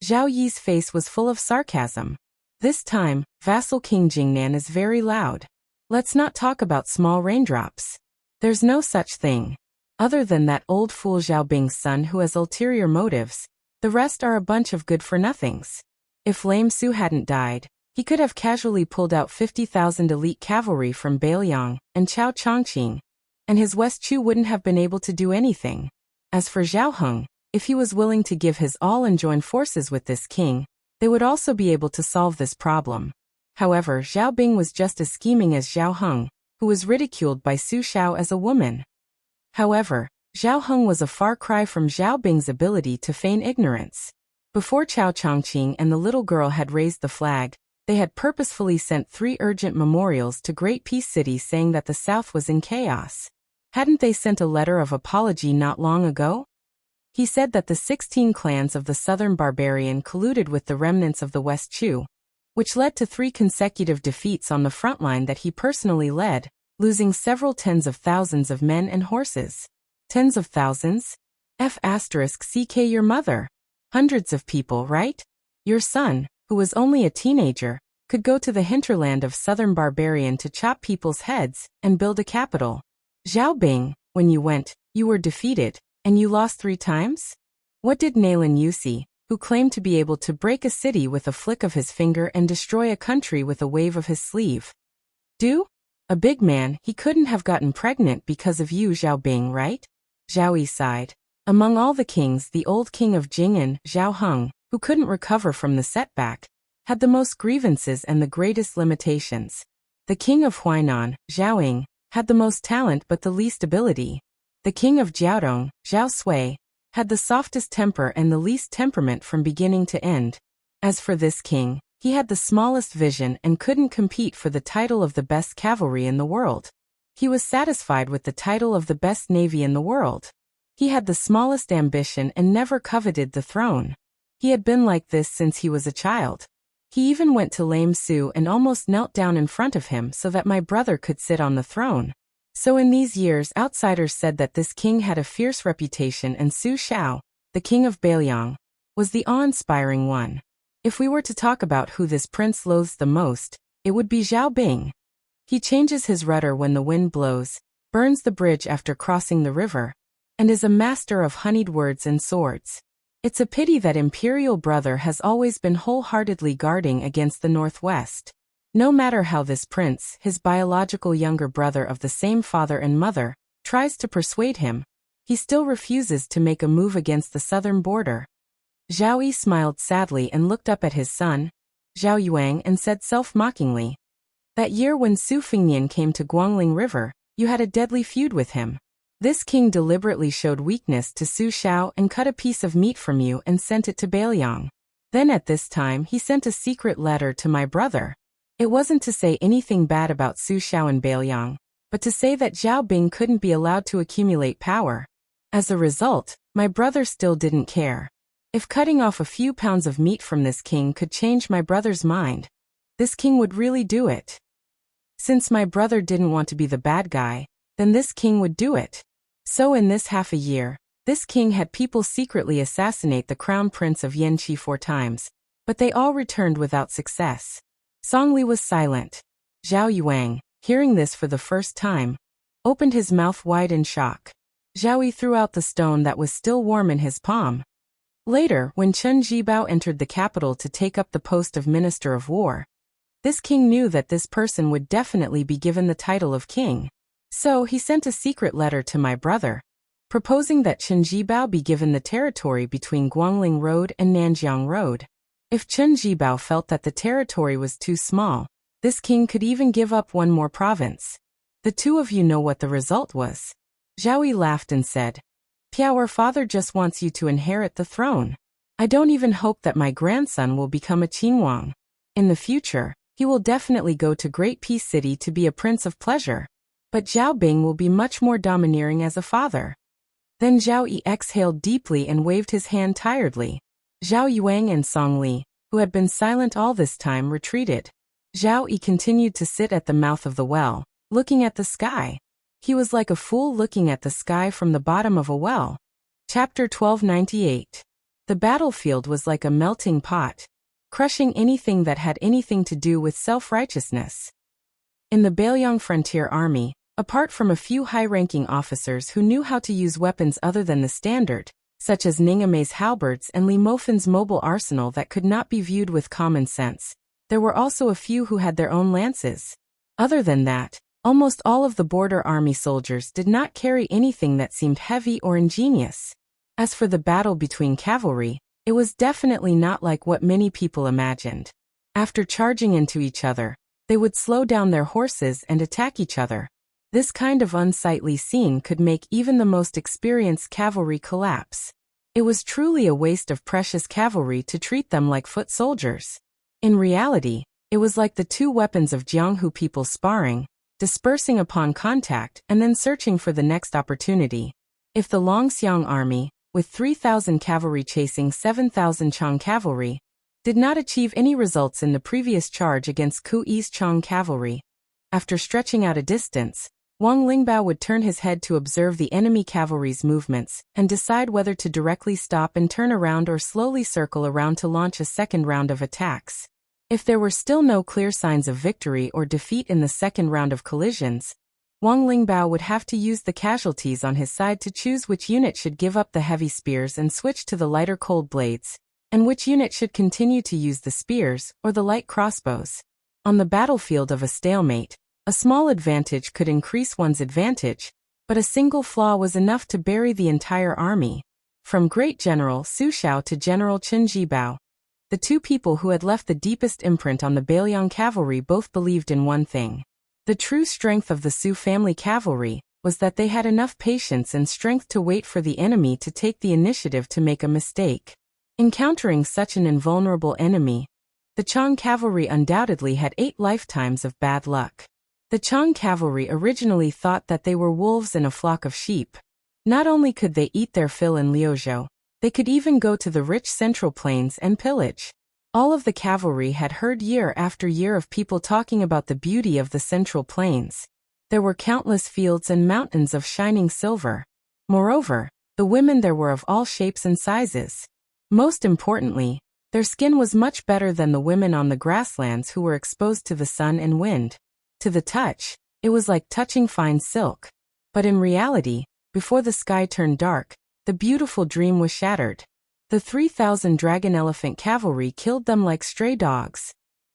Zhao Yi's face was full of sarcasm. "This time, vassal King Jingnan is very loud. Let's not talk about small raindrops. There's no such thing. Other than that old fool Zhao Bing's son who has ulterior motives, the rest are a bunch of good-for-nothings. If Lame Su hadn't died, he could have casually pulled out 50,000 elite cavalry from Beiliang and Chao Chongqing, and his West Chu wouldn't have been able to do anything. As for Zhao Heng, if he was willing to give his all and join forces with this king, they would also be able to solve this problem. However, Zhao Bing was just as scheming as Zhao Heng, who was ridiculed by Su Shao as a woman. However, Zhao Heng was a far cry from Zhao Bing's ability to feign ignorance. Before Chao Chongqing and the little girl had raised the flag, they had purposefully sent 3 urgent memorials to Great Peace City saying that the South was in chaos. Hadn't they sent a letter of apology not long ago? He said that the 16 clans of the Southern Barbarian colluded with the remnants of the West Chu, which led to 3 consecutive defeats on the front line that he personally led, losing several tens of thousands of men and horses. Tens of thousands? CK your mother. Hundreds of people, right? Your son, who was only a teenager, could go to the hinterland of Southern Barbarian to chop people's heads and build a capital. Zhao Bing, when you went, you were defeated, and you lost 3 times? What did Nailan Yusi, who claimed to be able to break a city with a flick of his finger and destroy a country with a wave of his sleeve, do? A big man, he couldn't have gotten pregnant because of you, Zhao Bing, right? Zhao Yi sighed. Among all the kings, the old king of Jing'an, Zhao Heng, who couldn't recover from the setback, had the most grievances and the greatest limitations. The king of Huainan, Zhao Ying, had the most talent but the least ability. The king of Jiaodong, Zhao Sui, had the softest temper and the least temperament from beginning to end. As for this king, he had the smallest vision and couldn't compete for the title of the best cavalry in the world. He was satisfied with the title of the best navy in the world. He had the smallest ambition and never coveted the throne. He had been like this since he was a child. He even went to Lame Su and almost knelt down in front of him so that my brother could sit on the throne. So in these years, outsiders said that this king had a fierce reputation and Su Shao, the king of Beiliang, was the awe-inspiring one. If we were to talk about who this prince loathes the most, it would be Zhao Bing. He changes his rudder when the wind blows, burns the bridge after crossing the river, and is a master of honeyed words and swords. It's a pity that imperial brother has always been wholeheartedly guarding against the northwest. No matter how this prince, his biological younger brother of the same father and mother, tries to persuade him, he still refuses to make a move against the southern border. Zhao Yi smiled sadly and looked up at his son, Zhao Yuang, and said self-mockingly, That year when Su Fengnian came to Guangling River, you had a deadly feud with him. This king deliberately showed weakness to Su Xiao and cut a piece of meat from you and sent it to Bailiang. Then at this time he sent a secret letter to my brother. It wasn't to say anything bad about Su Xiao and Bailiang, but to say that Zhao Bing couldn't be allowed to accumulate power. As a result, my brother still didn't care. If cutting off a few pounds of meat from this king could change my brother's mind, this king would really do it. Since my brother didn't want to be the bad guy, then this king would do it. So in this half a year, this king had people secretly assassinate the crown prince of Yanqi 4 times, but they all returned without success. Song Li was silent. Zhao Yuang, hearing this for the first time, opened his mouth wide in shock. Zhao Yi threw out the stone that was still warm in his palm. Later, when Chen Jibao entered the capital to take up the post of Minister of War, this king knew that this person would definitely be given the title of king. So he sent a secret letter to my brother, proposing that Chen Jibao be given the territory between Guangling Road and Nanjiang Road. If Chen Jibao felt that the territory was too small, this king could even give up one more province. The two of you know what the result was. Zhao Yi laughed and said, "Piao, our father just wants you to inherit the throne. I don't even hope that my grandson will become a Qinhuang. In the future, he will definitely go to Great Peace City to be a prince of pleasure. But Zhao Bing will be much more domineering as a father." Then Zhao Yi exhaled deeply and waved his hand tiredly. Zhao Yuang and Song Li, who had been silent all this time, retreated. Zhao Yi continued to sit at the mouth of the well, looking at the sky. He was like a fool looking at the sky from the bottom of a well. Chapter 1298. The battlefield was like a melting pot, crushing anything that had anything to do with self-righteousness. In the Bailiang Frontier Army, apart from a few high-ranking officers who knew how to use weapons other than the standard, such as Ningame's halberds and Li Mofin's mobile arsenal that could not be viewed with common sense, there were also a few who had their own lances. Other than that, almost all of the border army soldiers did not carry anything that seemed heavy or ingenious. As for the battle between cavalry, it was definitely not like what many people imagined. After charging into each other, they would slow down their horses and attack each other. This kind of unsightly scene could make even the most experienced cavalry collapse. It was truly a waste of precious cavalry to treat them like foot soldiers. In reality, it was like the two weapons of Jianghu people sparring, dispersing upon contact and then searching for the next opportunity. If the Longxiang army, with 3,000 cavalry chasing 7,000 Chang cavalry, did not achieve any results in the previous charge against Kuyi's Chang cavalry, after stretching out a distance, Wang Lingbao would turn his head to observe the enemy cavalry's movements and decide whether to directly stop and turn around or slowly circle around to launch a second round of attacks. If there were still no clear signs of victory or defeat in the second round of collisions, Wang Lingbao would have to use the casualties on his side to choose which unit should give up the heavy spears and switch to the lighter cold blades, and which unit should continue to use the spears or the light crossbows. On the battlefield of a stalemate, a small advantage could increase one's advantage, but a single flaw was enough to bury the entire army. From Great General Su Xiao to General Chen Jibao, the two people who had left the deepest imprint on the Bailiang cavalry both believed in one thing. The true strength of the Su family cavalry was that they had enough patience and strength to wait for the enemy to take the initiative to make a mistake. Encountering such an invulnerable enemy, the Chang cavalry undoubtedly had 8 lifetimes of bad luck. The Chang cavalry originally thought that they were wolves in a flock of sheep. Not only could they eat their fill in Liuzhou, they could even go to the rich central plains and pillage. All of the cavalry had heard year after year of people talking about the beauty of the central plains. There were countless fields and mountains of shining silver. Moreover, the women there were of all shapes and sizes. Most importantly, their skin was much better than the women on the grasslands who were exposed to the sun and wind. To the touch, it was like touching fine silk. But in reality, before the sky turned dark, the beautiful dream was shattered. The 3,000 dragon elephant cavalry killed them like stray dogs.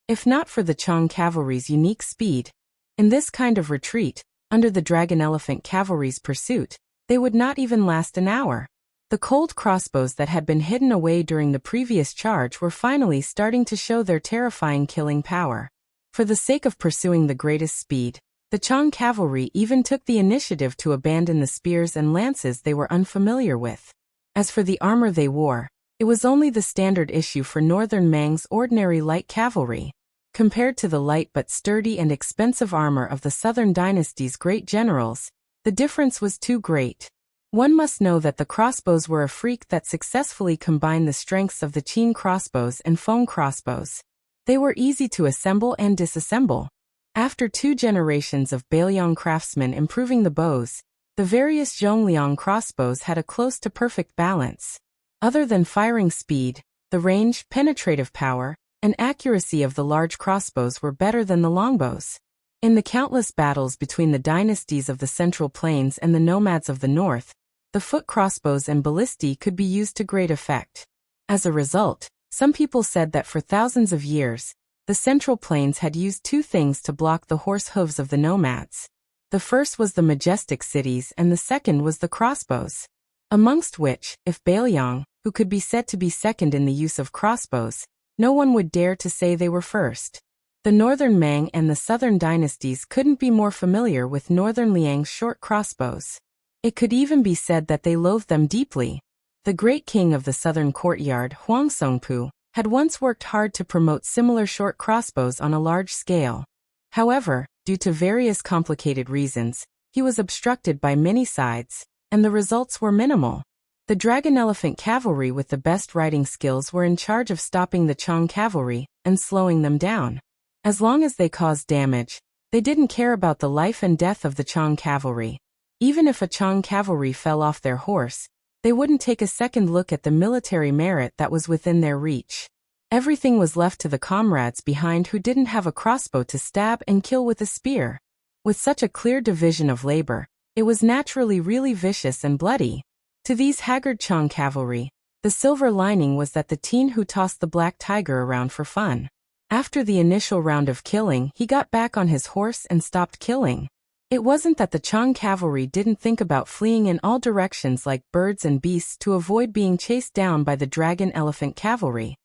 If not for the Chang cavalry's unique speed, in this kind of retreat, under the dragon elephant cavalry's pursuit, they would not even last an hour. The cold crossbows that had been hidden away during the previous charge were finally starting to show their terrifying killing power. For the sake of pursuing the greatest speed, the Chang cavalry even took the initiative to abandon the spears and lances they were unfamiliar with. As for the armor they wore, it was only the standard issue for Northern Mang's ordinary light cavalry. Compared to the light but sturdy and expensive armor of the Southern Dynasty's great generals, the difference was too great. One must know that the crossbows were a freak that successfully combined the strengths of the Qin crossbows and Feng crossbows. They were easy to assemble and disassemble. After 2 generations of Bailiang craftsmen improving the bows, the various Zhongliang crossbows had a close to perfect balance. Other than firing speed, the range, penetrative power, and accuracy of the large crossbows were better than the longbows. In the countless battles between the dynasties of the Central Plains and the nomads of the north, the foot crossbows and ballistae could be used to great effect. As a result, some people said that for thousands of years, the Central Plains had used 2 things to block the horse hooves of the nomads. The first was the majestic cities and the second was the crossbows. Amongst which, if Bailiang, who could be said to be second in the use of crossbows, no one would dare to say they were first. The Northern Mang and the Southern dynasties couldn't be more familiar with Northern Liang's short crossbows. It could even be said that they loathed them deeply. The great king of the southern courtyard, Huang Songpu, had once worked hard to promote similar short crossbows on a large scale. However, due to various complicated reasons, he was obstructed by many sides, and the results were minimal. The dragon elephant cavalry with the best riding skills were in charge of stopping the Chang cavalry and slowing them down. As long as they caused damage, they didn't care about the life and death of the Chang cavalry. Even if a Chang cavalry fell off their horse, they wouldn't take a second look at the military merit that was within their reach. Everything was left to the comrades behind who didn't have a crossbow to stab and kill with a spear. With such a clear division of labor, it was naturally really vicious and bloody. To these haggard Chang cavalry, the silver lining was that the teen who tossed the black tiger around for fun. After the initial round of killing, he got back on his horse and stopped killing. It wasn't that the Chang cavalry didn't think about fleeing in all directions like birds and beasts to avoid being chased down by the dragon elephant cavalry.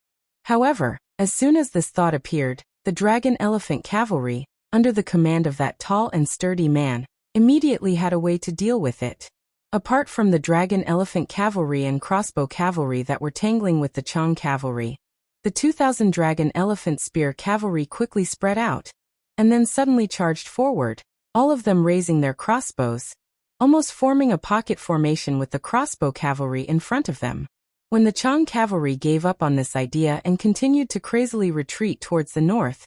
However, as soon as this thought appeared, the dragon elephant cavalry, under the command of that tall and sturdy man, immediately had a way to deal with it. Apart from the dragon elephant cavalry and crossbow cavalry that were tangling with the Chang cavalry, the 2,000 dragon elephant spear cavalry quickly spread out, and then suddenly charged forward, all of them raising their crossbows, almost forming a pocket formation with the crossbow cavalry in front of them. When the Chang cavalry gave up on this idea and continued to crazily retreat towards the north,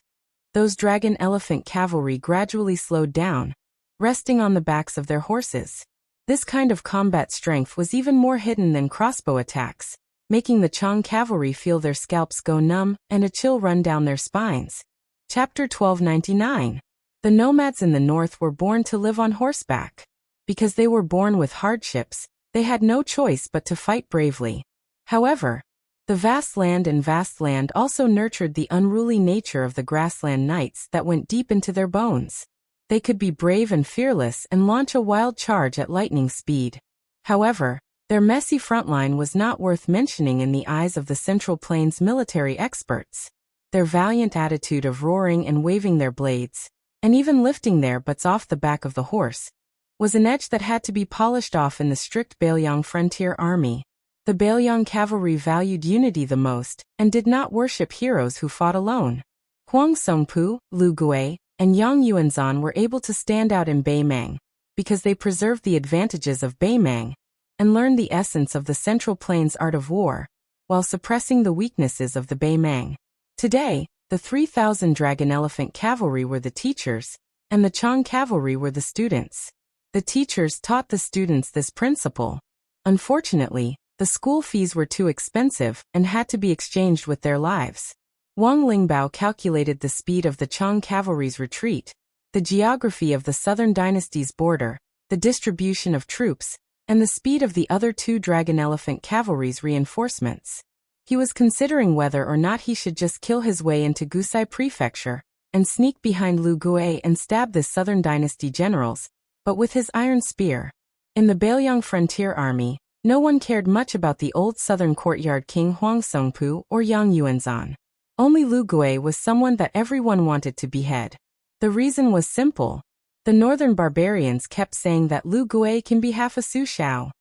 those dragon elephant cavalry gradually slowed down, resting on the backs of their horses. This kind of combat strength was even more hidden than crossbow attacks, making the Chang cavalry feel their scalps go numb and a chill run down their spines. Chapter 1299. The nomads in the north were born to live on horseback. Because they were born with hardships, they had no choice but to fight bravely. However, the vast land also nurtured the unruly nature of the grassland knights that went deep into their bones. They could be brave and fearless and launch a wild charge at lightning speed. However, their messy front line was not worth mentioning in the eyes of the Central Plains military experts. Their valiant attitude of roaring and waving their blades, and even lifting their butts off the back of the horse, was an edge that had to be polished off in the strict Bailiang frontier army. The Bailiang cavalry valued unity the most, and did not worship heroes who fought alone. Huang Songpu, Lu Gui, and Yang Yuanzhan were able to stand out in Beimang, because they preserved the advantages of Beimang, and learned the essence of the Central Plains art of war, while suppressing the weaknesses of the Beimang. Today, the 3,000 dragon elephant cavalry were the teachers, and the Chang cavalry were the students. The teachers taught the students this principle. Unfortunately, the school fees were too expensive and had to be exchanged with their lives. Wang Lingbao calculated the speed of the Chang cavalry's retreat, the geography of the southern dynasty's border, the distribution of troops, and the speed of the other 2 dragon elephant cavalry's reinforcements. He was considering whether or not he should just kill his way into Gusai Prefecture and sneak behind Lu Gui and stab the southern dynasty generals, but with his iron spear. In the Bailiang frontier army, no one cared much about the old southern courtyard king Huang Songpu or Yang Yuanzhan. Only Lu Gui was someone that everyone wanted to behead. The reason was simple. The northern barbarians kept saying that Lu Gui can be half a Su Shao.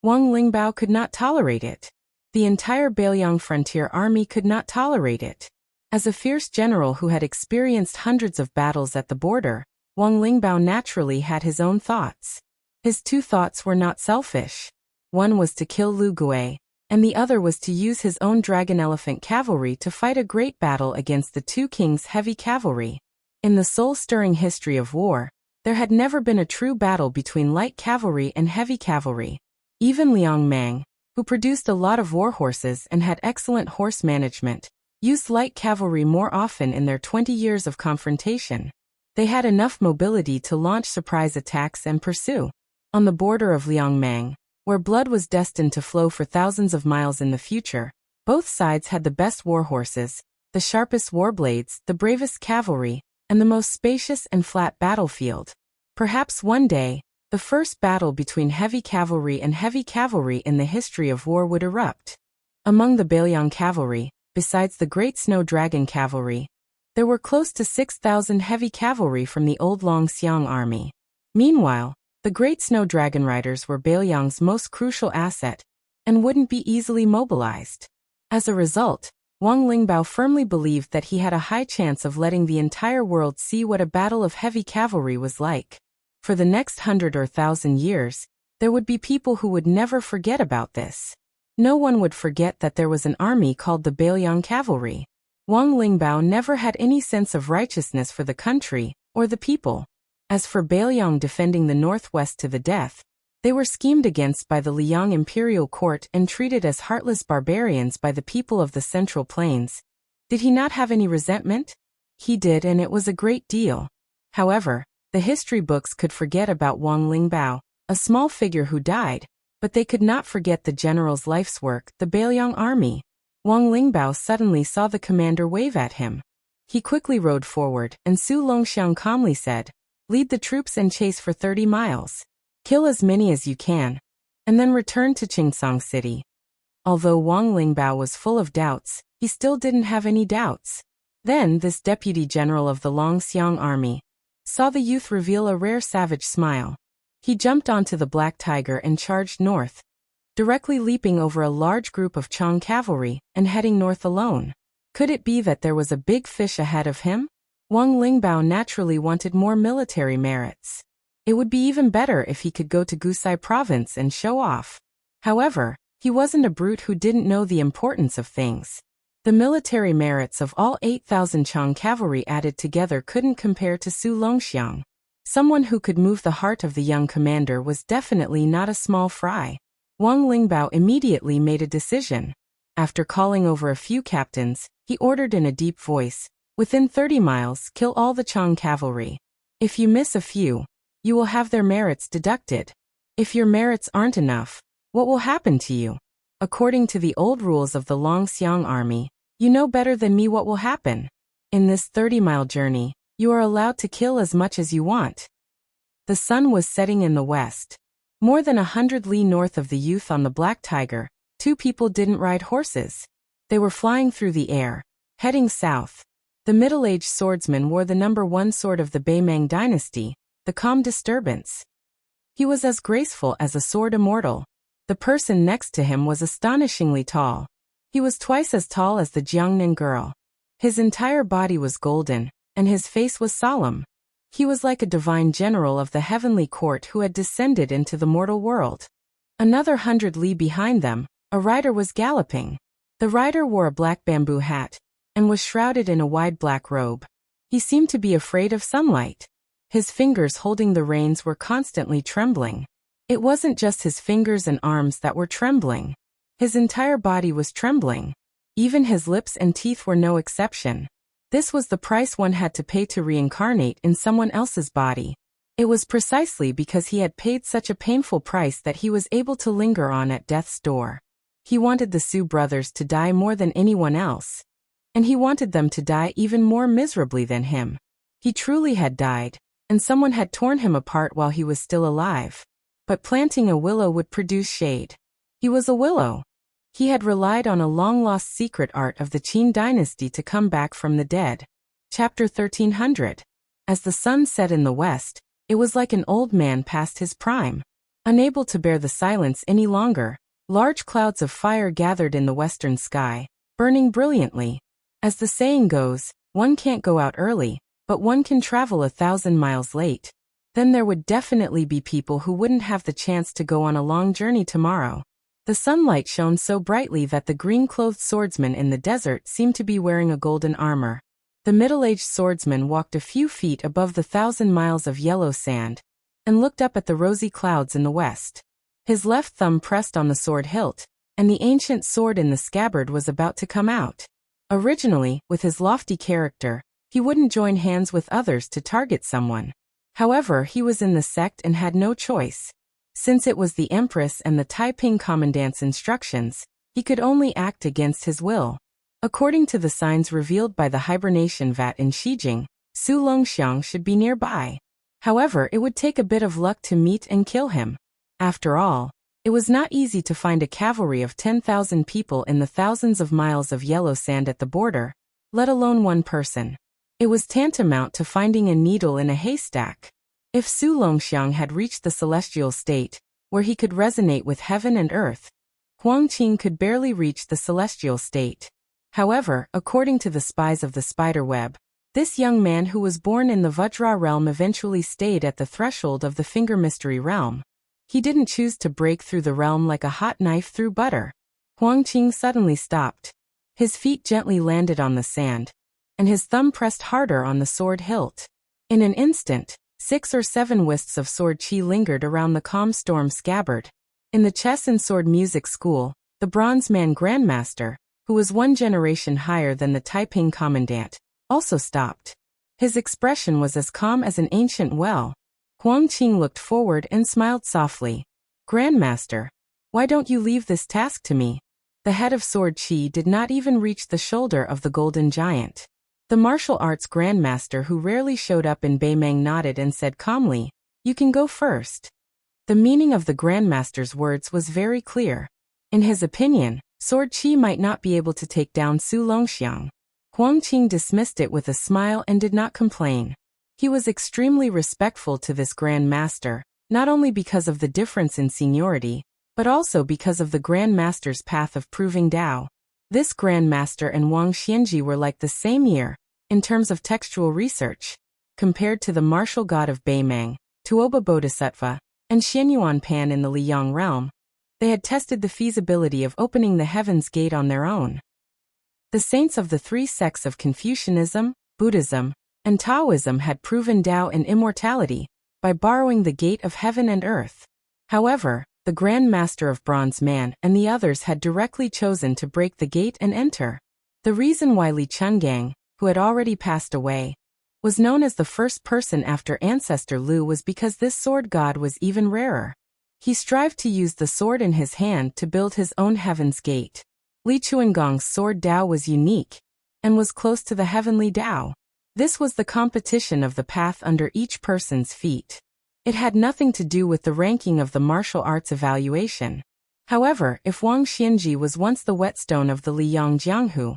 Wang Lingbao could not tolerate it. The entire Beiliang frontier army could not tolerate it. As a fierce general who had experienced hundreds of battles at the border, Wang Lingbao naturally had his own thoughts. His two thoughts were not selfish. One was to kill Lu Gui, and the other was to use his own dragon elephant cavalry to fight a great battle against the two kings' heavy cavalry. In the soul-stirring history of war, there had never been a true battle between light cavalry and heavy cavalry. Even Liang Mang, who produced a lot of war horses and had excellent horse management, used light cavalry more often in their 20 years of confrontation. They had enough mobility to launch surprise attacks and pursue. On the border of Liang Mang, where blood was destined to flow for thousands of miles in the future, both sides had the best war horses, the sharpest war blades, the bravest cavalry, and the most spacious and flat battlefield. Perhaps one day, the first battle between heavy cavalry in the history of war would erupt. Among the Beiliang cavalry, besides the Great Snow Dragon cavalry, there were close to 6,000 heavy cavalry from the old Longxiang army. Meanwhile, the Great Snow Dragon riders were Beiliang's most crucial asset, and wouldn't be easily mobilized. As a result, Wang Lingbao firmly believed that he had a high chance of letting the entire world see what a battle of heavy cavalry was like. For the next 100 or 1,000 years, there would be people who would never forget about this. No one would forget that there was an army called the Beiliang Cavalry. Wang Lingbao never had any sense of righteousness for the country or the people. As for Beiliang defending the northwest to the death, they were schemed against by the Liang imperial court and treated as heartless barbarians by the people of the Central Plains. Did he not have any resentment? He did, and it was a great deal. However, the history books could forget about Wang Lingbao, a small figure who died, but they could not forget the general's life's work, the Beiliang army. Wang Lingbao suddenly saw the commander wave at him. He quickly rode forward, and Su Longxiang calmly said, "Lead the troops and chase for 30 miles. Kill as many as you can, and then return to Qingsong City." Although Wang Lingbao was full of doubts, he still didn't have any doubts. Then this deputy general of the Longxiang army saw the youth reveal a rare savage smile. He jumped onto the black tiger and charged north, directly leaping over a large group of Chong cavalry and heading north alone. Could it be that there was a big fish ahead of him? Wang Lingbao naturally wanted more military merits. It would be even better if he could go to Gusai province and show off. However, he wasn't a brute who didn't know the importance of things. The military merits of all 8,000 Chong cavalry added together couldn't compare to Su Longxiang. Someone who could move the heart of the young commander was definitely not a small fry. Wang Lingbao immediately made a decision. After calling over a few captains, he ordered in a deep voice, "Within 30 miles, kill all the Chong cavalry. If you miss a few, you will have their merits deducted. If your merits aren't enough, what will happen to you? According to the old rules of the Longxiang army, you know better than me what will happen. In this 30-mile journey, you are allowed to kill as much as you want." The sun was setting in the west. More than 100 li north of the youth on the black tiger, two people didn't ride horses. They were flying through the air, heading south. The middle-aged swordsman wore the #1 sword of the Beimang dynasty, the calm disturbance. He was as graceful as a sword immortal. The person next to him was astonishingly tall. He was twice as tall as the Jiangnan girl. His entire body was golden, and his face was solemn. He was like a divine general of the heavenly court who had descended into the mortal world. Another 100 li behind them, a rider was galloping. The rider wore a black bamboo hat, and was shrouded in a wide black robe. He seemed to be afraid of sunlight. His fingers holding the reins were constantly trembling. It wasn't just his fingers and arms that were trembling. His entire body was trembling. Even his lips and teeth were no exception. This was the price one had to pay to reincarnate in someone else's body. It was precisely because he had paid such a painful price that he was able to linger on at death's door. He wanted the Su brothers to die more than anyone else. And he wanted them to die even more miserably than him. He truly had died, and someone had torn him apart while he was still alive. But planting a willow would produce shade. He was a willow. He had relied on a long-lost secret art of the Qin dynasty to come back from the dead. Chapter 1300. As the sun set in the west, it was like an old man past his prime. Unable to bear the silence any longer, large clouds of fire gathered in the western sky, burning brilliantly. As the saying goes, one can't go out early, but one can travel 1,000 miles late. Then there would definitely be people who wouldn't have the chance to go on a long journey tomorrow. The sunlight shone so brightly that the green-clothed swordsman in the desert seemed to be wearing a golden armor. The middle-aged swordsman walked a few feet above the 1,000 miles of yellow sand, and looked up at the rosy clouds in the west. His left thumb pressed on the sword hilt, and the ancient sword in the scabbard was about to come out. Originally, with his lofty character, he wouldn't join hands with others to target someone. However, he was in the sect and had no choice. Since it was the Empress and the Taiping Commandant's instructions, he could only act against his will. According to the signs revealed by the hibernation vat in Shijing, Su Longxiang should be nearby. However, it would take a bit of luck to meet and kill him. After all, it was not easy to find a cavalry of 10,000 people in the thousands of miles of yellow sand at the border, let alone one person. It was tantamount to finding a needle in a haystack. If Su Longxiang had reached the celestial state, where he could resonate with heaven and earth, Huang Qing could barely reach the celestial state. However, according to the spies of the spider web, this young man who was born in the Vajra realm eventually stayed at the threshold of the Finger Mystery realm. He didn't choose to break through the realm like a hot knife through butter. Huang Qing suddenly stopped. His feet gently landed on the sand, and his thumb pressed harder on the sword hilt. In an instant, 6 or 7 wisps of sword chi lingered around the calm storm scabbard. In the chess and sword music school, the Bronze Man Grandmaster, who was 1 generation higher than the Taiping Commandant, also stopped. His expression was as calm as an ancient well. Huang Qing looked forward and smiled softly. Grandmaster, why don't you leave this task to me? The head of sword chi did not even reach the shoulder of the golden giant. The martial arts grandmaster who rarely showed up in Beimeng nodded and said calmly, "You can go first." The meaning of the grandmaster's words was very clear. In his opinion, sword chi might not be able to take down Su Longxiang. Huang Qing dismissed it with a smile and did not complain. He was extremely respectful to this grandmaster, not only because of the difference in seniority, but also because of the grandmaster's path of proving Tao. This grandmaster and Wang Xianji were like the same year, in terms of textual research. Compared to the martial god of Beimeng, Tuoba Bodhisattva, and Xianyuan Pan in the Liyang realm, they had tested the feasibility of opening the heaven's gate on their own. The saints of the 3 sects of Confucianism, Buddhism, and Taoism had proven Tao and immortality by borrowing the gate of heaven and earth. However, the Grand Master of Bronze Man and the others had directly chosen to break the gate and enter. The reason why Li Chungang, who had already passed away, was known as the first person after ancestor Lu was because this sword god was even rarer. He strived to use the sword in his hand to build his own heaven's gate. Li Chuangong's sword Dao was unique, and was close to the heavenly Dao. This was the competition of the path under each person's feet. It had nothing to do with the ranking of the martial arts evaluation. However, if Wang Xianji was once the whetstone of the Liyang Jianghu,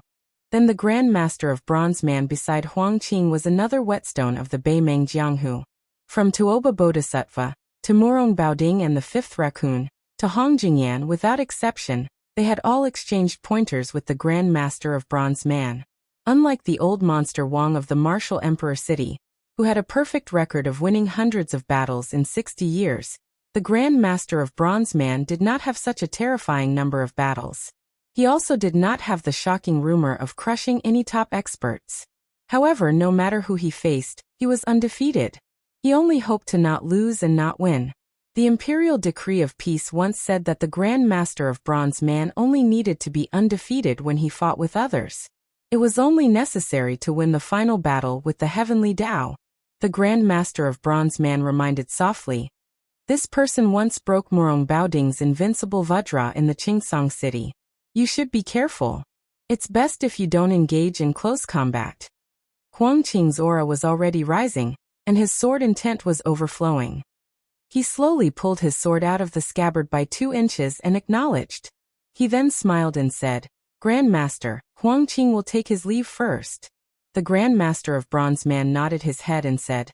then the Grand Master of Bronze Man beside Huang Qing was another whetstone of the Beimeng Jianghu. From Tuoba Bodhisattva, to Murong Baoding and the 5th Raccoon, to Hong Jingyan without exception, they had all exchanged pointers with the Grand Master of Bronze Man. Unlike the old monster Wang of the martial Emperor City, who had a perfect record of winning hundreds of battles in 60 years, the Grand Master of Bronze Man did not have such a terrifying number of battles. He also did not have the shocking rumor of crushing any top experts. However, no matter who he faced, he was undefeated. He only hoped to not lose and not win. The imperial decree of peace once said that the Grand Master of Bronze Man only needed to be undefeated when he fought with others. It was only necessary to win the final battle with the heavenly Tao. The Grand Master of Bronze Man reminded softly, "This person once broke Murong Baoding's invincible Vajra in the Qingsong city. You should be careful. It's best if you don't engage in close combat." Huang Qing's aura was already rising, and his sword intent was overflowing. He slowly pulled his sword out of the scabbard by 2 inches and acknowledged. He then smiled and said, Grand Master, Huangqing will take his leave first. The Grand Master of Bronze Man nodded his head and said,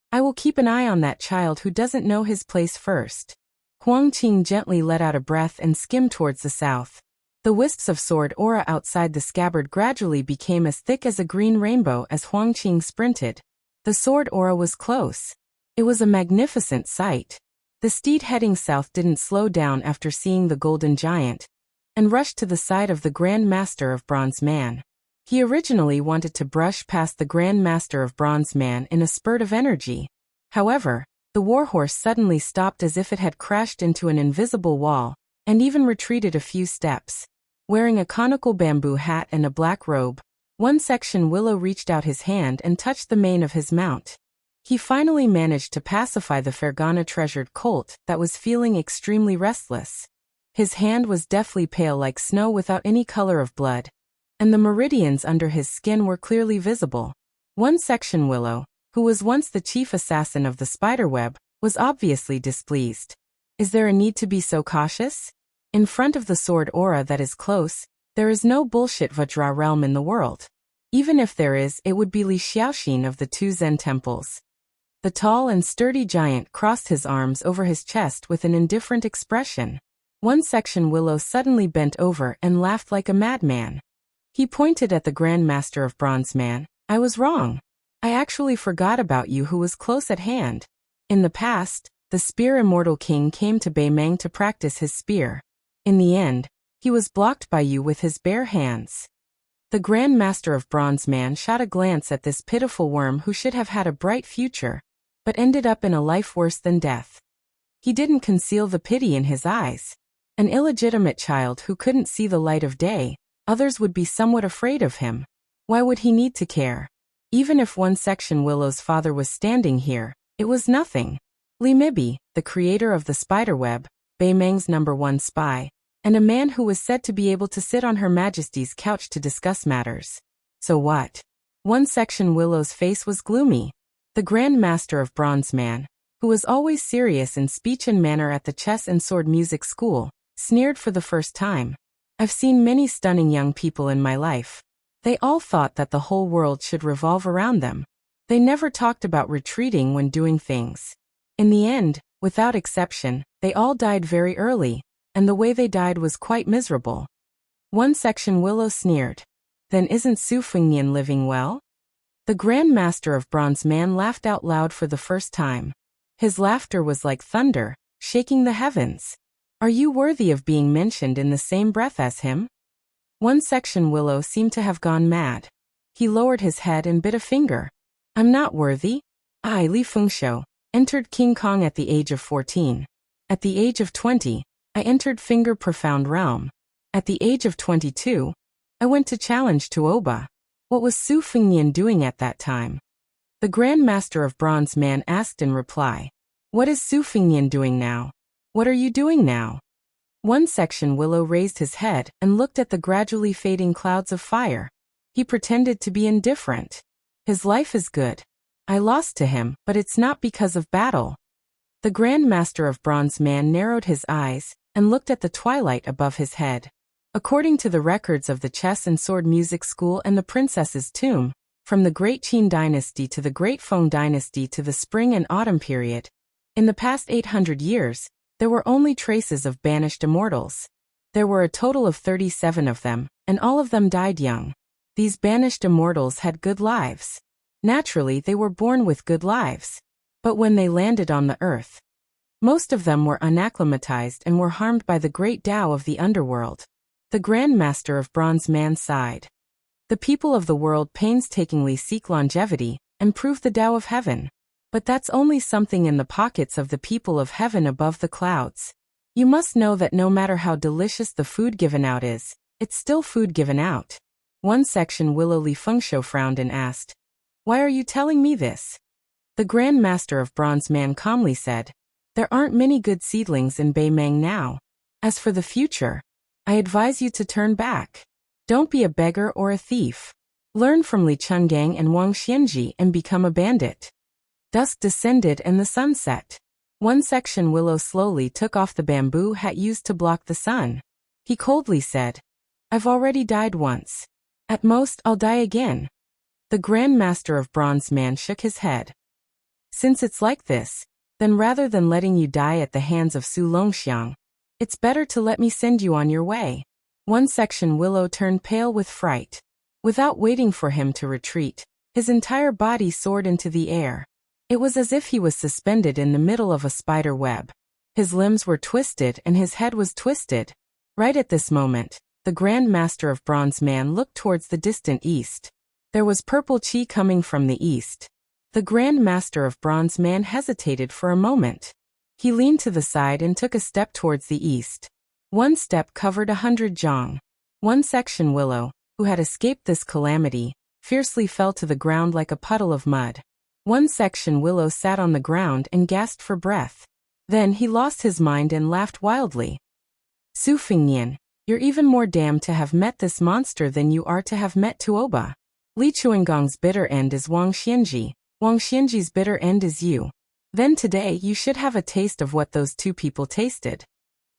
I will keep an eye on that child who doesn't know his place first. Huangqing gently let out a breath and skimmed towards the south. The wisps of sword aura outside the scabbard gradually became as thick as a green rainbow as Huangqing sprinted. The sword aura was close. It was a magnificent sight. The steed heading south didn't slow down after seeing the golden giant, and rushed to the side of the Grand Master of Bronze Man. He originally wanted to brush past the Grand Master of Bronze Man in a spurt of energy. However, the warhorse suddenly stopped as if it had crashed into an invisible wall, and even retreated a few steps. Wearing a conical bamboo hat and a black robe, One Section Willow reached out his hand and touched the mane of his mount. He finally managed to pacify the Fergana-treasured colt that was feeling extremely restless. His hand was deathly pale like snow without any color of blood, and the meridians under his skin were clearly visible. One Section Willow, who was once the chief assassin of the spiderweb, was obviously displeased. Is there a need to be so cautious? In front of the sword aura that is close, there is no bullshit Vajra realm in the world. Even if there is, it would be Li Xiaoxin of the two Zen temples. The tall and sturdy giant crossed his arms over his chest with an indifferent expression. One Section Willow suddenly bent over and laughed like a madman. He pointed at the Grand Master of Bronze Man. I was wrong. I actually forgot about you who was close at hand. In the past, the Spear Immortal King came to Beimang to practice his spear. In the end, he was blocked by you with his bare hands. The Grand Master of Bronze Man shot a glance at this pitiful worm who should have had a bright future, but ended up in a life worse than death. He didn't conceal the pity in his eyes. An illegitimate child who couldn't see the light of day, others would be somewhat afraid of him. Why would he need to care? Even if One Section Willow's father was standing here, it was nothing. Li Mibi, the creator of the spiderweb, Beimang's #1 spy, and a man who was said to be able to sit on Her Majesty's couch to discuss matters. So what? One Section Willow's face was gloomy. The Grand Master of Bronze Man, who was always serious in speech and manner at the chess and sword music school, sneered for the first time. I've seen many stunning young people in my life. They all thought that the whole world should revolve around them. They never talked about retreating when doing things. In the end, without exception, they all died very early, and the way they died was quite miserable. One Section Willow sneered. Then isn't Su Fengnian living well? The Grand Master of Bronze Man laughed out loud for the first time. His laughter was like thunder, shaking the heavens. Are you worthy of being mentioned in the same breath as him? One Section Willow seemed to have gone mad. He lowered his head and bit a finger. I'm not worthy. I, Li Fengshou, entered King Kong at the age of 14. At the age of 20, I entered Finger Profound Realm. At the age of 22, I went to challenge Tuoba. What was Su Fengnian doing at that time? The Grand Master of Bronze Man asked in reply. What is Su Fengnian doing now? What are you doing now? One Section Willow raised his head and looked at the gradually fading clouds of fire. He pretended to be indifferent. His life is good. I lost to him, but it's not because of battle. The Grand Master of Bronze Man narrowed his eyes and looked at the twilight above his head. According to the records of the Chess and Sword Music School and the Princess's Tomb, from the Great Qin Dynasty to the Great Feng Dynasty to the Spring and Autumn period, in the past 800 years, there were only traces of banished immortals. There were a total of 37 of them, and all of them died young. These banished immortals had good lives. Naturally, they were born with good lives. But when they landed on the earth, most of them were unacclimatized and were harmed by the great Tao of the underworld. The Grand Master of Bronze Man sighed. The people of the world painstakingly seek longevity and prove the Tao of heaven. But that's only something in the pockets of the people of heaven above the clouds. You must know that no matter how delicious the food given out is, it's still food given out. One Section Willow Li Fengshou frowned and asked, Why are you telling me this? The Grand Master of Bronze Man calmly said, There aren't many good seedlings in Beimang now. As for the future, I advise you to turn back. Don't be a beggar or a thief. Learn from Li Chungang and Wang Xianji and become a bandit. Dusk descended and the sun set. One Section Willow slowly took off the bamboo hat used to block the sun. He coldly said, I've already died once. At most, I'll die again. The Grand Master of Bronze Man shook his head. Since it's like this, then rather than letting you die at the hands of Su Longxiang, it's better to let me send you on your way. One section Willow turned pale with fright. Without waiting for him to retreat, his entire body soared into the air. It was as if he was suspended in the middle of a spider web. His limbs were twisted and his head was twisted. Right at this moment, the Grand Master of Bronze Man looked towards the distant east. There was purple chi coming from the east. The Grand Master of Bronze Man hesitated for a moment. He leaned to the side and took a step towards the east. One step covered 100 jong. One section Willow, who had escaped this calamity, fiercely fell to the ground like a puddle of mud. One section Willow sat on the ground and gasped for breath. Then he lost his mind and laughed wildly. Su Fingnian, you're even more damned to have met this monster than you are to have met Tuoba. Li Chuangong's bitter end is Wang Xianji. Wang Xianji's bitter end is you. Then today you should have a taste of what those two people tasted.